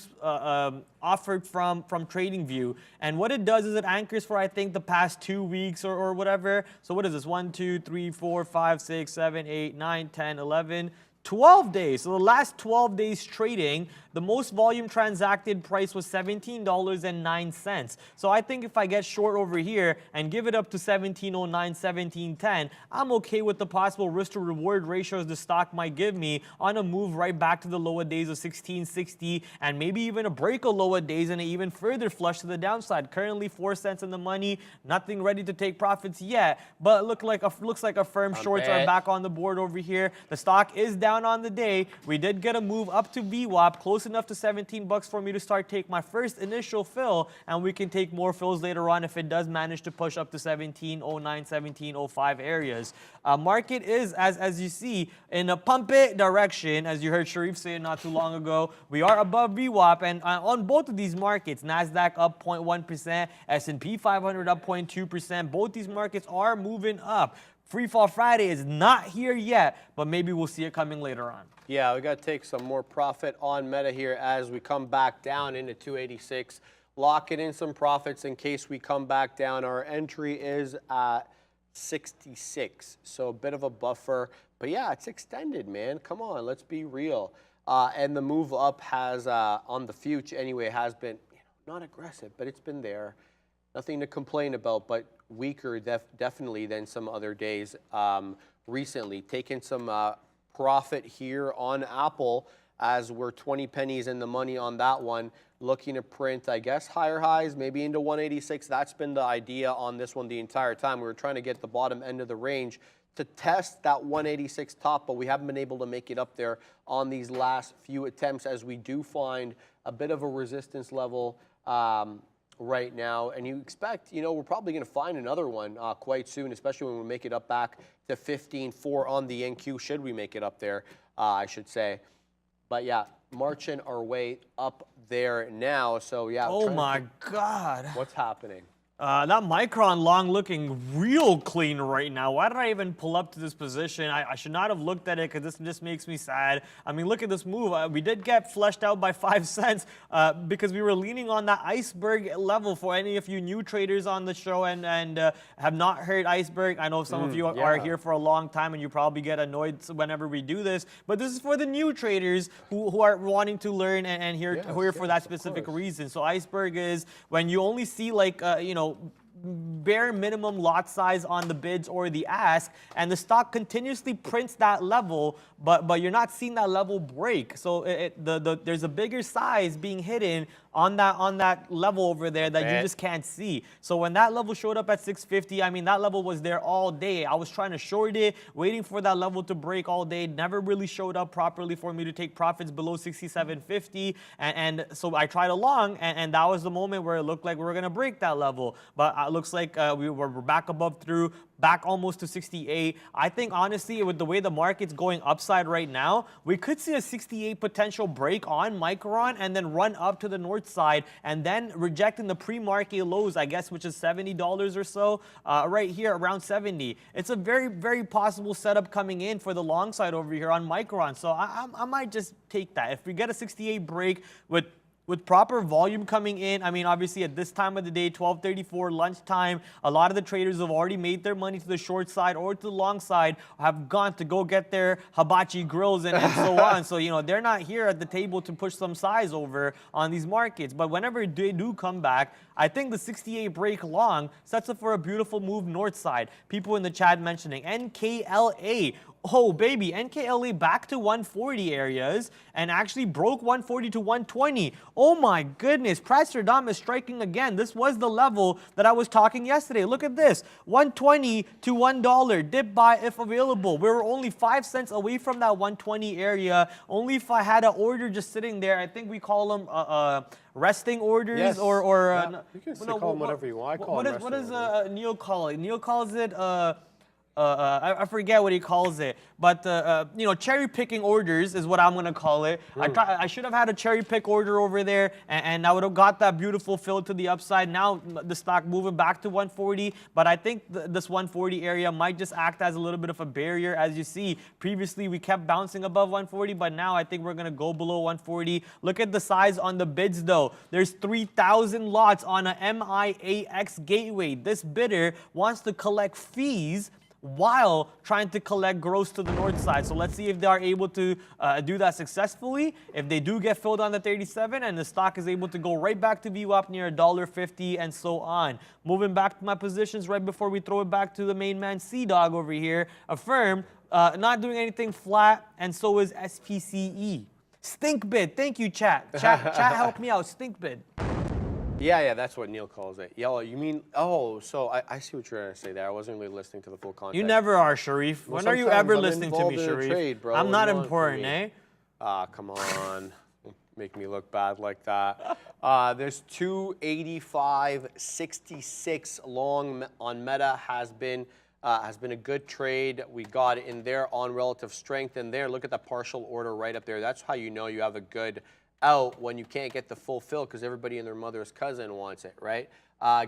offered from TradingView, and what it does is it anchors for, I think, the past 2 weeks or whatever. So what is this? 1, 2, 3, 4, 5, 6, 7, 8, 9, 10, 11, 12 days. So the last 12 days trading, the most volume transacted price was $17.09. So I think if I get short over here and give it up to $17.09, $17.10, I'm okay with the possible risk to reward ratios the stock might give me on a move right back to the lower days of $16.60 and maybe even a break of lower days and an even further flush to the downside. Currently 4 cents in the money, nothing ready to take profits yet, but looks like Affirm shorts are back on the board over here. The stock is down on the day. We did get a move up to VWAP, close enough to $17 for me to start take my first initial fill, and we can take more fills later on if it does manage to push up to $17.09, $17.05 areas. Market is, as you see, in a pump it direction, as you heard Sharif say not too long ago. We are above VWAP, and on both of these markets, NASDAQ up 0.1%, S&P 500 up 0.2%. Both these markets are moving up. Free Fall Friday is not here yet, but maybe we'll see it coming later on. Yeah, we got to take some more profit on Meta here as we come back down into 286. Locking in some profits in case we come back down. Our entry is at 66, so a bit of a buffer. But yeah, it's extended, man. Come on, let's be real. And the move up has, on the future anyway, has been not aggressive, but it's been there. Nothing to complain about, but weaker definitely than some other days recently. Taking some profit here on Apple as we're 20 pennies in the money on that one. Looking to print, I guess, higher highs, maybe into 186. That's been the idea on this one the entire time. We were trying to get the bottom end of the range to test that 186 top, but we haven't been able to make it up there on these last few attempts as we do find a bit of a resistance level right now, and you expect, you know, we're probably going to find another one quite soon, especially when we make it up back to 15.4 on the NQ, should we make it up there, I should say. But yeah, marching our way up there now. So yeah. Oh my God. What's happening? That Micron long looking real clean right now. Why did I even pull up to this position? I should not have looked at it because this just makes me sad. I mean, look at this move. We did get fleshed out by 5 cents because we were leaning on that iceberg level. For any of you new traders on the show and have not heard iceberg, I know some of you are here for a long time and you probably get annoyed whenever we do this. But this is for the new traders who are wanting to learn and here for that specific reason. So iceberg is when you only see like, you know, bare minimum lot size on the bids or the ask, and the stock continuously prints that level, but you're not seeing that level break. So there's a bigger size being hidden on that level over there that you just can't see. So when that level showed up at 650, I mean, that level was there all day. I was trying to short it, waiting for that level to break all day. Never really showed up properly for me to take profits below 67.50. And so I tried a long, and that was the moment where it looked like we were going to break that level. But it looks like we're back above through, back almost to 68. I think, honestly, with the way the market's going upside right now, we could see a 68 potential break on Micron and then run up to the north side and then rejecting the pre-market lows, I guess, which is $70 or so, right here around 70. It's a very, very possible setup coming in for the long side over here on Micron. So I might just take that. If we get a 68 break with proper volume coming in, I mean, obviously at this time of the day, 12:34, lunchtime, a lot of the traders have already made their money to the short side or to the long side, have gone to go get their hibachi grills and so on. So, you know, they're not here at the table to push some size over on these markets. But whenever they do come back, I think the 68 break long sets up for a beautiful move north side. People in the chat mentioning NKLA. Oh, baby, NKLA back to 140 areas and actually broke 140 to 120. Oh, my goodness. Pratsurdam is striking again. This was the level that I was talking yesterday. Look at this. 120 to $1. Dip buy if available. We were only 5 cents away from that 120 area. Only if I had an order just sitting there. I think we call them resting orders or you can call them whatever you want. I call them what does Neil call it? Neil calls it I forget what he calls it, but you know, cherry picking orders is what I'm gonna call it. I should have had a cherry pick order over there, and I would have got that beautiful fill to the upside. Now the stock moving back to 140, but I think this 140 area might just act as a little bit of a barrier. As you see, previously we kept bouncing above 140, but now I think we're gonna go below 140. Look at the size on the bids though. There's 3,000 lots on a MIAX gateway. This bidder wants to collect fees while trying to collect gross to the north side. So let's see if they are able to do that successfully. If they do get filled on the 37 and the stock is able to go right back to VWAP near $1.50 and so on. Moving back to my positions right before we throw it back to the main man C-Dog over here. Affirm, not doing anything flat, and so is SPCE. Stink bid. Thank you, chat. Chat help me out. Stink bid. Yeah, that's what Neil calls it. Yellow, you mean, oh, so I see what you're trying to say there. I wasn't really listening to the full context. You never are, Sharif. Well, when are you ever I'm listening to me, Sharif? Trade, bro. I'm not important, eh? Come on. Don't make me look bad like that. There's 285.66 long on Meta has been a good trade. We got it in there on relative strength in there. Look at the partial order right up there. That's how you know you have a good out when you can't get the full fill because everybody and their mother's cousin wants it, right?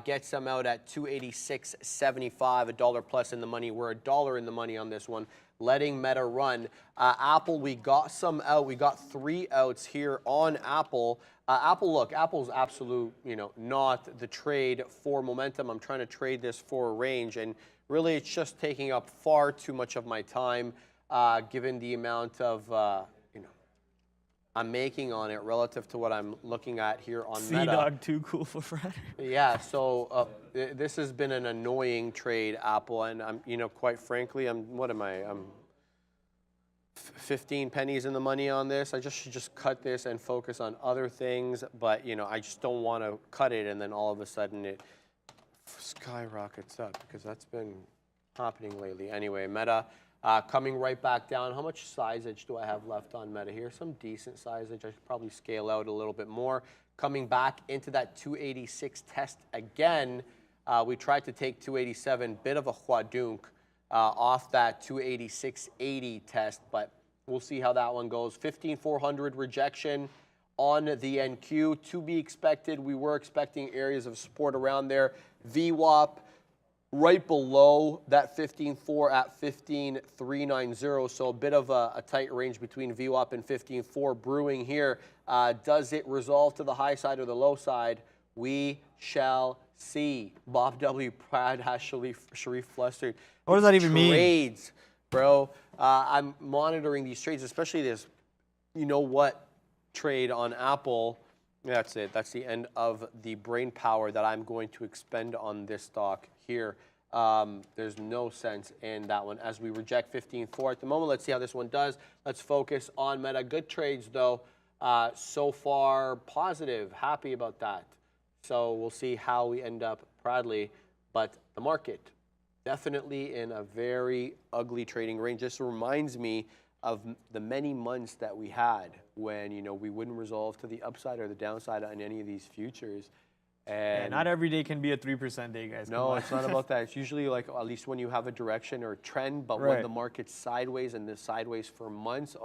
Get some out at 286.75, $1 plus in the money. We're $1 in the money on this one. Letting Meta run. Apple, we got some out. We got 3 outs here on Apple. Apple, look, Apple's absolute, you know, not the trade for momentum. I'm trying to trade this for a range, and really it's just taking up far too much of my time, given the amount of I'm making on it relative to what I'm looking at here on Meta. C-Dog too cool for Friday. Yeah, so this has been an annoying trade, Apple, and I'm, you know, quite frankly, I'm 15 pennies in the money on this. I should just cut this and focus on other things, but you know, I just don't want to cut it and then all of a sudden it skyrockets up because that's been happening lately. Anyway, Meta. Coming right back down. How much sizeage do I have left on Meta here? Some decent sizeage. I should probably scale out a little bit more. Coming back into that 286 test again. We tried to take 287, bit of a huadunk off that 286.80 test, but we'll see how that one goes. 15,400 rejection on the NQ. To be expected, we were expecting areas of support around there. VWAP right below that 15.4 at 15,390, so a bit of a tight range between VWAP and 15.4 brewing here. Does it resolve to the high side or the low side? We shall see. Bob W. Prad has Sharif flustered. What does that even mean? Trades, bro. I'm monitoring these trades, especially this, you know what, trade on Apple. That's it. That's the end of the brain power that I'm going to expend on this stock here. There's no sense in that one as we reject 15.4 at the moment. Let's see how this one does. Let's focus on Meta. Good trades, though. So far, positive. Happy about that. So we'll see how we end up, Bradley. But the market, definitely in a very ugly trading range. This reminds me of the many months that we had when, you know, we wouldn't resolve to the upside or the downside on any of these futures. And not every day can be a 3% day, guys. no, it's not about that. It's usually like at least when you have a direction or a trend, but when the market's sideways and the sideways for months,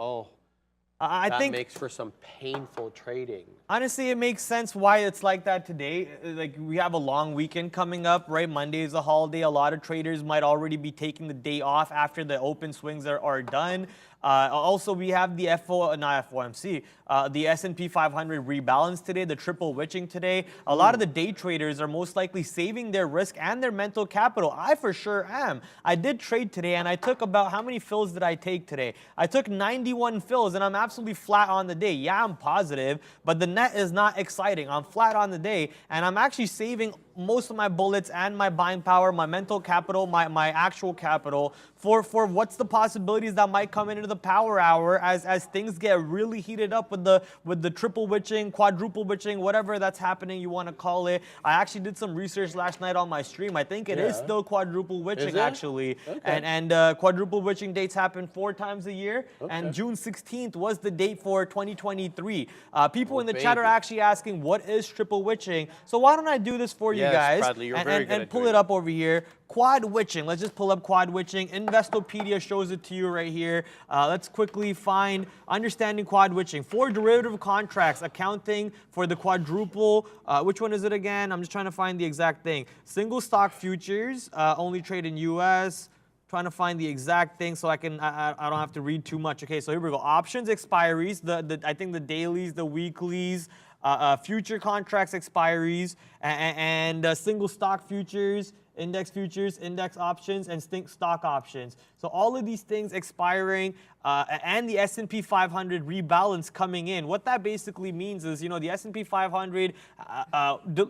I think makes for some painful trading. Honestly, it makes sense why it's like that today. Like, we have a long weekend coming up, right? Monday is a holiday. A lot of traders might already be taking the day off after the open swings are done. Also, we have the the S&P 500 rebalance today, the triple witching today. A lot of the day traders are most likely saving their risk and their mental capital. I for sure am. I did trade today, and I took about, how many fills did I take today? I took 91 fills, and I'm absolutely flat on the day. Yeah, I'm positive, but the net is not exciting. I'm flat on the day, and I'm actually saving most of my bullets and my buying power, my mental capital, my actual capital for what's the possibilities that might come into the power hour as things get really heated up with the triple witching, quadruple witching, whatever that's happening you want to call it. I actually did some research last night on my stream. I think it is still quadruple witching actually. Okay. And quadruple witching dates happen 4 times a year, and June 16th was the date for 2023. People in the chat are actually asking, what is triple witching? So why don't I do this for you guys, Bradley, you're very good and pull it up over here. Quad witching. Let's just pull up quad witching. Investopedia shows it to you right here. Let's quickly find understanding quad witching. 4 derivative contracts accounting for the quadruple. Which one is it again? I'm just trying to find the exact thing. Single stock futures, only trade in U.S. Trying to find the exact thing so I don't have to read too much. Okay, so here we go. Options expiries. I think the dailies, the weeklies. Future contracts expiries, and single stock futures, index options, and stock options. So all of these things expiring, and the S&P 500 rebalance coming in. What that basically means is, you know, the S&P 500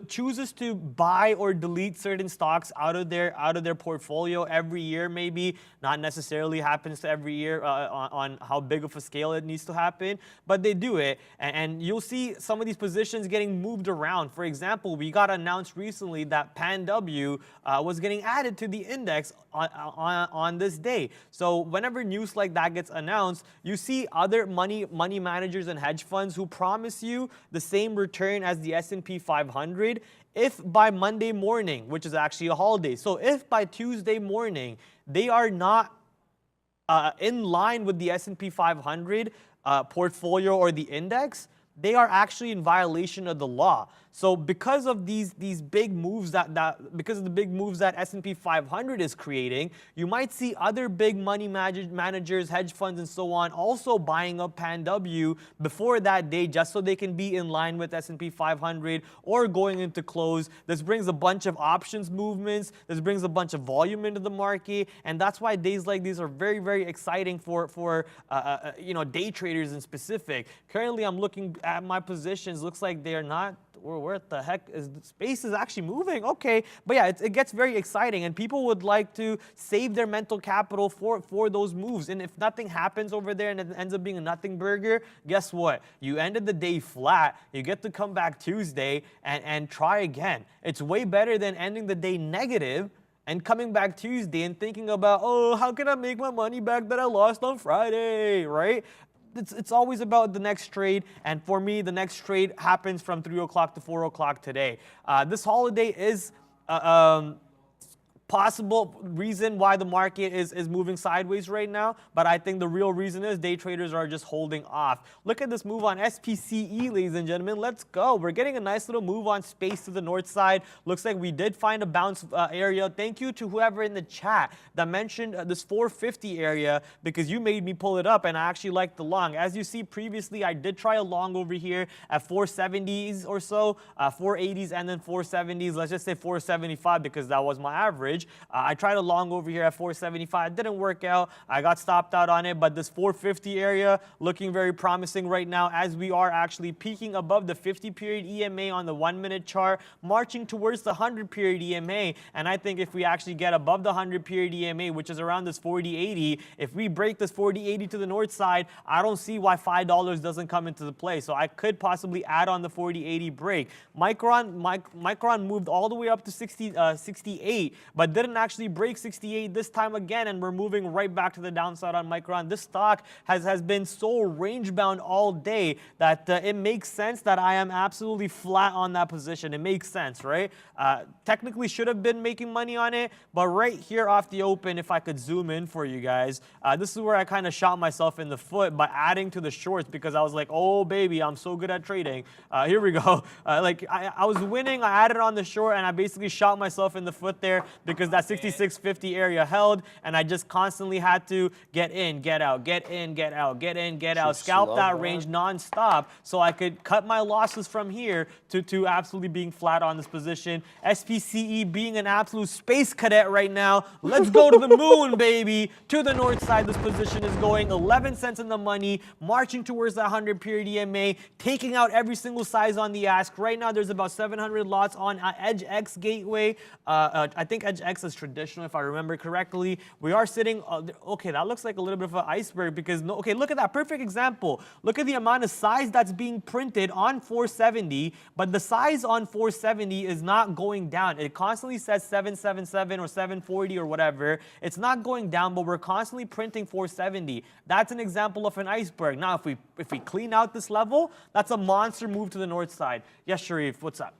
chooses to buy or delete certain stocks out of their portfolio every year. Maybe not necessarily happens to every year on how big of a scale it needs to happen, but they do it, and you'll see some of these positions getting moved around. For example, we got announced recently that PanW was getting added to the index on this day. So whenever news like that gets announced, you see other money managers and hedge funds who promise you the same return as the S&P 500 if by Monday morning, which is actually a holiday. So if by Tuesday morning they are not in line with the S&P 500 portfolio or the index, they are actually in violation of the law. So because of these big moves because of the big moves that S&P 500 is creating, you might see other big money managers, hedge funds, and so on also buying up PanW before that day just so they can be in line with S&P 500 or going into close. This brings a bunch of options movements. This brings a bunch of volume into the market, and that's why days like these are very, very exciting for day traders in specific. Currently, I'm looking at my positions. Looks like they are not. Where the heck is the space is actually moving? Okay, but yeah, it gets very exciting, and people would like to save their mental capital for those moves. And if nothing happens over there and it ends up being a nothing burger, guess what? You ended the day flat. You get to come back Tuesday and try again. It's way better than ending the day negative and coming back Tuesday and thinking about, oh, how can I make my money back that I lost on Friday, right? It's always about the next trade, and for me, the next trade happens from 3 o'clock to 4 o'clock today. This holiday is possible reason why the market is moving sideways right now, but I think the real reason is day traders are just holding off. Look at this move on SPCE, ladies and gentlemen. Let's go. We're getting a nice little move on space to the north side. Looks like we did find a bounce area. Thank you to whoever in the chat that mentioned this 450 area, because you made me pull it up, and I actually like the long. As you see previously, I did try a long over here at 470s or so, 480s and then 470s. Let's just say 475 because that was my average. I tried a long over here at 475. It didn't work out. I got stopped out on it, but this 450 area looking very promising right now as we are actually peaking above the 50-period EMA on the 1-minute chart, marching towards the 100-period EMA. And I think if we actually get above the 100-period EMA, which is around this 40.80, if we break this 40.80 to the north side, I don't see why $5 doesn't come into the play. So I could possibly add on the 40.80 break. Micron moved all the way up to 68, but didn't actually break 68 this time again, and we're moving right back to the downside on Micron. This stock has been so range bound all day that it makes sense that I am absolutely flat on that position. It makes sense, right? Technically should have been making money on it, but right here off the open, if I could zoom in for you guys, this is where I kind of shot myself in the foot by adding to the shorts, because I was like, oh baby, I'm so good at trading. Here we go. I was winning, I added on the short, and I basically shot myself in the foot there because that 66.50 area held, and I just constantly had to get in, get out, get in, get out, get in, get out, scalp that range non-stop so I could cut my losses from here to absolutely being flat on this position. SPCE being an absolute space cadet right now. Let's go to the moon, baby. To the north side, this position is going 11 cents in the money, marching towards the 100-period EMA, taking out every single size on the ask. Right now, there's about 700 lots on Edge X gateway. I think Edge X is traditional, if I remember correctly. We are sitting, okay, that looks like a little bit of an iceberg because, no, okay, look at that, perfect example. Look at the amount of size that's being printed on 470, but the size on 470 is not going down. It constantly says 777 or 740 or whatever. It's not going down, but we're constantly printing 470. That's an example of an iceberg. Now, if we clean out this level, that's a monster move to the north side. Yes, Sharif, what's up?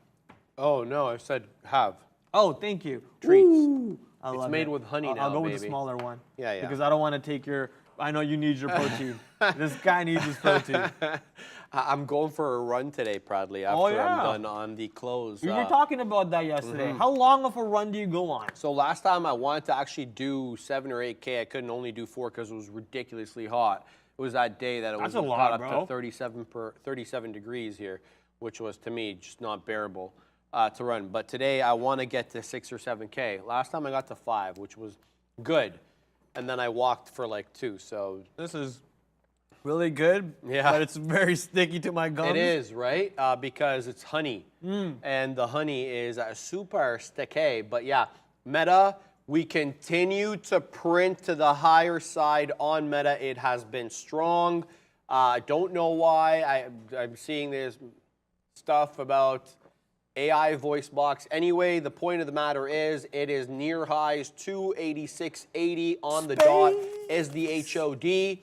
Oh, no, I said have. Oh, thank you. Treats. Ooh, It's made with honey now, I'll go baby. with the smaller one. Yeah, yeah. Because I don't want to take your, I know you need your protein. This guy needs his protein. I'm going for a run today, Bradley, after I'm done on the close. We were talking about that yesterday. How long of a run do you go on? So last time I wanted to actually do 7 or 8K. I couldn't only do 4 because it was ridiculously hot. It was that day that it was hot up to 37 degrees here, which was, to me, just not bearable to run. But today I want to get to 6 or 7K. Last time I got to 5, which was good. And then I walked for like 2. So this is really good. Yeah. But it's very sticky to my gums. It is, right? Because it's honey. And the honey is super sticky. But yeah, Meta, we continue to print to the higher side on Meta. It has been strong. I don't know why. I'm seeing this stuff about AI voice box. Anyway, the point of the matter is it is near highs 286.80 on the dot is the HOD.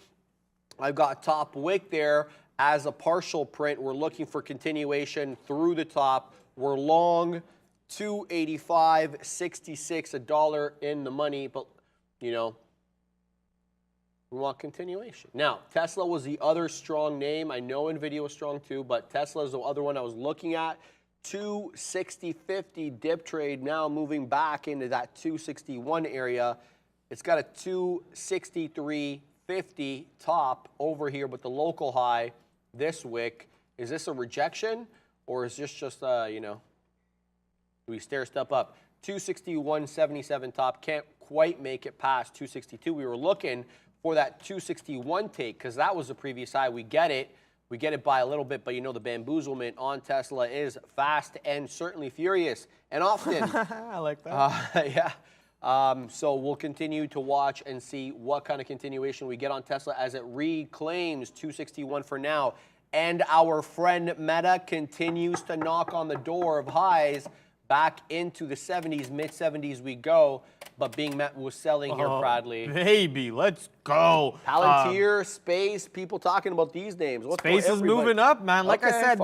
I've got top wick there as a partial print. We're looking for continuation through the top. We're long 285.66, $1 in the money, but you know, we want continuation. Now, Tesla was the other strong name. I know NVIDIA was strong too, but Tesla is the other one I was looking at. 260.50 dip trade now moving back into that 261 area. It's got a 263.50 top over here, but the local high, this wick, is this a rejection or is this just, you know, do we stair step up? 261.77 top, can't quite make it past 262. We were looking for that 261 take because that was the previous high. We get it. We get it by a little bit, but you know the bamboozlement on Tesla is fast and certainly furious and often. I like that. Yeah. So we'll continue to watch and see what kind of continuation we get on Tesla as it reclaims 261 for now. And our friend Meta continues to knock on the door of highs, back into the 70s, mid-70s we go, but being met with selling here, Bradley. Baby, let's go. Palantir, Space, people talking about these names. What's Space is moving up, man. Like I said,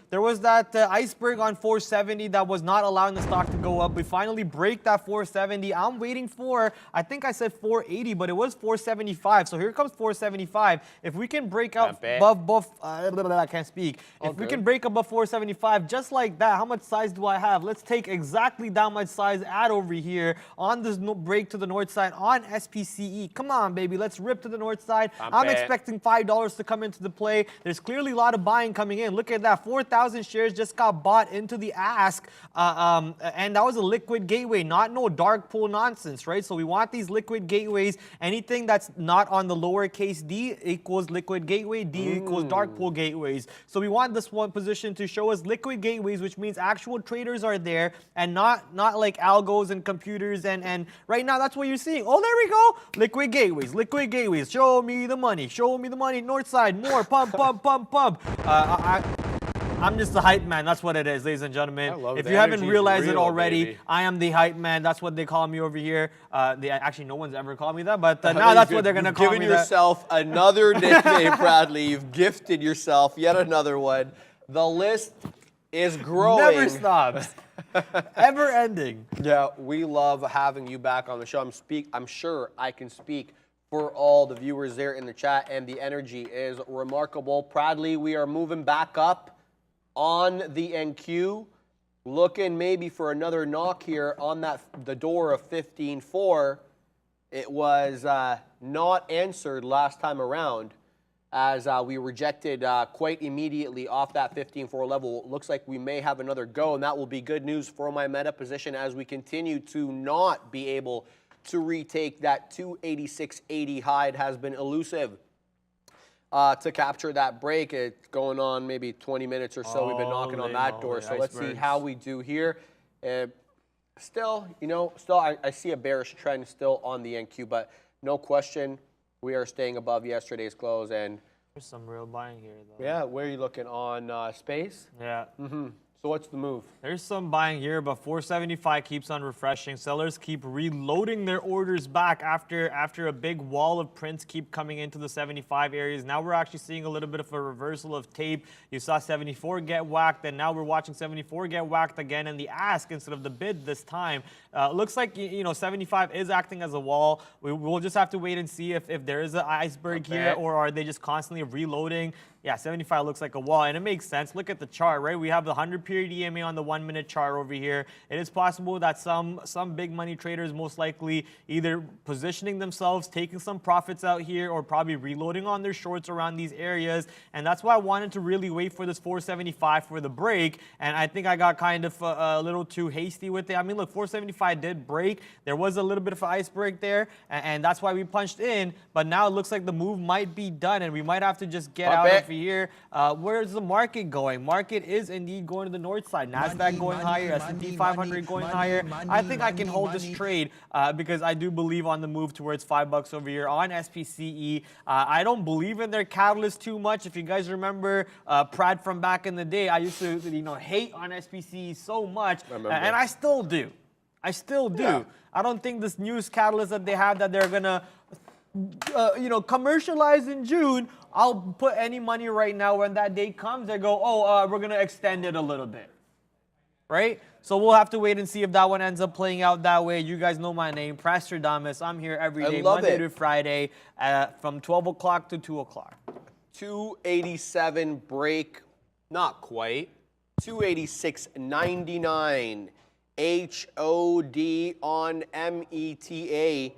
there was that iceberg on 470 that was not allowing the stock to go up. We finally break that 470. I'm waiting for, I think I said 480, but it was 475. So here comes 475. If we can break out above, I can't speak. If we can break above 475, just like that, how much size do I have? Let's take exactly that much size add over here on this break to the north side on SPCE. Come on, baby. Let's rip to the north side. I'm expecting $5 to come into the play. There's clearly a lot of buying coming in. Look at that. 4,000 shares just got bought into the ask. And that was a liquid gateway, not no dark pool nonsense, right? So we want these liquid gateways. Anything that's not on the lowercase d equals liquid gateway. D equals dark pool gateways. So we want this one position to show us liquid gateways, which means actual traders are there and not like algos and computers. And right now, that's what you're seeing. Oh, there we go. Liquid gateways. Liquid gateways. Show me the money. Show me the money. North side. More. Pump, pump, pump, pump. I'm just the hype man. That's what it is, ladies and gentlemen. If you haven't realized it already, baby. I am the hype man. That's what they call me over here. Actually, no one's ever called me that, but now that's what they're going to call me. You've given yourself another nickname, Bradley. You've gifted yourself yet another one. The list is growing. Never stops. Ever ending. Yeah, we love having you back on the show. I'm sure I can speak for all the viewers there in the chat, and the energy is remarkable. Bradley, we are moving back up on the NQ, looking maybe for another knock here on the door of 15.4. It was not answered last time around, as we rejected quite immediately off that 15.4 level. Looks like we may have another go, and that will be good news for my meta position as we continue to not be able to retake that 286.80 high. It has been elusive to capture that break. It's going on maybe 20 minutes or so. We've been knocking on that door, so let's see how we do here. Still, I see a bearish trend still on the NQ, but no question, we are staying above yesterday's close. And there's some real buying here, though. Yeah, where are you looking? On Space? Yeah. So what's the move? There's some buying here, but 475 keeps on refreshing. Sellers keep reloading their orders back after a big wall of prints keep coming into the 75 areas. Now we're actually seeing a little bit of a reversal of tape. You saw 74 get whacked, and now we're watching 74 get whacked again, and the ask instead of the bid this time. Looks like 75 is acting as a wall. We'll just have to wait and see if there is an iceberg here, or are they just constantly reloading. Yeah, 75 looks like a wall, and it makes sense. Look at the chart, right? We have the 100-period EMA on the 1-minute chart over here. It is possible that some big money traders most likely either positioning themselves, taking some profits out here, or probably reloading on their shorts around these areas. And that's why I wanted to really wait for this 475 for the break, and I think I got kind of a little too hasty with it. I mean, look, 475 did break. There was a little bit of an iceberg there, and that's why we punched in. But now it looks like the move might be done, and we might have to just get out of here. Where's the market going? Market is indeed going to the north side. NASDAQ going higher, S&P 500 going higher. I think I can hold this trade because I do believe on the move towards $5 over here on SPCE. I don't believe in their catalyst too much. If you guys remember Pratt from back in the day, I used to hate on SPCE so much, and I still do. I still do. Yeah. I don't think this news catalyst that they have that they're gonna commercialize in June. I'll put any money right now when that day comes. They go, we're going to extend it a little bit, right? So we'll have to wait and see if that one ends up playing out that way. You guys know my name, Prastradamus. I'm here every day, Monday to Friday, from 12 o'clock to 2 o'clock. 287 break, not quite. 286.99. HOD on META.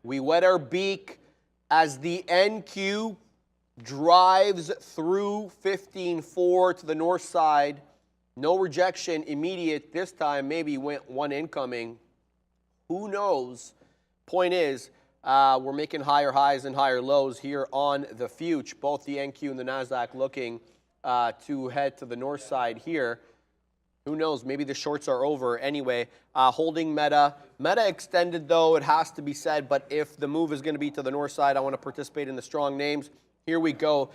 We wet our beak as the NQ drives through 15.4 to the north side. No rejection immediate this time. Maybe went one incoming. Who knows? Point is, we're making higher highs and higher lows here on the future. Both the NQ and the NASDAQ looking to head to the north side here. Who knows? Maybe the shorts are over anyway. Holding Meta. Meta extended, though, it has to be said. But if the move is going to be to the north side, I want to participate in the strong names. Here we go.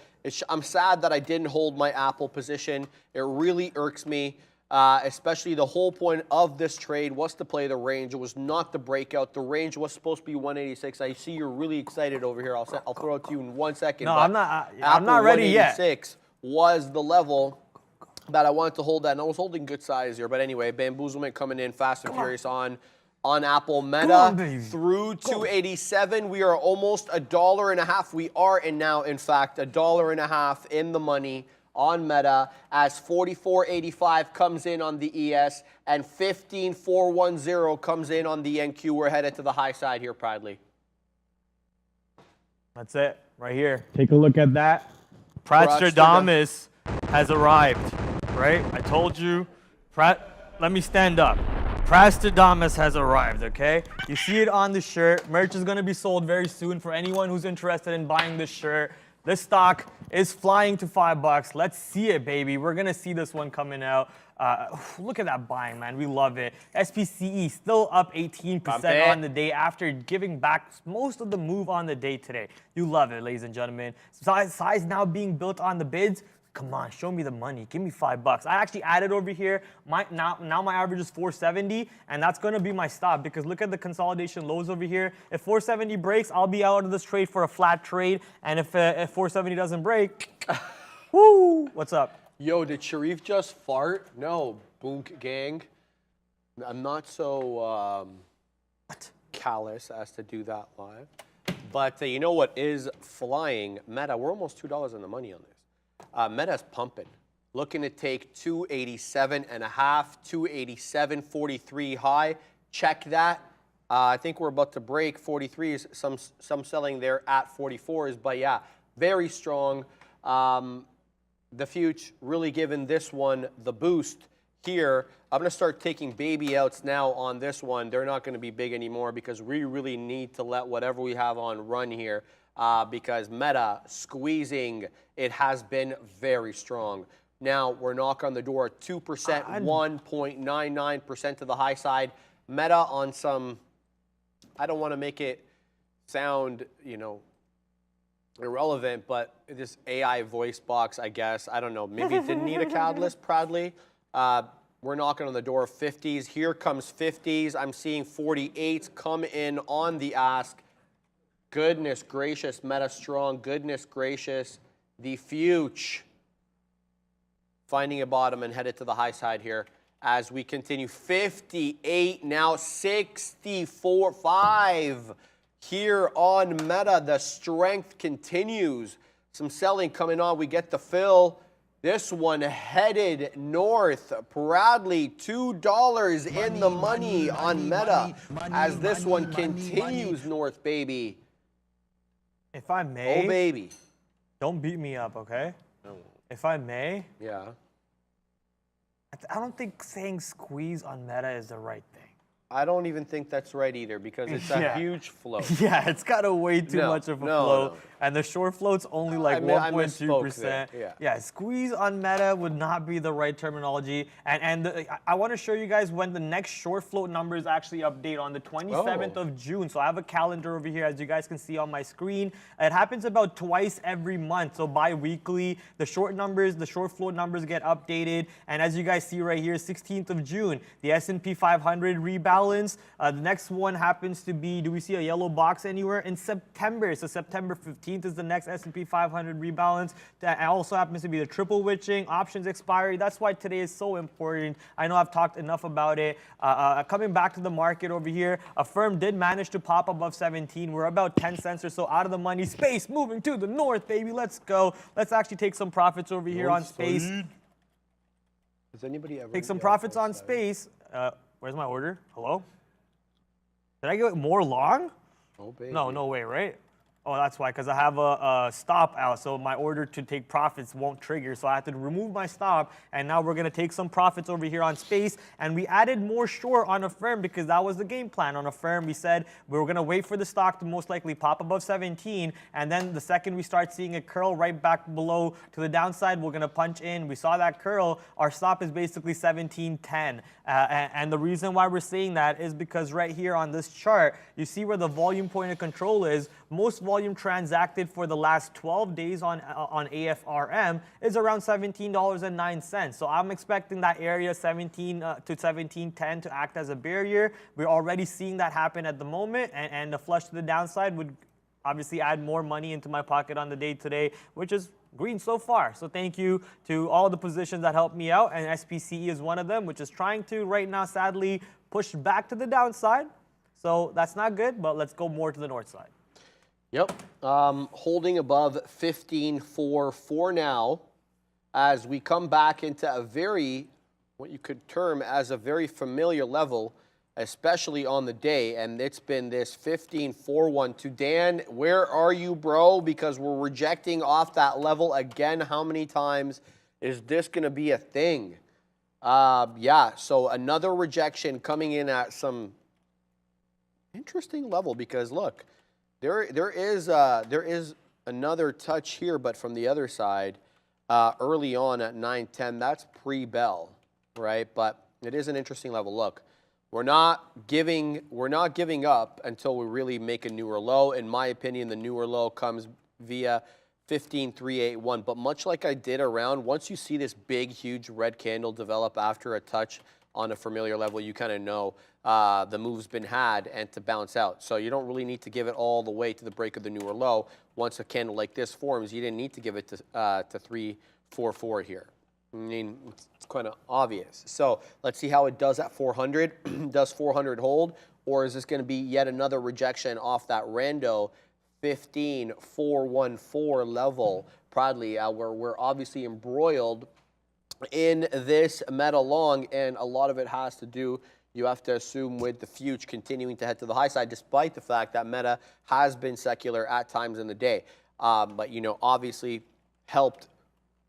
I'm sad that I didn't hold my Apple position. It really irks me. especially the whole point of this trade was to play the range. It was not the breakout. The range was supposed to be 186. I see you're really excited over here. I'll throw it to you in 1 second. No, but I'm not ready yet. 186 was the level that I wanted to hold at, and I was holding good size here. But anyway, bamboozlement coming in fast and furious on Apple. Meta through 287. We are almost $1.50. We are now, in fact, $1.50 in the money on Meta as 44.85 comes in on the ES and 15.410 comes in on the NQ. We're headed to the high side here proudly. That's it, right here. Take a look at that. Prastradamus has arrived, right? I told you. Let me stand up. Prastradamus has arrived, okay? You see it on the shirt. Merch is going to be sold very soon for anyone who's interested in buying this shirt. This stock is flying to $5. Let's see it, baby. We're going to see this one coming out. Look at that buying, man. We love it. SPCE still up 18% on the day after giving back most of the move on the day today. You love it, ladies and gentlemen. Size now being built on the bids. Come on, show me the money. Give me $5. I actually added over here. Now my average is 470, and that's going to be my stop because look at the consolidation lows over here. If 470 breaks, I'll be out of this trade for a flat trade, and if 470 doesn't break, woo! What's up? Yo, did Sharif just fart? No, Boonk gang. I'm not so callous as to do that live. But you know what is flying? Meta, we're almost $2 in the money on this. Meta's pumping. Looking to take 287.5, 287.43 high. Check that. I think we're about to break 43s. Some selling there at 44s. But yeah, very strong. The future really giving this one the boost here. I'm going to start taking baby outs now on this one. They're not going to be big anymore because we really need to let whatever we have on run here because Meta squeezing, it has been very strong. Now we're knocking on the door at 2%, 1.99% to the high side. Meta on some, I don't want to make it sound, you know, irrelevant, but this AI voice box, I guess, I don't know, maybe it didn't need a catalyst, proudly. We're knocking on the door of 50s. Here comes 50s. I'm seeing 48s come in on the ask. Goodness gracious, Meta strong. Goodness gracious, the future finding a bottom and headed to the high side here as we continue. 58, now 64.5 here on Meta. The strength continues. Some selling coming on. We get the fill. This one headed north. Proudly $2 in the money on Meta as this one continues north, baby. If I may. Oh, baby. Don't beat me up, okay? No. If I may. Yeah. I don't think saying squeeze on Meta is the right thing. I don't even think that's right either because it's a huge float. Yeah, it's got a way too much of a float. And the short float's only like 1.2%. Yeah, squeeze on Meta would not be the right terminology. And I want to show you guys when the next short float numbers actually update on the 27th of June. So I have a calendar over here, as you guys can see on my screen. It happens about twice every month. So bi-weekly, the short float numbers get updated. And as you guys see right here, 16th of June, the S&P 500 rebalance. The next one happens to be, do we see a yellow box anywhere? In September. So September 15th is the next S&P 500 rebalance. That also happens to be the triple witching, options expiry. That's why today is so important. I know I've talked enough about it. Coming back to the market over here, a firm did manage to pop above 17. We're about 10 cents or so out of the money. Space moving to the north, baby. Let's go. Let's actually take some profits over here on Space. Does anybody ever take some profits on Space? Where's my order? Hello? Did I get more long? Oh, baby. No way, right? Oh, that's why, because I have a stop out, so my order to take profits won't trigger. So I have to remove my stop, and now we're going to take some profits over here on Space. And we added more short on a firm because that was the game plan. On a firm, we said we were going to wait for the stock to most likely pop above 17, and then the second we start seeing a curl right back below to the downside, we're going to punch in. We saw that curl. Our stop is basically 17.10. And the reason why we're saying that is because right here on this chart, you see where the volume point of control is. most volume transacted for the last 12 days on AFRM is around $17.09. So I'm expecting that area 17 to 17.10 to act as a barrier. We're already seeing that happen at the moment, and the flush to the downside would obviously add more money into my pocket on the day today, which is green so far. So thank you to all the positions that helped me out, and SPCE is one of them, which is trying to right now sadly push back to the downside. So that's not good, but let's go more to the north side. Yep, holding above 15.4 for now as we come back into a very, what you could term as a very familiar level, especially on the day, and it's been this 15.41. To Dan, where are you, bro? Because we're rejecting off that level again. How many times is this going to be a thing? Yeah, so another rejection coming in at some interesting level, because look, there is another touch here, but from the other side, early on at 9:10, that's pre-bell, right? But it is an interesting level. Look, we're not giving up until we really make a newer low. In my opinion, the newer low comes via 15.381. But much like I did around, once you see this big, huge red candle develop after a touch on a familiar level, you kind of know the move's been had and to bounce out. So you don't really need to give it all the way to the break of the newer low. Once a candle like this forms, you didn't need to give it to 344 here. I mean, it's kind of obvious. So let's see how it does at 400. Does 400 hold, or is this going to be yet another rejection off that rando 15.414 level? Proudly, where we're obviously embroiled in this meta long, and a lot of it has to do, you have to assume, with the future continuing to head to the high side, despite the fact that meta has been secular at times in the day. But, you know, obviously helped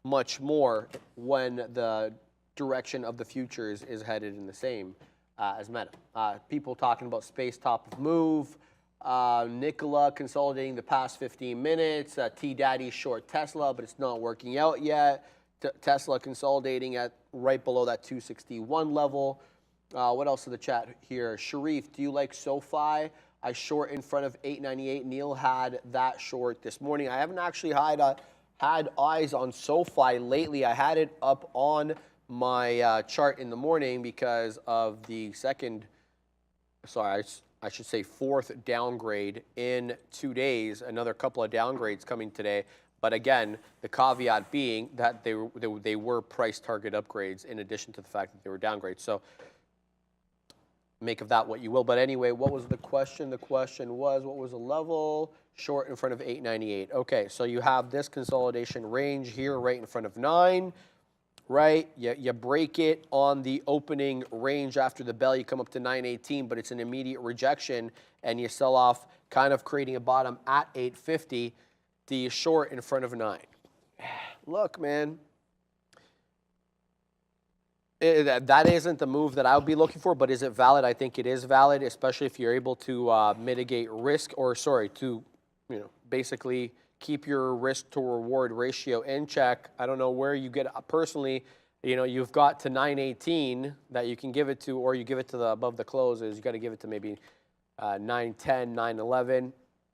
much more when the direction of the futures is headed in the same as meta. People talking about space top of move, Nikola consolidating the past 15 minutes, T-Daddy short Tesla, but it's not working out yet. Tesla consolidating at right below that 261 level. What else in the chat here? Sharif, do you like SoFi? I short in front of 898. Neil had that short this morning. I haven't actually had eyes on SoFi lately. I had it up on my chart in the morning because of the I should say fourth downgrade in 2 days. Another couple of downgrades coming today. But again, the caveat being that they were price target upgrades in addition to the fact that they were downgrades. So make of that what you will. But anyway, what was the question? The question was, what was the level? Short in front of 898. Okay, so you have this consolidation range here right in front of 9, right? You break it on the opening range after the bell. You come up to 918, but it's an immediate rejection, and you sell off, kind of creating a bottom at 850. The short in front of 9. Look, man, that isn't the move that I would be looking for, but is it valid? I think it is valid, especially if you're able to mitigate risk, or to, you know, basically keep your risk to reward ratio in check. I don't know where you get, personally, you know, you've got to 918 that you can give it to, or you give it to the above the closes. You got to give it to maybe 910, 911.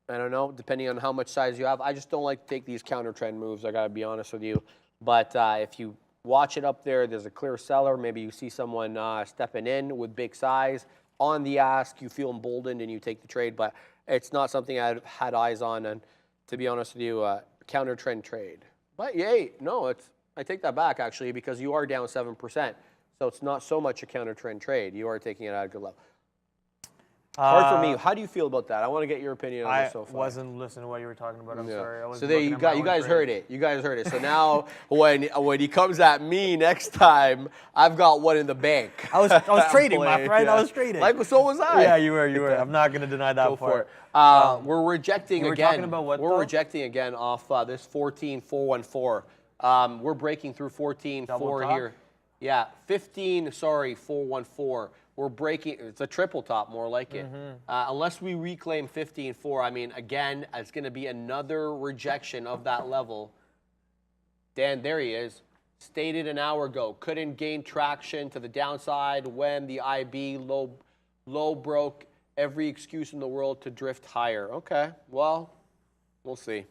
I don't know, depending on how much size you have. I just don't like to take these counter trend moves, I gotta be honest with you. But if you watch it up there, there's a clear seller. Maybe you see someone stepping in with big size on the ask, you feel emboldened and you take the trade. But it's not something I've had eyes on, and to be honest with you, counter trend trade. But yay, no, I take that back actually, because you are down 7%. So it's not so much a counter trend trade. You are taking it at a good level. Hard for me. How do you feel about that? I want to get your opinion on this so far. I wasn't listening to what you were talking about. I'm sorry. I was so there you guys heard it. You guys heard it. So now when he comes at me next time, I've got one in the bank. I was trading, my friend. Yeah. I was trading. Like, so was I. Yeah, you were. I'm not going to deny that part. We're rejecting again. Talking about what, we're rejecting again off this 14.414. We're breaking through 14.4 here. Yeah, 414. We're breaking, it's a triple top, more like it. Unless we reclaim 15.4, I mean, again, it's going to be another rejection of that level. Dan, there he is. Stated an hour ago, couldn't gain traction to the downside when the IB low broke. Every excuse in the world to drift higher. Okay, well, We'll see.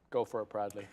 Go for it, Bradley.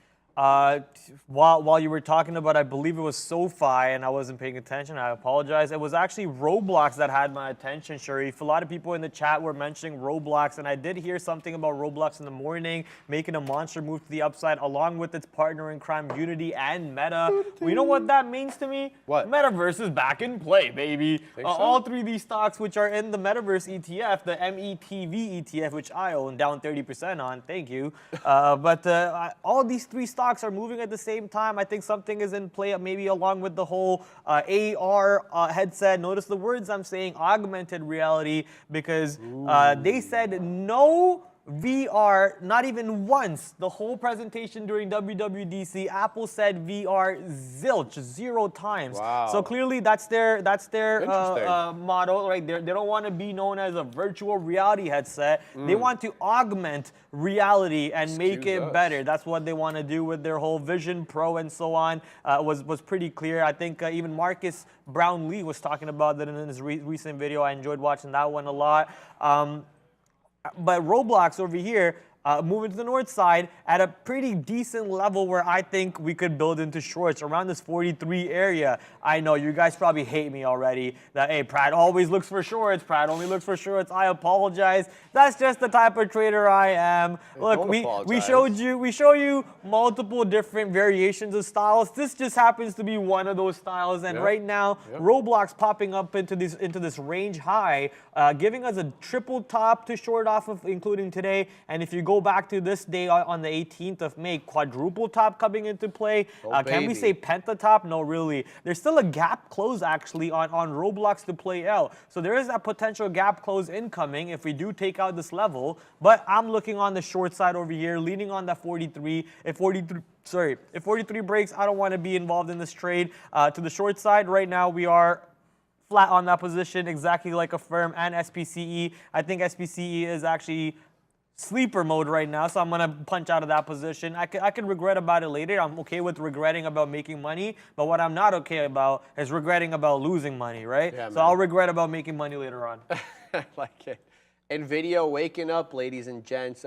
While you were talking about, I believe it was SoFi, and I wasn't paying attention. I apologize. It was actually Roblox that had my attention, Sharif. A lot of people in the chat were mentioning Roblox, and I did hear something about Roblox in the morning, making a monster move to the upside, along with its partner in crime, Unity and Meta. Well, you know what that means to me? What? Metaverse is back in play, baby. Think so? All three of these stocks, which are in the Metaverse ETF, the METV ETF, which I own, down 30% on. Thank you. All these three stocks are moving at the same time. I think something is in play, maybe along with the whole AR headset. Notice the words I'm saying, augmented reality, because they said no VR, not even once. The whole presentation during WWDC, Apple said VR zilch, 0 times. Wow. So clearly that's their motto, right? They don't want to be known as a virtual reality headset. They want to augment reality and make it better. That's what they want to do with their whole Vision Pro and so on. Was pretty clear. I think even Marcus Brownlee was talking about that in his recent video. I enjoyed watching that one a lot. But Roblox over here, moving to the north side at a pretty decent level where I think we could build into shorts around this 43 area. I know you guys probably hate me already that, hey, Pratt always looks for shorts. Pratt only looks for shorts. I apologize. That's just the type of trader I am. Look, we show you multiple different variations of styles. This just happens to be one of those styles. And right now, Roblox popping up into this range high, giving us a triple top to short off of, including today. And if you go back to this day on the 18th of May, quadruple top coming into play. Can we say pentatop? No, really. There's still a gap close actually on Roblox to play out. So there is that potential gap close incoming if we do take out this level. But I'm looking on the short side over here, leaning on that 43. If 43 breaks, I don't want to be involved in this trade. To the short side, right now we are flat on that position, exactly like a firm and SPCE. I think SPCE is actually sleeper mode right now, so I'm going to punch out of that position. I could regret about it later. I'm okay with regretting about making money, but what I'm not okay about is regretting about losing money, right? Yeah, so I'll regret about making money later on. I like it. NVIDIA waking up, ladies and gents,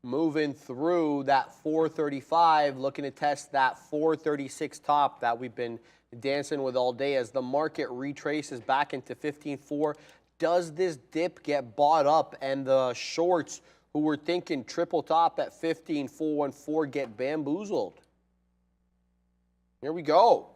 moving through that 435, looking to test that 436 top that we've been dancing with all day as the market retraces back into 15.4. Does this dip get bought up and the shorts who were thinking triple top at 15.414 get bamboozled? Here we go.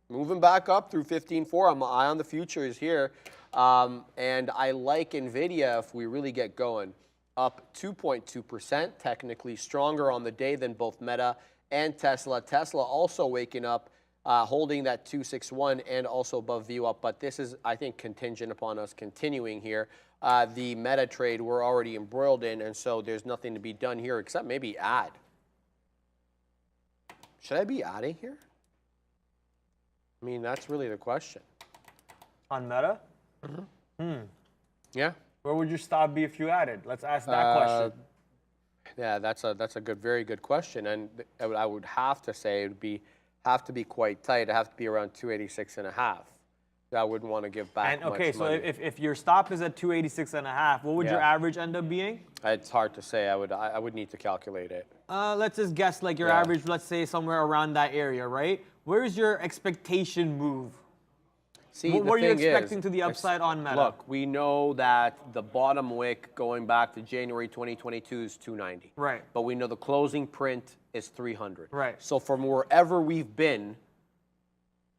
Moving back up through 15.4. I'm eye on the futures here. And I like NVIDIA if we really get going. Up 2.2%, technically stronger on the day than both Meta and Tesla. Tesla also waking up, holding that 261 and also above view up. But this is, I think, contingent upon us continuing here. The Meta trade we're already embroiled in, and so there's nothing to be done here except maybe add. Should I be adding here? I mean, that's really the question. On Meta? Yeah. Where would your stop be if you added? Let's ask that question. Yeah, that's a very good question, and I would have to say it would have to be quite tight. It'd have to be around 286.5. I wouldn't want to give back much money. So if your stop is at 286.5, what would your average end up being? It's hard to say. I would need to calculate it. Let's just guess like your average, let's say somewhere around that area, right? Where's your expectation move? See, what are you expecting to the upside on Meta? Look, we know that the bottom wick going back to January 2022 is 290. Right. But we know the closing print is 300. Right. So from wherever we've been,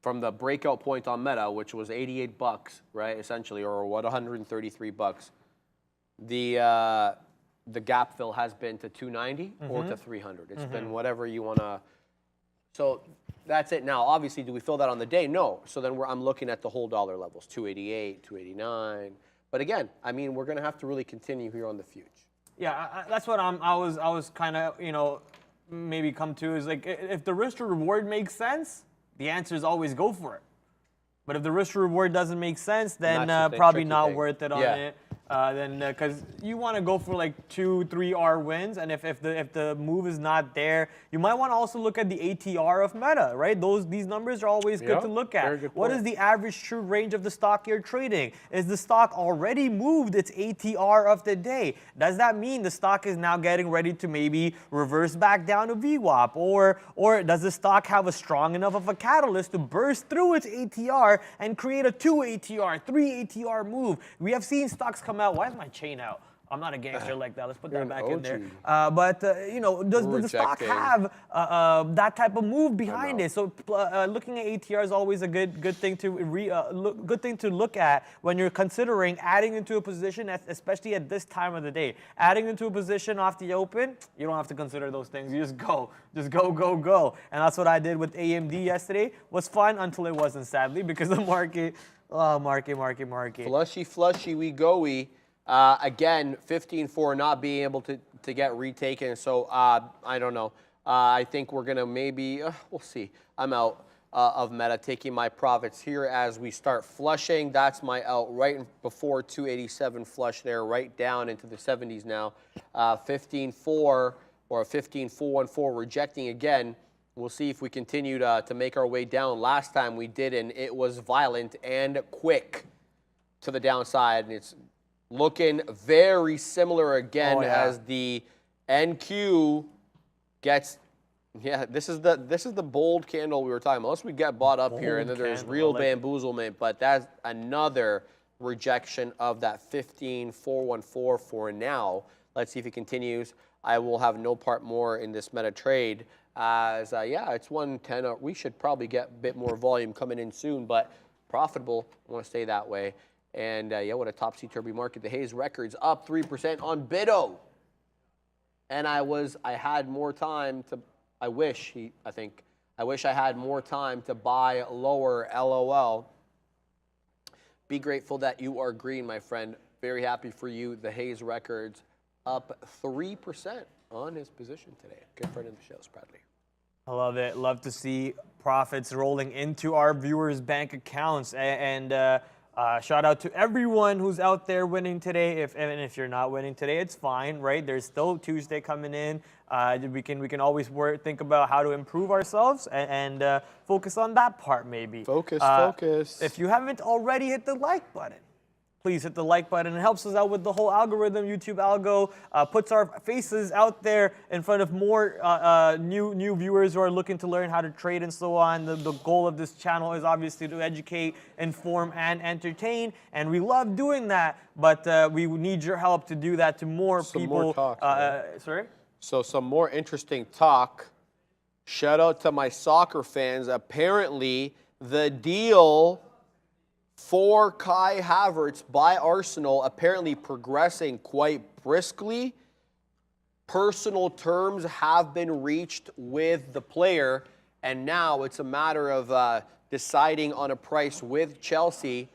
from the breakout point on Meta, which was $88, right, essentially, or what, $133, the gap fill has been to 290 or to 300. It's been whatever you want to. So that's it. Now, obviously, do we fill that on the day? No. So then I'm looking at the whole dollar levels, 288, 289. But again, I mean, we're going to have to really continue here on the future. Yeah, that's what I was kind of, maybe come to is like, if the risk to reward makes sense, the answer is always go for it. But if the risk to reward doesn't make sense, then probably not worth it on it. then because you want to go for like 2-3 wins, and if the move is not there, you might want to also look at the ATR of Meta, right? These numbers are always good to look at. What is the average true range of the stock you're trading? Is the stock already moved its ATR of the day? Does that mean the stock is now getting ready to maybe reverse back down to VWAP, or does the stock have a strong enough of a catalyst to burst through its ATR and create a 2 ATR, 3 ATR move? We have seen stocks come out. Why is my chain out? I'm not a gangster like that. Let's put that back in there. But you know, does the stock have that type of move behind it? So looking at ATR is always a good thing to look at when you're considering adding into a position, especially at this time of the day. Adding into a position off the open, you don't have to consider those things. You just go, go. And that's what I did with AMD yesterday. Was fun until it wasn't, sadly, because the market. Oh, market. Flushy, we go-y. Again, 15.4 not being able to get retaken. So I don't know. I think we're going to maybe, we'll see. I'm out of Meta, taking my profits here as we start flushing. That's my out right before 287 flush there, right down into the 70s now. 15.4 or a 15.414 rejecting again. We'll see if we continue to make our way down. Last time we didn't. It was violent and quick to the downside, and it's looking very similar again as the NQ gets. Yeah, this is the bold candle we were talking about. Unless we get bought up here, and then there's real bamboozlement, but that's another rejection of that 15.414 for now. Let's see if it continues. I will have no part more in this Meta trade. As yeah, it's 110. We should probably get a bit more volume coming in soon, but profitable. I want to stay that way. And yeah, what a topsy-turvy market. The Hayes records up 3% on BIDO. And I had more time to. I wish I had more time to buy lower. LOL. Be grateful that you are green, my friend. Very happy for you. The Hayes records up 3% on his position today. Good friend of the show, Bradley. I love it. Love to see profits rolling into our viewers' bank accounts. And shout out to everyone who's out there winning today. And if you're not winning today, it's fine, right? There's still Tuesday coming in. We can always think about how to improve ourselves and focus on that part maybe. Focus. If you haven't already hit the like button, please hit the like button. It helps us out with the whole algorithm. YouTube algo puts our faces out there in front of more new viewers who are looking to learn how to trade and so on. The goal of this channel is obviously to educate, inform, and entertain. And we love doing that, but we need your help to do that to more people. More talk, sorry? So some more interesting talk. Shout out to my soccer fans. Apparently, the deal for Kai Havertz by Arsenal apparently progressing quite briskly. Personal terms have been reached with the player, and now it's a matter of deciding on a price with Chelsea.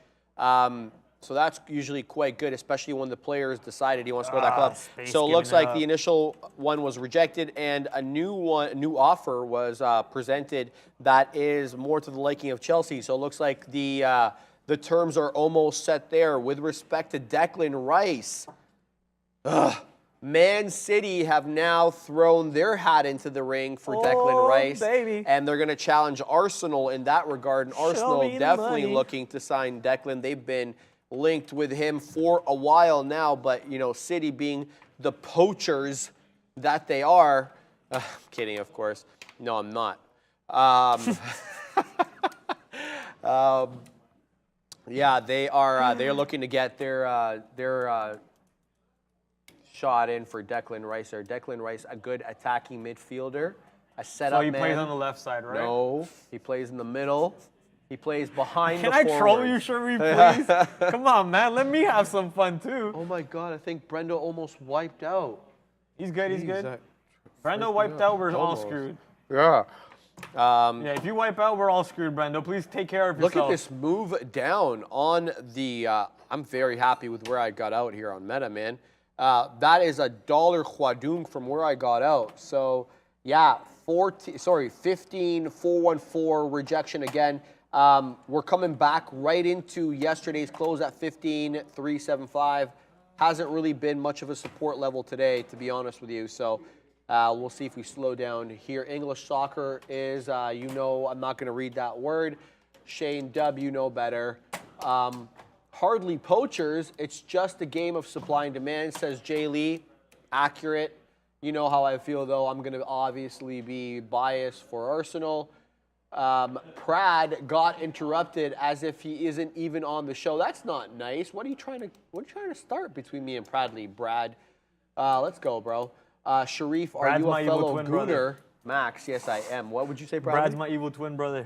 So that's usually quite good, especially when the player has decided he wants to go to that club. So it looks like the initial one was rejected, and a new offer was presented that is more to the liking of Chelsea. So it looks like the terms are almost set there. With respect to Declan Rice, Man City have now thrown their hat into the ring for Declan Rice. Baby. And they're going to challenge Arsenal in that regard. And Arsenal definitely looking to sign Declan. They've been linked with him for a while now, but, you know, City being the poachers that they are. I'm kidding, of course. No, I'm not. Yeah, they are. They're looking to get their shot in for Declan Rice. Or Declan Rice, a good attacking midfielder, a setup man. So he plays on the left side, right? No, he plays in the middle. He plays behind the forward. Can I troll you, Sherry, please? Come on, man. Let me have some fun, too. Oh, my God. I think Brendo almost wiped out. He's good. He's good. Brendo wiped out. We're all screwed. Yeah. Yeah, if you wipe out, we're all screwed, Brendo. Please take care of yourself. Look at this move down on the I'm very happy with where I got out here on Meta, man. That is $1 Huadung from where I got out. So, yeah, 15.414 rejection again. We're coming back right into yesterday's close at 15.375. hasn't really been much of a support level today, to be honest with you. So we'll see if we slow down here. English soccer is, you know, I'm not going to read that word. Shane Dub, you know better. Hardly poachers. It's just a game of supply and demand, says Jay Lee. Accurate. You know how I feel, though. I'm going to obviously be biased for Arsenal. Prad got interrupted as if he isn't even on the show. That's not nice. What are you trying to start between me and Bradley? Brad, let's go, bro. Sharif, are Brad's you my a evil fellow twin Gooner? brother. Max, yes, I am. What would you say, Bradley? Brad's my evil twin brother.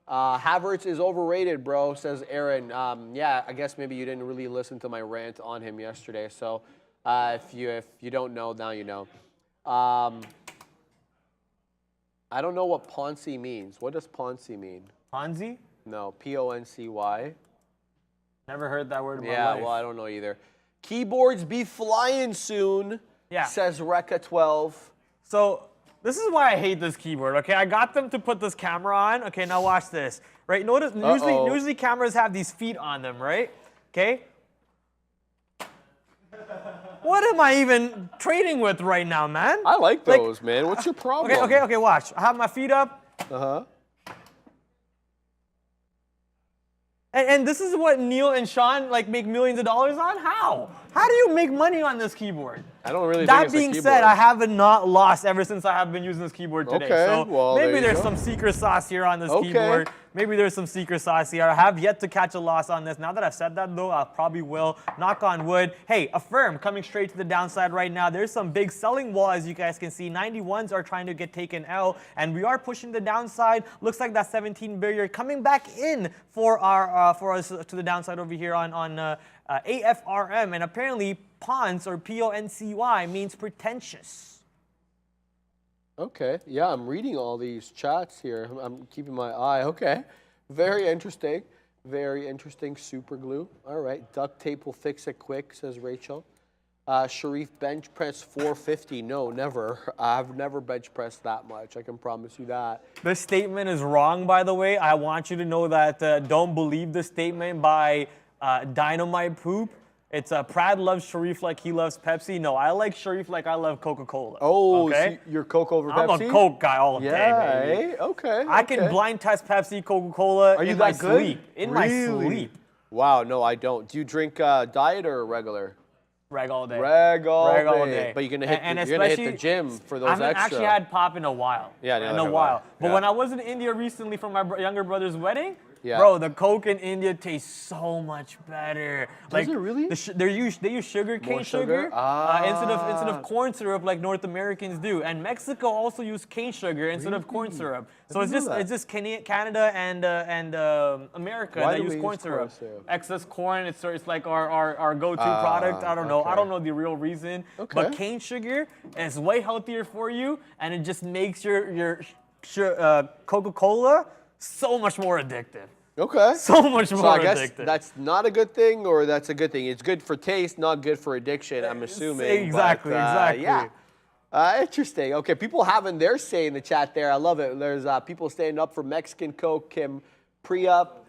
Havertz is overrated, bro, says Aaron. Yeah, I guess maybe you didn't really listen to my rant on him yesterday. So if you don't know, now you know. I don't know what Ponzi means. What does Ponzi mean? Ponzi? No, P-O-N-C-Y. Never heard that word in my life. Yeah, well, I don't know either. Keyboards be flying soon, says Rekka12. So this is why I hate this keyboard, okay? I got them to put this camera on. Okay, now watch this. Right, notice, usually cameras have these feet on them, right? Okay? What am I even trading with right now, man? I like those, man. What's your problem? Okay, watch. I have my feet up. Uh-huh. And this is what Neil and Sean like make millions of dollars on? How? How do you make money on this keyboard? I don't really think That it's a being keyboard. said, I haven't not lost ever since I have been using this keyboard today. Okay, So well, maybe there you there's go. some secret sauce here on this keyboard. Maybe there's some secret sauce here. I have yet to catch a loss on this. Now that I've said that, though, I probably will. Knock on wood. Hey, Affirm coming straight to the downside right now. There's some big selling wall, as you guys can see. 91s are trying to get taken out, and we are pushing the downside. Looks like that 17 barrier coming back in for us to the downside over here on AFRM, and apparently PONCY or P-O-N-C-Y means pretentious. Okay, yeah, I'm reading all these chats here. I'm keeping my eye. Okay, very interesting. Very interesting. Super glue. All right, duct tape will fix it quick, says Rachel. Sharif, bench press 450. No, never. I've never bench pressed that much. I can promise you that. This statement is wrong, by the way. I want you to know that don't believe this statement by Dynamite Poop. It's Prad loves Sharif like he loves Pepsi. No, I like Sharif like I love Coca-Cola. Oh, okay? so you're Coke over Pepsi? I'm a Coke guy all day, baby. Yeah, okay. I can blind test Pepsi, Coca-Cola in my sleep. In my sleep. Wow, no, I don't. Do you drink diet or regular? Reg all day. Reg all day. But you're gonna hit, and you're gonna hit the gym for those I haven't extra. actually had pop in a while. Yeah, in a while. But Yeah. when I was in India recently for my younger brother's wedding, Yeah. bro, the Coke in India tastes so much better. Does it really? They use sugar cane More sugar? instead of corn syrup like North Americans do. And Mexico also use cane sugar instead of corn syrup. So it's just Canada and America Why that do use we corn use syrup. corn syrup? It's corn. It's like our go-to product. I don't know. okay. I don't know the real reason. Okay. But cane sugar is way healthier for you, and it just makes your Coca-Cola so much more addictive. Okay. So much more So I guess addictive. that's not a good thing, or that's a good thing. It's good for taste, not good for addiction, I'm assuming. Exactly, but, exactly. Yeah. Interesting. Okay, people having their say in the chat there. I love it. There's people standing up for Mexican Coke. Kim Pre-up.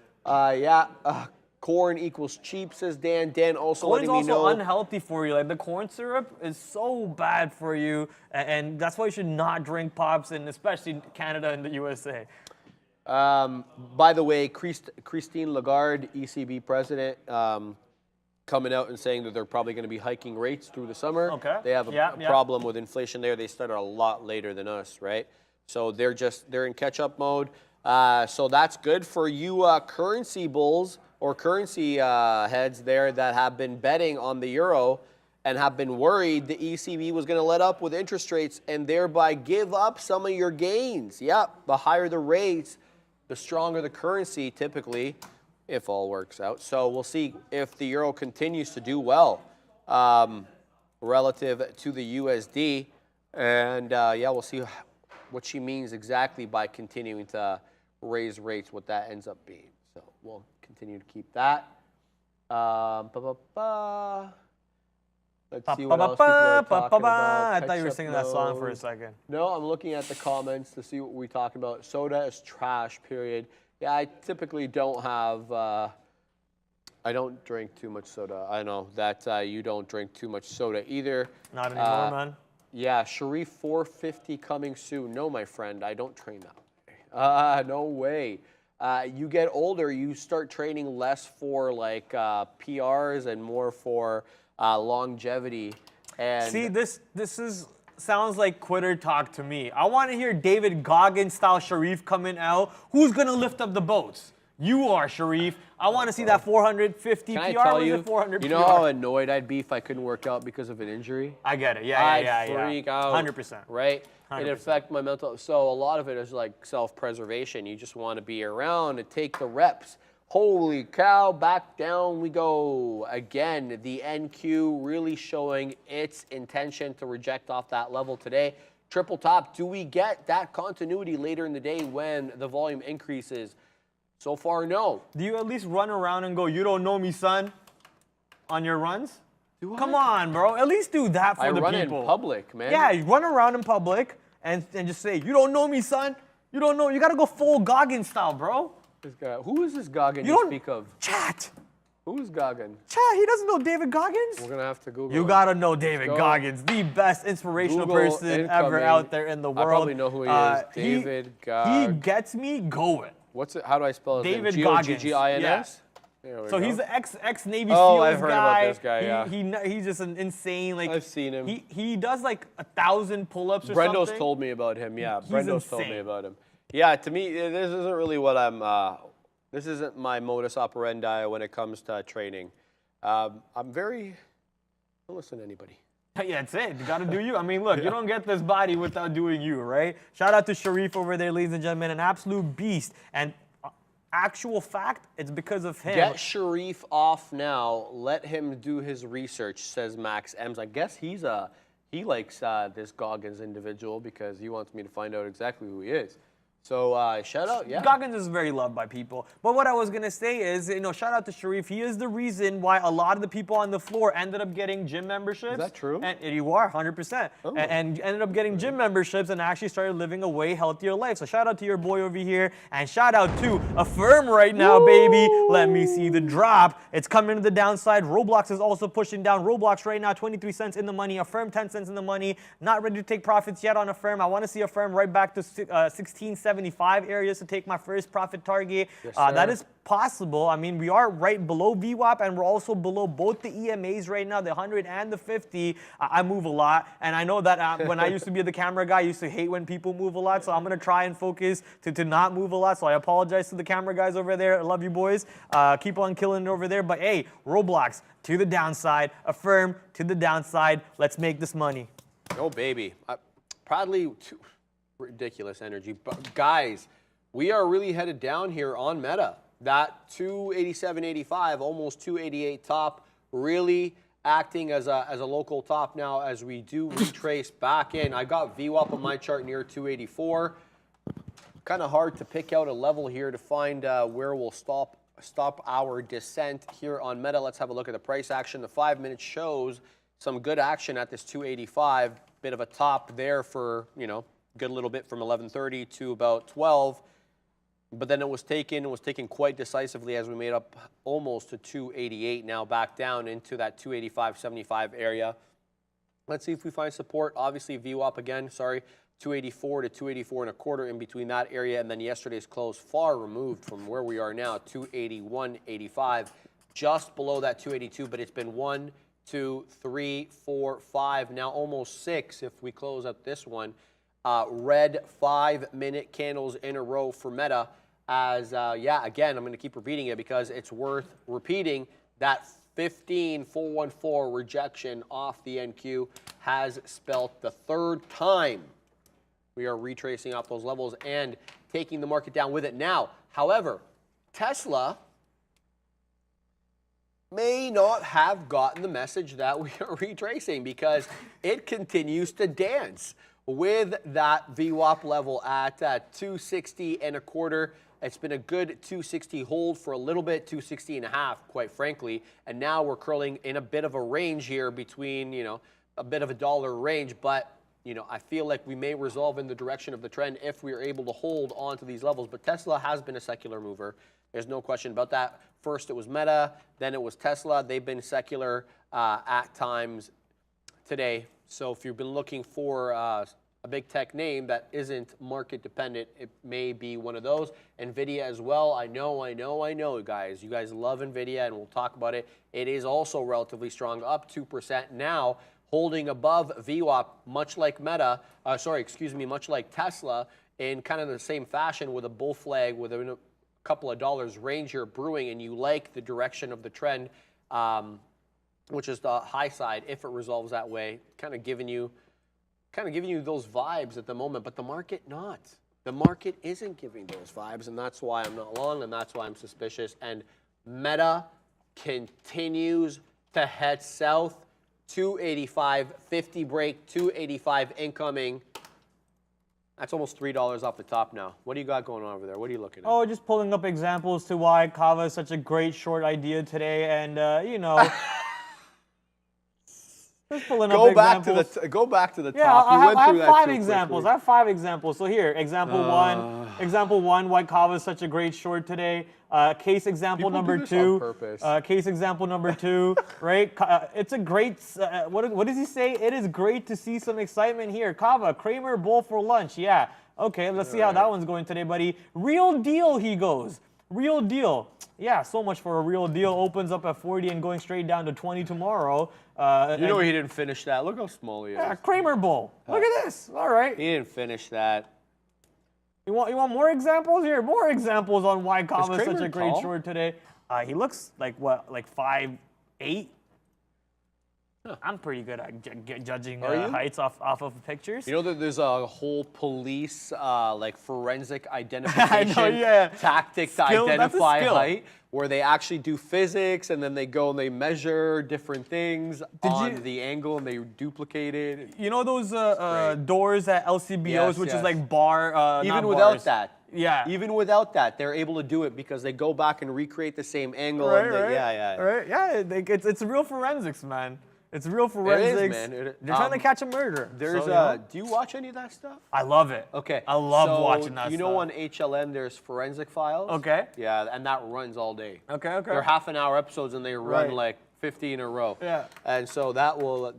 Corn equals cheap, says Dan. Dan also Corn's letting me also know. unhealthy for you. Like the corn syrup is so bad for you, and that's why you should not drink pops, and especially Canada and the USA. By the way, Christine Lagarde, ECB president, coming out and saying that they're probably going to be hiking rates through the summer. Okay. They have a problem with inflation there. They started a lot later than us, right? So they're in catch-up mode. So that's good for you currency bulls or currency heads there that have been betting on the euro and have been worried the ECB was going to let up with interest rates and thereby give up some of your gains. Yep, the higher the rates, the stronger the currency typically, if all works out. So we'll see if the euro continues to do well relative to the USD. And we'll see what she means exactly by continuing to raise rates, what that ends up being. So we'll continue to keep that. Let's see what else people are talking about. I thought you were Catch-up singing that song for a mode. second. No, I'm looking at the comments to see what we're talking about. Soda is trash, period. Yeah, I typically don't have I don't drink too much soda. I know that you don't drink too much soda either. Not anymore, man. Yeah, Sharif 450 coming soon. No, my friend, I don't train that way. No way. You get older, you start training less for like PRs and more for longevity. And See, this sounds like quitter talk to me. I want to hear David Goggins style Sharif coming out. Who's gonna lift up the boats? You are, Sharif. I want to see that 450 Can PR. I tell Was you, it 400 you know PR? how annoyed I'd be if I couldn't work out because of an injury? I get it. I'd freak out. 100%. Right? 100%. It affect my mental. So a lot of it is like self-preservation. You just want to be around and take the reps. Holy cow, back down we go. Again, the NQ really showing its intention to reject off that level today. Triple top, do we get that continuity later in the day when the volume increases? So far, no. Do you at least run around and go, "You don't know me, son," on your runs? Come on, bro. At least do that for the people. I run in public, man. Yeah, you run around in public and just say, "You don't know me, son. You don't know." You got to go full Goggins style, bro. This guy, who is this Goggins you speak of? Chat. Who is Goggins? Chat, he doesn't know David Goggins? We're going to have to Google You him. got to know David Goggins, the best inspirational Google person incoming. ever out there in the world. I probably know who he is. David Goggins. He gets me going. What's it? How do I spell his David name? Goggins. G-O-G-G-I-N-S? Yeah. So he's the ex Navy Oh, SEALs I've heard guy. about this guy, yeah. He's just an insane, like. I've seen him. He does like 1,000 pull-ups or something. Brendo's told me about him, yeah. He's Brendo's told me insane. about him. Yeah, to me, this isn't really what this isn't my modus operandi when it comes to training. Don't listen to anybody. Yeah, that's it. You got to do you. I mean, look, you don't get this body without doing you, right? Shout out to Sharif over there, ladies and gentlemen, an absolute beast. And actual fact, it's because of him. Get Sharif off now. Let him do his research, says Max Ems. I guess he likes this Goggins individual because he wants me to find out exactly who he is. So shout out, yeah. Goggins is very loved by people. But what I was gonna say is, shout out to Sharif. He is the reason why a lot of the people on the floor ended up getting gym memberships. Is that true? And you are 100%. Oh. And ended up getting gym memberships and actually started living a way healthier life. So shout out to your boy over here, and shout out to Affirm right now, baby. Let me see the drop. It's coming to the downside. Roblox is also pushing down. Roblox right now 23 cents in the money. Affirm 10 cents in the money. Not ready to take profits yet on Affirm. I want to see Affirm right back to 1675 areas to take my first profit target. Yes, that is possible. I mean, we are right below VWAP, and we're also below both the EMAs right now, the 100 and the 50. I move a lot, and I know that when I used to be the camera guy, I used to hate when people move a lot, so I'm going to try and focus to not move a lot, so I apologize to the camera guys over there. I love you boys. Keep on killing it over there, but hey, Roblox to the downside, Affirm to the downside. Let's make this money. Oh, baby. Proudly... ridiculous energy. But guys, we are really headed down here on Meta. That 287.85, almost 288 top, really acting as a local top now as we do retrace back in. I got VWAP on my chart near 284. Kind of hard to pick out a level here to find where we'll stop our descent here on Meta. Let's have a look at the price action. The 5 minute shows some good action at this 285. Bit of a top there for, good little bit from 11:30 to about 12, but then it was taken quite decisively as we made up almost to 288, now back down into that 285.75 area. Let's see if we find support. Obviously VWAP again, 284 to 284 and a quarter in between that area, and then yesterday's close far removed from where we are now, 281.85, just below that 282, but it's been 1, 2, 3, 4, 5, now almost 6 if we close up this one. Red 5 minute candles in a row for Meta as, again, I'm going to keep repeating it because it's worth repeating. That 15414 rejection off the NQ has spelt the third time we are retracing off those levels and taking the market down with it now. However, Tesla may not have gotten the message that we are retracing because it continues to dance with that VWAP level at 260 and a quarter. It's been a good 260 hold for a little bit, 260 and a half, quite frankly. And now we're curling in a bit of a range here between, a bit of a dollar range. But I feel like we may resolve in the direction of the trend if we are able to hold on to these levels. But Tesla has been a secular mover. There's no question about that. First it was Meta, then it was Tesla. They've been secular at times today. So if you've been looking for a big tech name that isn't market dependent, it may be one of those. NVIDIA as well. I know, guys. You guys love NVIDIA, and we'll talk about it. It is also relatively strong, up 2% now, holding above VWAP, much like much like Tesla, in kind of the same fashion with a bull flag with a couple of dollars range here brewing, and you like the direction of the trend, which is the high side if it resolves that way, kind of giving you those vibes at the moment, but the market not. The market isn't giving those vibes, and that's why I'm not long, and that's why I'm suspicious. And Meta continues to head south. 285, 50 break, 285 incoming. That's almost $3 off the top now. What do you got going on over there? What are you looking at? Oh, just pulling up examples to why Kava is such a great short idea today, and just pulling up examples. Go back to the Yeah, top. I have 5 examples. I have 5 examples. So here, example one, why Kava is such a great short today. Case example number 2. Case example number 2, right? It's a great, what does he say? It is great to see some excitement here. Kava, Kramer bull for lunch. Yeah. Okay, let's see how that one's going today, buddy. Real deal, he goes. Real deal. Yeah, so much for a real deal. Opens up at 40 and going straight down to 20 tomorrow. He didn't finish that. Look how small he is. Yeah, Kramer bull. Look at this. All right. He didn't finish that. You want more examples here? More examples on why Kava is such a great short today. He looks like what, like 5'8"? Huh. I'm pretty good at judging heights off of pictures. You know that there's a whole police forensic identification tactic to identify height, where they actually do physics and then they go and they measure different things on the angle and they duplicate it. You know those doors at LCBOs, which is like bar. Even without that. Yeah. Even without that, they're able to do it because they go back and recreate the same angle. It's real forensics, man. It's real forensics. It is, man. They're trying to catch a murderer. Do you watch any of that stuff? I love it. Okay. I love watching that stuff. You know on HLN there's forensic files? Okay. Yeah, and that runs all day. Okay. They're half-an-hour episodes and they run like 50 in a row. Yeah. And so that will,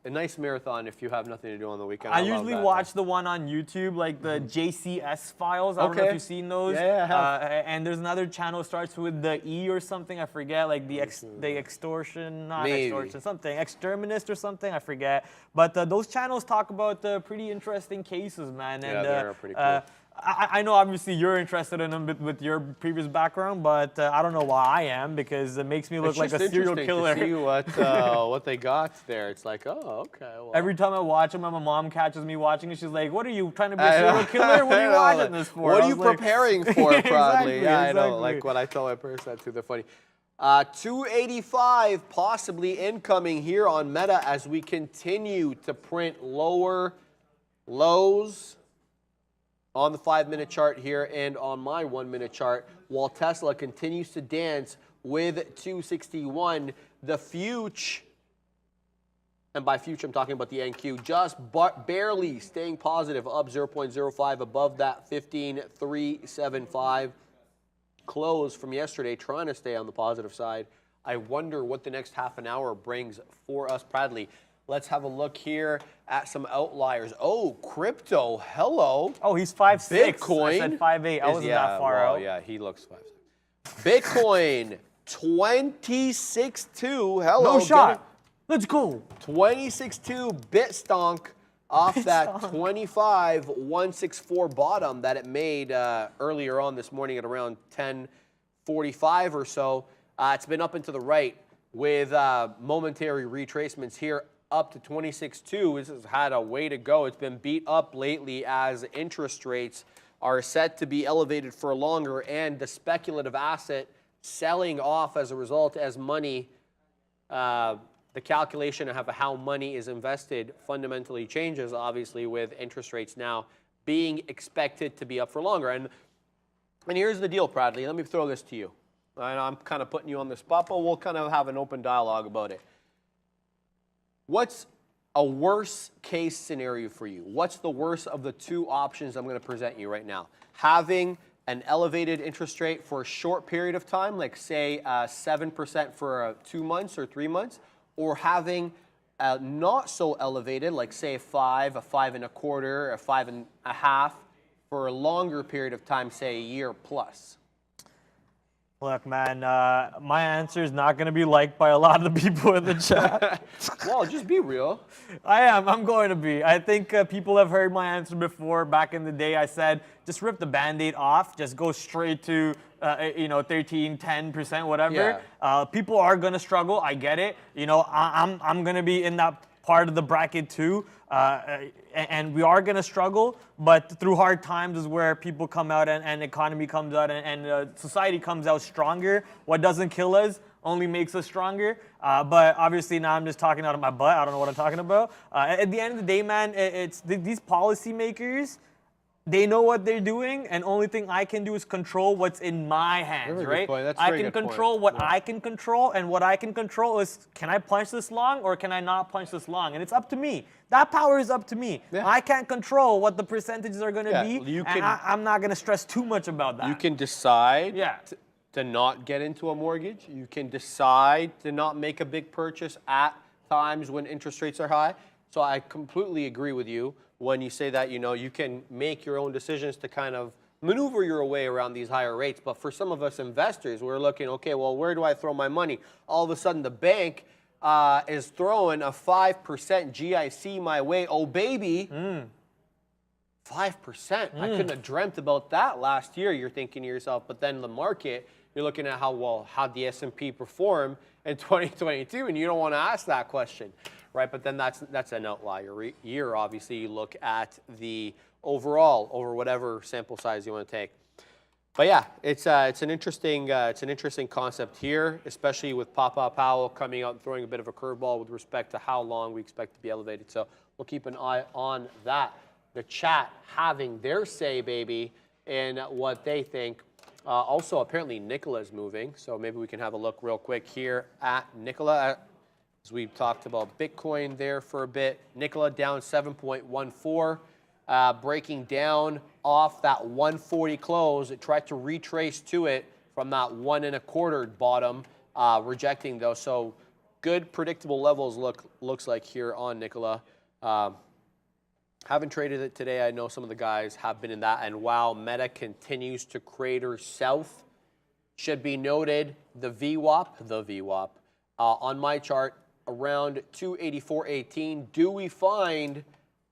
a nice marathon if you have nothing to do on the weekend. I usually watch the one on YouTube, like the JCS files. I don't know if you've seen those. Yeah, I have. And there's another channel starts with the E or something. I forget, like the extortion, not extortion, something exterminist or something. I forget. But those channels talk about pretty interesting cases, man. And they're pretty cool. I know obviously you're interested in them with your previous background, but I don't know why I am, because it makes me look like a serial killer. To see what they got there. It's like, oh, okay. Well. Every time I watch them, my mom catches me watching it. She's like, "What are you trying to be a serial killer? What are you watching this for?" What are you preparing for? Probably. Exactly. I know. Like what I tell my parents that too. They're funny. 285 possibly incoming here on Meta as we continue to print lower lows on the 5-minute chart here and on my 1-minute chart, while Tesla continues to dance with 261. The future, and by future I'm talking about the NQ, just barely staying positive, up 0.05 above that 15,375 close from yesterday, trying to stay on the positive side. I wonder what the next half an hour brings for us, Bradley. Let's have a look here at some outliers. Oh, crypto, hello. Oh, he's 5'6". Bitcoin. I said 5'8". I wasn't that far out. Yeah, he looks 5'6". Bitcoin, 26.2. Hello. No shot. Let's go. 26.2 bit stonk off that 25,164 bottom that it made earlier on this morning at around 10:45 or so. It's been up and to the right with momentary retracements here up to 26.2. This has had a way to go. It's been beat up lately as interest rates are set to be elevated for longer and the speculative asset selling off as a result as money, the calculation of how money is invested fundamentally changes, obviously, with interest rates now being expected to be up for longer. And here's the deal, Bradley. Let me throw this to you. I'm kind of putting you on the spot, but we'll kind of have an open dialogue about it. What's a worst case scenario for you. What's the worst of the two options I'm going to present you right now? Having an elevated interest rate for a short period of time, like say 7% for 2 months or 3 months, or having not so elevated, like say a 5.25, a 5.5 for a longer period of time, say a year plus? Look, man, my answer is not going to be liked by a lot of the people in the chat. Well, just be real. I am. I'm going to be. I think people have heard my answer before. Back in the day, I said, just rip the Band-Aid off. Just go straight to, 13, 10%, whatever. Yeah. People are going to struggle. I get it. I'm going to be in that part of the bracket too. And we are going to struggle, but through hard times is where people come out and economy comes out and society comes out stronger. What doesn't kill us only makes us stronger. But obviously now I'm just talking out of my butt. I don't know what I'm talking about. At the end of the day, man, it's these policymakers. They know what they're doing, and only thing I can do is control what's in my hands, right? I can control what I can control, and what I can control is, can I punch this long or can I not punch this long? And it's up to me. That power is up to me. Yeah. I can't control what the percentages are going to be, and I'm not going to stress too much about that. You can decide to not get into a mortgage. You can decide to not make a big purchase at times when interest rates are high. So I completely agree with you when you say that, you can make your own decisions to kind of maneuver your way around these higher rates. But for some of us investors, we're looking, okay, well, where do I throw my money? All of a sudden, the bank is throwing a 5% GIC my way. Oh, baby. 5%. I couldn't have dreamt about that last year, you're thinking to yourself. But then the market, you're looking at how'd the S&P perform in 2022, and you don't want to ask that question. Right, but then that's an outlier year. Obviously, you look at the overall over whatever sample size you want to take. But yeah, it's an interesting concept here, especially with Papa Powell coming out and throwing a bit of a curveball with respect to how long we expect to be elevated. So we'll keep an eye on that. The chat having their say, baby, in what they think. Also, apparently Nicola's moving, so maybe we can have a look real quick here at Nicola. As we've talked about Bitcoin there for a bit. Nicola down 7.14, breaking down off that 140 close. It tried to retrace to it from that 1.25 bottom, rejecting those. So good predictable levels looks like here on Nicola. Haven't traded it today. I know some of the guys have been in that. And while Meta continues to crater south, should be noted the VWAP on my chart, around 284.18. Do we find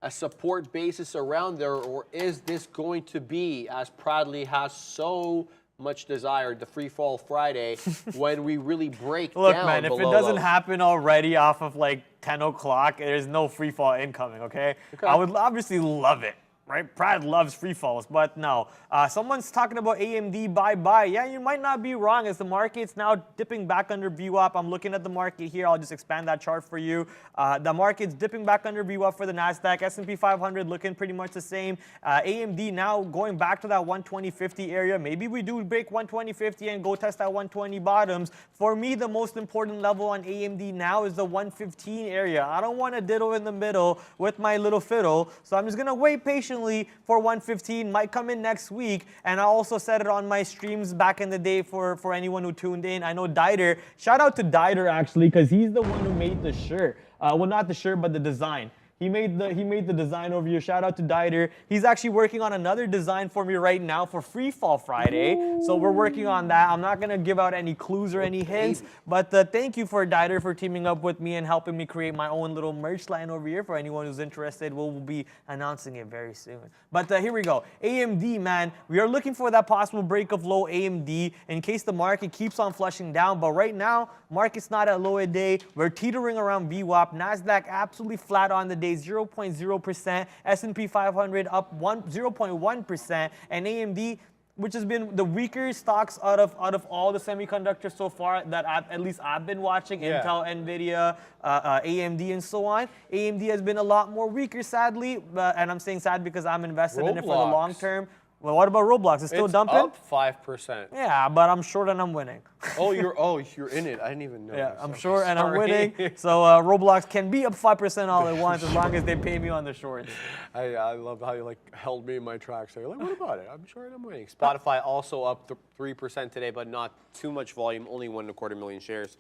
a support basis around there, or is this going to be, as Pradley has so much desired, the free fall Friday when we really break down? Look, man, if it doesn't happen already off of like 10 o'clock, there's no free fall incoming, okay? I would obviously love it. Right? Brad loves free falls, but no. Someone's talking about AMD bye-bye. Yeah, you might not be wrong as the market's now dipping back under VWAP. I'm looking at the market here. I'll just expand that chart for you. The market's dipping back under VWAP for the NASDAQ. S&P 500 looking pretty much the same. AMD now going back to that 120.50 area. Maybe we do break 120.50 and go test that 120 bottoms. For me, the most important level on AMD now is the 115 area. I don't want to diddle in the middle with my little fiddle, so I'm just going to wait patiently for 115, might come in next week. And I also said it on my streams back in the day for anyone who tuned in. I know Dieter, shout out to Dieter actually, because he's the one who made the shirt. Well, not the shirt, but the design. He made the design over here. Shout out to Dieter. He's actually working on another design for me right now for Free Fall Friday. So we're working on that. I'm not going to give out any clues or any hints, but thank you for Dieter for teaming up with me and helping me create my own little merch line over here. For anyone who's interested, we'll be announcing it very soon. But here we go. AMD, man, we are looking for that possible break of low AMD in case the market keeps on flushing down. But right now, market's not at low a day. We're teetering around VWAP. NASDAQ absolutely flat on the day. 0.0%, S&P 500 up 0.1%, and AMD, which has been the weaker stocks out of all the semiconductors so far that at least I've been watching, Intel, Nvidia, AMD, and so on. AMD has been a lot more weaker, sadly, and I'm saying sad because I'm invested in it for the long term. Well, what about Roblox? It's still It's dumping? up 5%. Yeah, but I'm short and I'm winning. You're in it. I didn't even know. Yeah, I'm Okay, short and I'm sorry. winning. So Roblox can be up 5% all at once as long as they pay me on the shorts. I love how you held me in my tracks. So you're like, what about it? I'm short and I'm winning. Spotify also up 3% today, but not too much volume. Only 1.25 million shares.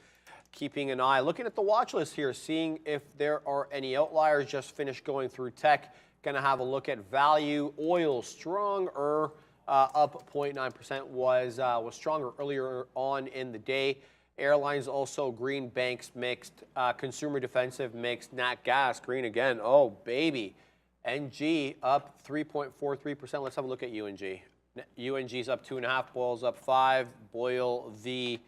Keeping an eye, looking at the watch list here, seeing if there are any outliers. Just finished going through tech. Gonna have a look at value. Oil stronger, up 0.9%. Was stronger earlier on in the day. Airlines also green, banks mixed, consumer defensive mixed, nat gas green again. Oh baby, NG up 3.43%. Let's have a look at UNG. UNG's up 2.5. Boil's up 5. Boil the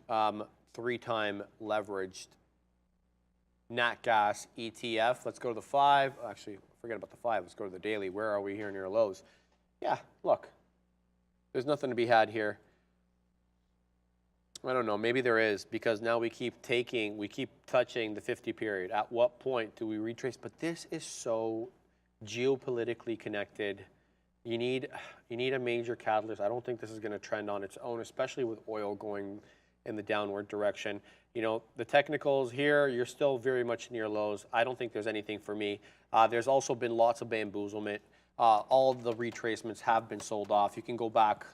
3-time leveraged nat gas ETF. Let's go to the 5. Actually, forget about the 5. Let's go to the daily. Where are we here near lows? Yeah, look. There's nothing to be had here. I don't know. Maybe there is, because now we keep touching the 50 period. At what point do we retrace? But this is so geopolitically connected. You need a major catalyst. I don't think this is going to trend on its own, especially with oil going in the downward direction. You know, the technicals here, you're still very much near lows. I don't think there's anything for me. There's also been lots of bamboozlement. All of the retracements have been sold off. You can go back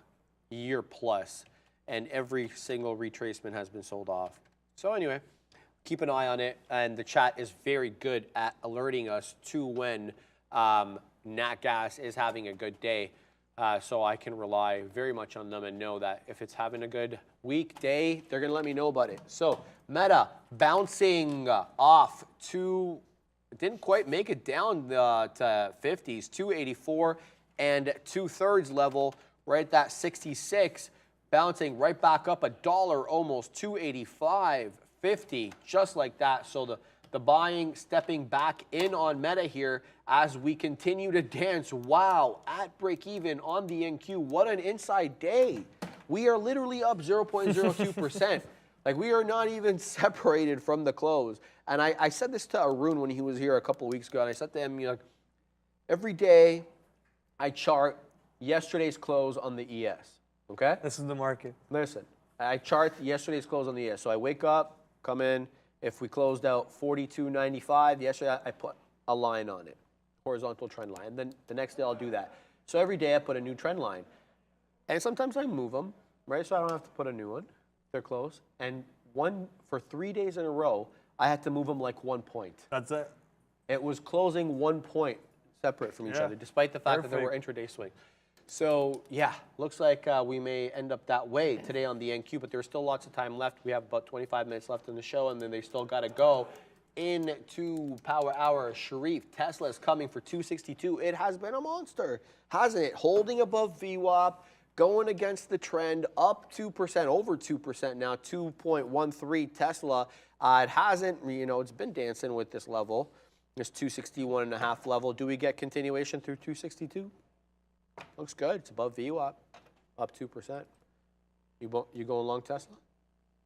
year plus, and every single retracement has been sold off. So anyway, keep an eye on it. And the chat is very good at alerting us to when nat gas is having a good day. So I can rely very much on them and know that if it's having a good weekday, they're going to let me know about it. So Meta bouncing off to, didn't quite make it down to 50s, 284 and 2/3 level, right at that 66, bouncing right back up $1 almost, 285.50, just like that. So the buying stepping back in on Meta here as we continue to dance. Wow, at break even on the NQ. What an inside day. We are literally up 0.02%. Like, we are not even separated from the close. And I said this to Arun when he was here a couple of weeks ago, and I said to him, you know, every day I chart yesterday's close on the ES, okay? This is the market. Listen, I chart yesterday's close on the ES. So I wake up, come in. If we closed out 42.95 yesterday, I put a line on it, horizontal trend line. And then the next day I'll do that. So every day I put a new trend line. And sometimes I move them, right? So I don't have to put a new one. They're close. And for 3 days in a row, I had to move them like 1 point. That's it. It was closing 1 point separate from each other, despite the fact that there were intraday swings. So yeah, looks like we may end up that way today on the NQ, but there's still lots of time left. We have about 25 minutes left in the show, and then they still got to go into Power Hour. Sharif, Tesla is coming for 262. It has been a monster, hasn't it? Holding above VWAP, going against the trend, up 2%, over 2% now, 2.13 Tesla. It hasn't, you know, it's been dancing with this level, this 261.5 level. Do we get continuation through 262? Looks good. It's above VWAP, up 2%. You going long Tesla?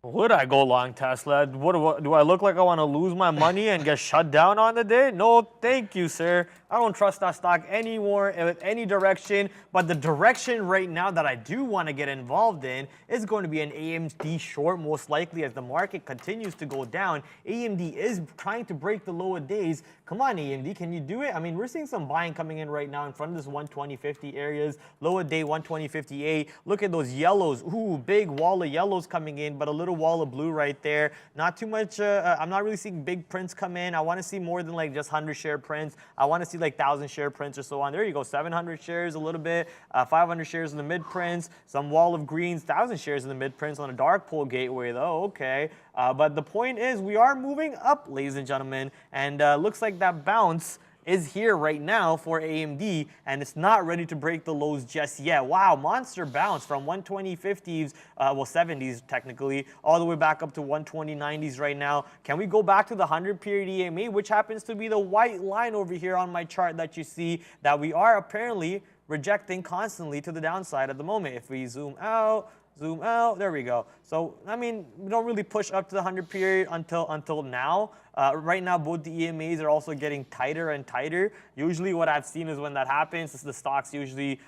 Would I go long Tesla? Do I look like I want to lose my money and get shut down on the day? No, thank you, sir. I don't trust that stock anymore with any direction. But the direction right now that I do want to get involved in is going to be an AMD short, most likely, as the market continues to go down. AMD is trying to break the lower days. Come on, AMD, can you do it? I mean, we're seeing some buying coming in right now in front of this 120.50 areas. Lower day 120.58. Look at those yellows. Ooh, big wall of yellows coming in, but a little wall of blue right there. Not too much. I'm not really seeing big prints come in. I want to see more than like just 100 share prints. I want to see like 1,000 share prints or so on. There you go. 700 shares a little bit. 500 shares in the mid prints. Some wall of greens. 1,000 shares in the mid prints on a dark pool gateway though. Okay. But the point is we are moving up, ladies and gentlemen. And looks like that bounce is here right now for AMD, and it's not ready to break the lows just yet. Wow, monster bounce from 120.50s, well 70s technically, all the way back up to 120.90s right now. Can we go back to the 100 period EMA, which happens to be the white line over here on my chart that you see that we are apparently rejecting constantly to the downside at the moment. If we zoom out, there we go. So, I mean, we don't really push up to the 100 period until now. Right now, both the EMAs are also getting tighter and tighter. Usually what I've seen is when that happens, is the stocks usually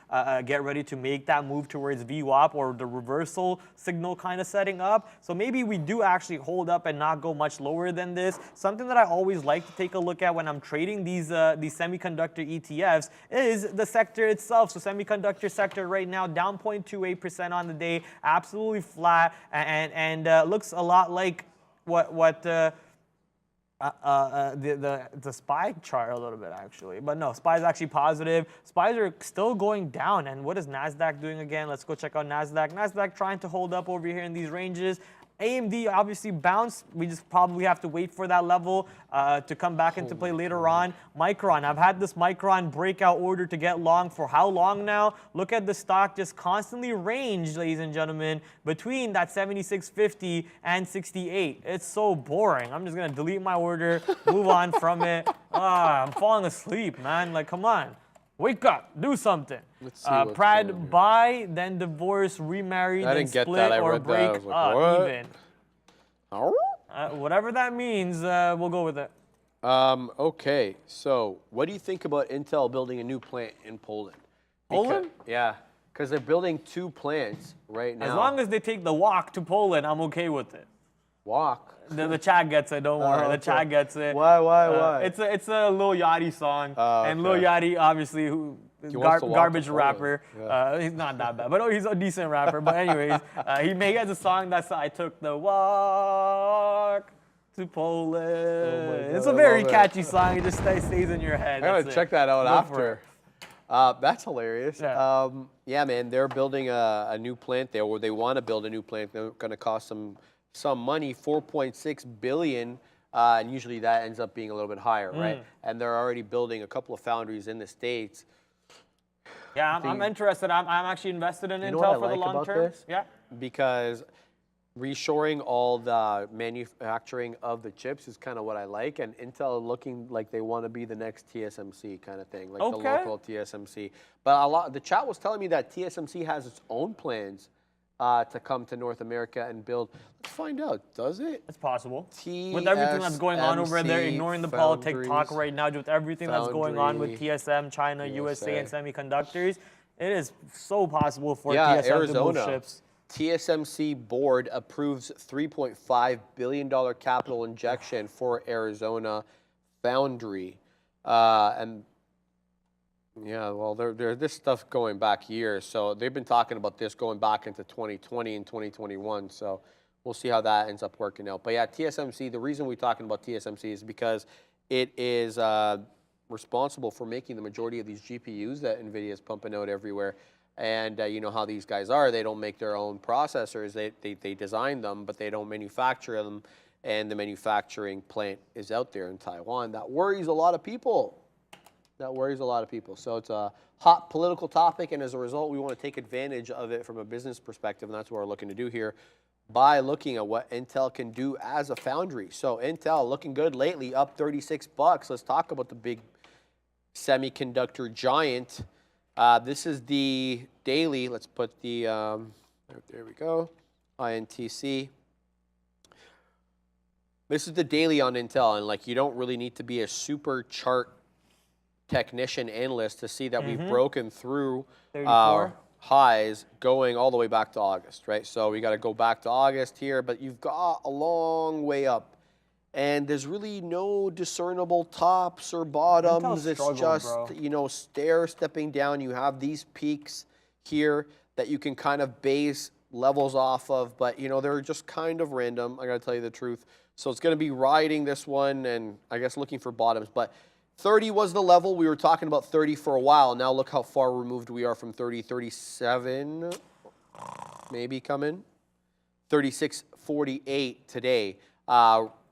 get ready to make that move towards VWAP or the reversal signal kind of setting up. So maybe we do actually hold up and not go much lower than this. Something that I always like to take a look at when I'm trading these semiconductor ETFs is the sector itself. So semiconductor sector right now down 0.28% on the day, absolutely flat, and looks a lot like what the SPY chart a little bit actually, but no, SPY is actually positive. SPYs are still going down. And what is NASDAQ doing again? Let's go check out NASDAQ. NASDAQ trying to hold up over here in these ranges. AMD obviously bounced. We just probably have to wait for that level to come back into play later on. Micron, I've had this Micron breakout order to get long for how long now? Look at the stock just constantly range, ladies and gentlemen, between that 76.50 and 68. It's so boring. I'm just going to delete my order, move on from it. I'm falling asleep, man. Like, come on. Wake up, do something. Prad, buy, then divorce, remarry, then split, or break up even. Whatever that means, we'll go with it. Okay, so what do you think about Intel building a new plant in Poland? Poland? Yeah, because they're building 2 plants right now. As long as they take the walk to Poland, I'm okay with it. Walk? The chat gets it, don't worry. The chat gets it. Why? It's a Lil Yachty song. And Lil Yachty, obviously, who garbage rapper. Yeah. He's not that bad, but he's a decent rapper. But anyways, he has a song that's I took the walk to Poland. It's a very catchy song. It just stays in your head. I'm gonna check that out after. That's hilarious. Yeah. Yeah, man, they're building a new plant there, or they want to build a new plant. They're going to cost some money, 4.6 billion, and usually that ends up being a little bit higher, right? And they're already building a couple of foundries in the States. Yeah, I'm interested. I'm actually invested in Intel for the long term. Yeah, because reshoring all the manufacturing of the chips is kind of what I like, and Intel looking like they want to be the next TSMC kind of thing, like the local TSMC. But the chat was telling me that TSMC has its own plans to come to North America and build. Let's find out. Does it? It's possible. With everything that's going on over there, ignoring the politics talk right now, with everything that's going on with TSM, China, USA, and semiconductors, it is so possible for TSM to move ships. TSMC board approves $3.5 billion capital injection for Arizona foundry. And yeah, well, this stuff going back years. So they've been talking about this going back into 2020 and 2021. So we'll see how that ends up working out. But yeah, TSMC, the reason we're talking about TSMC is because it is responsible for making the majority of these GPUs that NVIDIA is pumping out everywhere. And you know how these guys are. They don't make their own processors. They design them, but they don't manufacture them. And the manufacturing plant is out there in Taiwan. That worries a lot of people. So it's a hot political topic, and as a result, we want to take advantage of it from a business perspective, and that's what we're looking to do here by looking at what Intel can do as a foundry. So Intel looking good lately, up 36 bucks. Let's talk about the big semiconductor giant. This is the daily. Let's put the, there we go, INTC. This is the daily on Intel, and like you don't really need to be a super chart technician analyst to see that we've broken through our highs going all the way back to August, right? So we got to go back to August here, but you've got a long way up. And there's really no discernible tops or bottoms. It's just, you know, stepping down. You have these peaks here that you can kind of base levels off of, but, you know, they're just kind of random. I got to tell you the truth. So it's going to be riding this one and I guess looking for bottoms. But 30 was the level. We were talking about 30 for a while. Now look how far removed we are from 30. 37 maybe coming. 36.48 today.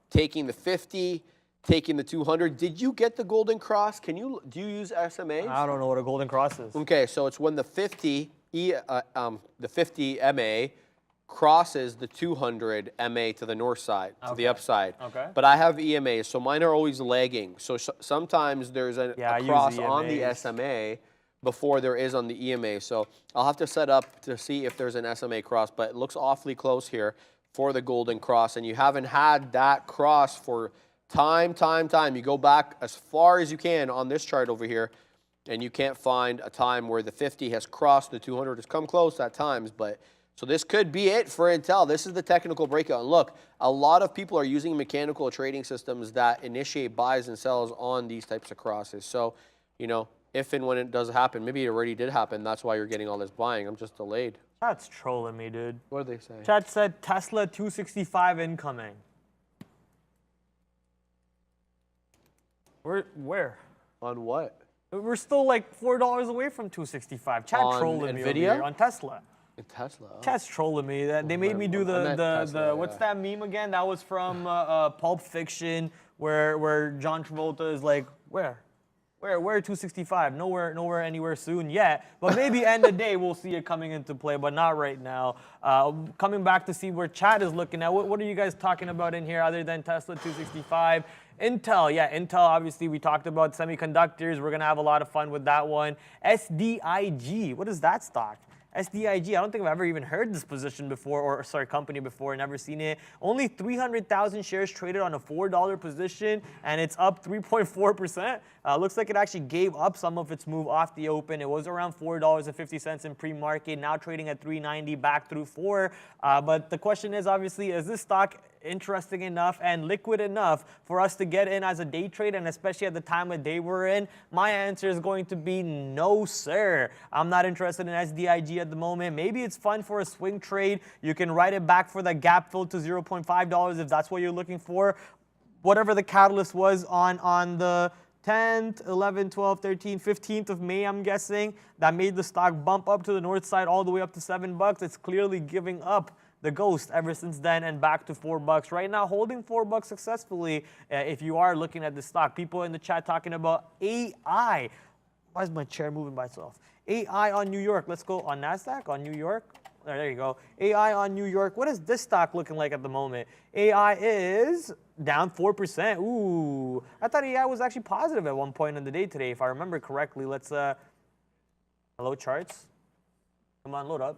Taking the 50, taking the 200. Did you get the golden cross? Do you use SMAs? I don't know what a golden cross is. Okay, so it's when the 50 MA crosses the 200 MA to the north side, to the upside. Okay. But I have EMAs, so mine are always lagging. So sometimes there's a cross on the SMA before there is on the EMA. So I'll have to set up to see if there's an SMA cross, but it looks awfully close here for the golden cross, and you haven't had that cross for Time. You go back as far as you can on this chart over here, and you can't find a time where the 50 has crossed, the 200 has come close at times. But so this could be it for Intel. This is the technical breakout. And look, a lot of people are using mechanical trading systems that initiate buys and sells on these types of crosses. So, you know, if and when it does happen, maybe it already did happen. That's why you're getting all this buying. I'm just delayed. Chat's trolling me, dude. What did they say? Chat said Tesla 265 incoming. Where? On what? We're still like $4 away from 265. Chat On trolling me over Nvidia? here on Tesla. In Tesla. Oh. Chat's trolling me. That they made me do what's that meme again? That was from Pulp Fiction, where John Travolta is like, where 265? Nowhere, anywhere soon yet. But maybe end of day we'll see it coming into play, but not right now. Coming back to see where chat is looking at. What are you guys talking about in here other than Tesla 265? Intel, yeah, Intel, obviously we talked about semiconductors. We're going to have a lot of fun with that one. SDIG, what is that stock? SDIG, I don't think I've ever even heard this position before, or sorry, company before, never seen it. Only 300,000 shares traded on a $4 position, and it's up 3.4%. Looks like it actually gave up some of its move off the open. It was around $4.50 in pre-market, now trading at $3.90 back through $4. But the question is, obviously, is this stock interesting enough and liquid enough for us to get in as a day trade, and especially at the time of day we're in? My answer is going to be no, sir. I'm not interested in SDIG at the moment. Maybe it's fun for a swing trade. You can write it back for the gap fill to $0.5 if that's what you're looking for. Whatever the catalyst was on the 10th, 11th, 12th, 13th, 15th of May, I'm guessing, that made the stock bump up to the north side all the way up to $7. It's clearly giving up the ghost ever since then and back to $4. Right now, holding $4 successfully if you are looking at the stock. People in the chat talking about AI. Why is my chair moving by itself? AI on New York. Let's go on NASDAQ, on New York. There you go. AI on New York. What is this stock looking like at the moment? AI is down 4%. Ooh, I thought AI was actually positive at one point in the day today, if I remember correctly. Let's, hello charts. Come on, load up.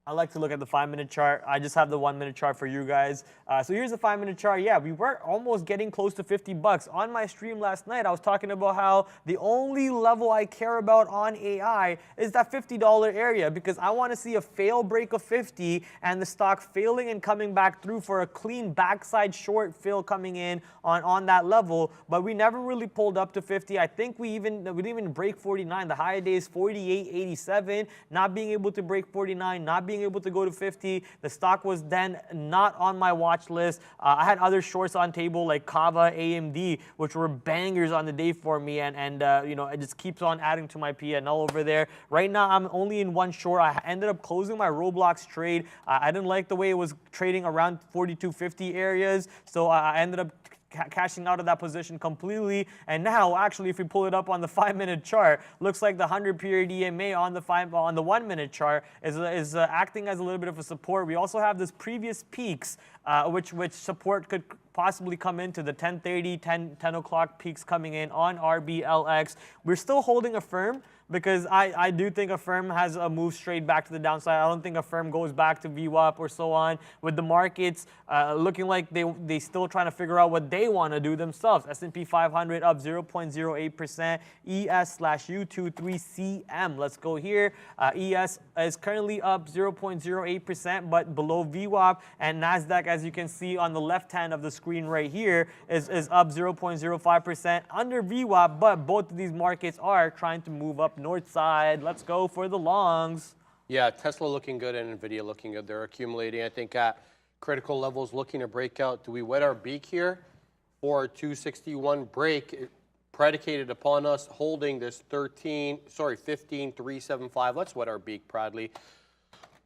I like to look at the 5-minute chart. I just have the 1-minute chart for you guys. So here's the 5-minute chart. Yeah, we were almost getting close to $50. On my stream last night, I was talking about how the only level I care about on AI is that $50 area, because I want to see a fail break of 50 and the stock failing and coming back through for a clean backside short fill coming in on that level. But we never really pulled up to 50. I think we didn't even break 49. The high day is 48.87. Not being able to break 49, not being able to go to 50. The stock was then not on my watch list. I had other shorts on table like Kava, AMD, which were bangers on the day for me, and you know, it just keeps on adding to my P&L over there. Right now, I'm only in one short. I ended up closing my Roblox trade. I didn't like the way it was trading around 42.50 areas, so I ended up cashing out of that position completely. And now, actually, if we pull it up on the 5-minute chart, looks like the 100-period EMA on the 1-minute chart is acting as a little bit of a support. We also have this previous peaks, which support could possibly come into the 10:30, 10 o'clock peaks coming in on RBLX. We're still holding a firm, because I do think a firm has a move straight back to the downside. I don't think a firm goes back to VWAP or so on. With the markets looking like they still trying to figure out what they want to do themselves. S&P 500 up 0.08%. ES/U23CM. Let's go here. ES is currently up 0.08%, but below VWAP. And NASDAQ, as you can see on the left hand of the screen right here, is up 0.05% under VWAP. But both of these markets are trying to move up north side. Let's go for the longs. Yeah, Tesla looking good and NVIDIA looking good. They're accumulating, I think, at critical levels, looking to break out. Do we wet our beak here for a 261 break predicated upon us holding this 15,375? Let's wet our beak proudly.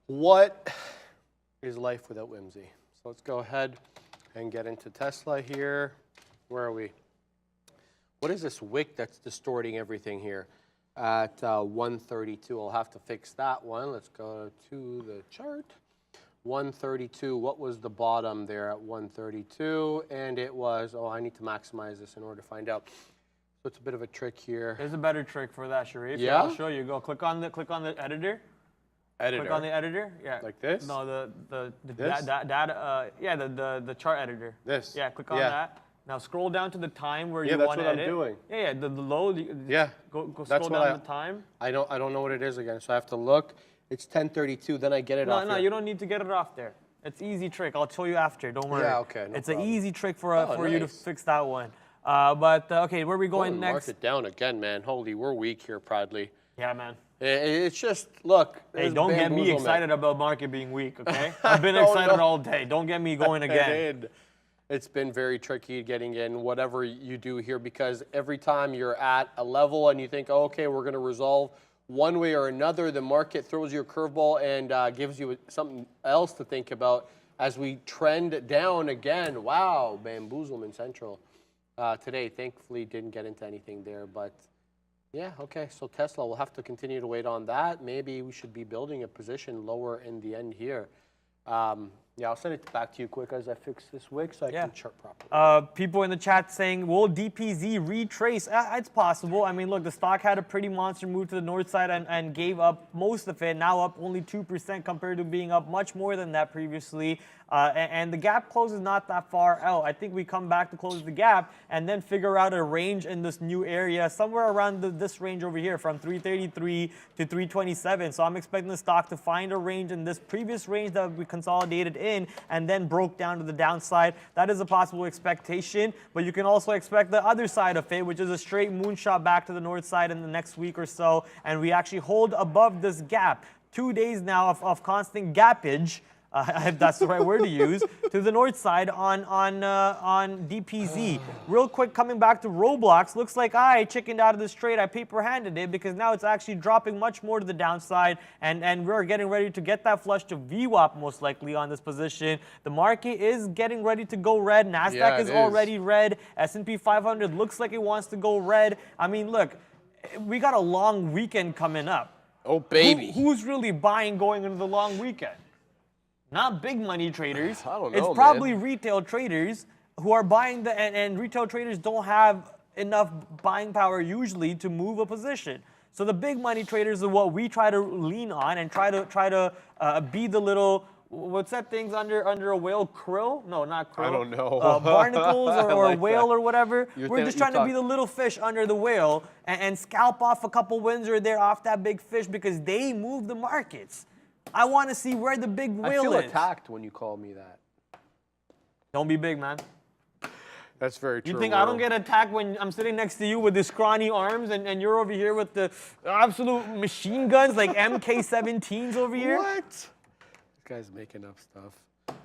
What is life without whimsy? So let's go ahead and get into Tesla here. Where are we? What is this wick that's distorting everything here? At 132. I'll have to fix that one. Let's go to the chart. 132. What was the bottom there at 132? And it was, oh, I need to maximize this in order to find out. So it's a bit of a trick here. There's a better trick for that, Sharif. Yeah? I'll show you. Go click on the editor. Editor. Click on the editor. Yeah. Like this? No, the This? data. Yeah, the chart editor. This? Yeah, click on Yeah. that. Now scroll down to the time where Yeah, you that's want to what I'm edit. doing. Yeah, the low. Yeah. Go That's scroll what down the time. I don't know what it is again, so I have to look. It's 10:32. Then I get it off. No, here. you don't need to get it off there. It's easy trick. I'll show you after. Don't worry. Yeah, okay, no it's an problem. easy trick for you to nice. fix that one. Okay, where are we going next? Market down again, man. Holy, we're weak here, Pradley. Yeah, man. It's just look. Hey, there's don't get me bamboozlement. excited about market being weak, okay? I've been Oh, excited no. all day. Don't get me going again. It's been very tricky getting in whatever you do here because every time you're at a level and you think, oh, okay, we're going to resolve one way or another, the market throws you a curveball and gives you something else to think about as we trend down again. Wow, bamboozlement central today. Thankfully, didn't get into anything there, but yeah, okay. So Tesla, we'll have to continue to wait on that. Maybe we should be building a position lower in the end here. Yeah, I'll send it back to you quick as I fix this wick so I can chart properly. People in the chat saying, will DPZ retrace? It's possible. I mean, look, the stock had a pretty monster move to the north side and gave up most of it. Now up only 2% compared to being up much more than that previously. And the gap close is not that far out. I think we come back to close the gap and then figure out a range in this new area, somewhere around this range over here from 333 to 327. So I'm expecting the stock to find a range in this previous range that we consolidated in and then broke down to the downside. That is a possible expectation, but you can also expect the other side of it, which is a straight moonshot back to the north side in the next week or so. And we actually hold above this gap. 2 days now of constant gappage. If that's the right word to use, to the north side on DPZ. Real quick, coming back to Roblox, looks like I chickened out of this trade. I paper-handed it because now it's actually dropping much more to the downside, and we're getting ready to get that flush to VWAP most likely on this position. The market is getting ready to go red. NASDAQ is already red. S&P 500 looks like it wants to go red. I mean, look, we got a long weekend coming up. Oh, baby. Who's really buying going into the long weekend? Not big money traders. I don't know, it's probably retail traders who are buying and retail traders don't have enough buying power usually to move a position. So the big money traders are what we try to lean on and try to be the little, what's that things under a whale? Krill? No, not krill. I don't know. Barnacles or like whale that. or whatever. We're just trying to be the little fish under the whale and scalp off a couple wins or there off that big fish because they move the markets. I want to see where the big whale is. I feel attacked when you call me that. Don't be big, man. That's very true. You think I don't get attacked when I'm sitting next to you with the scrawny arms and you're over here with the absolute machine guns like MK17s over here? What? This guy's making up stuff.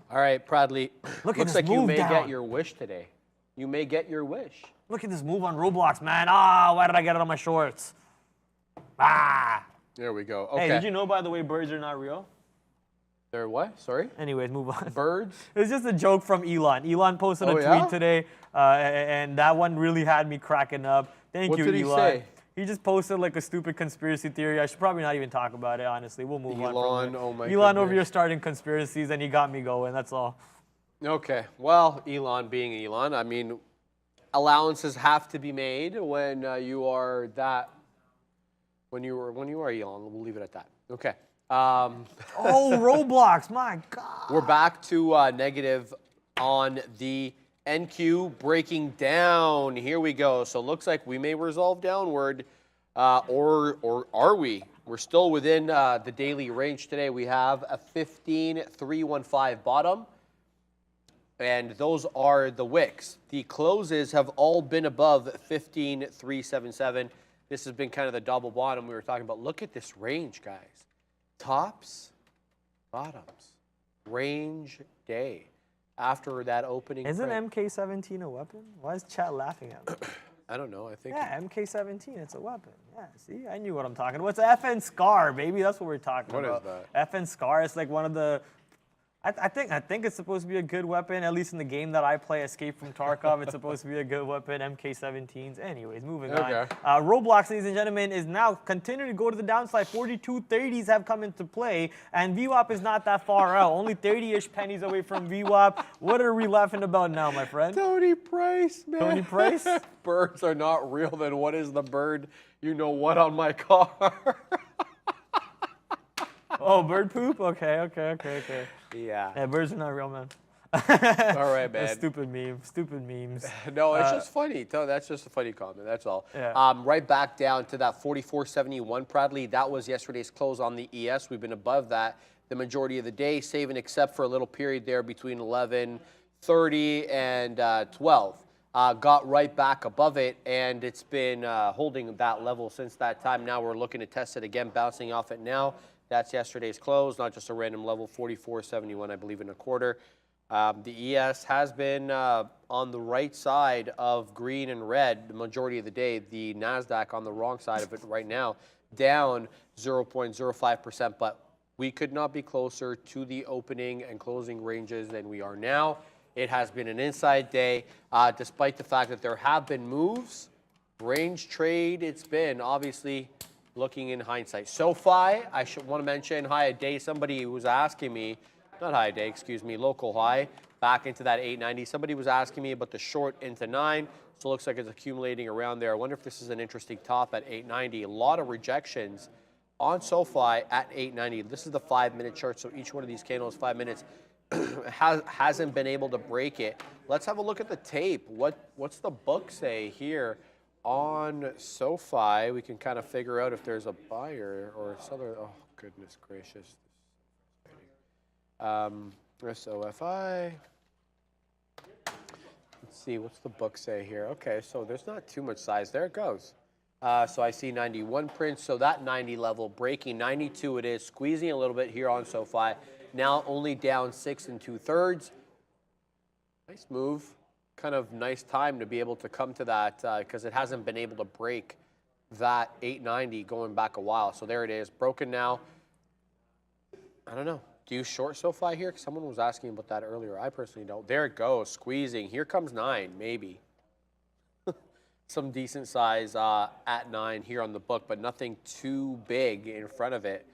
All right, Pradley. Look at Looks this like you move may down. get your wish today. You may get your wish. Look at this move on Roblox, man. Why did I get it on my shorts? There we go. Okay. Hey, did you know, by the way, birds are not real? They're what? Sorry? Anyways, move on. Birds? It's just a joke from Elon. Elon posted a tweet today, and that one really had me cracking up. Thank you, Elon. What did he say? He just posted like a stupid conspiracy theory. I should probably not even talk about it, honestly. We'll move on from Elon, it. oh my Elon over goodness. here starting conspiracies, and he got me going. That's all. Okay. Well, Elon being Elon, I mean, allowances have to be made when you are that. When you are Elon, we'll leave it at that. Okay. Oh, Roblox, my God. We're back to negative on the NQ, breaking down. Here we go. So it looks like we may resolve downward, or are we? We're still within the daily range today. We have a 15,315 bottom, and those are the wicks. The closes have all been above 15,377. This has been kind of the double bottom we were talking about. Look at this range, guys. Tops, bottoms, range day. After that opening. Isn't print. MK17 a weapon? Why is chat laughing at me? I don't know. I think. Yeah, MK17, it's a weapon. Yeah, see, I knew what I'm talking about. It's an FN Scar, baby. That's what we're talking about. What is that? FN Scar, it's like one of the. I think it's supposed to be a good weapon, at least in the game that I play, Escape from Tarkov. It's supposed to be a good weapon, MK17s. Anyways, moving on. Roblox, ladies and gentlemen, is now continuing to go to the downside. 4230s have come into play, and VWAP is not that far out. Only 30-ish pennies away from VWAP. What are we laughing about now, my friend? Tony Price, man. Tony Price? Birds are not real. Then what is the bird? You know what on my car? Oh, bird poop? Okay. Yeah. Yeah, birds are not real, man. All right, man. That's stupid memes. No, it's just funny. That's just a funny comment. That's all. Yeah. Right back down to that 44.71, Bradley. That was yesterday's close on the ES. We've been above that the majority of the day, saving except for a little period there between 11:30 and 12. Got right back above it, and it's been holding that level since that time. Now we're looking to test it again, bouncing off it now. That's yesterday's close, not just a random level, 44.71, I believe, in a quarter. The ES has been on the right side of green and red the majority of the day. The NASDAQ on the wrong side of it right now, down 0.05%, but we could not be closer to the opening and closing ranges than we are now. It has been an inside day, despite the fact that there have been moves. Range trade, it's been obviously looking in hindsight. SoFi, I should want to mention, high a day. Somebody was asking me, not high a day, excuse me, local high, back into that 890. Somebody was asking me about the short into 9. So it looks like it's accumulating around there. I wonder if this is an interesting top at 890. A lot of rejections on SoFi at 890. This is the 5-minute chart, so each one of these candles, 5 minutes, hasn't been able to break it. Let's have a look at the tape. What's the book say here on SoFi? We can kind of figure out if there's a buyer or a seller. Oh, goodness gracious. SOFI. Let's see, what's the book say here? Okay, so there's not too much size. There it goes. So I see 91 prints, so that 90 level breaking, 92 it is, squeezing a little bit here on SoFi. Now only down 6 2/3. Nice move. Kind of nice time to be able to come to that because it hasn't been able to break that 890 going back a while. So there it is, broken now. I don't know. Do you short SoFi here? Someone was asking about that earlier. I personally don't. There it goes, squeezing. Here comes 9, maybe. Some decent size at 9 here on the book, but nothing too big in front of it.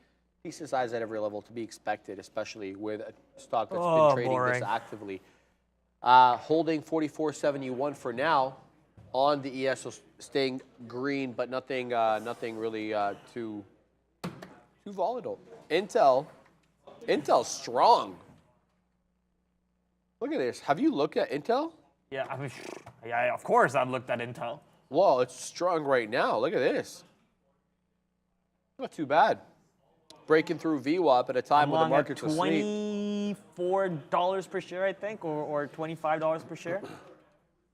Decent size at every level to be expected, especially with a stock that's been trading this actively. Holding 44.71 for now on the ES, so staying green, but nothing really too volatile. Intel's strong. Look at this. Have you looked at Intel? Yeah, I mean, yeah, of course I've looked at Intel. Whoa, it's strong right now. Look at this. Not too bad. Breaking through VWAP at a time when the market's asleep. $24 per share, I think, or $25 per share.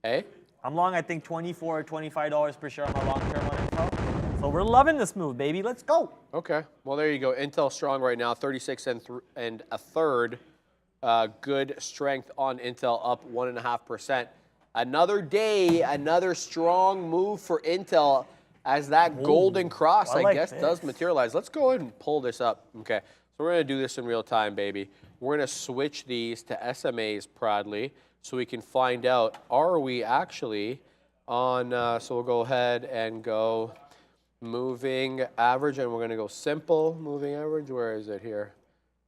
Hey? I'm long, I think, $24 or $25 per share on my long term on Intel. So we're loving this move, baby. Let's go. Okay. Well, there you go. Intel strong right now, 36 1/3. Good strength on Intel, up 1.5%. Another day, another strong move for Intel as that golden cross, I guess, does materialize. Let's go ahead and pull this up. Okay. So we're going to do this in real time, baby. We're going to switch these to SMAs proudly so we can find out, are we actually on, so we'll go ahead and go moving average, and we're going to go simple moving average. Where is it here?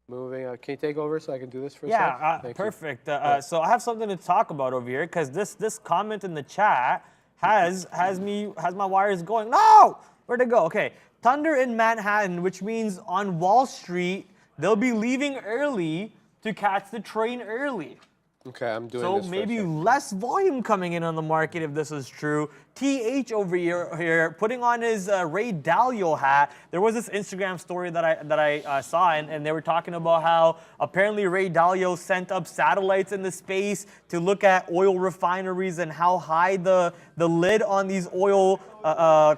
Moving. Can you take over so I can do this for a second? Yeah, perfect. So I have something to talk about over here because this comment in the chat has my wires going. No, where'd it go? Okay, thunder in Manhattan, which means on Wall Street they'll be leaving early to catch the train early. Okay, I'm doing this. So maybe less volume coming in on the market if this is true. TH over here putting on his Ray Dalio hat. There was this Instagram story that I saw, and they were talking about how apparently Ray Dalio sent up satellites into space to look at oil refineries and how high the lid on these oil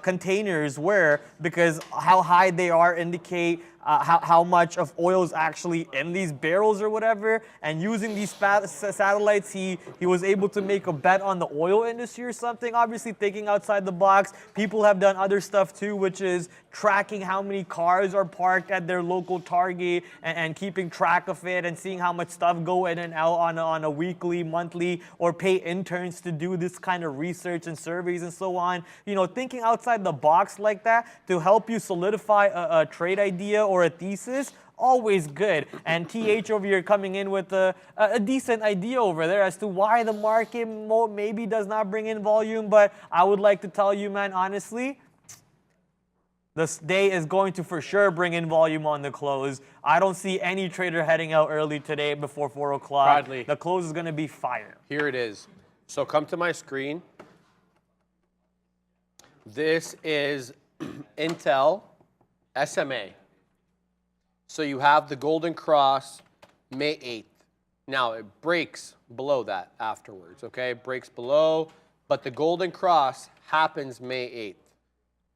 containers were, because how high they are indicate how much of oil is actually in these barrels or whatever. And using these satellites, he was able to make a bet on the oil industry or something. Obviously thinking outside the box. People have done other stuff too, which is tracking how many cars are parked at their local Target and keeping track of it and seeing how much stuff go in and out on a weekly, monthly, or pay interns to do this kind of research and surveys and so on. You know, thinking outside the box like that to help you solidify a trade idea or a thesis, always good. And TH over here coming in with a decent idea over there as to why the market maybe does not bring in volume. But I would like to tell you, man, honestly, This day is going to for sure bring in volume on the close. I don't see any trader heading out early today before 4 o'clock. Bradley. The close is going to be fire. Here it is. So come to my screen. This is Intel SMA. So you have the golden cross May 8th. Now it breaks below that afterwards, okay? It breaks below, but the golden cross happens May 8th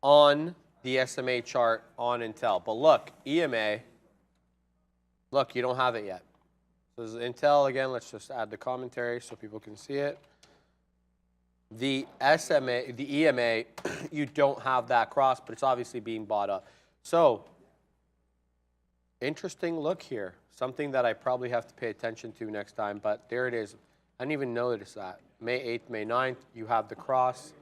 on the SMA chart on Intel. But look, EMA, look, you don't have it yet. So this is Intel again. Let's just add the commentary so people can see it. The SMA, the EMA, you don't have that cross, but it's obviously being bought up. So, interesting look here. Something that I probably have to pay attention to next time, but there it is. I didn't even notice that. May 8th, May 9th, you have the cross.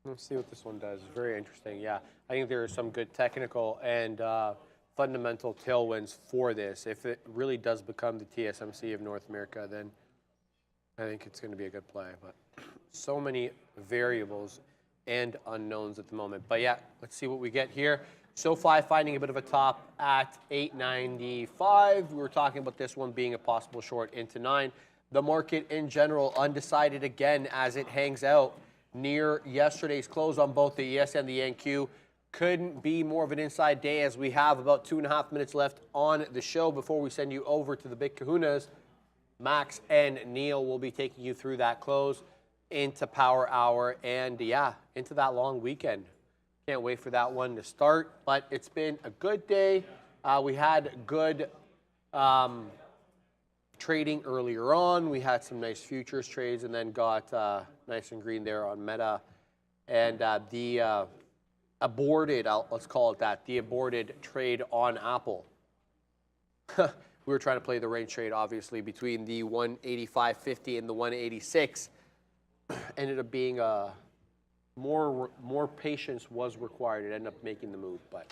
Let's see what this one does. Very interesting. Yeah, I think there are some good technical and fundamental tailwinds for this. If it really does become the TSMC of North America, then I think it's going to be a good play. But so many variables and unknowns at the moment. But yeah, let's see what we get here. SoFi finding a bit of a top at 895. We were talking about this one being a possible short into 9. The market in general undecided again as it hangs out near yesterday's close on both the ES and the NQ. Couldn't be more of an inside day as we have about 2.5 minutes left on the show before we send you over to the big kahunas. Max and Neil will be taking you through that close into Power Hour and, yeah, into that long weekend. Can't wait for that one to start, but it's been a good day. We had good trading earlier on. We had some nice futures trades and then got nice and green there on Meta. And the aborted, let's call it that, the aborted trade on Apple. We were trying to play the range trade, obviously, between the 185.50 and the 186. Ended up being more patience was required. It ended up making the move, but.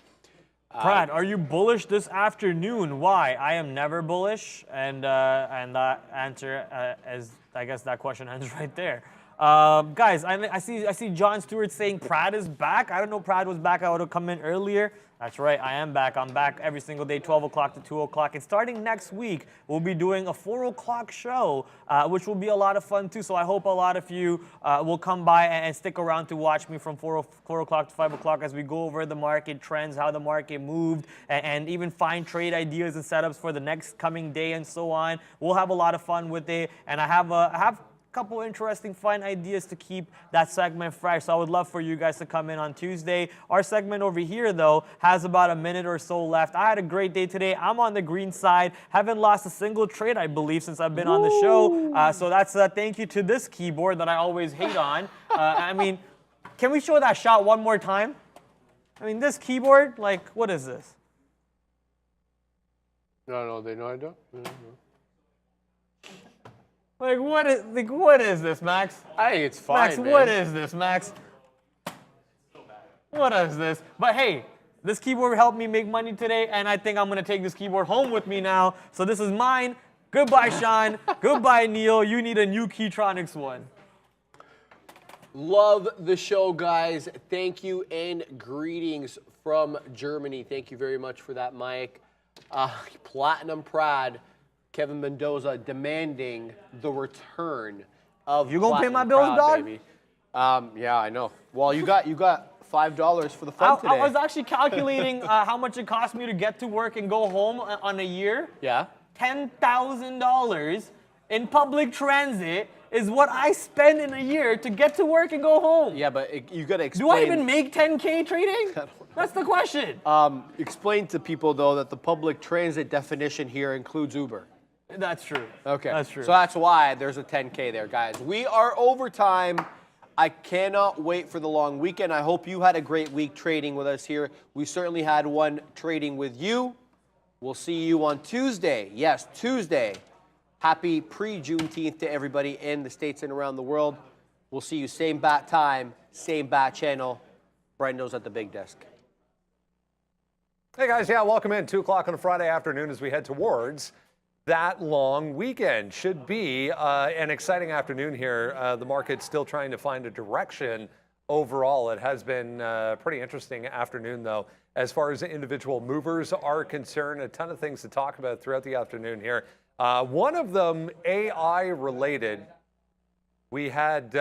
Brad, are you bullish this afternoon? Why? I am never bullish, and that answer is, I guess that question ends right there. Guys, I see John Stewart saying Prad is back. I don't know Prad was back. I would have come in earlier. That's right, I am back. I'm back every single day, 12 o'clock to 2 o'clock. And starting next week, we'll be doing a 4 o'clock show, which will be a lot of fun too. So I hope a lot of you will come by and stick around to watch me from 4 o'clock to 5 o'clock as we go over the market trends, how the market moved, and even find trade ideas and setups for the next coming day and so on. We'll have a lot of fun with it. And I have a couple interesting fun ideas to keep that segment fresh. So I would love for you guys to come in on Tuesday. Our segment over here, though, has about a minute or so left. I had a great day today. I'm on the green side. Haven't lost a single trade, I believe, since I've been on the show. So that's a thank you to this keyboard that I always hate on. I mean, can we show that shot one more time? I mean, this keyboard, like, what is this? No, they know I don't. Like, what is this, Max? I think it's fine, Max, man. what is this, Max? What is this? But hey, this keyboard helped me make money today, and I think I'm going to take this keyboard home with me now. So this is mine. Goodbye, Sean. Goodbye, Neil. You need a new Keytronics one. Love the show, guys. Thank you and greetings from Germany. Thank you very much for that, Mike. Platinum Prad. Kevin Mendoza demanding the return of You gonna pay my bills, Proud, dog? baby. Yeah, I know. Well, you got $5 for the fun today. I was actually calculating how much it cost me to get to work and go home on a year. Yeah. $10,000 in public transit is what I spend in a year to get to work and go home. Yeah, but you gotta explain. Do I even make 10K trading? That's the question. Explain to people though that the public transit definition here includes Uber. That's true. Okay. That's true. So that's why there's a 10K there, guys. We are overtime. I cannot wait for the long weekend. I hope you had a great week trading with us here. We certainly had one trading with you. We'll see you on Tuesday. Yes, Tuesday. Happy pre-Juneteenth to everybody in the States and around the world. We'll see you same bat time, same bat channel. Brendo's at the big desk. Hey guys, yeah, welcome in. 2 o'clock on a Friday afternoon as we head towards that long weekend. Should be an exciting afternoon here. The market's still trying to find a direction overall. It has been a pretty interesting afternoon, though, as far as individual movers are concerned. A ton of things to talk about throughout the afternoon here. One of them AI related. We had